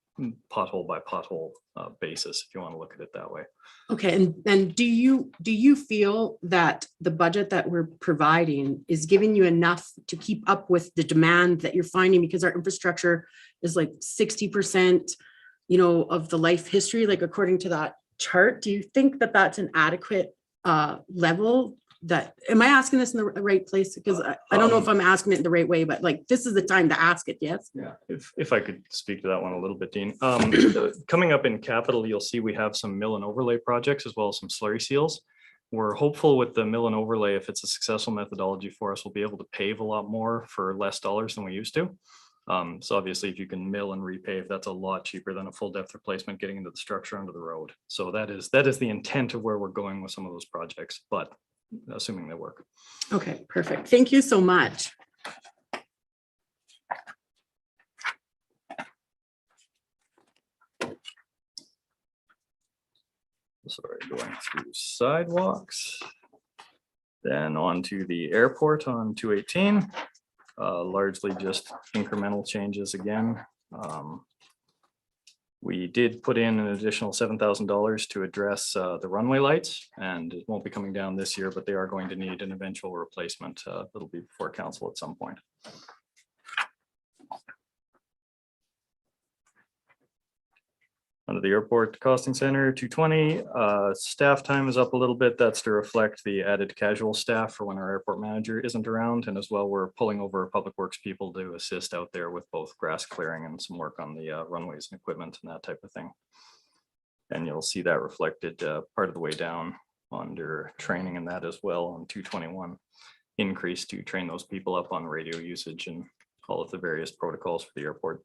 pothole by pothole basis, if you want to look at it that way. Okay, and do you feel that the budget that we're providing is giving you enough to keep up with the demand that you're finding, because our infrastructure is like 60%, you know, of the life history, like according to that chart? Do you think that that's an adequate level? That, am I asking this in the right place? Because I don't know if I'm asking it the right way, but like, this is the time to ask it, yes? Yeah, if I could speak to that one a little bit, Dean. Coming up in capital, you'll see we have some mill and overlay projects as well as some slurry seals. We're hopeful with the mill and overlay, if it's a successful methodology for us, we'll be able to pave a lot more for less dollars than we used to. So obviously, if you can mill and repave, that's a lot cheaper than a full depth replacement getting into the structure under the road. So that is the intent of where we're going with some of those projects, but assuming they work. Okay, perfect. Thank you so much. Sorry, going through sidewalks. Then on to the airport on 218. Largely just incremental changes again. We did put in an additional $7,000 to address the runway lights, and it won't be coming down this year, but they are going to need an eventual replacement. That'll be before council at some point. Under the airport costing center, 220, staff time is up a little bit. That's to reflect the added casual staff for when our airport manager isn't around. And as well, we're pulling over public works people to assist out there with both grass clearing and some work on the runways and equipment and that type of thing. And you'll see that reflected part of the way down under training and that as well on 221. Increase to train those people up on radio usage and all of the various protocols for the airport.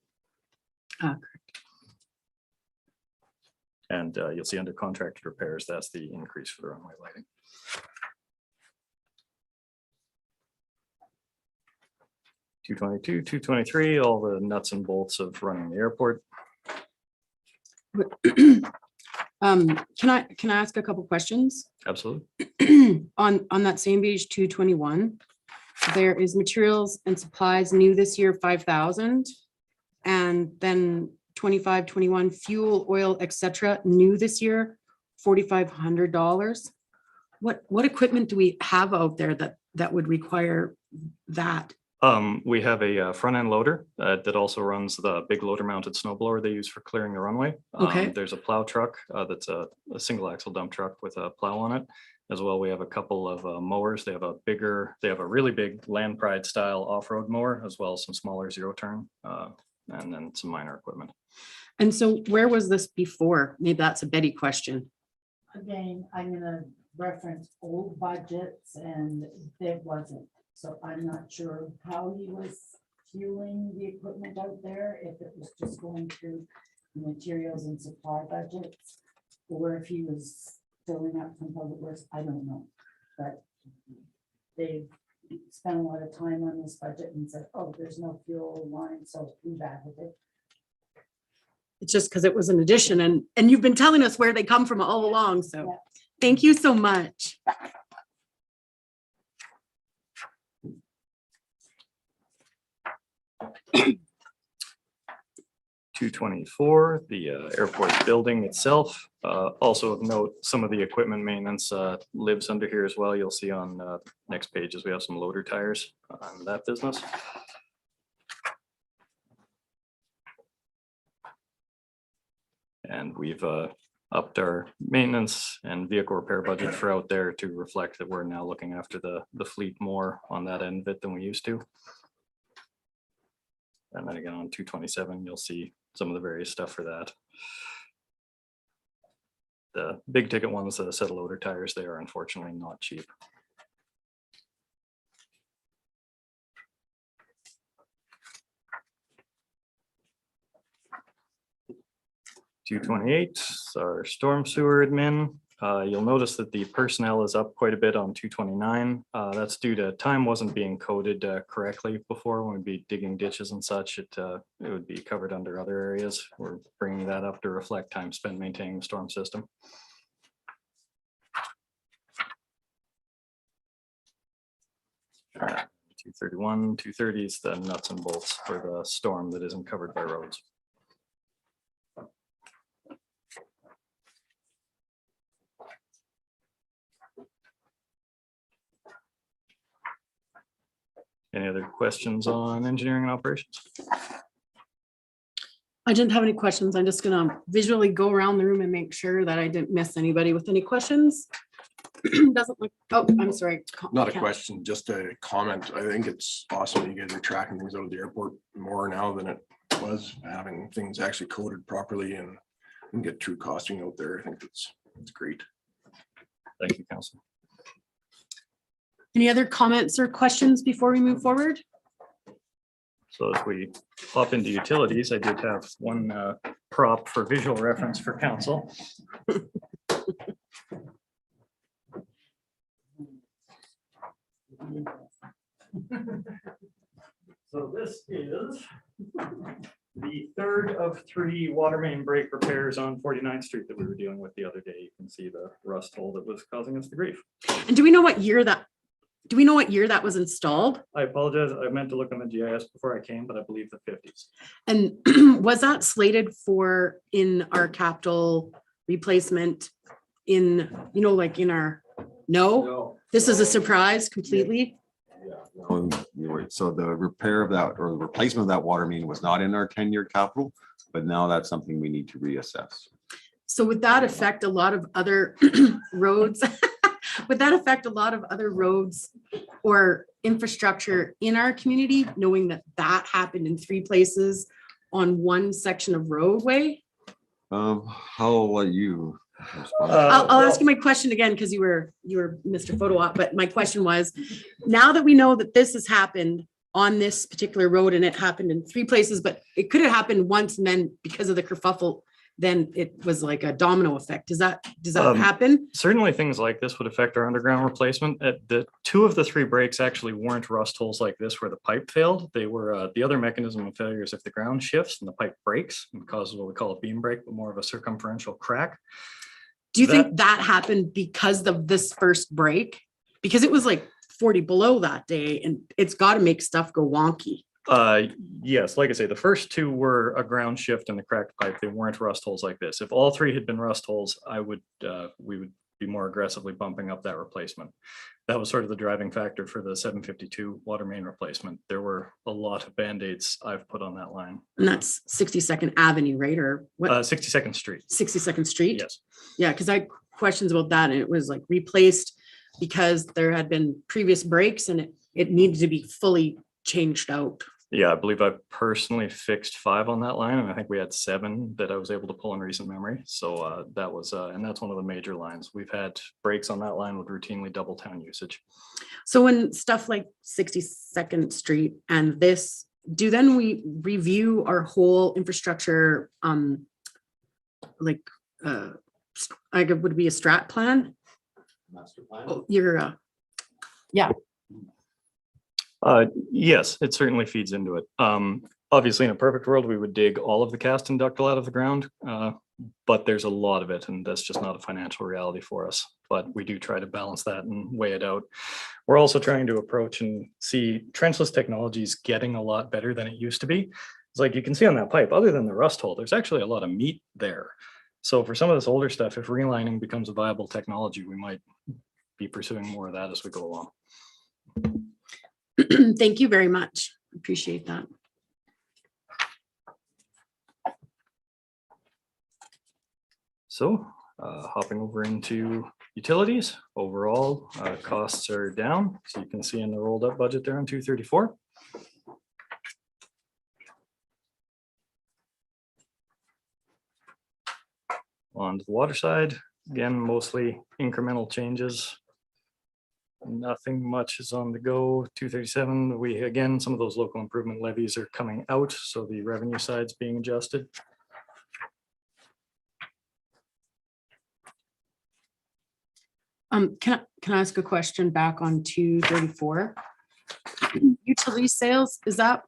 And you'll see under contracted repairs, that's the increase for the runway lighting. $222, $223, all the nuts and bolts of running the airport. Can I ask a couple questions? Absolutely. On that same page 221, there is materials and supplies new this year, 5,000. And then 25, 21, fuel, oil, etc. new this year, $4,500. What equipment do we have out there that would require that? We have a front end loader that also runs the big loader mounted snow blower they use for clearing the runway. Okay. There's a plow truck that's a single axle dump truck with a plow on it. As well, we have a couple of mowers. They have a really big Land Pride style off-road mower, as well as some smaller zero turn, and then some minor equipment. And so where was this before? Maybe that's a Betty question. Again, I'm gonna reference old budgets and there wasn't. So I'm not sure how he was fueling the equipment out there, if it was just going through materials and supply budgets, or if he was filling up from public works, I don't know. But they've spent a lot of time on this budget and said, oh, there's no fuel line, so we bad with it. It's just because it was an addition and you've been telling us where they come from all along. So thank you so much. 224, the airport building itself. Also of note, some of the equipment maintenance lives under here as well. You'll see on next pages, we have some loader tires on that business. And we've upped our maintenance and vehicle repair budget for out there to reflect that we're now looking after the fleet more on that end of it than we used to. And then again on 227, you'll see some of the various stuff for that. The big ticket ones, a set of loader tires, they are unfortunately not cheap. $228, our storm sewer admin. You'll notice that the personnel is up quite a bit on 229. That's due to time wasn't being coded correctly before when we'd be digging ditches and such. It would be covered under other areas. We're bringing that up to reflect time spent maintaining the storm system. Uh, 231, 230 is the nuts and bolts for the storm that isn't covered by roads. Any other questions on engineering and operations? I didn't have any questions. I'm just gonna visually go around the room and make sure that I didn't miss anybody with any questions. Doesn't look, oh, I'm sorry. Not a Can't- question, just a comment. I think it's awesome you guys are tracking things out of the airport more now than it was, having things actually coded properly and get true costing out there. I think it's great. Thank you, Council. Any other comments or questions before we move forward? So as we hop into utilities, I did have one prop for visual reference for council. So this is the third of 3 water main break repairs on 49th Street that we were dealing with the other day. You can see the rust hole that was causing us the grief. And do we know what year that was installed? I apologize. I meant to look on the GIS before I came, but I believe the 50s. And was that slated for in our capital replacement in, like in our, no? This is a surprise completely? So the repair of that or the replacement of that water main was not in our 10-year capital, but now that's something we need to reassess. So would that affect a lot of other roads? Would that affect a lot of other roads or infrastructure in our community, knowing that that happened in 3 places on one section of roadway? How will you respond? I'll ask you my question again, because you were Mr. Photo Op, but my question was, now that we know that this has happened on this particular road and it happened in 3 places, but it could have happened once and then because of the kerfuffle, then it was like a domino effect. Does that happen? Certainly things like this would affect our underground replacement. The 2 of the 3 breaks actually weren't rust holes like this where the pipe failed. They were the other mechanism of failure is if the ground shifts and the pipe breaks and causes what we call a beam break, but more of a circumferential crack. Do you think that happened because of this first break? Because it was like 40 below that day and it's got to make stuff go wonky. Yes, like I say, the first 2 were a ground shift and the cracked pipe. They weren't rust holes like this. If all 3 had been rust holes, we would be more aggressively bumping up that replacement. That was sort of the driving factor for the 752 water main replacement. There were a lot of Band-Aids I've put on that line. And that's 62nd Avenue, right? Or what? 62nd Street. 62nd Street? Yes. Yeah, because I had questions about that and it was like replaced because there had been previous breaks and it needed to be fully changed out. Yeah, I believe I personally fixed 5 on that line, and I think we had 7 that I was able to pull in recent memory. So that was, and that's one of the major lines. We've had breaks on that line with routinely double town usage. So when stuff like 62nd Street and this, do then we review our whole infrastructure, like, I would be a strat plan? Master plan. Oh, you're, yeah. Yes, it certainly feeds into it. Obviously, in a perfect world, we would dig all of the cast and ductile out of the ground, but there's a lot of it, and that's just not a financial reality for us. But we do try to balance that and weigh it out. We're also trying to approach and see trenchless technology is getting a lot better than it used to be. It's like you can see on that pipe, other than the rust hole, there's actually a lot of meat there. So for some of this older stuff, if relining becomes a viable technology, we might be pursuing more of that as we go along. Thank you very much. Appreciate that. So hopping over into utilities, overall costs are down. So you can see in the rolled up budget there on 234. On the water side, again, mostly incremental changes. Nothing much is on the go. 237, we, again, some of those local improvement levies are coming out, so the revenue side's being adjusted. Can I ask a question back on 234? Utility sales, is that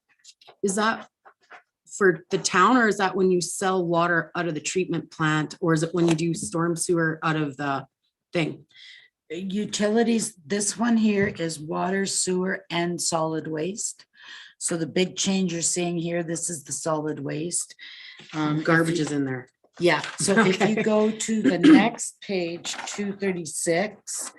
for the town, or is that when you sell water out of the treatment plant, or is it when you do storm sewer out of the thing? Utilities, this one here is water, sewer, and solid waste. So the big change you're seeing here, this is the solid waste. Garbage is in there. Yeah, so if you Okay. go to the next page, 236,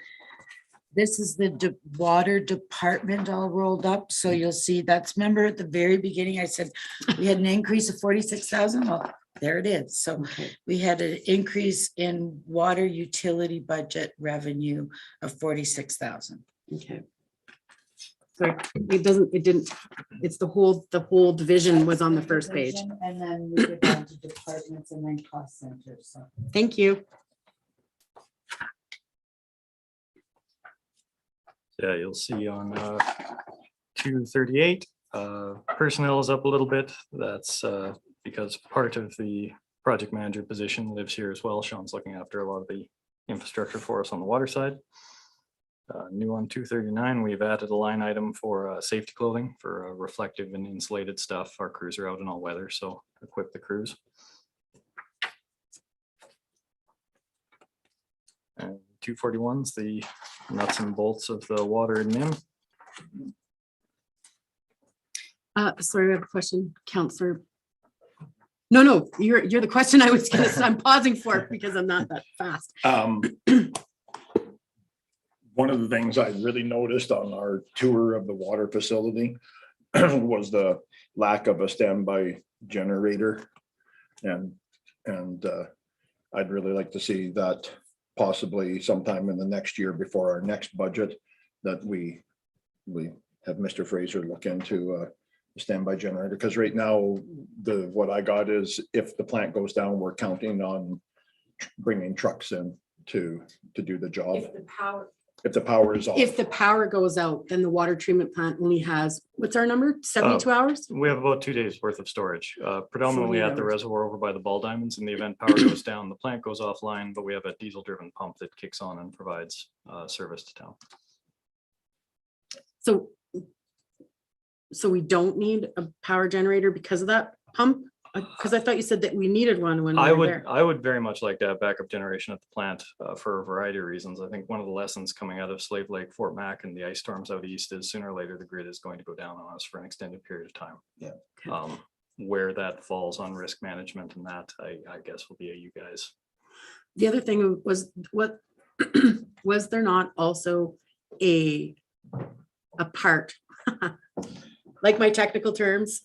this is the water department all rolled up. So you'll see that's, remember at the very beginning, I said we had an increase of 46,000. Well, there it is. So Okay. we had an increase in water utility budget revenue of 46,000. Okay. So it's the whole division was on the first page. And then we get down to departments and then cost centers, so. Thank you. Yeah, you'll see on 238, personnel is up a little bit. That's because part of the project manager position lives here as well. Sean's looking after a lot of the infrastructure for us on the water side. New on 239, we've added a line item for safety clothing for reflective and insulated stuff. Our crews are out in all weather, so equip the crews. And 241's the nuts and bolts of the water and NIM. Sorry, I have a question, Counselor. No, you're the question I was gonna, I'm pausing for because I'm not that fast. One of the things I really noticed on our tour of the water facility was the lack of a standby generator. And I'd really like to see that possibly sometime in the next year before our next budget, that we have Mr. Fraser look into a standby generator. Because right now, what I got is if the plant goes down, we're counting on bringing trucks in to do the job. If the power is off. If the power goes out, then the water treatment plant only has, what's our number? 72 hours? We have about 2 days worth of storage, predominantly 48 at the hours. reservoir over by the ball diamonds. In the event power goes down, the plant goes offline, but we have a diesel driven pump that kicks on and provides service to town. So we don't need a power generator because of that pump? Because I thought you said that we needed one when we were there. I would very much like to have backup generation at the plant for a variety of reasons. I think one of the lessons coming out of Slave Lake, Fort Mac, and the ice storms out east is sooner or later the grid is going to go down on us for an extended period of time. Yeah. Where that falls on risk management and that, I guess will be a you guys. The other thing was, what was there not also a part, like my technical terms,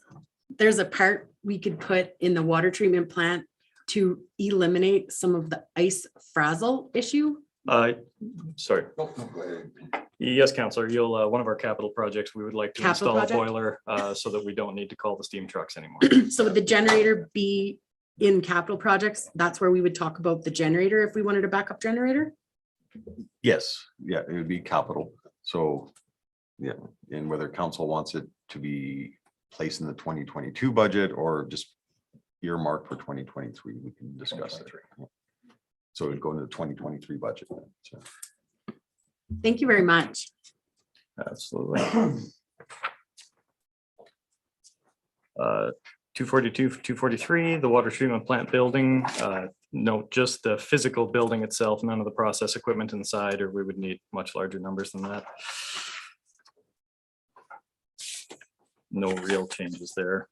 there's a part we could put in the water treatment plant to eliminate some of the ice frazzle issue? Sorry. Yes, Counselor, you'll, one of our capital projects, we would like to Capital install a project? boiler so that we don't need to call the steam trucks anymore. So would the generator be in capital projects? That's where we would talk about the generator if we wanted a backup generator? Yes, yeah, it would be capital. So, yeah, and whether council wants it to be placed in the 2022 budget or just earmarked for 2023, we can discuss it. So it'd go into the 2023 budget. So. Thank you very much. Absolutely. 242, 243, the water treatment plant building. Note just the physical building itself, none of the process equipment inside, or we would need much larger numbers than that. No real changes there.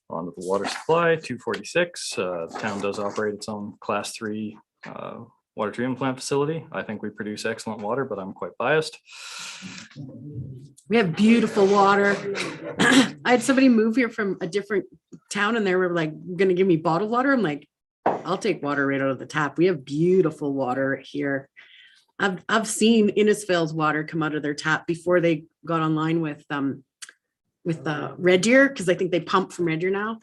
On to the water supply, 246. The town does operate its own class 3 water treatment plant facility. I think we produce excellent water, but I'm quite biased. We have beautiful water. I had somebody move here from a different town and they were like, gonna give me bottled water. I'm like, I'll take water right out of the tap. We have beautiful water here. I've seen Innisfail's water come out of their tap before they got online with Red Deer, because I think they pump from Red Deer now.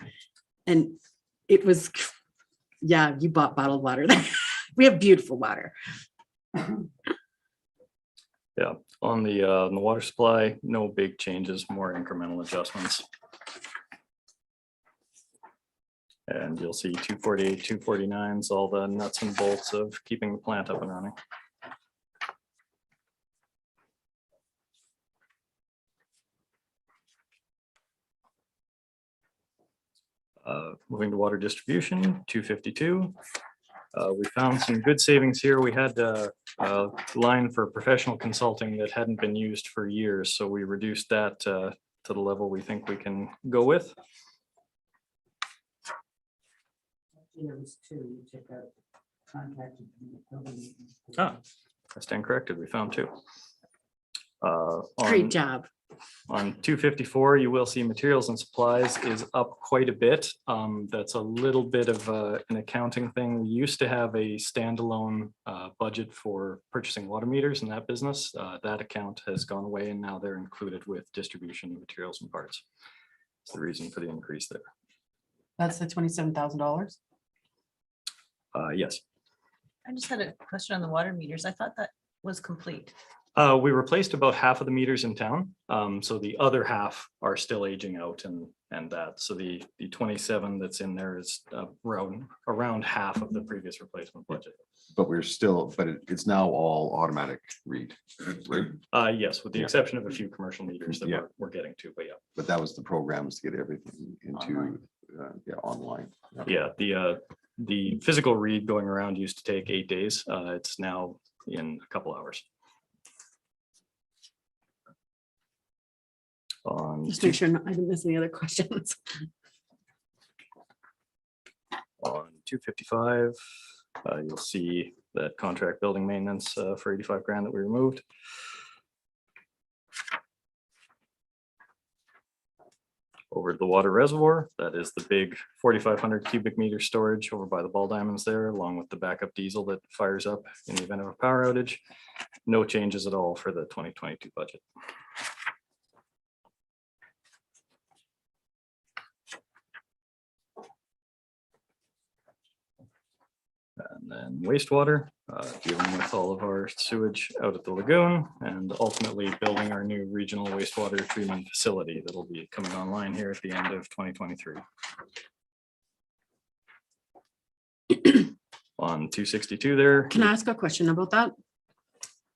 And it was, yeah, you bought bottled water there. We have beautiful water. Yeah, on the water supply, no big changes, more incremental adjustments. And you'll see 248, 249 is all the nuts and bolts of keeping the plant up and running. Moving to water distribution, 252. We found some good savings here. We had a line for professional consulting that hadn't been used for years, so we reduced that to the level we think we can go with. There was 2, you took out contracted. Ah, I stand corrected. We found 2. Great job. On 254, you will see materials and supplies is up quite a bit. That's a little bit of an accounting thing. We used to have a standalone budget for purchasing water meters in that business. That account has gone away and now they're included with distribution materials and parts. That's the reason for the increase there. That's the $27,000. Yes. I just had a question on the water meters. I thought that was complete. We replaced about half of the meters in town. So the other half are still aging out and that. So the 27 that's in there is around half of the previous replacement budget. But it's now all automatic read, right? Yes, with the exception of a few commercial meters that Yeah. we're getting to, but yeah. But that was the program, is to get everything into, online. Yeah, the physical read going around used to take 8 days. It's now in a couple hours. Just make sure I didn't miss any other questions. On 255, you'll see that contract building maintenance for 85 grand that we removed. Over to the water reservoir, that is the big 4,500 cubic meter storage over by the ball diamonds there, along with the backup diesel that fires up in the event of a power outage. No changes at all for the 2022 budget. And then wastewater, dealing with all of our sewage out at the lagoon and ultimately building our new regional wastewater treatment facility that'll be coming online here at the end of 2023. On 262 there. Can I ask a question about that?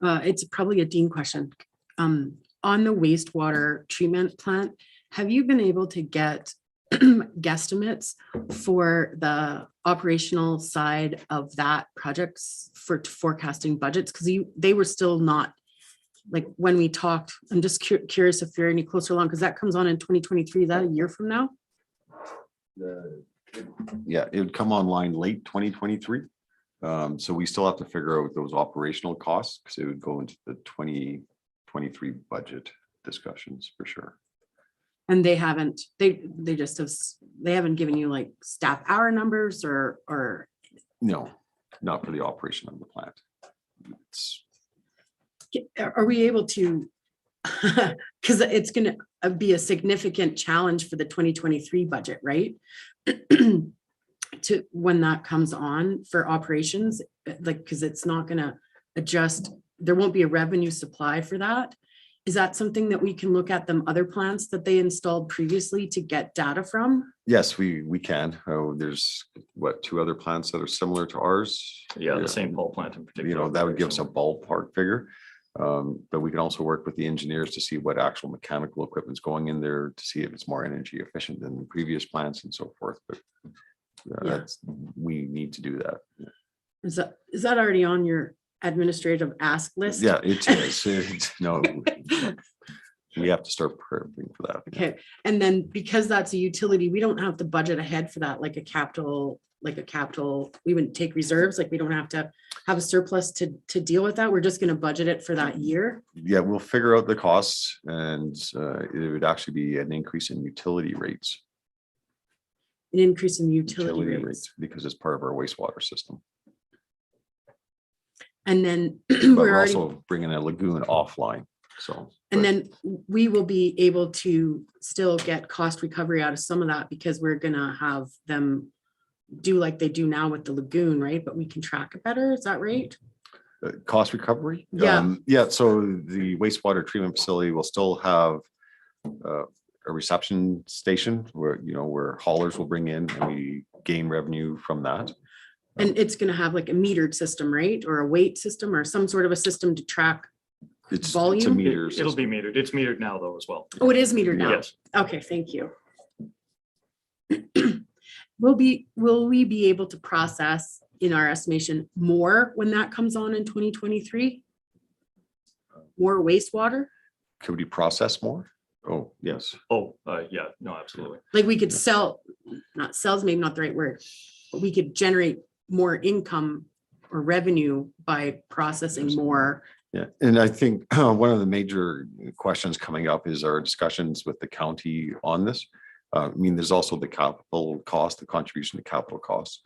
It's probably a Dean question. On the wastewater treatment plant, have you been able to get guesstimates for the operational side of that projects for forecasting budgets? Because they were still not, like when we talked, I'm just curious if you're any closer along, because that comes on in 2023, is that a year from now? Yeah, it would come online late 2023. So we still have to figure out those operational costs because it would go into the 2023 budget discussions for sure. And they haven't, they haven't given you like staff hour numbers or? No, not for the operation of the plant. Are we able to, because it's going to be a significant challenge for the 2023 budget, right? To when that comes on for operations, like, because it's not going to adjust, there won't be a revenue supply for that. Is that something that we can look at them other plants that they installed previously to get data from? Yes, we can. Oh, there's what, 2 other plants that are similar to ours? Yeah, the St. Paul plant in particular. That would give us a ballpark figure. But we can also work with the engineers to see what actual mechanical equipment's going in there to see if it's more energy efficient than the previous plants and so forth. But that's, we need to do that. Is that already on your administrative ask list? Yeah, it is. No, we have to start preparing for that. Okay, and then because that's a utility, we don't have to budget ahead for that, like a capital, we wouldn't take reserves, like we don't have to have a surplus to deal with that. We're just gonna budget it for that year. Yeah, we'll figure out the costs and it would actually be an increase in utility rates. An increase in utility rates. Because it's part of our wastewater system. And then But we're we're already, also bringing a lagoon offline, so. and but- then we will be able to still get cost recovery out of some of that because we're gonna have them do like they do now with the lagoon, right? But we can track it better, is that right? Cost recovery? Yeah. Yeah, so the wastewater treatment facility will still have a reception station where, you know, where haulers will bring in and we gain revenue from that. And it's gonna have like a metered system, right? Or a weight system or some sort of a system to track. It's a Volume? meter It'll be system. metered. It's metered now though as well. Oh, it is metered now? Yes. Okay, thank you. Will we be able to process in our estimation more when that comes on in 2023? More wastewater? Could we process more? Oh, yes. Oh, yeah, no, absolutely. Like we could sell, not sells, maybe not the right word, but we could generate more income or revenue by processing more. Yeah, and I think one of the major questions coming up is our discussions with the county on this. I mean, there's also the capital cost, the contribution to capital costs.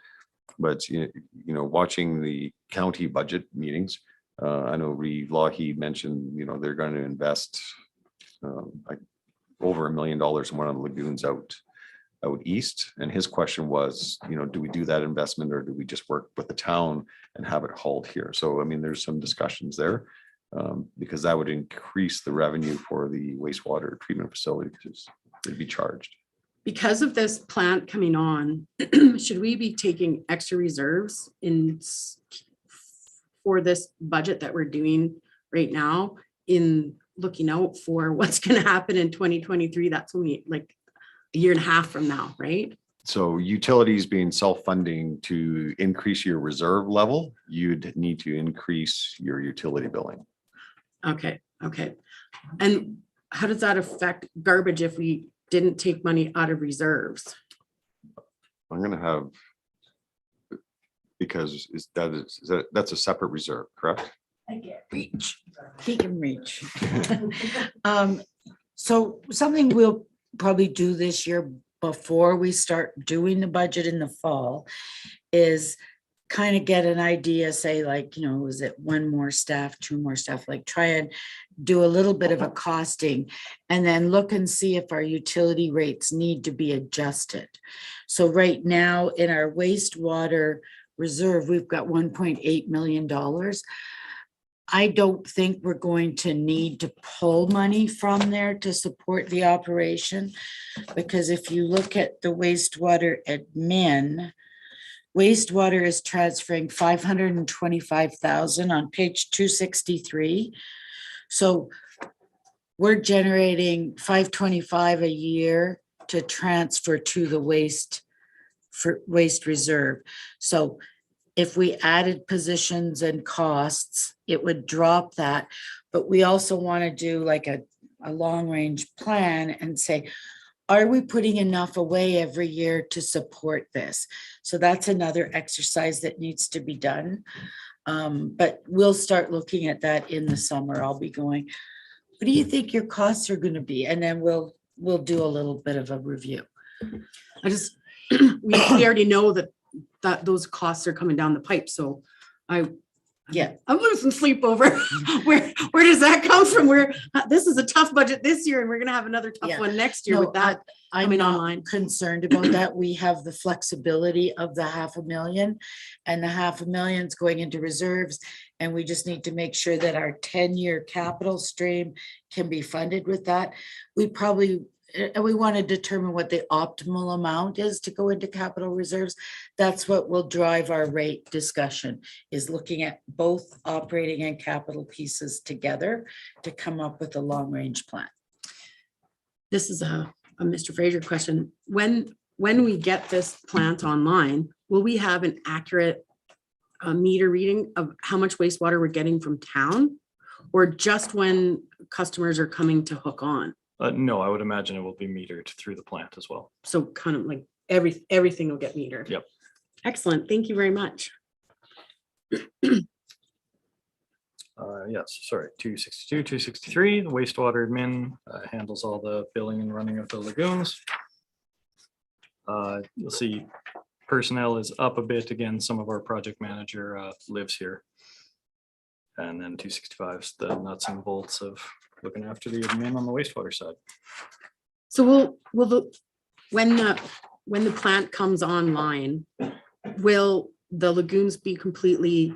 But you know, watching the county budget meetings, I know Reeve Lougheed mentioned, you know, they're going to invest like over $1 million in one of the lagoons out east. And his question was, you know, do we do that investment or do we just work with the town and have it hauled here? So, I mean, there's some discussions there because that would increase the revenue for the wastewater treatment facility because it'd be charged. Because of this plant coming on, should we be taking extra reserves for this budget that we're doing right now in looking out for what's gonna happen in 2023? That's only like a year and a half from now, right? So utilities being self-funding to increase your reserve level, you'd need to increase your utility billing. Okay. And how does that affect garbage if we didn't take money out of reserves? I'm gonna have, because that's a separate reserve, correct? Reach. He can reach. So something we'll probably do this year before we start doing the budget in the fall is kind of get an idea, say like, you know, is it one more staff, two more staff, like try and do a little bit of a costing and then look and see if our utility rates need to be adjusted. So right now in our wastewater reserve, we've got $1.8 million. I don't think we're going to need to pull money from there to support the operation. Because if you look at the wastewater admin, wastewater is transferring $525,000 on page 263. So we're generating $525 a year to transfer to the waste reserve. So if we added positions and costs, it would drop that. But we also want to do like a long range plan and say, are we putting enough away every year to support this? So that's another exercise that needs to be done. But we'll start looking at that in the summer. I'll be going, what do you think your costs are going to be? And then we'll do a little bit of a review. I just, we already know that those costs are coming down the pipe, so I'm losing sleep over where does that come from? This is a tough budget this year and we're gonna have another tough Yeah. one next year No, with that I'm coming not online. concerned about that. We have the flexibility of the $500,000 and the $500,000 is going into reserves. And we just need to make sure that our 10-year capital stream can be funded with that. We probably, and we want to determine what the optimal amount is to go into capital reserves. That's what will drive our rate discussion, is looking at both operating and capital pieces together to come up with a long-range plan. This is a Mr. Fraser question. When we get this plant online, will we have an accurate meter reading of how much wastewater we're getting from town? Or just when customers are coming to hook on? No, I would imagine it will be metered through the plant as well. So kind of like everything will get metered. Yep. Excellent. Thank you very much. Yes, sorry, 262, 263, the wastewater admin handles all the billing and running of the lagoons. You'll see personnel is up a bit. Again, some of our project manager lives here. And then 265 is the nuts and bolts of looking after the admin on the wastewater side. So when the plant comes online, will the lagoons be completely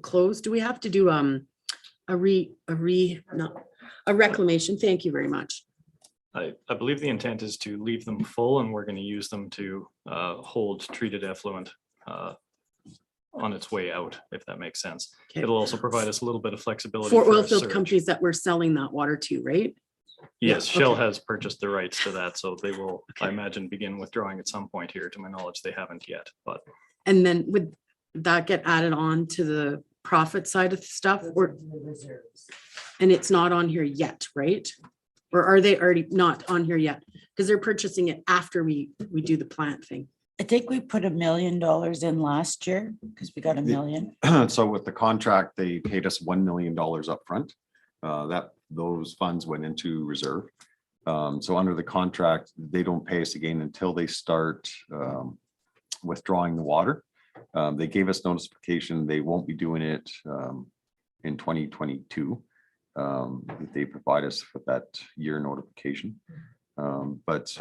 closed? Do we have to do a reclamation? Thank you very much. I believe the intent is to leave them full, and we're going to use them to hold treated effluent on its way out, if that makes sense. Okay. It'll also provide us a little bit of flexibility. For our oil field surge. companies that we're selling that water to, right? Yes, Yeah, Shell okay. has purchased the rights to that, so they will, I imagine, begin withdrawing at some point here. To my knowledge, they haven't yet, but And then would that get added on to the profit side of stuff? Or, and it's not on here yet, right? Or are they already not on here yet? Because they're purchasing it after we do the plant thing. I think we put $1 million in last year because we got $1 million. So with the contract, they paid us $1 million upfront. Those funds went into reserve. So under the contract, they don't pay us again until they start withdrawing the water. They gave us notification they won't be doing it in 2022. They provide us with that year notification. But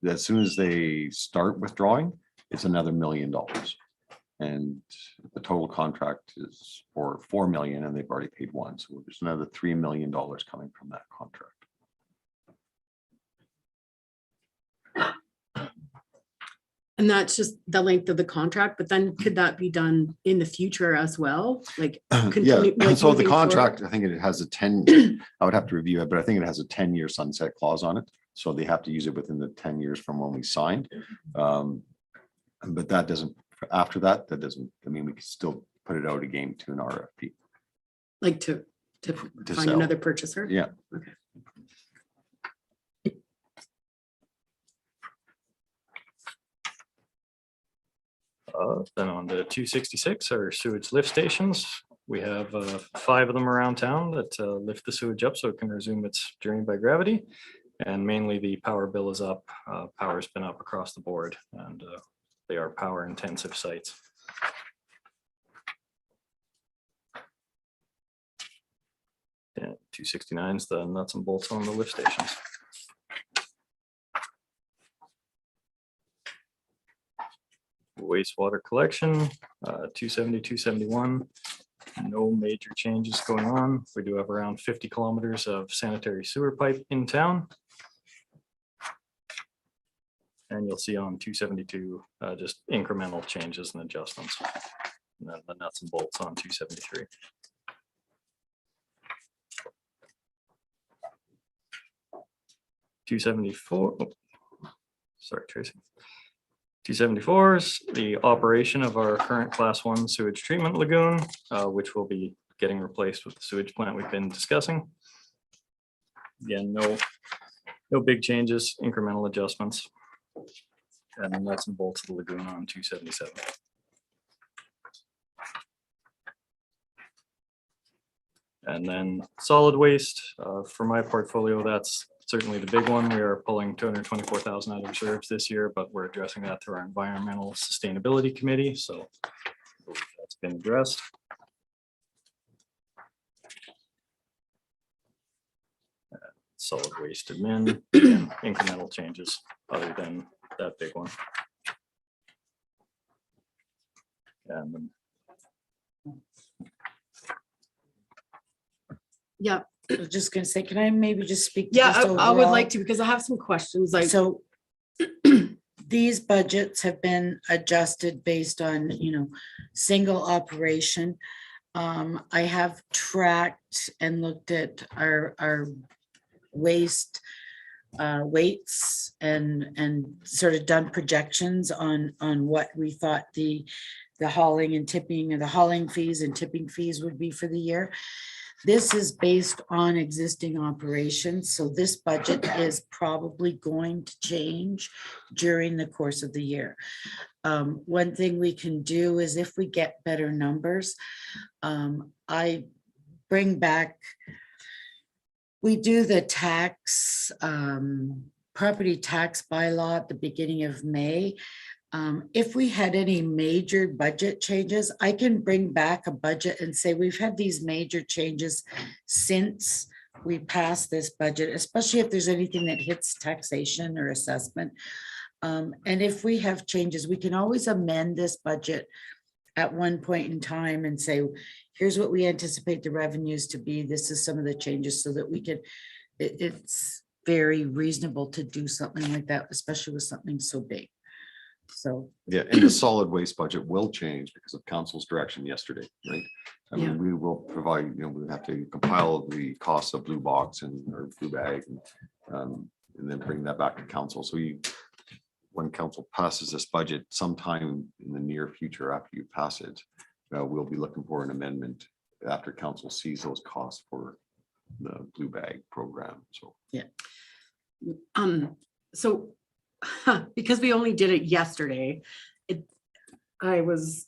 as soon as they start withdrawing, it's another $1 million. And the total contract is for 4 million, and they've already paid 1. So there's another $3 million coming from that contract. And that's just the length of the contract, but then could that be done in the future as well? Like, Yeah, continue, like so the moving forward? contract, I think it has a 10, I would have to review it, but I think it has a 10-year sunset clause on it. So they have to use it within the 10 years from when we signed. But that doesn't, after that, that doesn't, I mean, we could still put it out again to an RFP. Like to find sell. another purchaser? Yeah. Okay. Then on to 266, our sewage lift stations. We have 5 of them around town that lift the sewage up so it can resume its journey by gravity. And mainly the power bill is up. Power's been up across the board, and they are power intensive sites. And 269 is the nuts and bolts on the lift stations. Wastewater collection, 270, 271. No major changes going on. We do have around 50 kilometers of sanitary sewer pipe in town. And you'll see on 272, just incremental changes and adjustments. And then the nuts and bolts on 273. Sorry, Tracy. 274 is the operation of our current class 1 sewage treatment lagoon, which will be getting replaced with the sewage plant we've been discussing. Again, no big changes, incremental adjustments. And then nuts and bolts of the lagoon on 277. And then solid waste, for my portfolio, that's certainly the big one. We are pulling 224,000 out of reserves this year, but we're addressing that through our environmental sustainability committee. So that's been addressed. Solid waste admin, and incremental changes other than that big one. And Yeah, I was just gonna say, can I maybe just speak? to Yeah, just I would like overall? to, because I have some questions, like, So these budgets have been adjusted based on, single operation. I have tracked and looked at our waste weights and sort of done projections on what we thought the hauling and tipping and the hauling fees and tipping fees would be for the year. This is based on existing operations, so this budget is probably going to change during the course of the year. One thing we can do is if we get better numbers, I bring back, we do the tax, property tax bylaw at the beginning of May. If we had any major budget changes, I can bring back a budget and say, we've had these major changes since we passed this budget, especially if there's anything that hits taxation or assessment. And if we have changes, we can always amend this budget at one point in time and say, here's what we anticipate the revenues to be. This is some of the changes so that we can, it's very reasonable to do something like that, especially with something so big. So, Yeah, and the solid waste budget will change because of council's direction yesterday, right? I mean, Yeah. we will provide, we have to compile the costs of blue box and or blue bag and then bring that back to council. So when council passes this budget sometime in the near future after you pass it, we'll be looking for an amendment after council sees those costs for the blue bag program. So so because we only did it yesterday, I was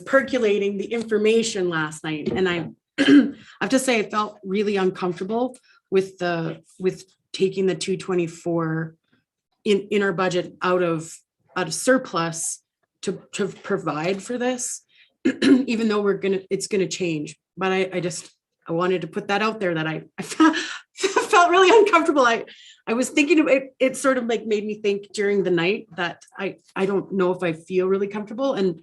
percolating the information last night, and I have to say I felt really uncomfortable with taking the 224 in our budget out of surplus to provide for this, even though it's gonna change. But I wanted to put that out there that I felt really uncomfortable. I was thinking of it, it sort of like made me think during the night that I don't know if I feel really comfortable, and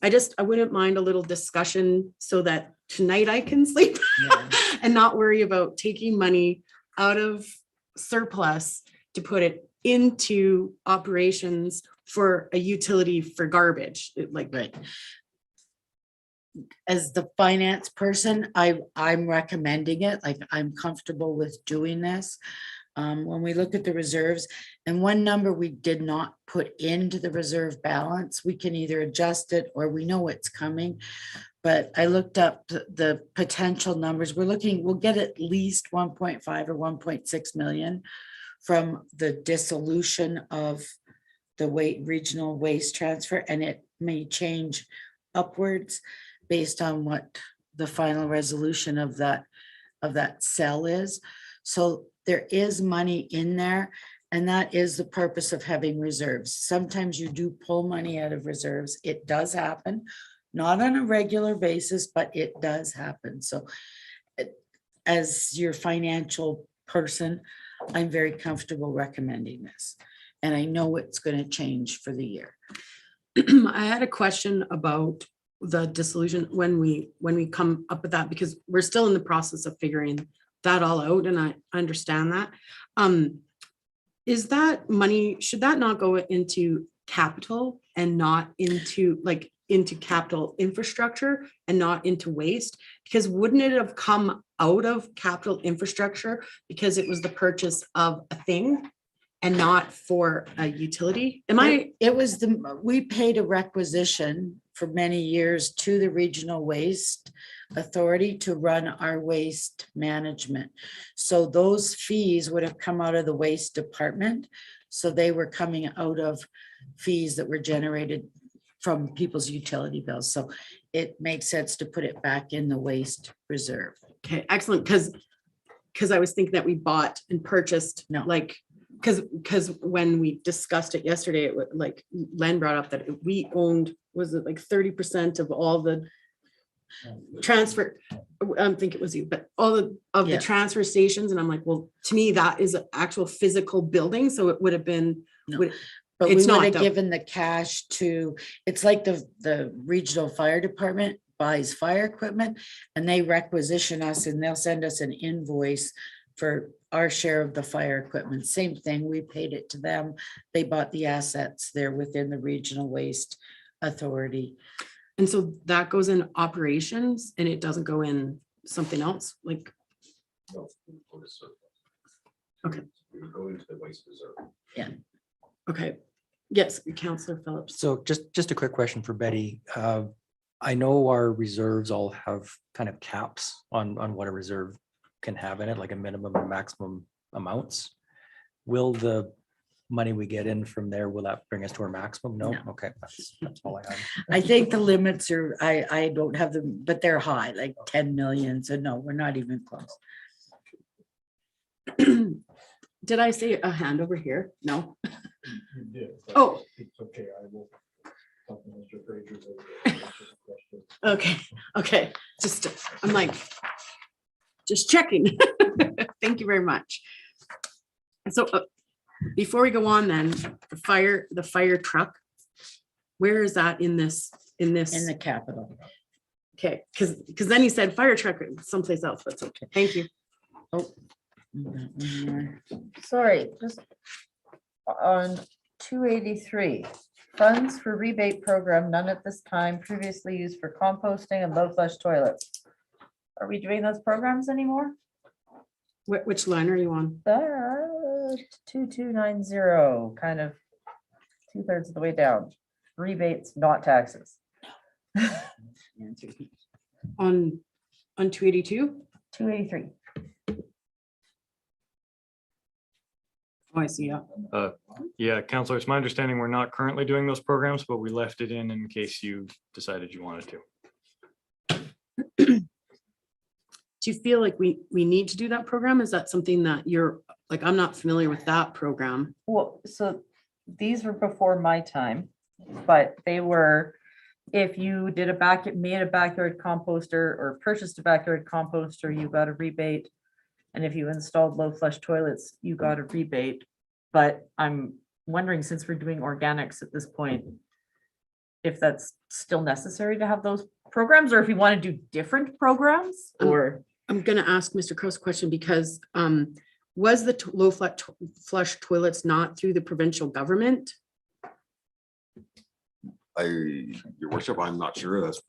I wouldn't mind a little discussion so that tonight I can sleep and not worry about taking money out of surplus to put it into operations for a utility for garbage. right. As the finance person, I'm recommending it, like I'm comfortable with doing this. When we look at the reserves, and one number we did not put into the reserve balance, we can either adjust it or we know it's coming. But I looked up the potential numbers. We'll get at least 1.5 or 1.6 million from the dissolution of the regional waste transfer, and it may change upwards based on what the final resolution of that cell is. So there is money in there, and that is the purpose of having reserves. Sometimes you do pull money out of reserves. It does happen, not on a regular basis, but it does happen. So as your financial person, I'm very comfortable recommending this. And I know it's going to change for the year. I had a question about the dissolution when we come up with that, because we're still in the process of figuring that all out, and I understand that. Is that money, should that not go into capital and not into capital infrastructure and not into waste? Because wouldn't it have come out of capital infrastructure because it was the purchase of a thing and not for a utility? We paid a requisition for many years to the Regional Waste Authority to run our waste management. So those fees would have come out of the waste department. So they were coming out of fees that were generated from people's utility bills. So it makes sense to put it back in the waste reserve. Okay, excellent. Because I was thinking that we bought and purchased, because when we discussed it yesterday, it was like Len brought up that we owned, was it like 30% of all the transfer? I think it was you, but all of the transfer stations. And I'm like, well, to me, that is an actual physical building. So it would have been. No. But we would have given the cash to, it's like the regional fire department buys fire equipment and they requisition us and they'll send us an invoice for our share of the fire equipment. Same thing, we paid it to them. They bought the assets. They're within the Regional Waste Authority. And so that goes in operations and it doesn't go in something else, like, okay. Go into the waste reserve. Okay, yes, Councillor Phillips. So just a quick question for Betty. I know our reserves all have kind of caps on what a reserve can have in it, like a minimum and maximum amounts. Will the money we get in from there, will that bring us to our maximum? No? No. Okay, that's all I have. I think the limits are, I don't have them, but they're high, like 10 million. So no, we're not even close. Did I say a hand over here? No. You did, but Oh. It's okay, I will. talk to Mr. Fraser about it. Okay, okay, just, I'm like, just checking. Thank you very much. So before we go on then, the fire truck, where is that in this? In the capital. Okay, because then he said fire truck someplace else, but it's okay. Thank you. Oh. That one more. Sorry, just on 283, funds for rebate program, none at this time, previously used for composting and low flush toilets. Are we doing those programs anymore? Which line are you on? 2290, kind of 2/3 of the way down. Rebates, not taxes. On 282? 283. Oh, I see, yeah. Yeah, Counselor, it's my understanding we're not currently doing those programs, but we left it in case you decided you wanted to. Do you feel like we need to do that program? Is that something that you're, like, I'm not familiar with that program. Well, so these were before my time, but they were, if you did made a backyard composter or purchased a backyard composter, you got a rebate. And if you installed low flush toilets, you got a rebate. But I'm wondering, since we're doing organics at this point, if that's still necessary to have those programs, or if you want to do different programs, or. I'm gonna ask Mr. Cross a question because was the low flush toilets not through the provincial government? Your worship, I'm not sure. That's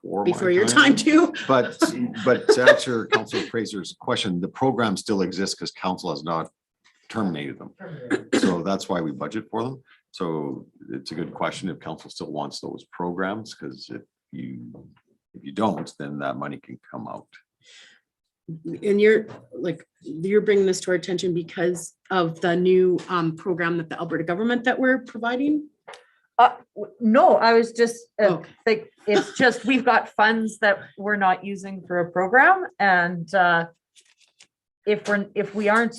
my Before your time too? But to answer Councilor Fraser's question, the program still exists because council has not terminated them. So that's why we budget for them. So it's a good question if council still wants those programs, because if you don't, then that money can come out. And you're bringing this to our attention because of the new program that the Alberta government that we're providing? No, I was just Okay. like, it's just, we've got funds that we're not using for a program, and if we aren't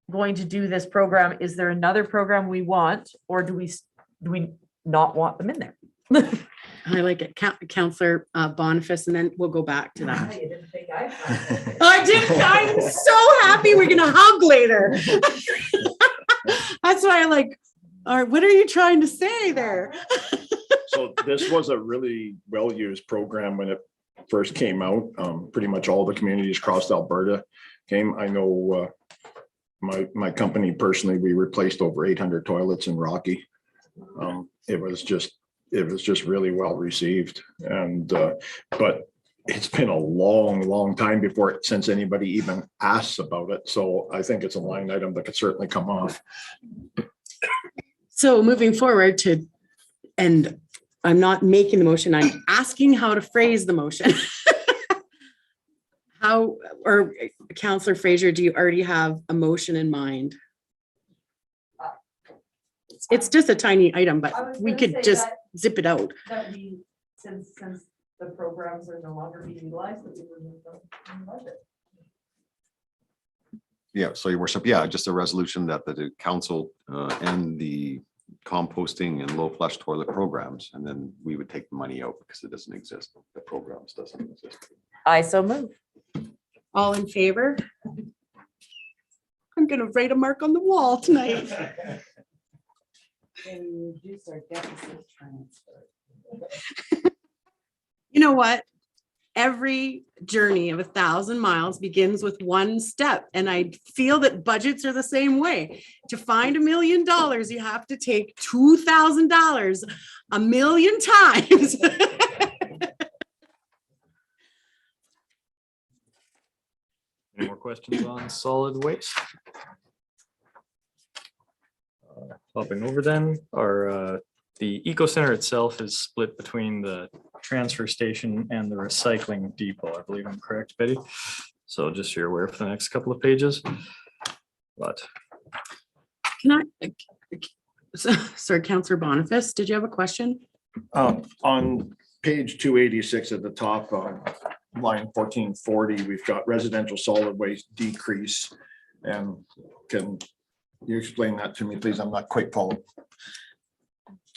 going to do this program, is there another program we want, or do we not want them in there? I like it. Councillor Boniface, and then we'll go back to that. You didn't think I I didn't. I'm so happy we're gonna hug later. That's why I like, all right, what are you trying to say there? So this was a really well-used program when it first came out. Pretty much all the communities across Alberta came. I know my company personally, we replaced over 800 toilets in Rocky. It was just really well received, and but it's been a long time since anybody even asks about it. So I think it's a line item that could certainly come off. So moving forward and I'm not making the motion, I'm asking how to phrase the motion. Or Councillor Fraser, do you already have a motion in mind? It's just a tiny item, but we could just zip it out. That we, since the programs are no longer being utilized, that we remove them from the budget. Yeah, so your worship, yeah, just a resolution that the council and the composting and low flush toilet programs, and then we would take the money out because it doesn't exist. The programs doesn't exist. I so move. All in favor? I'm gonna write a mark on the wall tonight. And reduce our deficit transfer. You know what? Every journey of 1,000 miles begins with one step. And I feel that budgets are the same way. To find $1 million, you have to take $2,000 a million times. Any more questions on solid waste? Hopping over then, the eco center itself is split between the transfer station and the recycling depot. I believe I'm correct, Betty. So just so you're aware for the next couple of pages. But Can I, sorry, Councillor Boniface, did you have a question? On page 286 at the top, line 1440, we've got residential solid waste decrease. And can you explain that to me, please? I'm not quite following.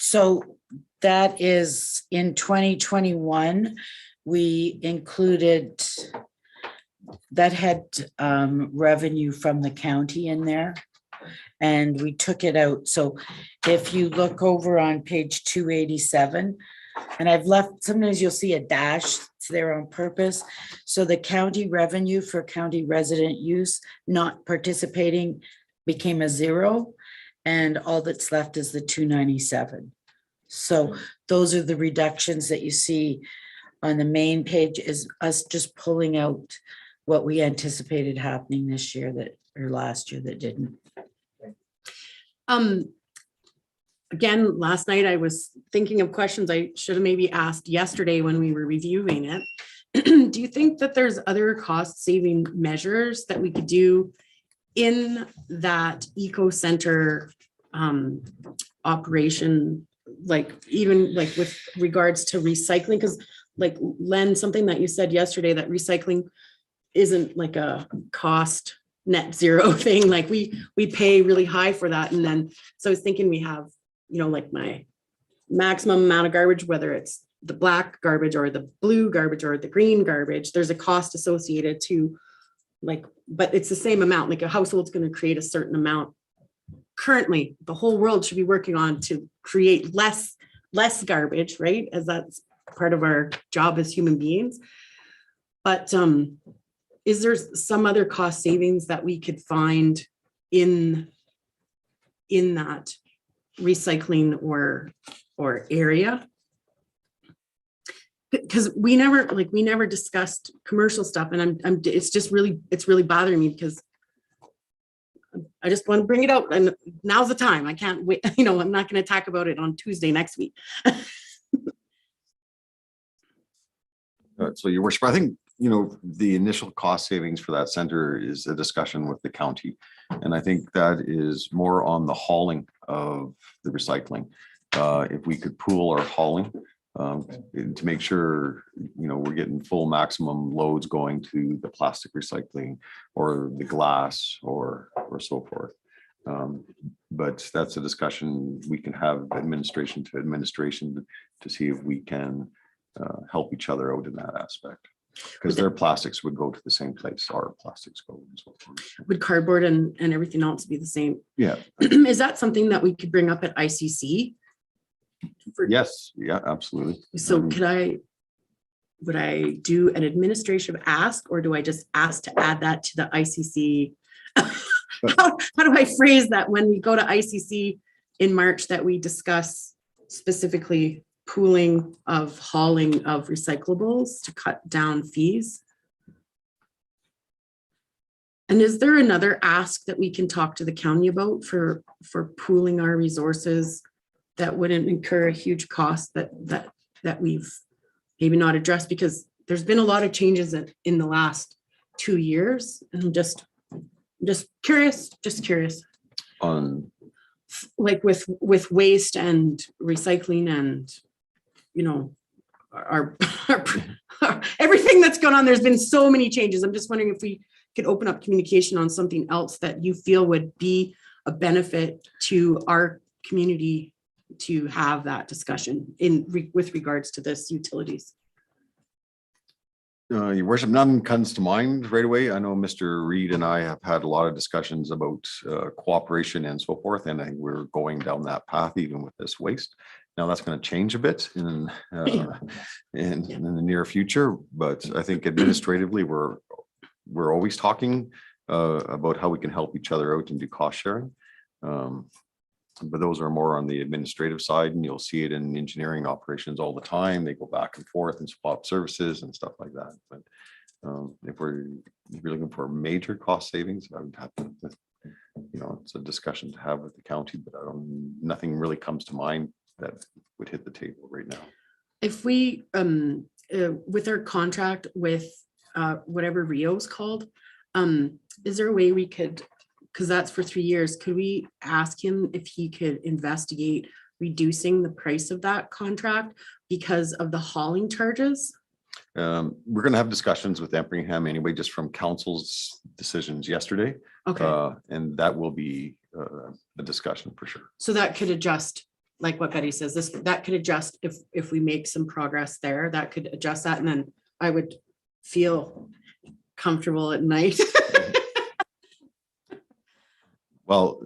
So that is in 2021, we included that had revenue from the county in there. And we took it out. So if you look over on page 287, and I've left, sometimes you'll see a dash, it's there on purpose. So the county revenue for county resident use not participating became a 0. And all that's left is the 297. So those are the reductions that you see on the main page, is us just pulling out what we anticipated happening this year or last year that didn't. Again, last night I was thinking of questions I should have maybe asked yesterday when we were reviewing it. Do you think that there's other cost saving measures that we could do in that eco center operation, like even like with regards to recycling? Because like Len, something that you said yesterday, that recycling isn't like a cost net zero thing. Like we pay really high for that. And then, so I was thinking we have, you know, like my maximum amount of garbage, whether it's the black garbage or the blue garbage or the green garbage, there's a cost associated to like, but it's the same amount. Like a household's going to create a certain amount. Currently, the whole world should be working on to create less garbage, right? As that's part of our job as human beings. But is there some other cost savings that we could find in that recycling or area? Because we never discussed commercial stuff, and it's really bothering me because I just want to bring it out, and now's the time. I can't wait. You know, I'm not going to talk about it on Tuesday next week. So your worship, I think, you know, the initial cost savings for that center is a discussion with the county. And I think that is more on the hauling of the recycling. If we could pool our hauling to make sure, you know, we're getting full maximum loads going to the plastic recycling or the glass or so forth. But that's a discussion we can have administration to administration to see if we can help each other out in that aspect. Because their plastics would go to the same place our plastics go. And so forth. Would cardboard and everything else be the same? Yeah. Is that something that we could bring up at ICC? Yes, yeah, absolutely. So would I do an administrative ask, or do I just ask to add that to the ICC? How do I phrase that when we go to ICC in March, that we discuss specifically pooling of hauling of recyclables to cut down fees? And is there another ask that we can talk to the county about for pooling our resources that wouldn't incur a huge cost that we've maybe not addressed? Because there's been a lot of changes in the last 2 years, and I'm just curious. On Like with waste and recycling and, you know, our everything that's going on. There's been so many changes. I'm just wondering if we could open up communication on something else that you feel would be a benefit to our community to have that discussion with regards to this utilities. Your worship, none comes to mind right away. I know Mr. Reed and I have had a lot of discussions about cooperation and so forth, and I think we're going down that path even with this waste. Now that's going to change a bit in the near future, but I think administratively, we're always talking about how we can help each other out and do cost sharing. But those are more on the administrative side, and you'll see it in engineering operations all the time. They go back and forth and swap services and stuff like that. But if we're looking for major cost savings, I would have to, it's a discussion to have with the county, but nothing really comes to mind that would hit the table right now. If we, with our contract with whatever Rio's called, is there a way we could, because that's for 3 years, could we ask him if he could investigate reducing the price of that contract because of the hauling charges? We're going to have discussions with Empringham anyway, just from council's decisions yesterday. Okay, And that will be a discussion for sure. so that could adjust, like what Betty says, that could adjust if we make some progress there, that could adjust that, and then I would feel comfortable at night. Well,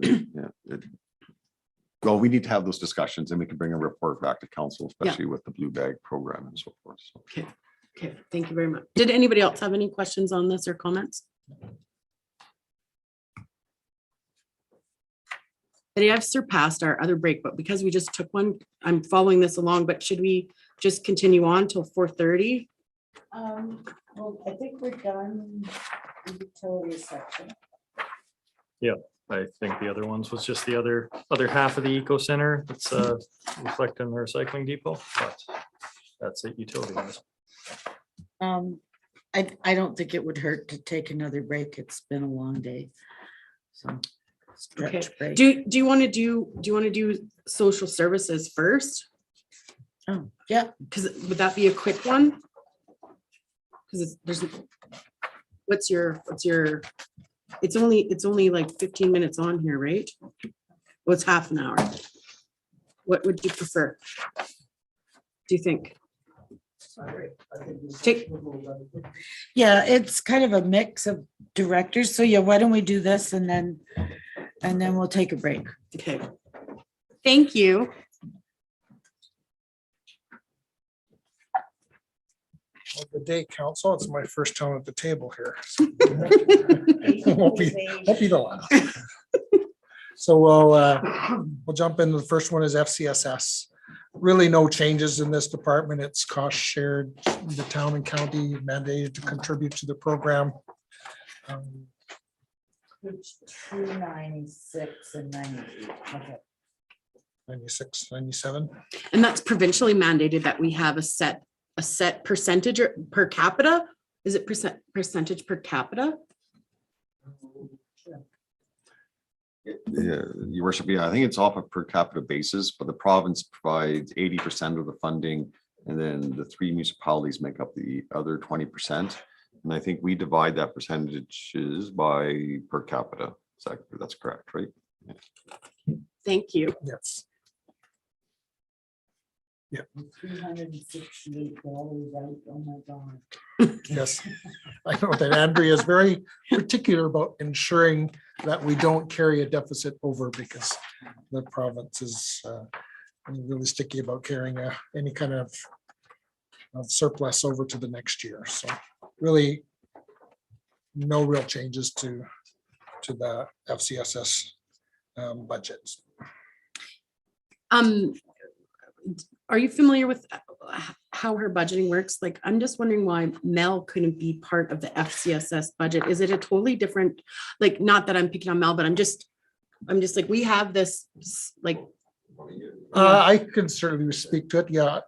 well, we need to have those discussions and we can bring a report back to council, especially with the blue bag program and so forth. So. Okay, thank you very much. Did anybody else have any questions on this or comments? Betty, I've surpassed our other break, but because we just took one, I'm following this along, but should we just continue on till 4:30? Well, I think we're done in the utility section. I think the other ones was just the other half of the eco center that's reflecting the recycling depot, but that's it, utility wise. I don't think it would hurt to take another break. It's been a long day. So. Okay. Stretch break. Do you want to do social services first? Oh, yeah. Because would that be a quick one? Because what's your, it's only like 15 minutes on here, right? Well, it's half an hour. What would you prefer? Do you think? Yeah, it's kind of a mix of directors. So yeah, why don't we do this and then we'll take a break. Okay. Thank you. Well, good day, council. It's my first time at the table here. Won't be the last. So we'll jump into the first one is FCSS. Really no changes in this department. It's cost shared. The town and county mandated to contribute to the program. Page 296 and 98. Okay. 96, 97. And that's provincially mandated that we have a set percentage or per capita. Is it percentage per capita? Yeah, your worship, I think it's off a per capita basis, but the province provides 80% of the funding, and then the 3 municipalities make up the other 20%. And I think we divide that percentages by per capita. That's correct, right? Yeah. Thank you. Yes. Yeah. $368 out. Oh my God. Yes. I know that Andrea is very particular about ensuring that we don't carry a deficit over, because the province is really sticky about carrying any kind of surplus over to the next year. So really no real changes to the FCSS budgets. Are you familiar with how her budgeting works? Like, I'm just wondering why Mel couldn't be part of the FCSS budget. Is it a totally different, like, not that I'm picking on Mel, but I'm just like, we have this, like. I can certainly speak to it. Yeah,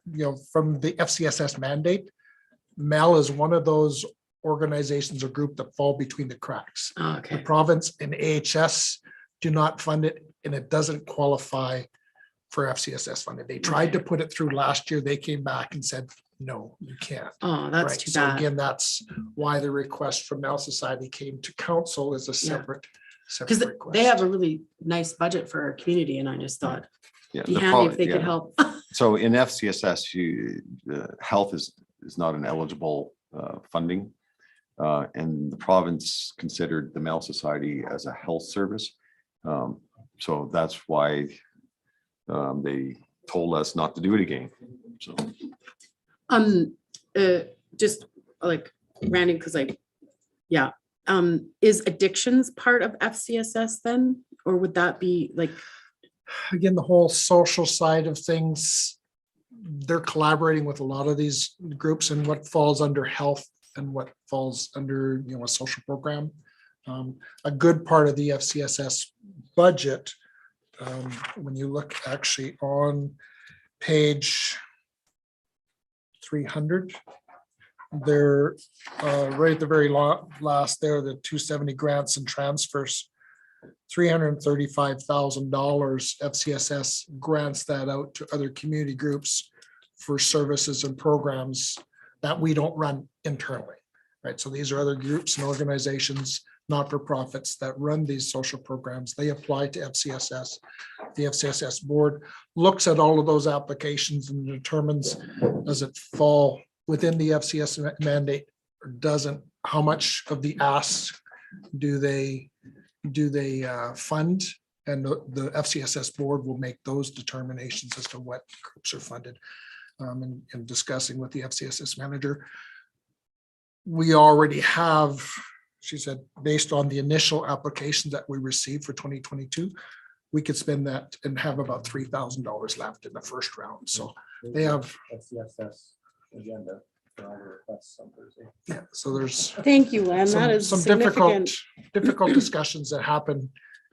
from the FCSS mandate, Mel is one of those organizations or group that fall between the cracks. Oh, The okay. province and AHS do not fund it, and it doesn't qualify for FCSS funding. They tried to put it through last year. They came back and said, no, you can't. Oh, that's Right. too So bad. again, that's why the request from Mel Society came to council as a separate Because request. they have a really nice budget for our community, and I just thought Yeah, it'd be the handy pro- if they could yeah. help. So in FCSS, health is not an eligible funding. And the province considered the Mel Society as a health service. So that's why they told us not to do it again. So Just like Randy, because is addictions part of FCSS then? Or would that be like, Again, the whole social side of things, they're collaborating with a lot of these groups and what falls under health and what falls under, a social program. A good part of the FCSS budget, when you look actually on page 300, they're right at the very last there, the 270 grants and transfers. $335,000 FCSS grants that out to other community groups for services and programs that we don't run internally, right? So these are other groups and organizations, not-for-profits that run these social programs. They apply to FCSS. The FCSS board looks at all of those applications and determines, does it fall within the FCS mandate or doesn't? How much of the ask do they fund? And the FCSS board will make those determinations as to what groups are funded. And discussing with the FCSS manager, we already have, she said, based on the initial application that we received for 2022, we could spend that and have about $3,000 left in the first round. So they have FCSS agenda. Yeah, so there's thank you, Len, that is some significant. difficult discussions that happen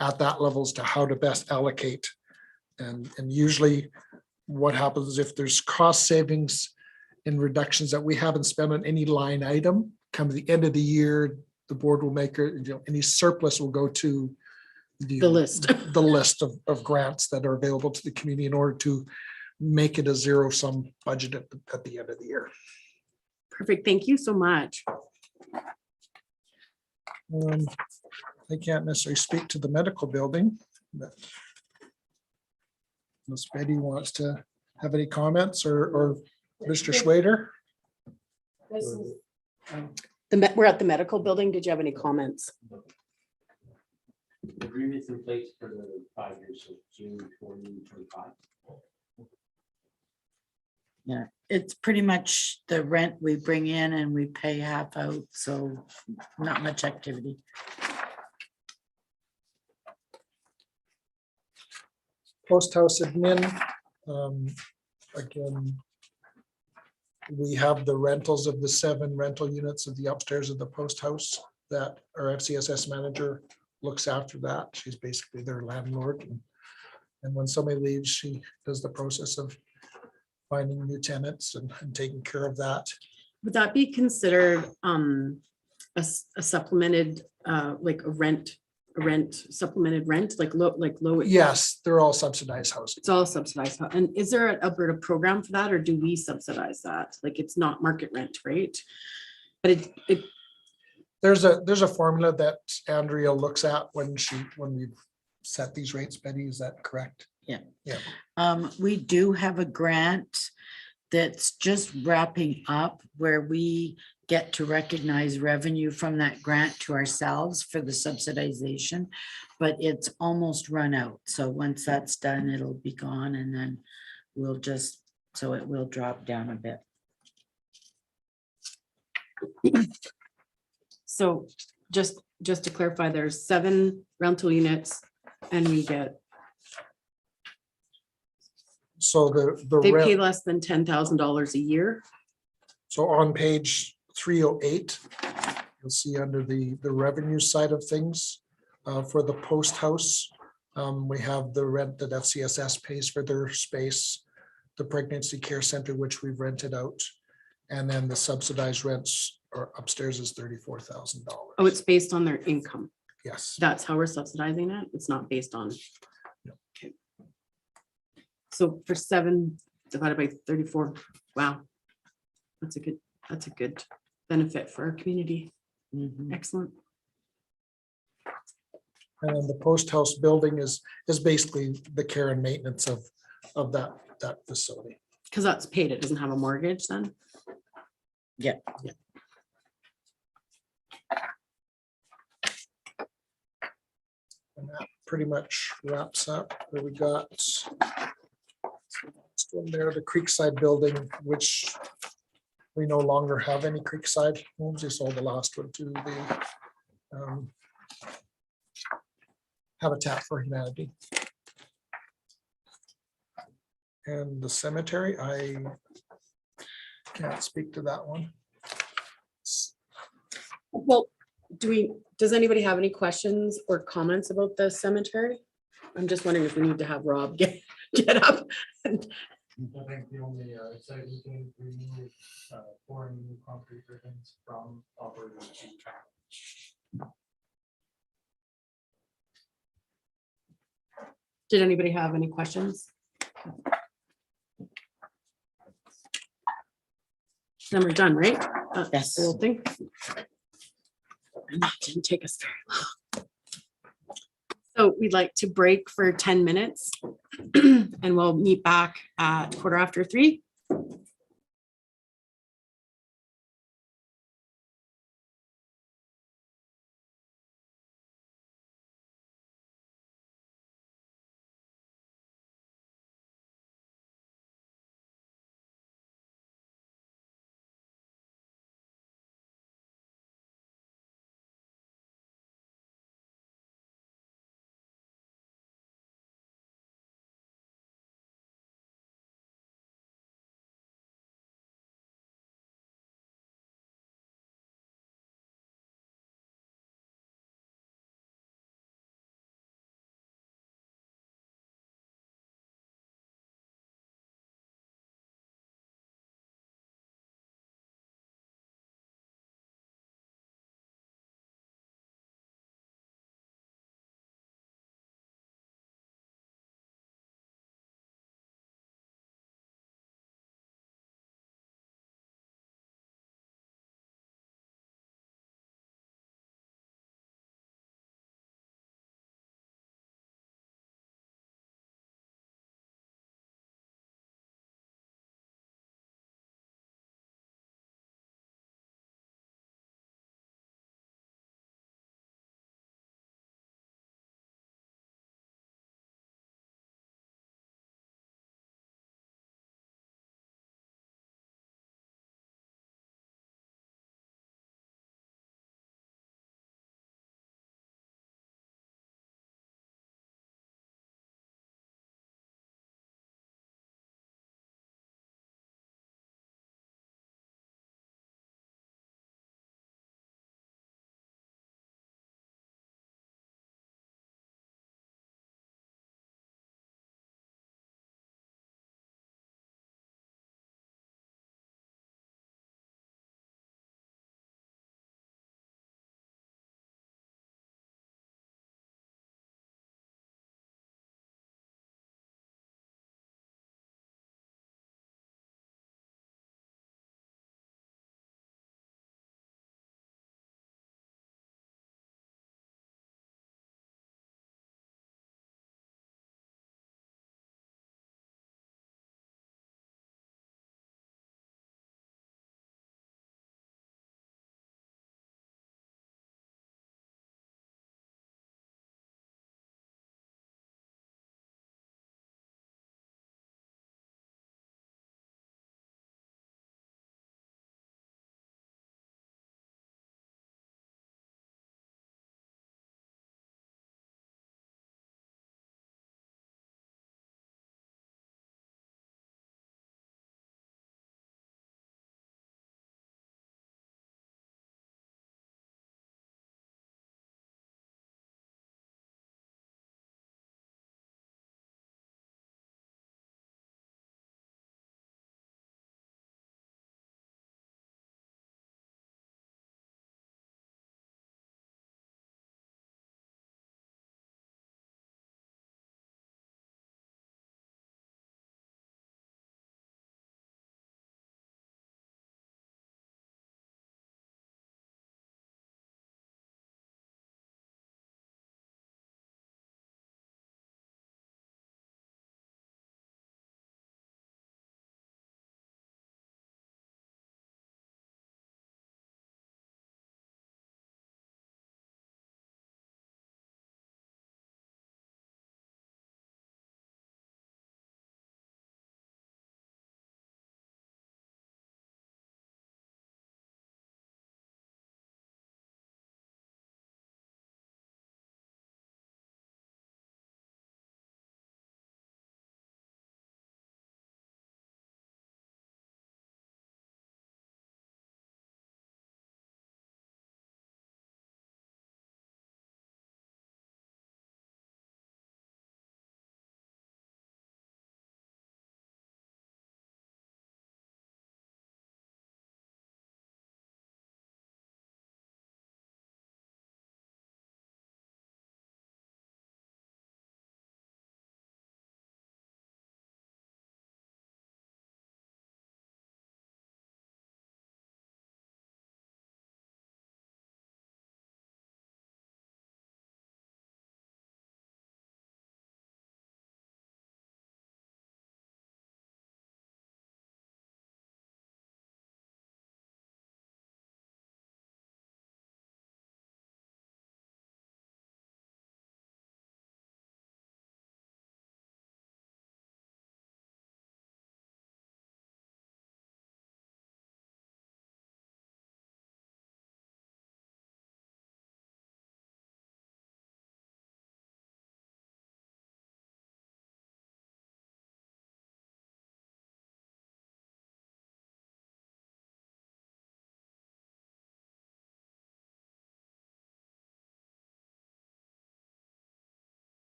at that level as to how to best allocate. And usually what happens is if there's cost savings and reductions that we haven't spent on any line item, come the end of the year, the board will make any surplus will go to the list of grants that are available to the community in order to make it a zero-sum budget at the end of the year. Perfect. Thank you so much. I can't necessarily speak to the medical building, but unless Betty wants to have any comments or Mr. Schwader. We're at the medical building. Did you have any comments? Agreements in place for the 5 years, so June 2025. Yeah, it's pretty much the rent we bring in and we pay half out, so not much activity. Post house admin, again, we have the rentals of the 7 rental units of the upstairs of the post house that our FCSS manager looks after that. She's basically their landlord. And when somebody leaves, she does the process of finding new tenants and taking care of that. Would that be considered a supplemented like a rent supplemented rent, like low? Yes, they're all subsidized housing. It's all subsidized. And is there an Alberta program for that, or do we subsidize that? Like, it's not market rent, right? But There's a formula that Andrea looks at when we set these rates. Betty, is that correct? Yeah. Yeah. We do have a grant that's just wrapping up where we get to recognize revenue from that grant to ourselves for the subsidization, but it's almost run out. So once that's done, it'll be gone, and then so it will drop down a bit. so just to clarify, there's 7 rental units and we get, So the they rent- pay less than $10,000 a year. So on page 308, you'll see under the revenue side of things, for the post house, we have the rent that FCSS pays for their space, the pregnancy care center, which we've rented out, and then the subsidized rents are upstairs is $34,000. Oh, it's based on their income. Yes. That's how we're subsidizing it. It's not based on. Okay. So for 7 divided by 34, wow. That's a good benefit for our community. Excellent. And then the post house building is basically the care and maintenance of that facility. Because that's paid. It doesn't have a mortgage then. Yeah. And that pretty much wraps up where we got Next one there, the Creekside building, which we no longer have any Creekside homes. We sold the last one to the Habitat for Humanity. And the cemetery, I can't speak to that one. Well, does anybody have any questions or comments about the cemetery? I'm just wondering if we need to have Rob get up. and- I think the only exciting thing we need pouring new concrete ribbons from operators to town. Did anybody have any questions? Then we're done, right? Yes. The whole thing. And that didn't take us very long. So we'd like to break for 10 minutes and we'll meet back at 3:15.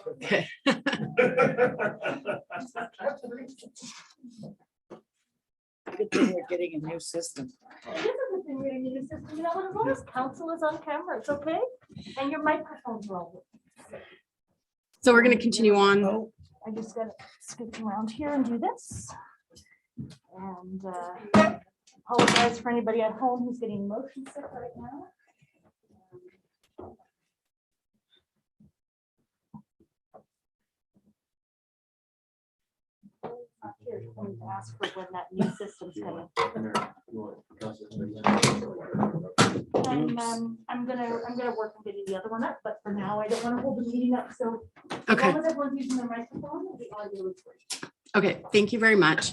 Okay. Good thing we're getting a new system. You know, as long as council is on camera, it's okay. And your microphones are all. So we're going to continue on. I just gotta scoot around here and do this. And apologize for anybody at home who's getting motion sick right now. Not here, I'm going to ask for when that new system's coming. And I'm gonna work on getting the other one up, but for now, I don't want to hold the meeting up, so. As Okay. long as everyone's using their microphone, the audio is great. Okay, thank you very much.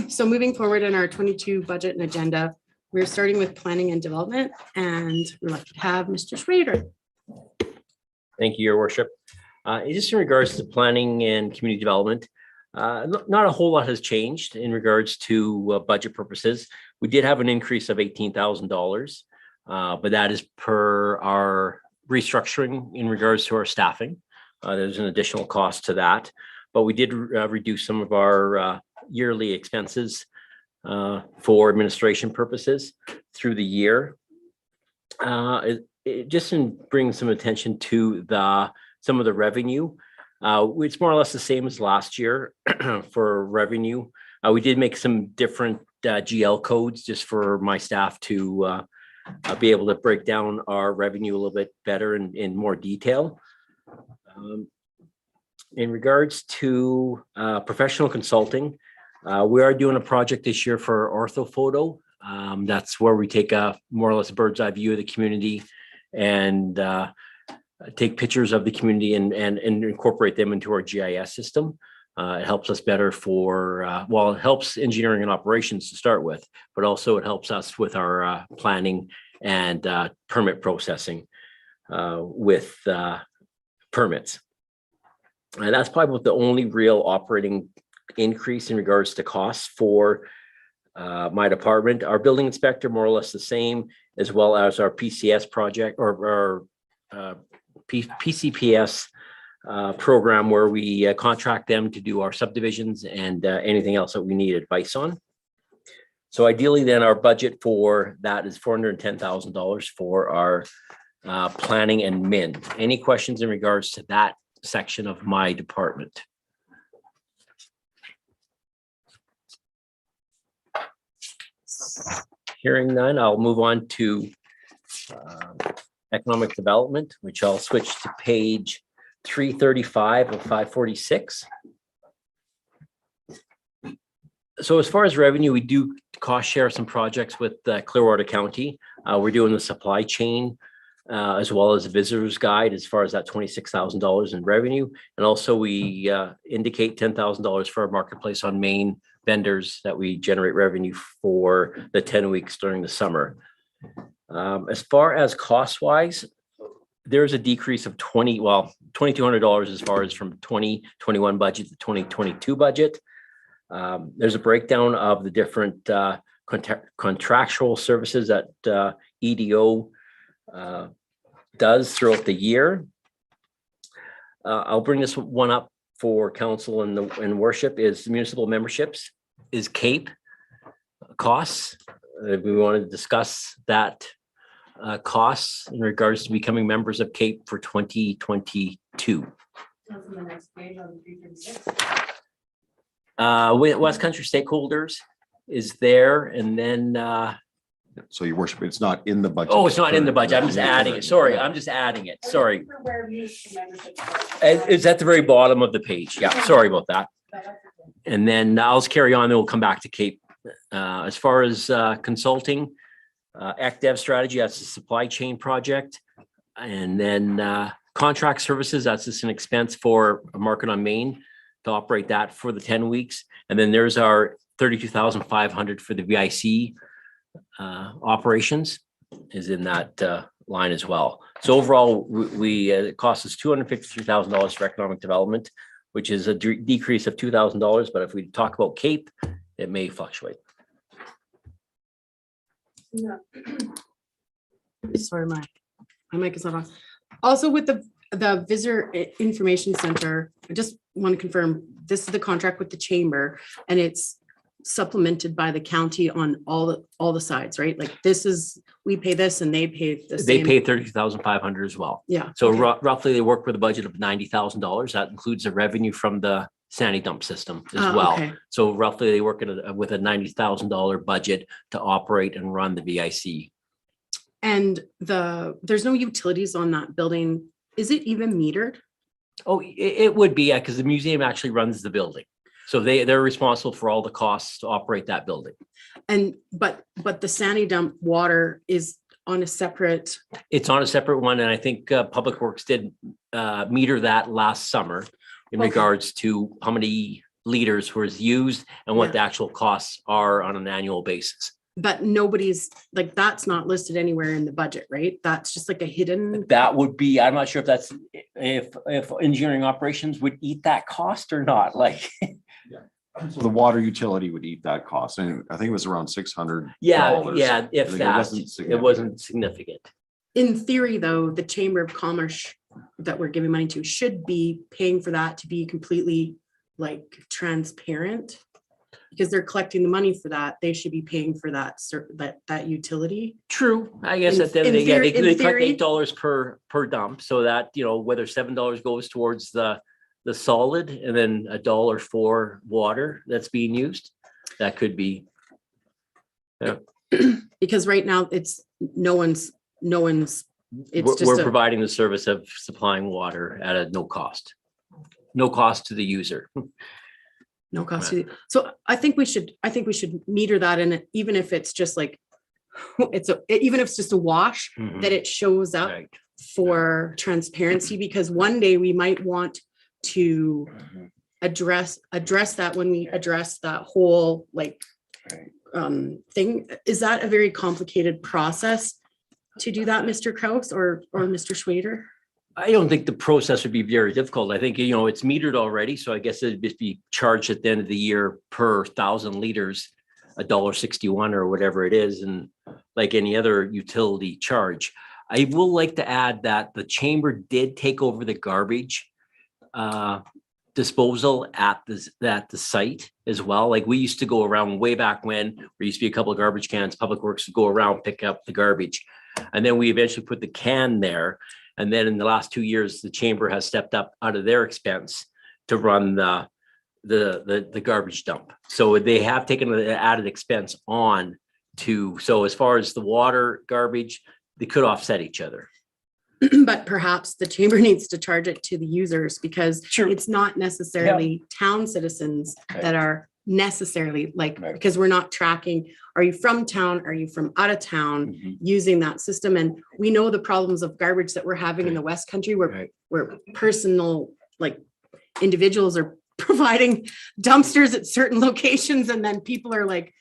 So moving forward in our 22 budget and agenda, we're starting with planning and development, and we're lucky to have Mr. Schrader. Thank you, Your Worship. Just in regards to planning and community development, not a whole lot has changed in regards to budget purposes. We did have an increase of $18,000, but that is per our restructuring in regards to our staffing. There's an additional cost to that, but we did reduce some of our yearly expenses for administration purposes through the year. It just brings some attention to some of the revenue. It's more or less the same as last year for revenue. We did make some different GL codes just for my staff to be able to break down our revenue a little bit better in more detail. In regards to professional consulting, we are doing a project this year for orthophoto. That's where we take a more or less a bird's eye view of the community and take pictures of the community and incorporate them into our GIS system. It helps us better for, well, it helps engineering and operations to start with, but also it helps us with our planning and permit processing with permits. And that's probably about the only real operating increase in regards to costs for my department. Our building inspector, more or less the same, as well as our PCS project or PCPS program where we contract them to do our subdivisions and anything else that we need advice on. So ideally then our budget for that is $410,000 for our planning and min. Any questions in regards to that section of my department? Hearing none, I'll move on to economic development, which I'll switch to page 335 of 546. So as far as revenue, we do cost share some projects with Clearwater County. We're doing the supply chain as well as a visitor's guide as far as that $26,000 in revenue. And also we indicate $10,000 for our marketplace on Main vendors that we generate revenue for the 10 weeks during the summer. As far as cost wise, there's a decrease of $2,200 as far as from 2021 budget to 2022 budget. There's a breakdown of the different contractual services that EDO does throughout the year. I'll bring this one up for council and worship is municipal memberships is CAPE costs. We want to discuss that costs in regards to becoming members of CAPE for 2022. West Country stakeholders is there, and then So your worship, it's not in the budget. oh, it's not in the budget. I'm just adding it. Sorry, I'm just adding it. Sorry. It's at the very bottom of the page. Yeah, sorry about that. And then I'll just carry on, then we'll come back to CAPE. As far as consulting, ECDev strategy, that's a supply chain project. And then contract services, that's just an expense for a market on Main to operate that for the 10 weeks. And then there's our $32,500 for the VIC operations is in that line as well. So overall, it costs us $253,000 for economic development, which is a decrease of $2,000. But if we talk about CAPE, it may fluctuate. Sorry, my mic is not on. Also with the visitor information center, I just want to confirm, this is the contract with the chamber and it's supplemented by the county on all the sides, right? Like this is, we pay this and they pay the They same. pay 32,500 as well. Yeah. So okay. roughly they work with a budget of $90,000. That includes the revenue from the sandy dump system as Ah, well. okay. So roughly they work with a $90,000 budget to operate and run the VIC. And there's no utilities on that building. Is it even metered? Oh, it would be, yeah, because the museum actually runs the building. So they're responsible for all the costs to operate that building. And but the sandy dump water is on a separate. It's on a separate one, and I think Public Works did meter that last summer in Okay. regards to how many liters was used and what the actual costs are on an annual basis. But nobody's like, that's not listed anywhere in the budget, right? That's just like a hidden. That would be, I'm not sure if engineering operations would eat that cost or not, like. So the water utility would eat that cost, and I think it was around $600. Yeah, if Like, that, it wasn't significant. In theory, though, the Chamber of Commerce that we're giving money to should be paying for that to be completely like transparent. Because they're collecting the money for that, they should be paying for that that utility. True, I guess In- at the end of in the day, yeah, theory- they in collect theory- $8 per dump, so that, you know, whether $7 goes towards the solid and then $1 for water that's being used, that could be. Because right now it's no one's, it's just We're a, providing the service of supplying water at a no cost to the user. no cost. to- So I think we should meter that in, even if it's just like, even if it's just a wash, Mhm. that it shows up Right. for transparency, because one day we might want to Mhm. address that when we address that whole like thing. Is that a very complicated process to do that, Mr. Kraus or Mr. Schwader? I don't think the process would be very difficult. I think, you know, it's metered already, so I guess it'd just be charged at the end of the year per 1,000 liters, $1.61 or whatever it is, and like any other utility charge. I will like to add that the chamber did take over the garbage disposal at the site as well. Like we used to go around way back when, there used to be a couple of garbage cans, Public Works would go around, pick up the garbage. And then we eventually put the can there. And then in the last 2 years, the chamber has stepped up out of their expense to run the garbage dump. So they have taken the added expense on to, so as far as the water garbage, they could offset each other. But perhaps the chamber needs to charge it to the users, because it's not necessarily town citizens that are necessarily like, because we're not tracking, are you from town? Are you from out of town using that system? And we know the problems of garbage that we're having in the West Country where personal, like individuals are providing dumpsters at certain locations, and then people are like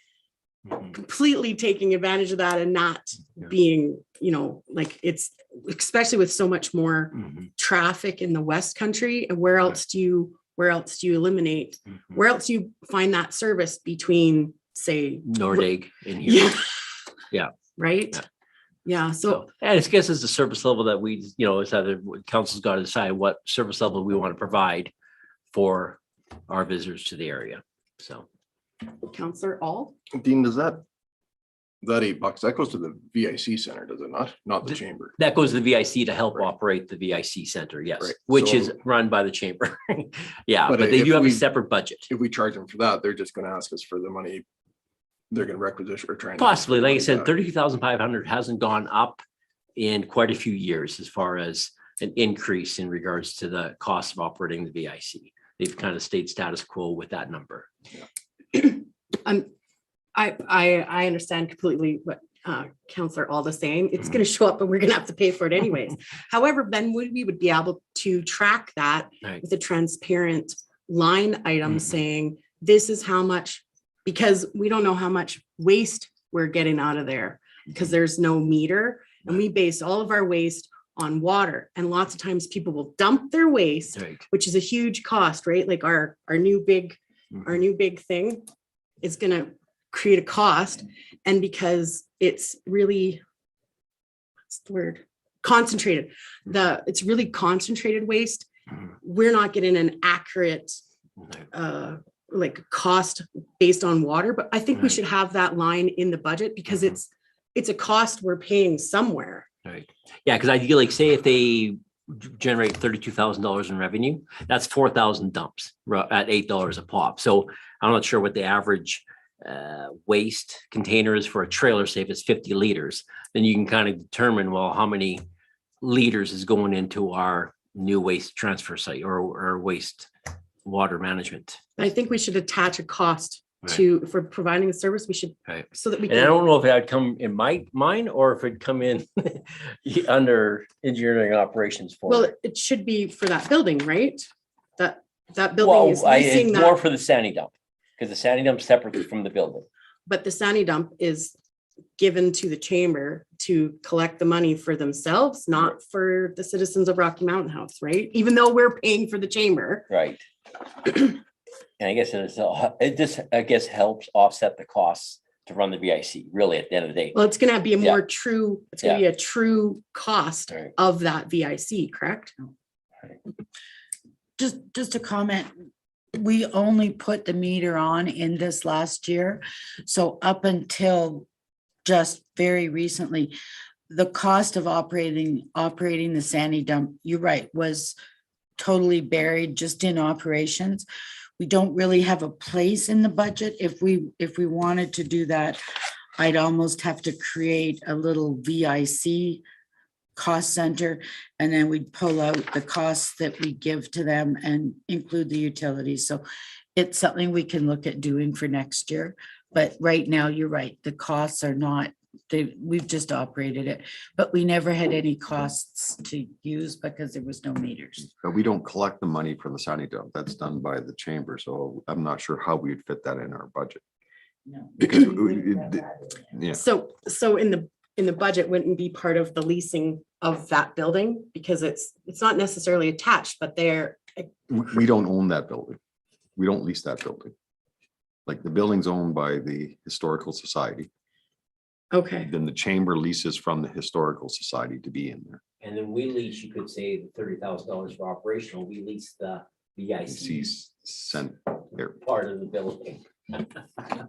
completely taking advantage of that and not being, you know, like it's, especially with so much more traffic in the West Country. And where else do you eliminate, where else do you find that service between, say, Nordig in here. Yeah. Right. Yeah. So, and I guess it's the service level that we, you know, it's either council's got to decide what service level we want to provide for our visitors to the area. So. Councillor All. Dean, does that $8, that goes to the VIC center, does it not? Not the chamber. That goes to the VIC to help operate the VIC center, yes, Right. which So- is run by the chamber. Yeah, But but they if do have a we- separate budget. If we charge them for that, they're just gonna ask us for the money. They're gonna requisition or try and. Possibly, like I said, 32,500 hasn't gone up in quite a few years as far as an increase in regards to the cost of operating the VIC. They've kind of stayed status quo with that number. I understand completely what Councillor Alda saying. It's going to show up, but we're going to have to pay for it anyways. However, then we would be able to track that with a transparent line item saying this is how much, because we don't know how much waste we're getting out of there because there's no meter, and we base all of our waste on water. And lots of times people will dump their waste, which is a huge cost, right? Like our new big thing is going to create a cost, and because it's really, what's the word? Concentrated. It's really concentrated waste. We're not getting an accurate like cost based on water, but I think we should have that line in the budget because it's a cost we're paying somewhere. Right. Yeah, because I feel like, say if they generate $32,000 in revenue, that's 4,000 dumps at $8 a pop. So I'm not sure what the average waste container is for a trailer. Say if it's 50 liters, then you can kind of determine, well, how many liters is going into our new waste transfer site or waste water management. I think we should attach a cost Right. for providing a service. We should, Right. so that we And I can, don't know if that'd come in my mind or if it'd come in under engineering operations for. well, it should be for that building, right? That building Well, is leasing it's more that, for the sandy dump, because the sandy dump's separate from the building. but the sandy dump is given to the chamber to collect the money for themselves, not for the citizens of Rocky Mountain House, right? Even though we're paying for the chamber. Right. And I guess it just, I guess, helps offset the costs to run the VIC, really, at the end of the day. Well, it's gonna be a Yeah. more true, it's gonna be a true cost Right. of that VIC, correct? Just a comment. We only put the meter on in this last year. So up until just very recently, the cost of operating the sandy dump, you're right, was totally buried just in operations. We don't really have a place in the budget. If we wanted to do that, I'd almost have to create a little VIC cost center, and then we'd pull out the costs that we give to them and include the utilities. So it's something we can look at doing for next year. But right now, you're right, the costs are not, we've just operated it, but we never had any costs to use because there was no meters. But we don't collect the money from the sandy dump. That's done by the chamber. So I'm not sure how we'd fit that in our budget. No. Because, yeah, So in the budget wouldn't be part of the leasing of that building because it's not necessarily attached, but they're, we don't own that building. We don't lease that building. Like the building's owned by the Historical Society. okay. Then the chamber leases from the Historical Society to be in there. And then we lease, you could say $30,000 for operational, we lease the VIC He's sent there. part of the building.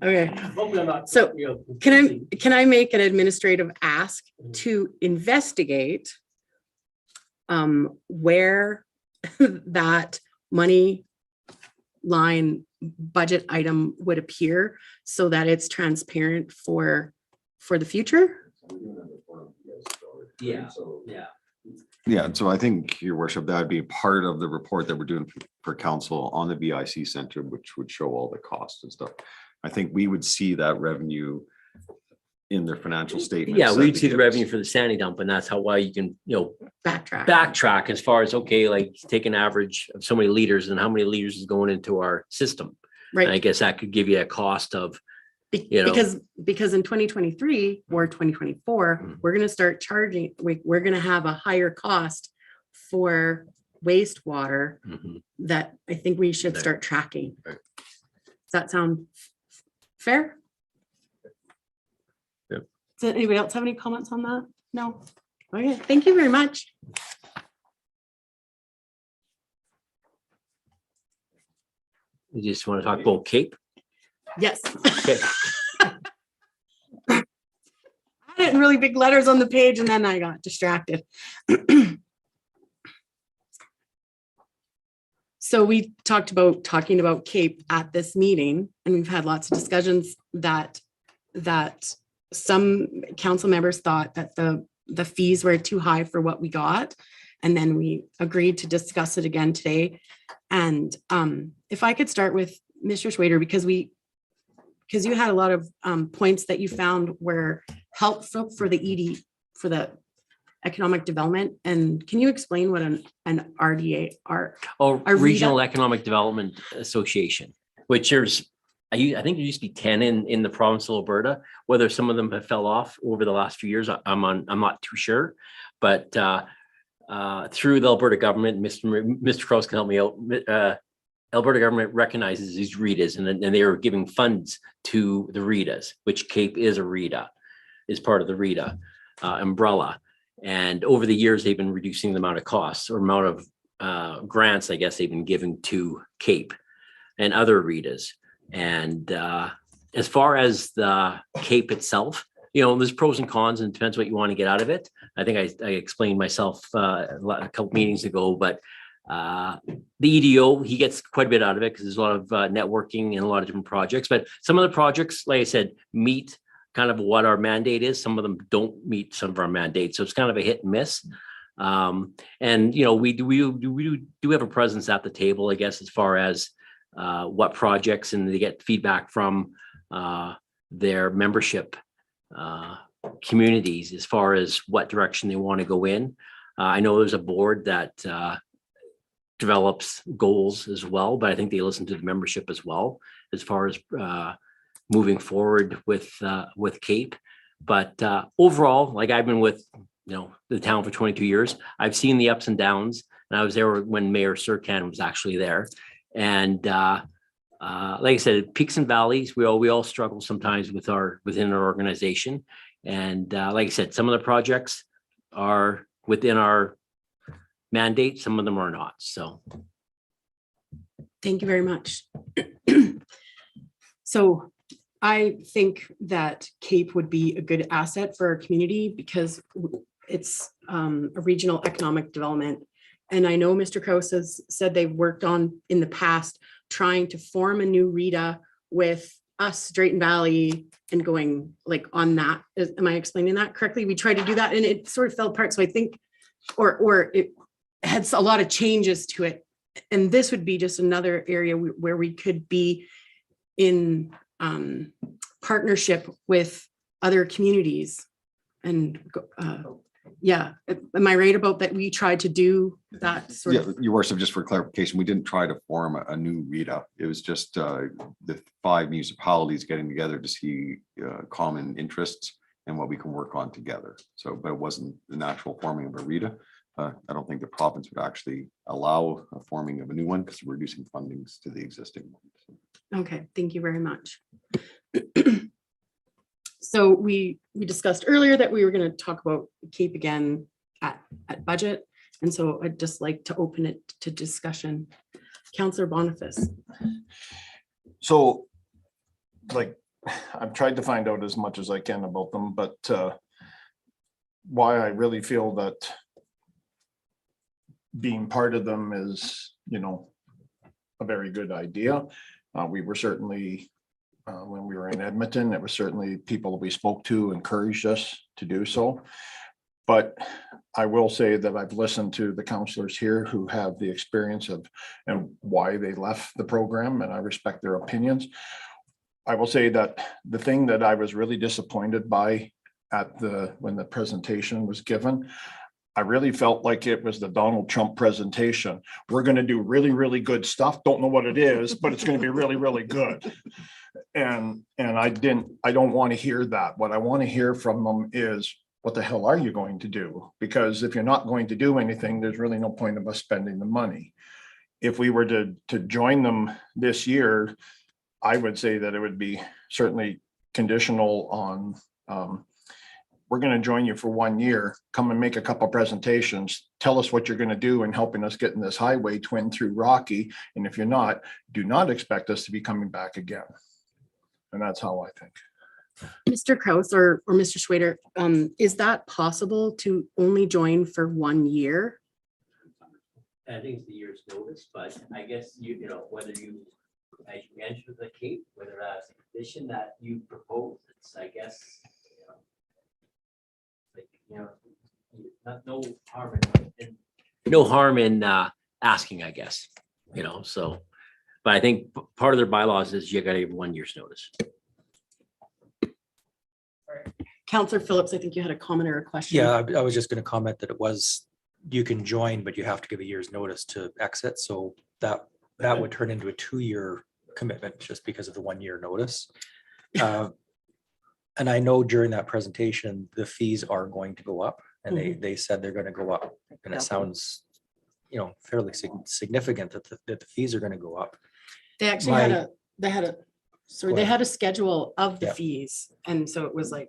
Okay. Hopefully I'm not, So, you know, Can I make an administrative ask to investigate where that money line budget item would appear so that it's transparent for the future? Yeah, yeah. Yeah, and so I think, your worship, that'd be part of the report that we're doing for council on the VIC center, which would show all the costs and stuff. I think we would see that revenue in their financial statements. Yeah, that we'd they see the give us. revenue for the sandy dump, and that's why you can, Backtrack. backtrack as far as, okay, like take an average of so many liters and how many liters is going into our system. And I Right. guess that could give you a cost of, you know. Because in 2023 or 2024, we're gonna start charging, we're gonna have a higher cost for wastewater Mhm. that I think we should Right. start tracking. Right. Does that sound fair? Yep. Does anybody else have any comments on that? No? Okay, thank you very much. You just want to talk about Cape? Yes. Okay. I had it in really big letters on the page and then I got distracted. So we talking about Cape at this meeting, and we've had lots of discussions that some council members thought that the fees were too high for what we got. And then we agreed to discuss it again today. And if I could start with Mr. Schwader, because you had a lot of points that you found were helpful for for the economic development. And can you explain what an RDA are? Oh, Are we Regional that- Economic Development Association, which there's, I think there used to be 10 in the province of Alberta. Whether some of them have fell off over the last few years, I'm not too sure. But through the Alberta government, Mr. Cross can help me out. Alberta government recognizes these REITs and they are giving funds to the REITs, which Cape is a REITA, is part of the REITA umbrella. And over the years, they've been reducing the amount of costs or amount of grants, I guess, they've been given to Cape and other REITs. And as far as the Cape itself, you know, there's pros and cons and it depends what you want to get out of it. I think I explained myself a couple meetings ago, but the EDO, he gets quite a bit out of it because there's a lot of networking and a lot of different projects. But some of the projects, like I said, meet kind of what our mandate is. Some of them don't meet some of our mandates. So it's kind of a hit and miss. And, you know, we do have a presence at the table, I guess, as far as what projects, and they get feedback from their membership communities as far as what direction they want to go in. I know there's a board that develops goals as well, but I think they listen to the membership as well as far as moving forward with Cape. But overall, like I've been with, you know, the town for 22 years, I've seen the ups and downs, and I was there when Mayor Serkan was actually there. And like I said, peaks and valleys, we all struggle sometimes within our organization. And like I said, some of the projects are within our mandate, some of them are not. So Thank you very much. So I think that Cape would be a good asset for our community because it's a regional economic development. And I know Mr. Kraus has said they've worked on in the past trying to form a new REITA with us, Drayton Valley, and going like on that. Am I explaining that correctly? We tried to do that and it sort of fell apart. So I think, or it had a lot of changes to it. And this would be just another area where we could be in partnership with other communities. And yeah, am I right about that? We tried to do that sort Yeah, of. Your Worship, just for clarification, we didn't try to form a new REITA. It was just the 5 municipalities getting together to see common interests and what we can work on together. So, but it wasn't the actual forming of a REITA. I don't think the province would actually allow a forming of a new one because we're reducing fundings to the existing one. Okay, thank you very much. So we discussed earlier that we were going to talk about Cape again at budget. And so I'd just like to open it to discussion. Councillor Boniface. So, like, I've tried to find out as much as I can about them, but why I really feel that being part of them is, you know, a very good idea. We were certainly, when we were in Edmonton, it was certainly people we spoke to encouraged us to do so. But I will say that I've listened to the councillors here who have the experience of and why they left the program, and I respect their opinions. I will say that the thing that I was really disappointed by when the presentation was given, I really felt like it was the Donald Trump presentation. We're going to do really, really good stuff. Don't know what it is, but it's going to be really, really good. And I don't want to hear that. What I want to hear from them is, what the hell are you going to do? Because if you're not going to do anything, there's really no point of us spending the money. If we were to join them this year, I would say that it would be certainly conditional on, we're going to join you for 1 year, come and make a couple of presentations, tell us what you're going to do in helping us get in this highway twin through Rocky. And if you're not, do not expect us to be coming back again. And that's how I think. Mr. Kraus or Mr. Schwader, is that possible to only join for 1 year? I think it's the year's notice, but I guess you know, whether you, as you enter the Cape, whether that's a condition that you propose, it's, I guess, no harm in asking, I guess, you know, so, but I think part of their bylaws is you gotta give 1 year's notice. Councillor Phillips, I think you had a comment or a question. Yeah, I was just going to comment that it was, you can join, but you have to give a year's notice to exit. So that would turn into a 2-year commitment just because of the 1 year notice. And I know during that presentation, the fees are going to go up, and they said they're going to go up, and it sounds fairly significant that the fees are going to go up. They actually had My- they had Go they ahead. had a schedule of the Yeah. fees. And so it was like,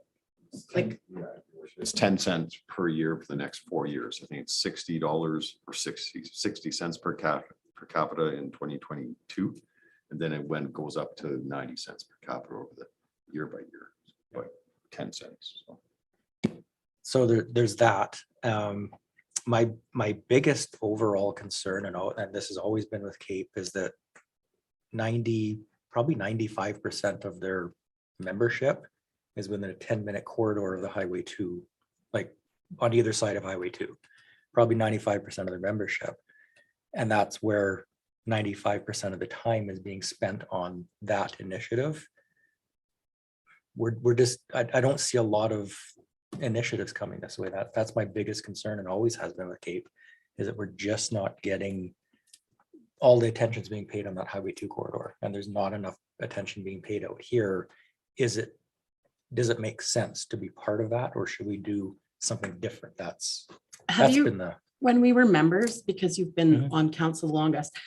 It's 10 cents per year for the next 4 years. I think it's $60 or 60 cents per capita in 2022. And then it goes up to 90 cents per capita over the year by year, but 10 cents. So. So there's that. My biggest overall concern, and this has always been with Cape, is that probably 95% of their membership is within a 10-minute corridor of the Highway 2, like on either side of Highway 2, probably 95% of their membership. And that's where 95% of the time is being spent on that initiative. I don't see a lot of initiatives coming this way. That's my biggest concern, and always has been with Cape, is that we're just not getting all the attention's being paid on that Highway 2 corridor, and there's not enough attention being paid out here. Does it make sense to be part of that, or should we do something different? That's been the. when we were members, because you've been Mhm. on council the longest,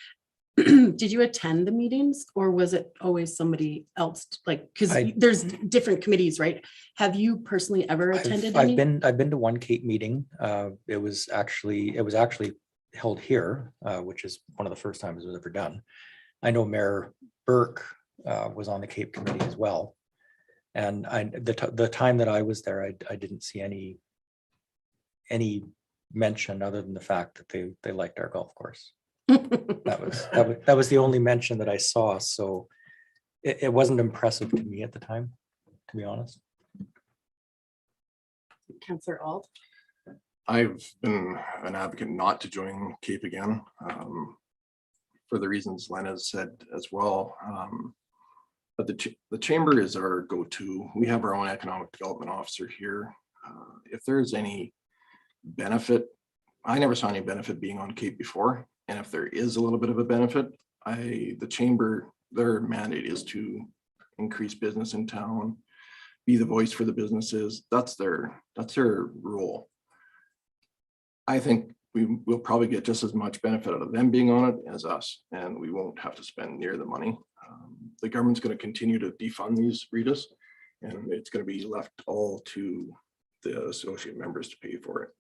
did you attend the meetings, or was it always somebody else? Like, because there's different committees, right? Have you personally ever attended any? I've been to one Cape meeting. It was actually held here, which is one of the first times it was ever done. I know Mayor Burke was on the Cape committee as well. And the time that I was there, I didn't see any mention other than the fact that they liked our golf course. That was the only mention that I saw. So it wasn't impressive to me at the time, to be honest. Councillor Alt? I've been an advocate not to join Cape again, for the reasons Len has said as well. But the chamber is our go-to. We have our own economic development officer here. If there's any benefit, I never saw any benefit being on Cape before. And if there is a little bit of a benefit, the chamber, their mandate is to increase business in town, be the voice for the businesses. That's their role. I think we will probably get just as much benefit out of them being on it as us, and we won't have to spend near the money. The government's going to continue to defund these REITs, and it's going to be left all to the associate members to pay for it.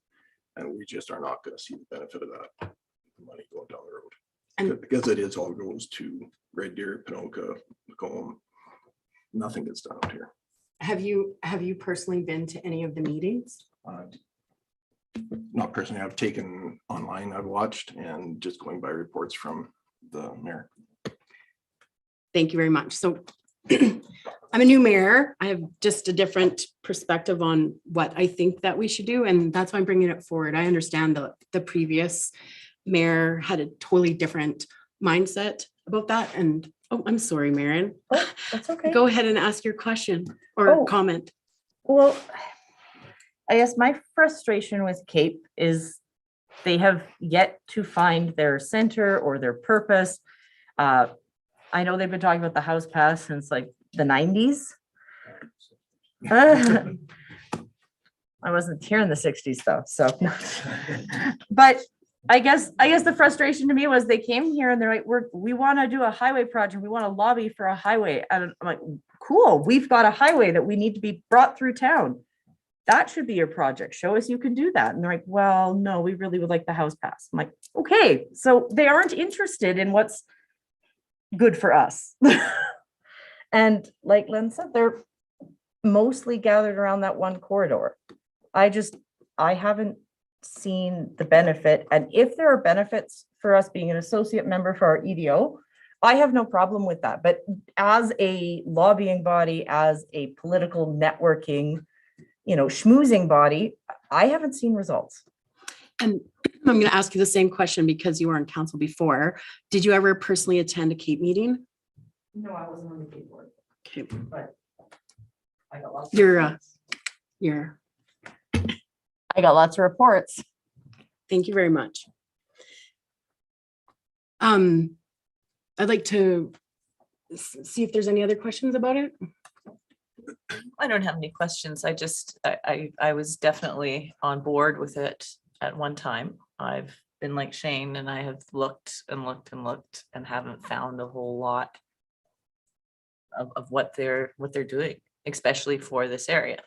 And we just are not going to see the benefit of that money going down the road. And because it all goes to Red Deer, Pinoka, Macomb. Nothing gets done out here. Have you personally been to any of the meetings? Not personally, I've taken online, I've watched, and just going by reports from the mayor. Thank you very much. So I'm a new mayor. I have just a different perspective on what I think that we should do, and that's why I'm bringing it forward. I understand the previous mayor had a totally different mindset about that. And oh, I'm sorry, Marion. That's okay. Go ahead and ask your question or Oh. comment. Well, I guess my frustration with Cape is they have yet to find their center or their purpose. I know they've been talking about the house pass since like the 90s. I wasn't here in the 60s though, so. But I guess the frustration to me was they came here and they're like, we want to do a highway project. We want to lobby for a highway. And I'm like, cool, we've got a highway that we need to be brought through town. That should be your project. Show us you can do that. And they're like, well, no, we really would like the house pass. I'm like, okay, so they aren't interested in what's good for us. And like Len said, they're mostly gathered around that one corridor. I haven't seen the benefit. And if there are benefits for us being an associate member for our EDO, I have no problem with that. But as a lobbying body, as a political networking, schmoozing body, I haven't seen results. And I'm going to ask you the same question because you were on council before. Did you ever personally attend a Cape meeting? No, I wasn't on the Cape board, Okay. but I got lots. I got lots of reports. Thank you very much. I'd like to see if there's any other questions about it. I don't have any questions. I was definitely on board with it at one time. I've been like Shane and I have looked and looked and looked and haven't found a whole lot of what they're doing, especially for this area.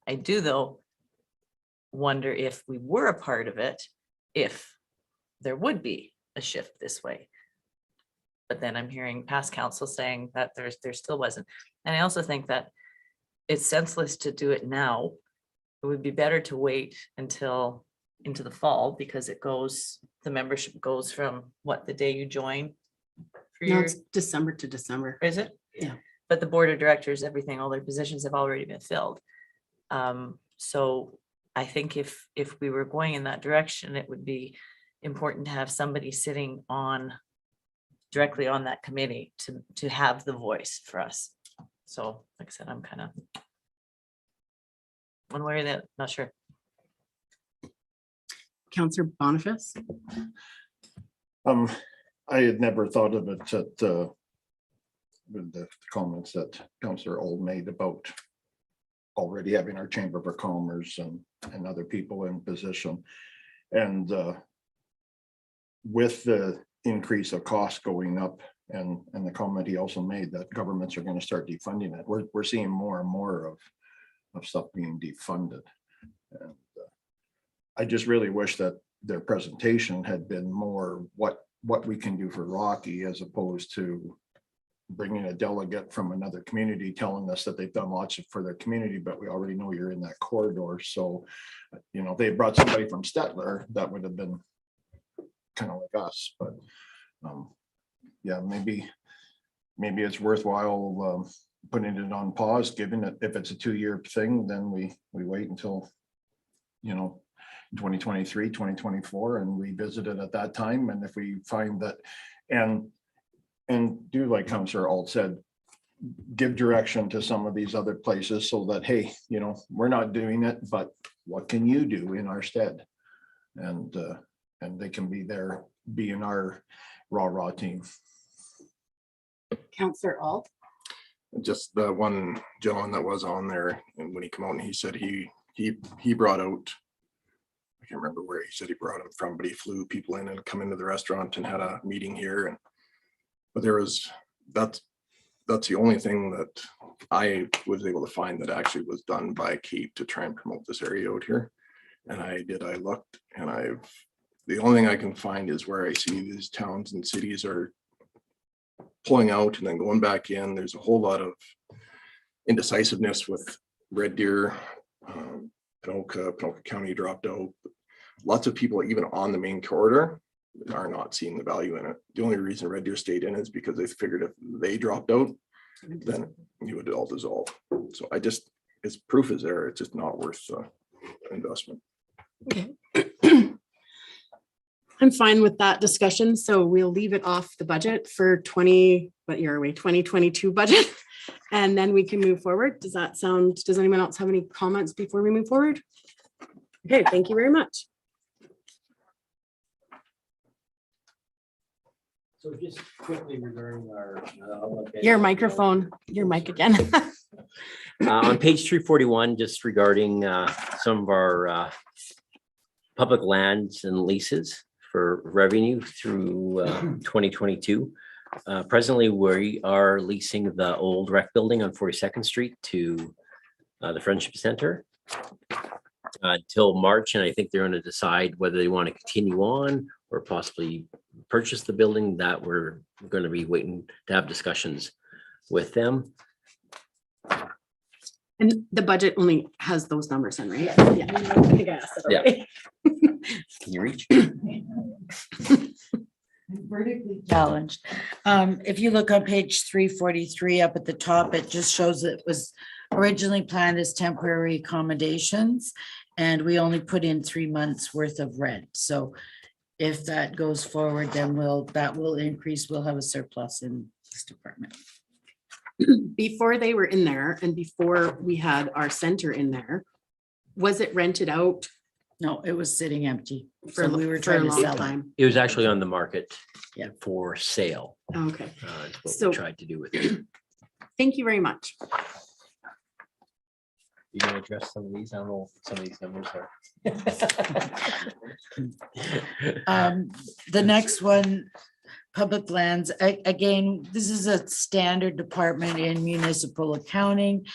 I do though wonder if we were a part of it, if there would be a shift this way. But then I'm hearing past council saying that there still wasn't. And I also think that it's senseless to do it now. It would be better to wait until into the fall because the membership goes from what, the day you join? For No, your, it's December to December. is it? Yeah. But the board of directors, everything, all their positions have already been filled. So I think if we were going in that direction, it would be important to have somebody sitting directly on that committee to have the voice for us. So like I said, I'm kind of one way or the other, not sure. Councillor Boniface. I had never thought of it at with the comments that Councillor Old made about already having our Chamber of Commerce and other people in position. And with the increase of cost going up and the comment he also made that governments are going to start defunding it, we're seeing more and more of stuff being defunded. And I just really wish that their presentation had been more what we can do for Rocky as opposed to bringing a delegate from another community telling us that they've done lots for their community, but we already know you're in that corridor. So, you know, they brought somebody from Stettler, that would have been kind of like us, but yeah, maybe it's worthwhile putting it on pause, given that if it's a 2-year thing, then we wait until, you know, 2023, 2024 and revisit it at that time. And if we find that, and do like Councillor Alt said, give direction to some of these other places so that, hey, you know, we're not doing it, but what can you do in our stead? And they can be there, be in our rah team. Councillor Alt. Just the one gentleman that was on there, and when he came out and he said he brought out, I can't remember where he said he brought him from, but he flew people in and come into the restaurant and had a meeting here. And but that's the only thing that I was able to find that actually was done by Cape to try and promote this area out here. And I looked, and the only thing I can find is where I see these towns and cities are pulling out and then going back in. There's a whole lot of indecisiveness with Red Deer, Panoka County dropped out. Lots of people, even on the main corridor, are not seeing the value in it. The only reason Red Deer stayed in is because they figured if they dropped out, then you would all dissolve. So its proof is there. It's just not worth investment. Okay. I'm fine with that discussion. So we'll leave it off the budget for 2022 budget. And then we can move forward. Does that sound, does anyone else have any comments before we move forward? Okay, thank you very much. So just quickly regarding our. Your microphone, your mic again. On page 341, just regarding some of our public lands and leases for revenue through 2022. Presently, we are leasing the old rec building on 42nd Street to the Friendship Center till March, and I think they're going to decide whether they want to continue on or possibly purchase the building. That we're going to be waiting to have discussions with them. And the budget only has those numbers in, right? Yeah. I think I asked that already. Can you reach? Vertically challenged. If you look on page 343 up at the top, it just shows it was originally planned as temporary accommodations, and we only put in 3 months worth of rent. So if that goes forward, then that will increase. We'll have a surplus in this department. Before they were in there and before we had our center in there, was it rented out? No, it was sitting empty. For So we were a trying to long sell it. time. It was actually on the market Yeah. for sale. Okay, Is what So- we tried to do with it. thank you very much. You gonna address some of these? I don't know if some of these numbers are. The next one, public lands, again, this is a standard department in municipal accounting.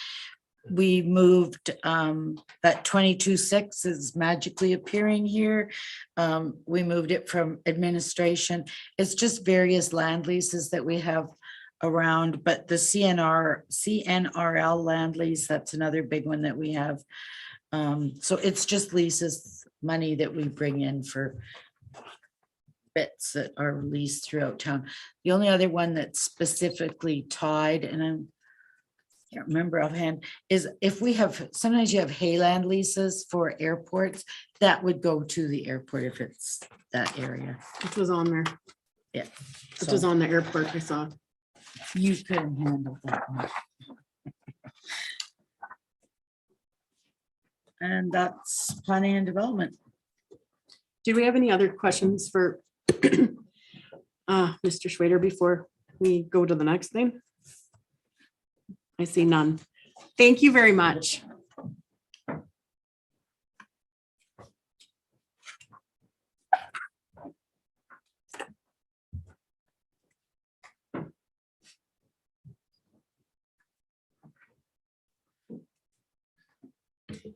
We moved, that 22.6 is magically appearing here. We moved it from administration. It's just various land leases that we have around, but the CNRL land lease, that's another big one that we have. So it's just leases, money that we bring in for bits that are leased throughout town. The only other one that's specifically tied, and I can't remember offhand, is if we have, sometimes you have hayland leases for airports, that would go to the airport if it's that area. Which was on there. Yeah. Which was on the airport, I saw. You can handle that one. And that's planning and development. Do we have any other questions for Mr. Schwader before we go to the next thing? I see none. Thank you very much.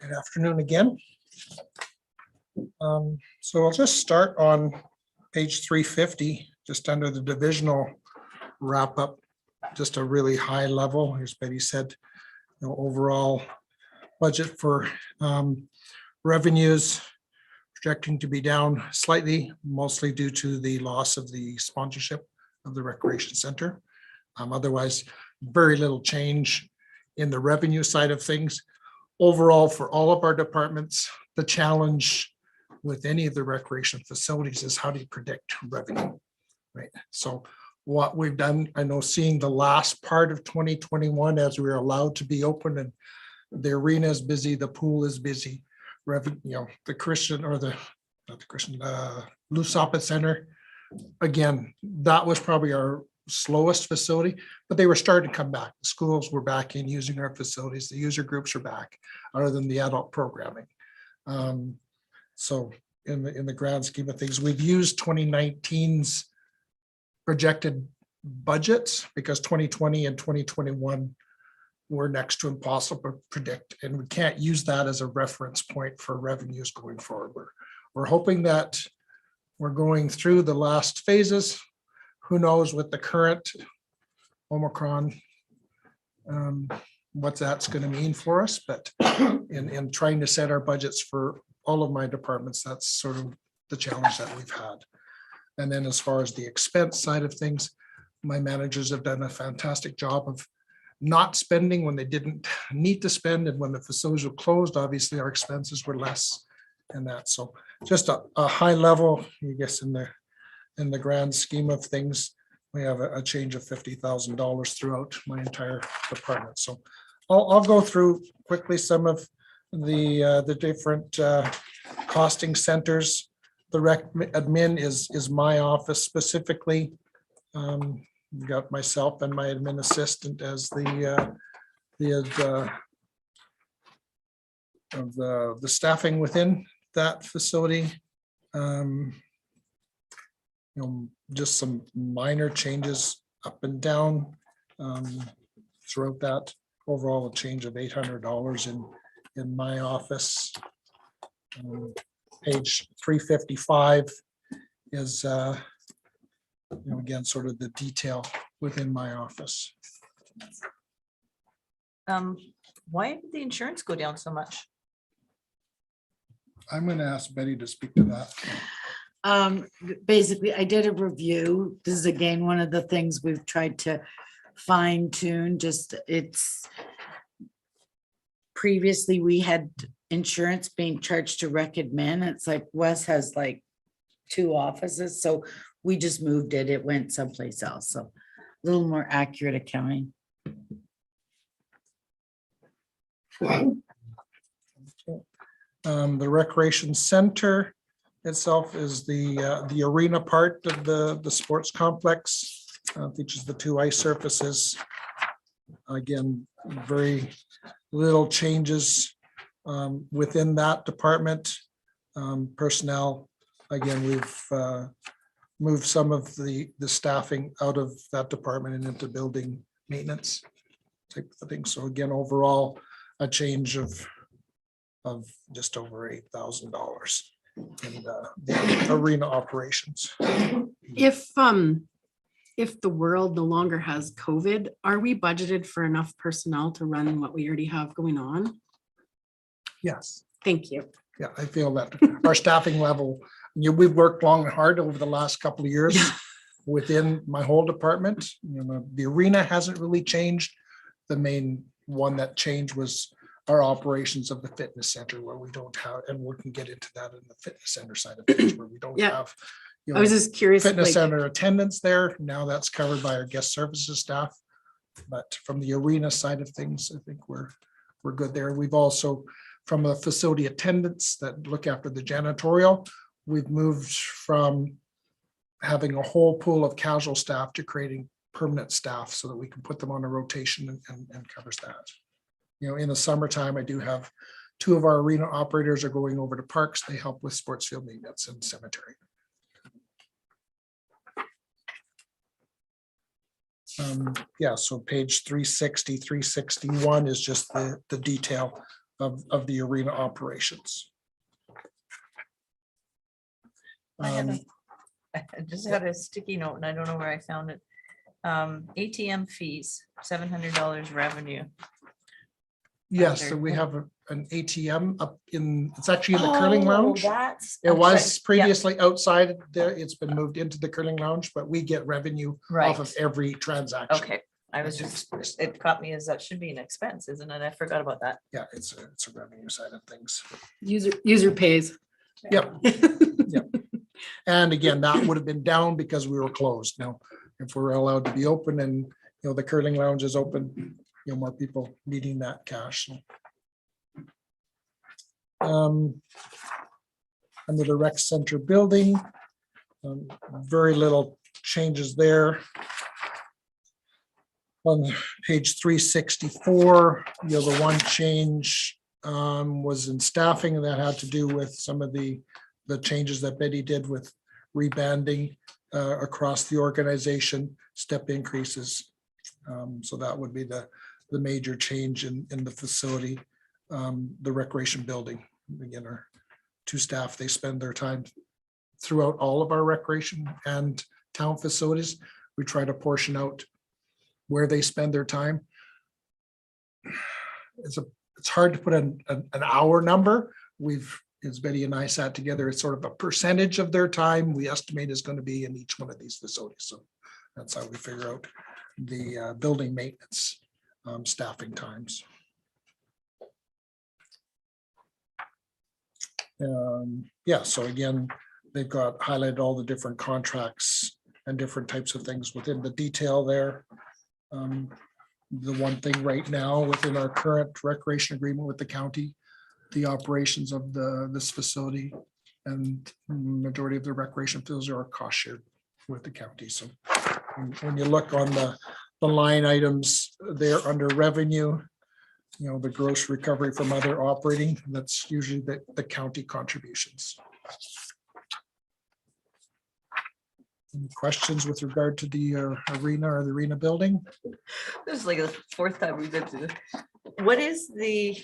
Good afternoon again. So I'll just start on page 350, just under the divisional wrap up, just a really high level, as Betty said, overall budget for revenues projecting to be down slightly, mostly due to the loss of the sponsorship of the recreation center. Otherwise, very little change in the revenue side of things. Overall, for all of our departments, the challenge with any of the recreation facilities is how do you predict revenue, right? So what we've done, I know seeing the last part of 2021 as we were allowed to be open and the arena is busy, the pool is busy, the Christian or not the Christian, Lusapa Center, again, that was probably our slowest facility, but they were starting to come back. The schools were back in using our facilities. The user groups are back, other than the adult programming. So in the grand scheme of things, we've used 2019's projected budgets because 2020 and 2021 were next to impossible to predict, and we can't use that as a reference point for revenues going forward. We're hoping that we're going through the last phases. Who knows with the current Omicron, what that's going to mean for us, but in trying to set our budgets for all of my departments, that's sort of the challenge that we've had. And then as far as the expense side of things, my managers have done a fantastic job of not spending when they didn't need to spend, and when the facilities were closed, obviously our expenses were less and that. So just a high level, I guess, in the grand scheme of things, we have a change of $50,000 throughout my entire department. So I'll go through quickly some of the different costing centers. The rec admin is my office specifically. We've got myself and my admin assistant as the staffing within that facility. Just some minor changes up and down throughout that. Overall, a change of $800 in my office. Page 355 is again sort of the detail within my office. Why did the insurance go down so much? I'm going to ask Betty to speak to that. Basically, I did a review. This is again one of the things we've tried to fine tune. Just it's previously we had insurance being charged to rec admin. It's like Wes has like 2 offices, so we just moved it. It went someplace else. So a little more accurate accounting. The recreation center itself is the arena part of the sports complex, features the 2 ice surfaces. Again, very little changes Within that department, personnel, again, we've moved some of the staffing out of that department and into building maintenance type of thing. So again, overall, a change of just over $8,000 in the arena operations. If the world no longer has COVID, are we budgeted for enough personnel to run what we already have going on? Yes. Thank you. Yeah, I feel that our staffing level, we've worked long and hard over the last couple of years within my whole department. The arena hasn't really changed. The main one that changed was our operations of the fitness center, where we don't have, and we can get into that in the fitness center side of things, where we don't have. I was just curious. Fitness like- center attendance there. Now that's covered by our guest services staff. But from the arena side of things, I think we're good there. We've also, from a facility attendants that look after the janitorial, we've moved from having a whole pool of casual staff to creating permanent staff so that we can put them on a rotation and covers that. In the summertime, I do have 2 of our arena operators are going over to parks. They help with sports field maintenance and cemetery. So page 360, 361 is just the detail of the arena operations. I just had a sticky note and I don't know where I found it. ATM fees, $700 revenue. Yes, so we have an ATM up in, it's actually in the curling lounge. It was Yeah. previously outside there. It's been moved into the curling lounge, but we get revenue off of Right. every transaction. Okay, I was just, it caught me as that should be an expense, isn't it? I forgot about that. Yeah, it's a revenue side of things. User pays. Yep. Yep. And again, that would have been down because we were closed. Now, if we're allowed to be open and, the curling lounge is open, more people needing that cash. Under the rec center building, very little changes there. On page 364, the one change was in staffing, and that had to do with some of the changes that Betty did with rebanding across the organization, step increases. So that would be the major change in the facility. The recreation building, again, our 2 staff, they spend their time throughout all of our recreation and town facilities. We try to portion out where they spend their time. It's hard to put an hour number. As Betty and I sat together, it's sort of a percentage of their time we estimate is going to be in each one of these facilities. So that's how we figure out the building maintenance staffing times. So again, they've got highlighted all the different contracts and different types of things within the detail there. The one thing right now within our current recreation agreement with the county, the operations of this facility and majority of the recreation fields are cost shared with the county. So when you look on the line items there under revenue, the gross recovery from other operating, that's usually the county contributions. Any questions with regard to the arena or the arena building? This is like the 4th time we've been through this. What is the,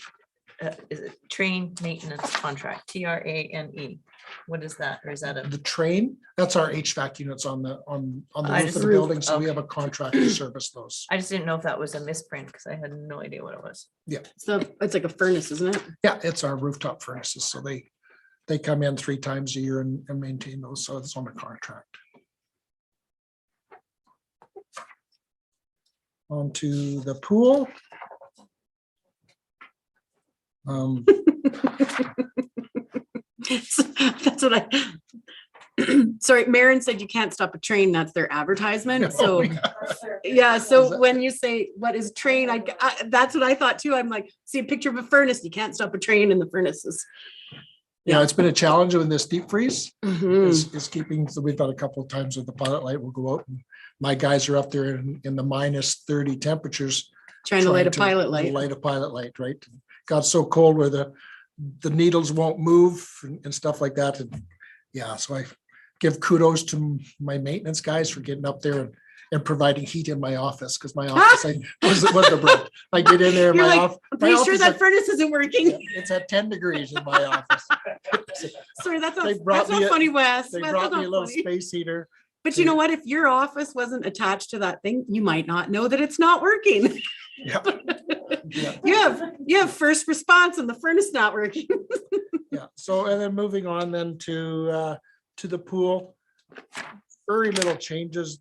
is it train maintenance contract, TRANE? What is that? Or is that The train, that's our HVAC units on the I roof just- of the building. So we okay. have a contract to service those. I just didn't know if that was a misprint because I had no idea what it was. So it's like a furnace, isn't it? Yeah, it's our rooftop furnaces. So they come in 3 times a year and maintain those. So it's on a contract. On to the pool. That's what sorry, Maren said you can't stop a train. That's their advertisement. So yeah, so when you say what is train, that's what I thought too. I'm like, see a picture of a furnace. You can't stop a train in the furnaces. Yeah, it's been a challenge with this deep freeze. Mhm. Is keeping, so we've done a couple of times with the pilot light. We'll go out and my guys are up there in the -30 temperatures. Trying to light a pilot light. Light a pilot light, right? Got so cold where the the needles won't move and stuff like that. And yeah, so I give kudos to my maintenance guys for getting up there and providing heat in my office, because my office was the brick. I get in there, You're my like, office. I'm pretty sure that furnace isn't working. It's at 10 degrees in my office. Sorry, that's They not, brought that's me not a- funny, Wes. They Wes, brought that's me a not little funny. space heater. But you know what? If your office wasn't attached to that thing, you might not know that it's not working. Yeah. Yeah. You have first response and the furnace not working. Yeah, so and then moving on then to the pool. Very little changes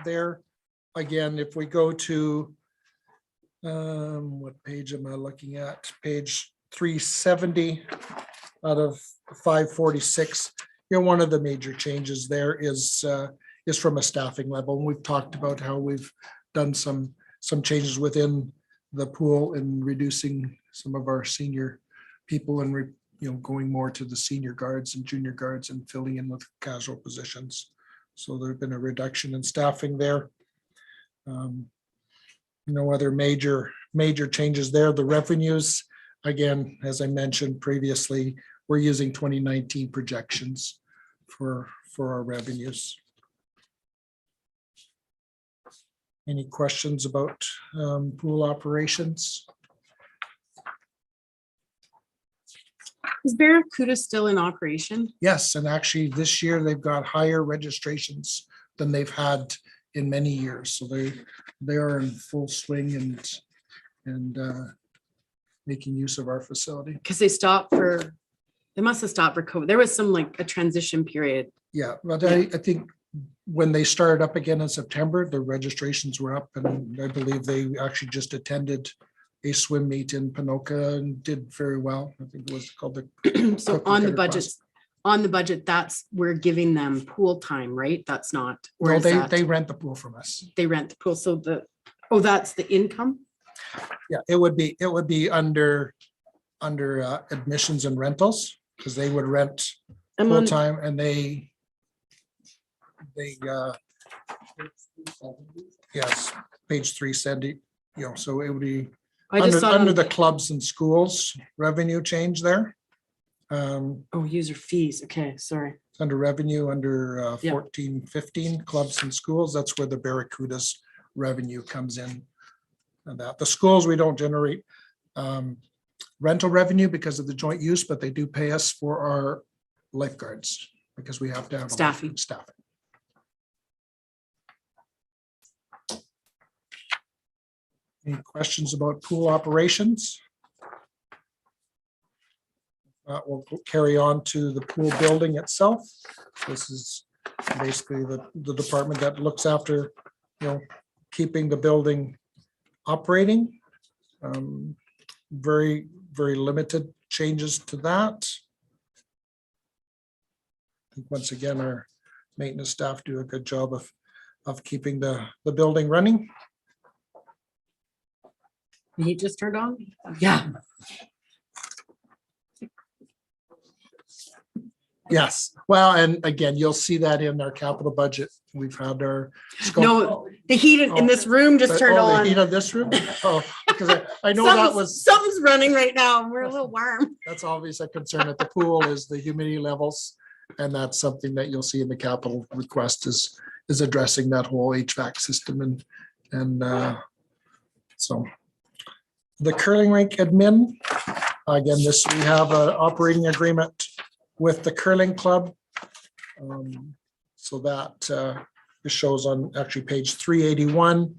there. Again, if we go to what page am I looking at? Page 370 out of 546. You know, one of the major changes there is from a staffing level. And we've talked about how we've done some changes within the pool and reducing some of our senior people and going more to the senior guards and junior guards and filling in with casual positions. So there's been a reduction in staffing there. No other major changes there. The revenues, again, as I mentioned previously, we're using 2019 projections for our revenues. Any questions about pool operations? Is Barracuda still in operation? Yes, and actually this year they've got higher registrations than they've had in many years. So they are in full swing and making use of our facility. Because they must have stopped for COVID. There was some like a transition period. Yeah, but I think when they started up again in September, the registrations were up, and I believe they actually just attended a swim meet in Pinoka and did very well. I think it was called the. So Cookie on the cutter class. budget, that's, we're giving them pool time, right? That's not. or No, is that- they rent the pool from us. They rent the pool. So that's the income? Yeah, it would be under admissions and rentals, because they would rent I'm full on, time and they yes, page 370, so it would be I just saw it under on- the clubs and schools revenue change there. Oh, user fees. Okay, sorry. Under revenue, under Yeah. 1415 clubs and schools, that's where the Barracuda's revenue comes in. And that the schools, we don't generate rental revenue because of the joint use, but they do pay us for our lifeguards because we have to have a Staffing. staffing. Any questions about pool operations? We'll carry on to the pool building itself. This is basically the department that looks after, keeping the building operating. Very, very limited changes to that. I think once again, our maintenance staff do a good job of keeping the building running. The heat just turned on? Yeah. Yes, well, and again, you'll see that in our capital budget. We've had our. scope- No, the heat in this room just turned Oh, the on. heat of this room? Oh, because I know that was, Something's running right now. and We're a little warm. that's always a concern at the pool is the humidity levels. And that's something that you'll see in the capital request is addressing that whole HVAC system and so. The curling rink admin, again, we have an operating agreement with the curling club. So that it shows on actually page 381.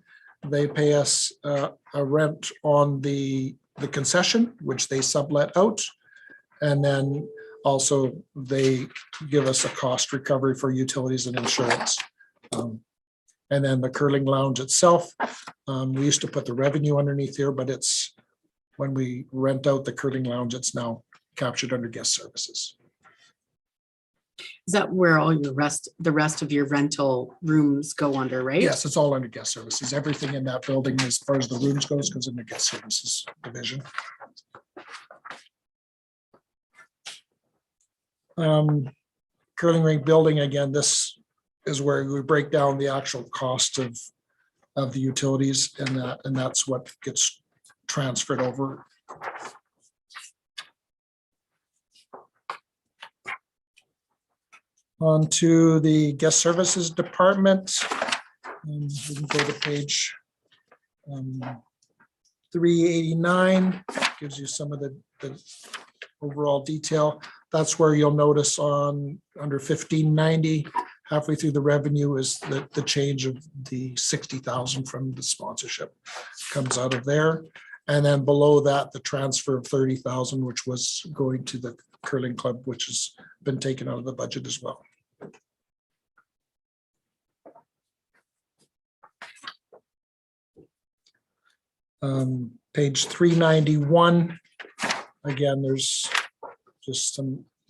They pay us a rent on the concession, which they sublet out. And then also they give us a cost recovery for utilities and insurance. And then the curling lounge itself, we used to put the revenue underneath here, but it's when we rent out the curling lounge, it's now captured under guest services. Is that where all the rest of your rental rooms go under, right? Yes, it's all under guest services. Everything in that building, as far as the rooms goes in the guest services division. Curling rink building, again, this is where we break down the actual cost of the utilities and that's what gets transferred over. On to the guest services department. We can go to page 389, gives you some of the overall detail. That's where you'll notice on under 1590, halfway through the revenue is the change of the 60,000 from the sponsorship comes out of there. And then below that, the transfer of 30,000, which was going to the curling club, which has been taken out of the budget as well. Page 391. Again, there's just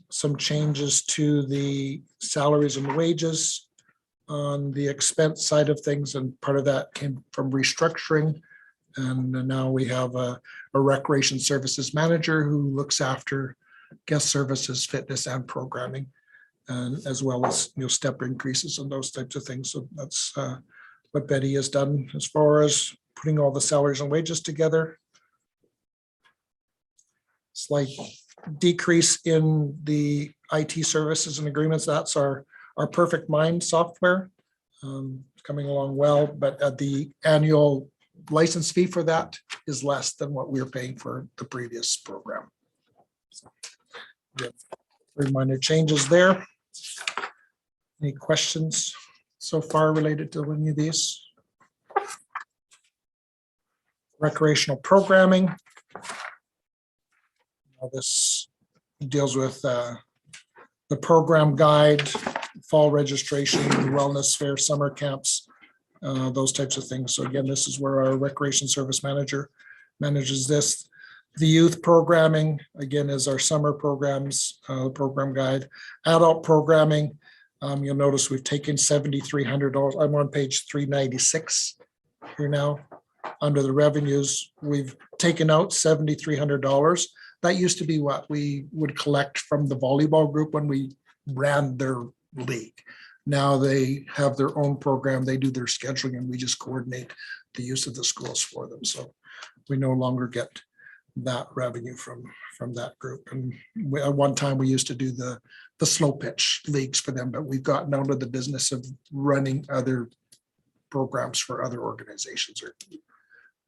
some changes to the salaries and wages on the expense side of things, and part of that came from restructuring. And now we have a recreation services manager who looks after guest services, fitness, and programming, and as well as step increases and those types of things. So that's what Betty has done as far as putting all the salaries and wages together. Slight decrease in the IT services and agreements. That's our Perfect Mind software. Coming along well, but the annual license fee for that is less than what we were paying for the previous program. So, yeah, very minor changes there. Any questions so far related to any of these? Recreational programming. Now this deals with the program guide, fall registration, wellness fair, summer camps, those types of things. So again, this is where our recreation service manager manages this. The youth programming, again, is our summer programs, program guide. Adult programming, you'll notice we've taken $7,300. I'm on page 396 here now. Under the revenues, we've taken out $7,300. That used to be what we would collect from the volleyball group when we ran their league. Now they have their own program, they do their scheduling, and we just coordinate the use of the schools for them. So we no longer get that revenue from that group. And at one time we used to do the slow pitch leagues for them, but we've gotten out of the business of running other programs for other organizations. Or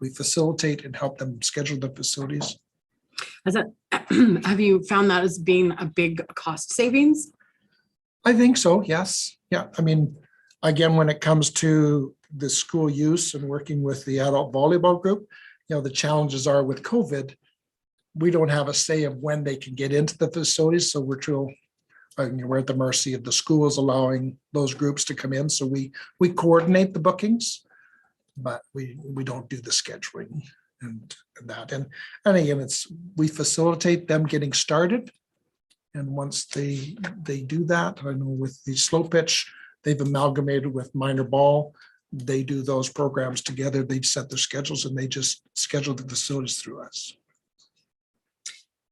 we facilitate and help them schedule the facilities. Have you found that as being a big cost savings? I think so, yes. Yeah, I mean, again, when it comes to the school use and working with the adult volleyball group, the challenges are with COVID, we don't have a say of when they can get into the facilities. So we're at the mercy of the schools allowing those groups to come in. So we coordinate the bookings, but we don't do the scheduling and that. And again, we facilitate them getting started. And once they do that, I know with the slow pitch, they've amalgamated with minor ball. They do those programs together. They set their schedules and they just schedule the facilities through us.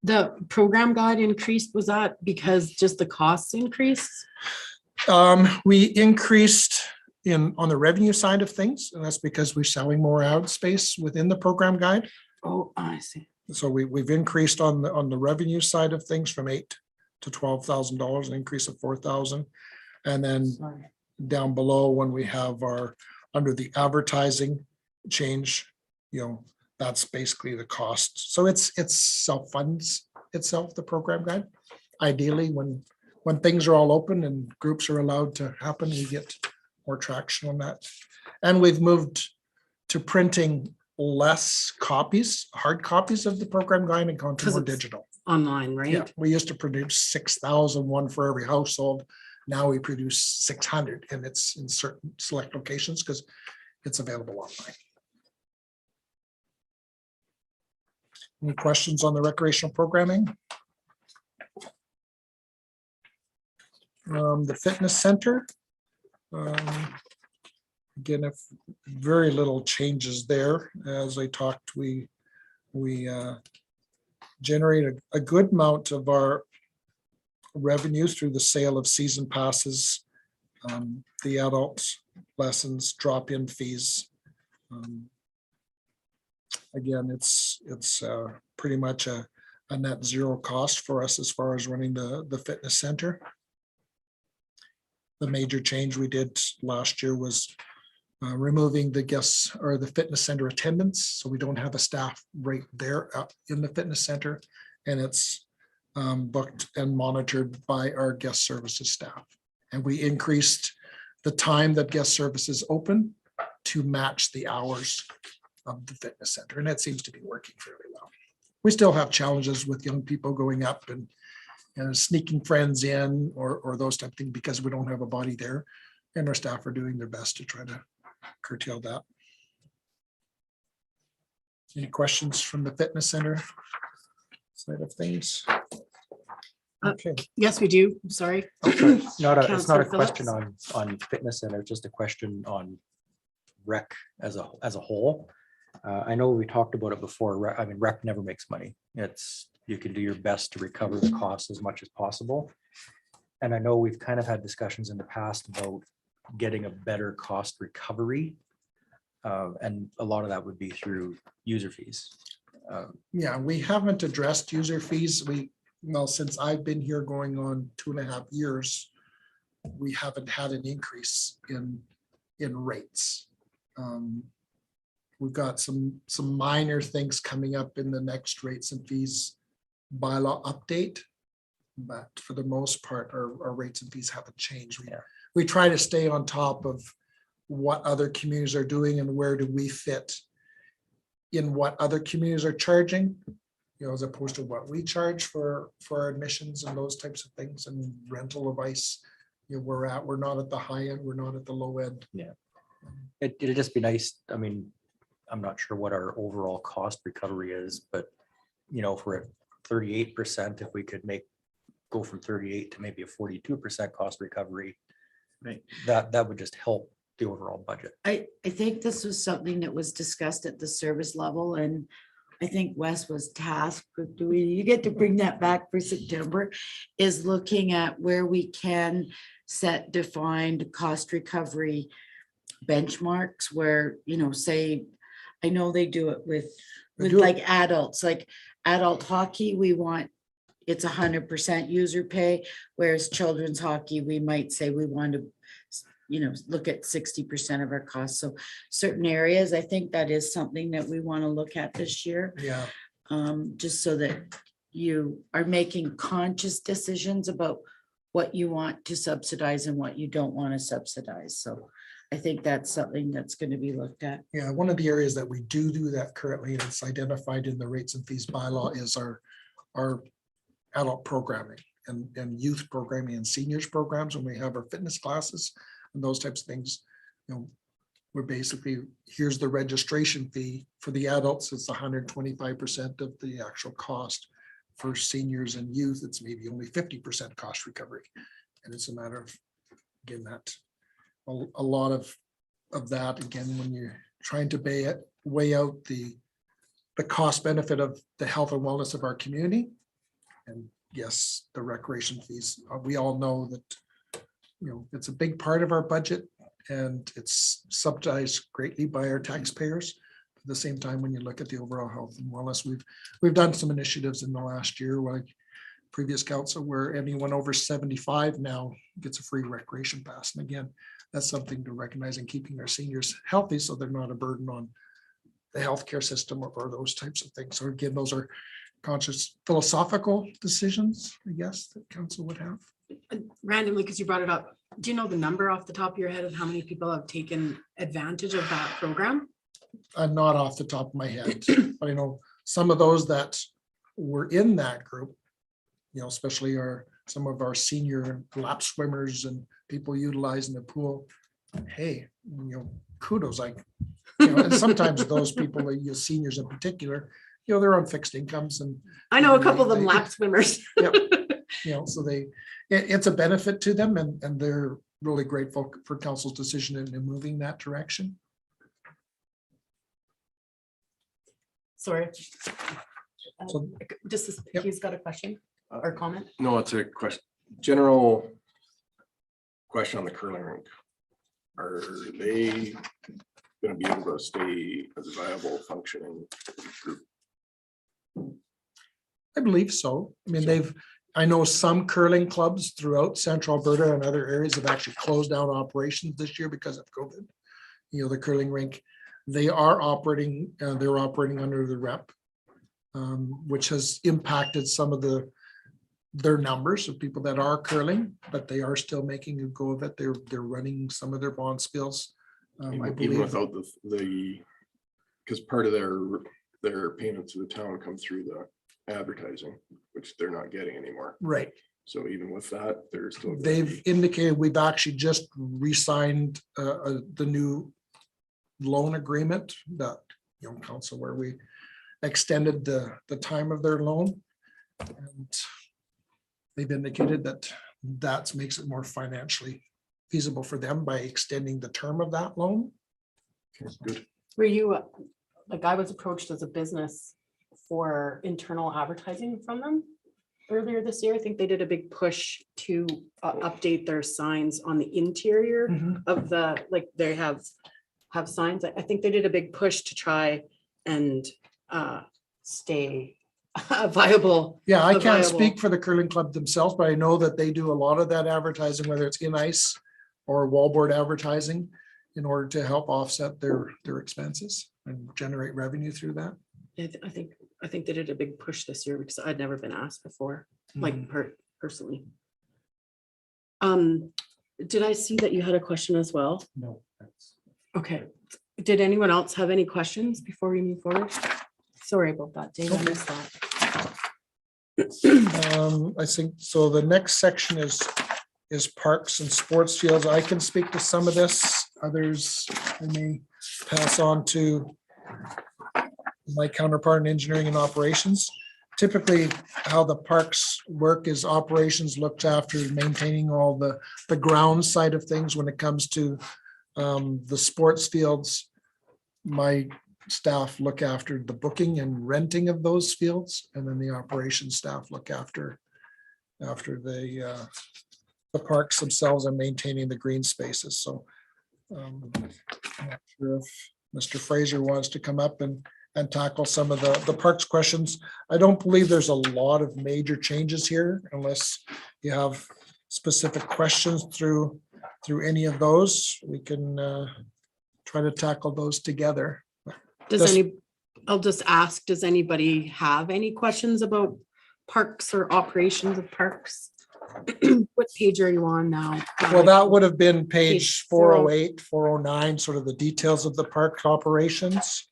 The program guide increased, was that because just the costs increased? We increased on the revenue side of things, and that's because we're selling more ad space within the program guide. Oh, I see. So we've increased on the revenue side of things from $8,000 to $12,000, an increase of 4,000. And then down below, when we have under the advertising change, that's basically the cost. So it's self-funds itself, the program guide. Ideally, when things are all open and groups are allowed to happen, we get more traction on that. And we've moved to printing less copies, hard copies of the program guide, and gone to more digital. Online, right? Yeah, we used to produce 6,000, one for every household. Now we produce 600, and it's in certain select locations because it's available online. Any questions on the recreational programming? The fitness center. Again, if very little changes there. As I talked, we generate a good amount of our revenues through the sale of season passes, the adult lessons, drop-in fees. Again, it's pretty much a net zero cost for us as far as running the fitness center. the major change we did last year was removing the guests or the fitness center attendance. So we don't have a staff right there in the fitness center. And it's booked and monitored by our guest services staff. And we increased the time that guest services open to match the hours of the fitness center. And that seems to be working fairly well. We still have challenges with young people going up and sneaking friends in or those type of things because we don't have a body there. And our staff are doing their best to try to curtail that. Any questions from the fitness center side of things? Okay. Yes, we do. I'm sorry. It's not a Councillor question Phillips. on fitness center, just a question on rec as a whole. I know we talked about it before. I mean, rec never makes money. You can do your best to recover the costs as much as possible. And I know we've kind of had discussions in the past about getting a better cost recovery. And a lot of that would be through user fees. Yeah, we haven't addressed user fees. Since I've been here going on 2.5 years, we haven't had an increase in rates. We've got some minor things coming up in the next rates and fees bylaw update. But for the most part, our rates and fees haven't changed. We try to stay on top of what other communities are doing and where do we fit in what other communities are charging, as opposed to what we charge for our admissions and those types of things and rental advice. We're not at the high end, we're not at the low end. Yeah. It'd just be nice. I mean, I'm not sure what our overall cost recovery is, but if we're at 38%, if we could go from 38 to maybe a 42% cost recovery, right, that would just help the overall budget. I think this was something that was discussed at the service level, and I think Wes was tasked with you get to bring that back for September, is looking at where we can set defined cost recovery benchmarks where, say, I know they do it with like adults, like adult hockey, it's 100% user pay, whereas children's hockey, we might say we want to look at 60% of our costs. So certain areas, I think that is something that we want to look at this year. Yeah. Just so that you are making conscious decisions about what you want to subsidize and what you don't want to subsidize. So I think that's something that's going to be looked at. Yeah, one of the areas that we do that currently, and it's identified in the rates and fees bylaw, is our adult programming and youth programming and seniors programs. When we have our fitness classes and those types of things, we're basically, here's the registration fee for the adults. It's 125% of the actual cost. For seniors and youth, it's maybe only 50% cost recovery. And it's a matter of, again, that a lot of that, again, when you're trying to weigh out the cost benefit of the health and wellness of our community. And yes, the recreation fees, we all know that, it's a big part of our budget and it's subsidized greatly by our taxpayers. At the same time, when you look at the overall health and wellness, we've done some initiatives in the last year, like previous council, where anyone over 75 now gets a free recreation pass. And again, that's something to recognize in keeping our seniors healthy so they're not a burden on the healthcare system or those types of things. So again, those are conscious philosophical decisions, I guess, that council would have. Randomly, because you brought it up, do you know the number off the top of your head of how many people have taken advantage of that program? Not off the top of my head, but I know some of those that were in that group, especially some of our senior lap swimmers and people utilizing the pool. Hey, kudos, and sometimes those people, seniors in particular, they're on fixed incomes, and I know a couple of them lap swimmers. Yep. So it's a benefit to them, and they're really grateful for council's decision in moving that direction. Sorry. So- He's got a question or comment. No, it's a question, general question on the curling rink. Are they going to be able to stay as a viable functioning group? I believe so. I mean, I know some curling clubs throughout central Alberta and other areas have actually closed down operations this year because of COVID. You know, the curling rink, they are operating, they're operating under the rep, which has impacted some of their numbers of people that are curling, but they are still making a go of it. They're running some of their bond spills. I Even believe, without because part of their payments to the town come through the advertising, which they're not getting anymore. right. So even with that, they're still. gonna They've be- indicated we've actually just re-signed the new loan agreement that, you know, council where we extended the time of their loan. And they've indicated that makes it more financially feasible for them by extending the term of that loan. Good. Were you, like, I was approached as a business for internal advertising from them earlier this year. I think they did a big push to update their signs on the interior of the, like, they have signs. I think they did a big push to try and stay viable. Yeah, I a can't viable- speak for the curling club themselves, but I know that they do a lot of that advertising, whether it's in ice or wallboard advertising, in order to help offset their expenses and generate revenue through that. I think they did a big push this year because I'd never been asked before, like personally. Did I see that you had a question as well? No. Okay. Did anyone else have any questions before we move forward? Sorry about that, Dave. I missed that. I think, so the next section is parks and sports fields. I can speak to some of this, others I may pass on to my counterpart in engineering and operations. Typically, how the parks work is operations looked after maintaining all the ground side of things. When it comes to the sports fields, my staff look after the booking and renting of those fields, and then the operations staff look after the parks themselves and maintaining the green spaces. So I'm not sure if Mr. Fraser wants to come up and tackle some of the parks questions. I don't believe there's a lot of major changes here unless you have specific questions through any of those. We can try to tackle those together. I'll just ask, does anybody have any questions about parks or operations of parks? What page are you on now? Well, that would have been Page page 408, 409, sort of the details of the park operations.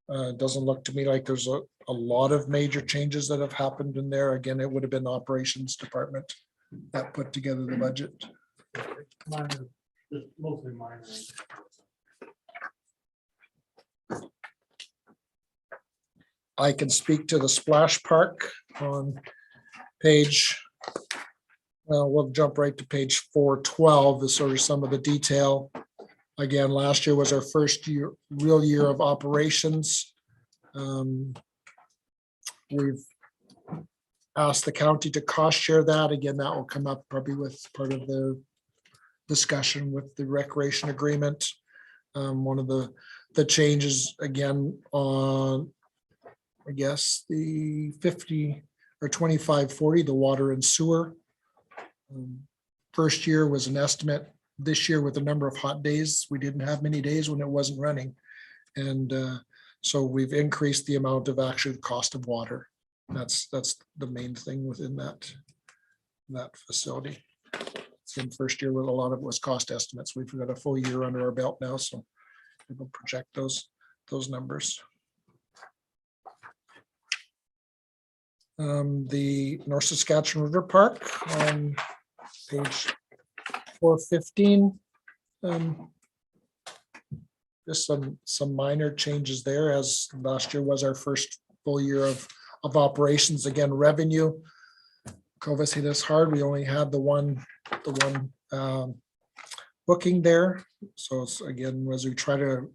Doesn't look to me like there's a lot of major changes that have happened in there. Again, it would have been the operations department that put together the budget. Mostly minor. I can speak to the splash park on page, well, we'll jump right to page 412, is sort of some of the detail. Again, last year was our first real year of operations. We've asked the county to cost share that. Again, that will come up probably with part of the discussion with the recreation agreement. One of the changes again on, I guess, the 50 or 2540, the water and sewer. First year was an estimate. This year with the number of hot days, we didn't have many days when it wasn't running. And so we've increased the amount of actual cost of water. That's the main thing within that facility. So in first year, with a lot of it was cost estimates. We've got a full year under our belt now, so we'll project those numbers. The North Saskatchewan River Park on page 415. Just some minor changes there, as last year was our first full year of operations. Again, revenue, COVID hit us hard. We only had the one booking there. So it's again, as we try to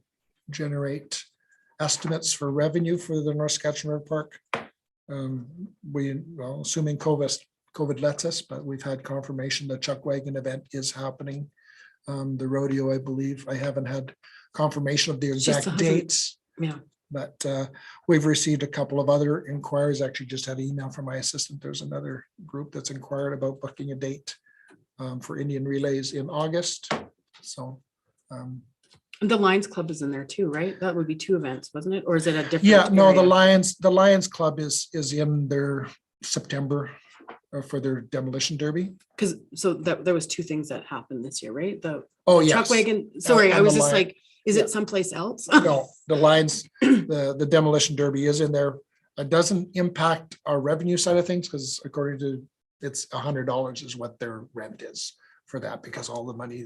generate estimates for revenue for the North Saskatchewan River Park, well, assuming COVID lets us, but we've had confirmation the Chuck Wagon event is happening. The rodeo, I believe, I haven't had confirmation of the exact hasn't- dates. Yeah. But we've received a couple of other inquiries. Actually just had an email from my assistant. There's another group that's inquired about booking a date for Indian relays in August. So The Lions Club is in there too, right? That would be 2 events, wasn't it? Or is it a different? yeah, no, the area? Lions Club is in their September for their demolition derby. Cause so that there was 2 things that happened this year, right? The Oh, truck yes. wagon, sorry, I and was the just Lion- like, is yeah. it someplace else? No, the Lions, the demolition derby is in there. It doesn't impact our revenue side of things because according to, it's $100 is what their rent is for that, because all the money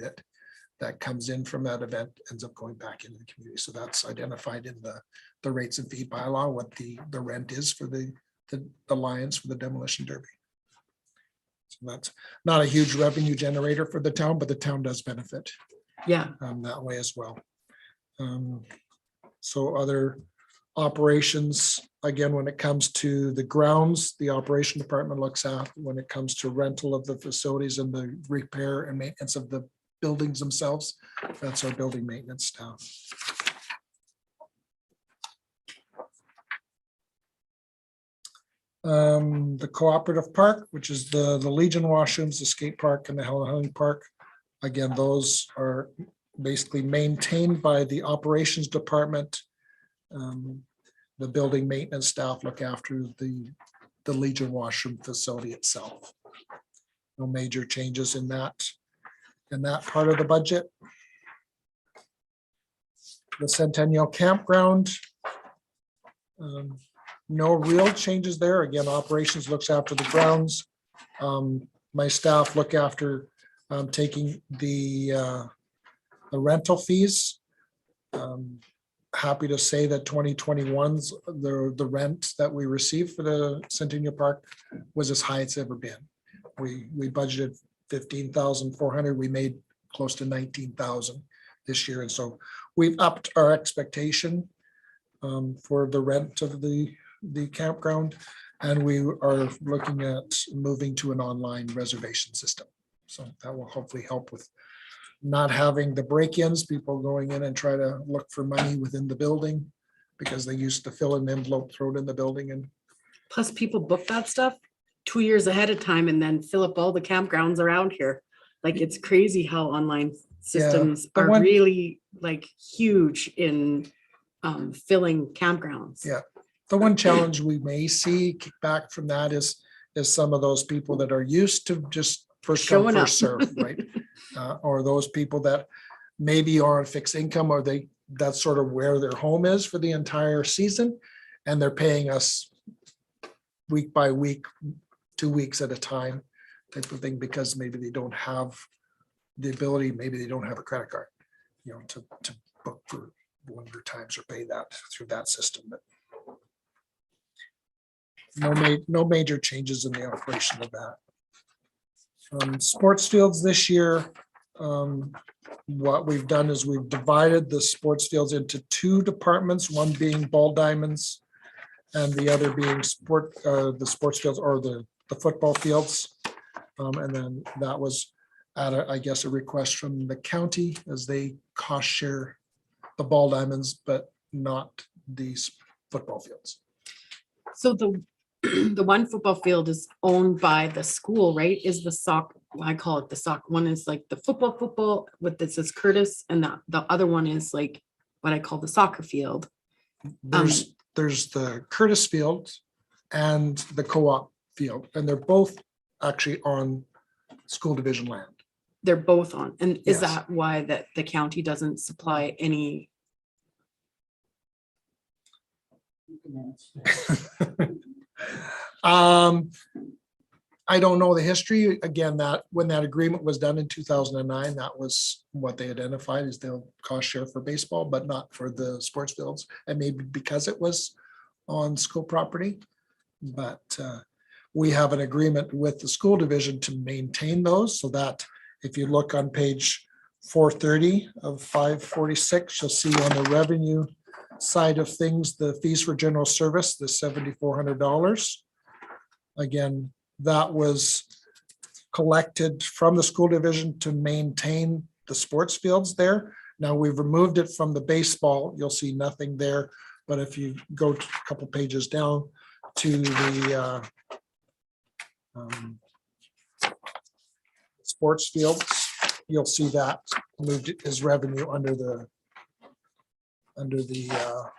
that comes in from that event ends up going back into the community. So that's identified in the rates and fee bylaw, what the rent is for the Lions for the demolition derby. So that's not a huge revenue generator for the town, but the town does benefit Yeah. that way as well. So other operations, again, when it comes to the grounds, the operation department looks at when it comes to rental of the facilities and the repair and maintenance of the buildings themselves. That's our building maintenance staff. The cooperative park, which is the Legion washrooms, the skate park and the Helen Hunting Park. Again, those are basically maintained by the operations department. The building maintenance staff look after the Legion washroom facility itself. No major changes in that part of the budget. The Centennial Campground. No real changes there. Again, operations looks after the grounds. My staff look after taking the rental fees. Happy to say that 2021's the rent that we received for the Centennial Park was as high as it's ever been. We budgeted 15,400. We made close to 19,000 this year, and so we've upped our expectation for the rent of the campground, and we are looking at moving to an online reservation system. So that will hopefully help with not having the break-ins, people going in and try to look for money within the building because they used to fill an envelope, throw it in the building and. Plus people book that stuff 2 years ahead of time and then fill up all the campgrounds around here. Like, it's crazy how online systems the are one- really like huge in filling campgrounds. Yeah, the one challenge we may see back from that is some of those people that are used to just first come, Showing up. first serve, right? Or those people that maybe are on fixed income, or that's sort of where their home is for the entire season. And they're paying us week by week, 2 weeks at a time type of thing, because maybe they don't have the ability, maybe they don't have a credit card, to book for longer times or pay that through that system. But no major changes in the operation of that. Sports fields this year, what we've done is we've divided the sports fields into 2 departments, one being ball diamonds and the other being the sports fields or the football fields. And then that was at I guess a request from the county as they cost share the ball diamonds, but not these football fields. So the one football field is owned by the school, right? Is the I call it the soccer. One is like the football with this says Curtis, and the other one is like what I call the soccer field. There's the Curtis field and the co-op field, and they're both actually on school division land. They're both on. And is Yes. that why that the county doesn't supply any? I don't know the history. Again, that when that agreement was done in 2009, that was what they identified as they'll cost share for baseball, but not for the sports fields. And maybe because it was on school property, but we have an agreement with the school division to maintain those, so that if you look on page 430 of 546, you'll see on the revenue side of things, the fees for general service, the $7,400. Again, that was collected from the school division to maintain the sports fields there. Now we've removed it from the baseball. You'll see nothing there. But if you go to a couple pages down to the sports fields, you'll see that moved as revenue under the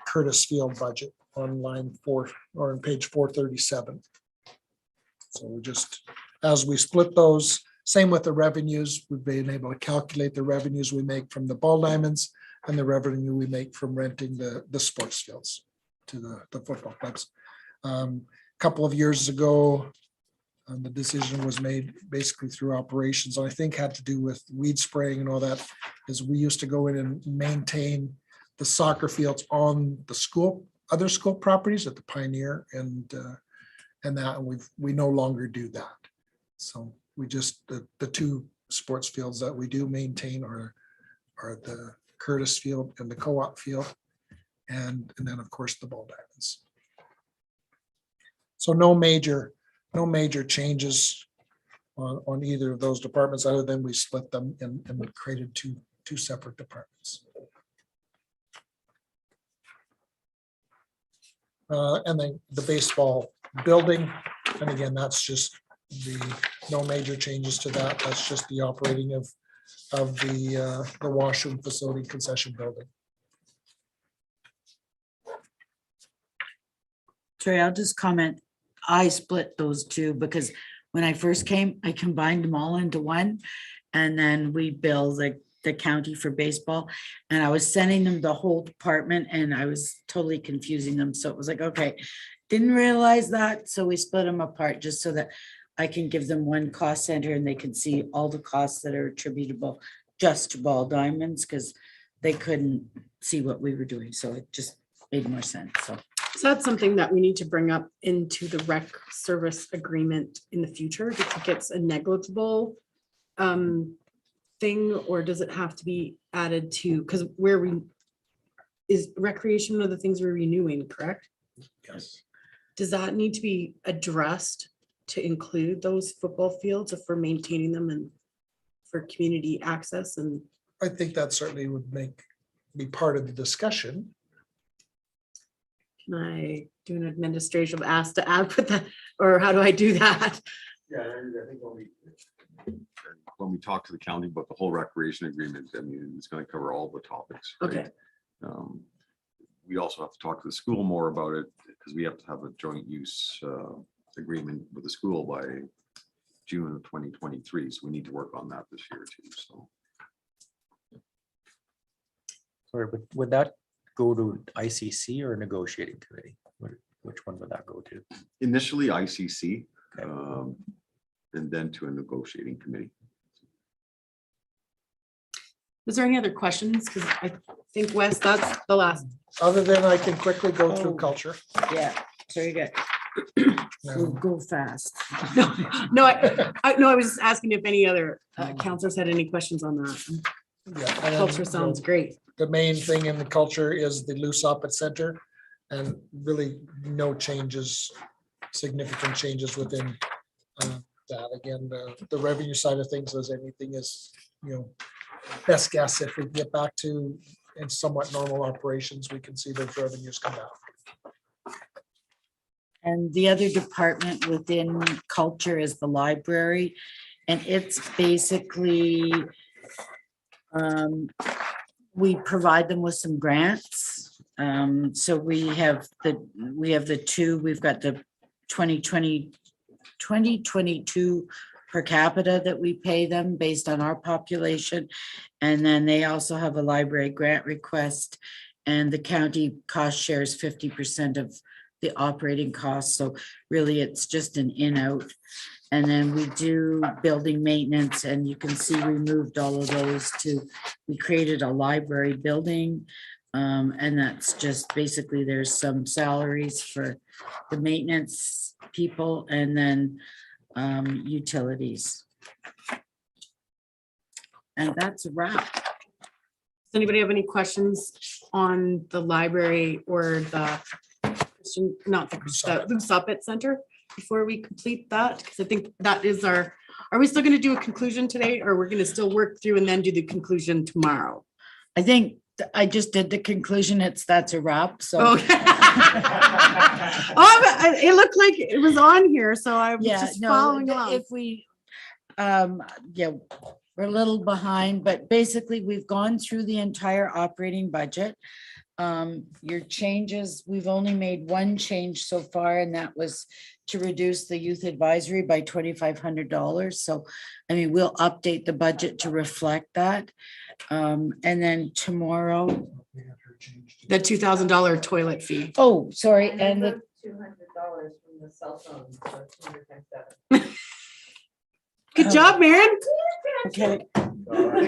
Curtis Field budget on line 4 or on page 437. So we just, as we split those, same with the revenues, we've been able to calculate the revenues we make from the ball diamonds and the revenue we make from renting the sports fields to the football clubs. Couple of years ago, the decision was made basically through operations, and I think had to do with weed spraying and all that, is we used to go in and maintain the soccer fields on the other school properties at the Pioneer and that, and we no longer do that. So we just, the two sports fields that we do maintain are the Curtis Field and the Co-op Field, and then of course the ball diamonds. So no major changes on either of those departments, other than we split them and created two separate departments. And then the baseball building, and again, that's just no major changes to that. That's just the operating of the washroom facility concession building. Sorry, I'll just comment. I split those two because when I first came, I combined them all into one. And then we billed the county for baseball. And I was sending them the whole department and I was totally confusing them. So it was like, okay, didn't realize that. So we split them apart just so that I can give them one cost center and they can see all the costs that are attributable just to ball diamonds, because they couldn't see what we were doing. So it just made more sense. So that's something that we need to bring up into the rec service agreement in the future. Do you think it's a negligible thing, or does it have to be added to, because is recreation one of the things we're renewing, correct? Yes. Does that need to be addressed to include those football fields if we're maintaining them and for community access? And I think that certainly would be part of the discussion. can I do an administrative ask to add with that, or how do I do that? Yeah, I think when we talk to the county about the whole recreation agreement, I mean, it's going to cover all the topics. Right? Okay. We also have to talk to the school more about it because we have to have a joint use agreement with the school by June of 2023. So we need to work on that this year too. So. Sorry, but would that go to ICC or negotiating committee? Which one would that go to? Initially ICC, Okay. and then to a negotiating committee. Is there any other questions? Because I think Wes, that's the last. Other than I can quickly go through culture. yeah, so you got, we'll go fast. No, I was just asking if any other counselors had any questions on that. Yeah, and Culture then, sounds great. The main thing in the culture is the loose Oppet Center, and really no changes, significant changes within that. Again, the revenue side of things, as anything is, best guess. If we get back to in somewhat normal operations, we can see those revenues come out. And the other department within culture is the library. And it's basically, we provide them with some grants. So we have the two, we've got the 2022 per capita that we pay them based on our population. And then they also have a library grant request, and the county cost shares 50% of the operating costs. So really it's just an in-out. And then we do building maintenance, and you can see we moved all of those we created a library building. And that's just basically there's some salaries for the maintenance people and then utilities. And that's a wrap. Does anybody have any questions on the library or not the loose Oppet Center before we complete that? Because I think that is are we still going to do a conclusion today, or we're going to still work through and then do the conclusion tomorrow? I think I just did the conclusion. That's a wrap, so. Oh, it looked like it was on here, so I was Yeah, just no, following along. if we, yeah, we're a little behind, but basically we've gone through the entire operating budget. Your changes, we've only made one change so far, and that was to reduce the youth advisory by $2,500. So, I mean, we'll update the budget to reflect that. And then tomorrow, The $2,000 toilet fee. oh, sorry, and the, $200 from the cell phone. So 200 times 7. Good job, Maren. okay, I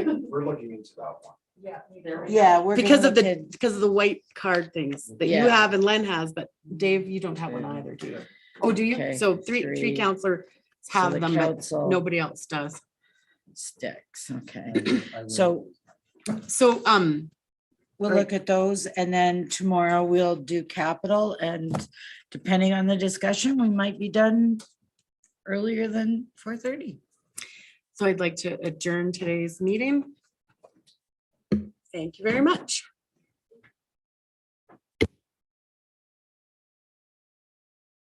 think we're looking into that one. Yeah. yeah, we're. Because gonna of look the, at- because of the white card things that you Yeah. have and Len has, but Dave, you don't have one either, do you? Oh, do you? Okay, So three three. counselors So have the them, but council nobody else does. Sticks, okay. So So, we'll Right. look at those, and then tomorrow we'll do capital, and depending on the discussion, we might be done earlier than 4:30. so I'd like to adjourn today's meeting. Thank you very much.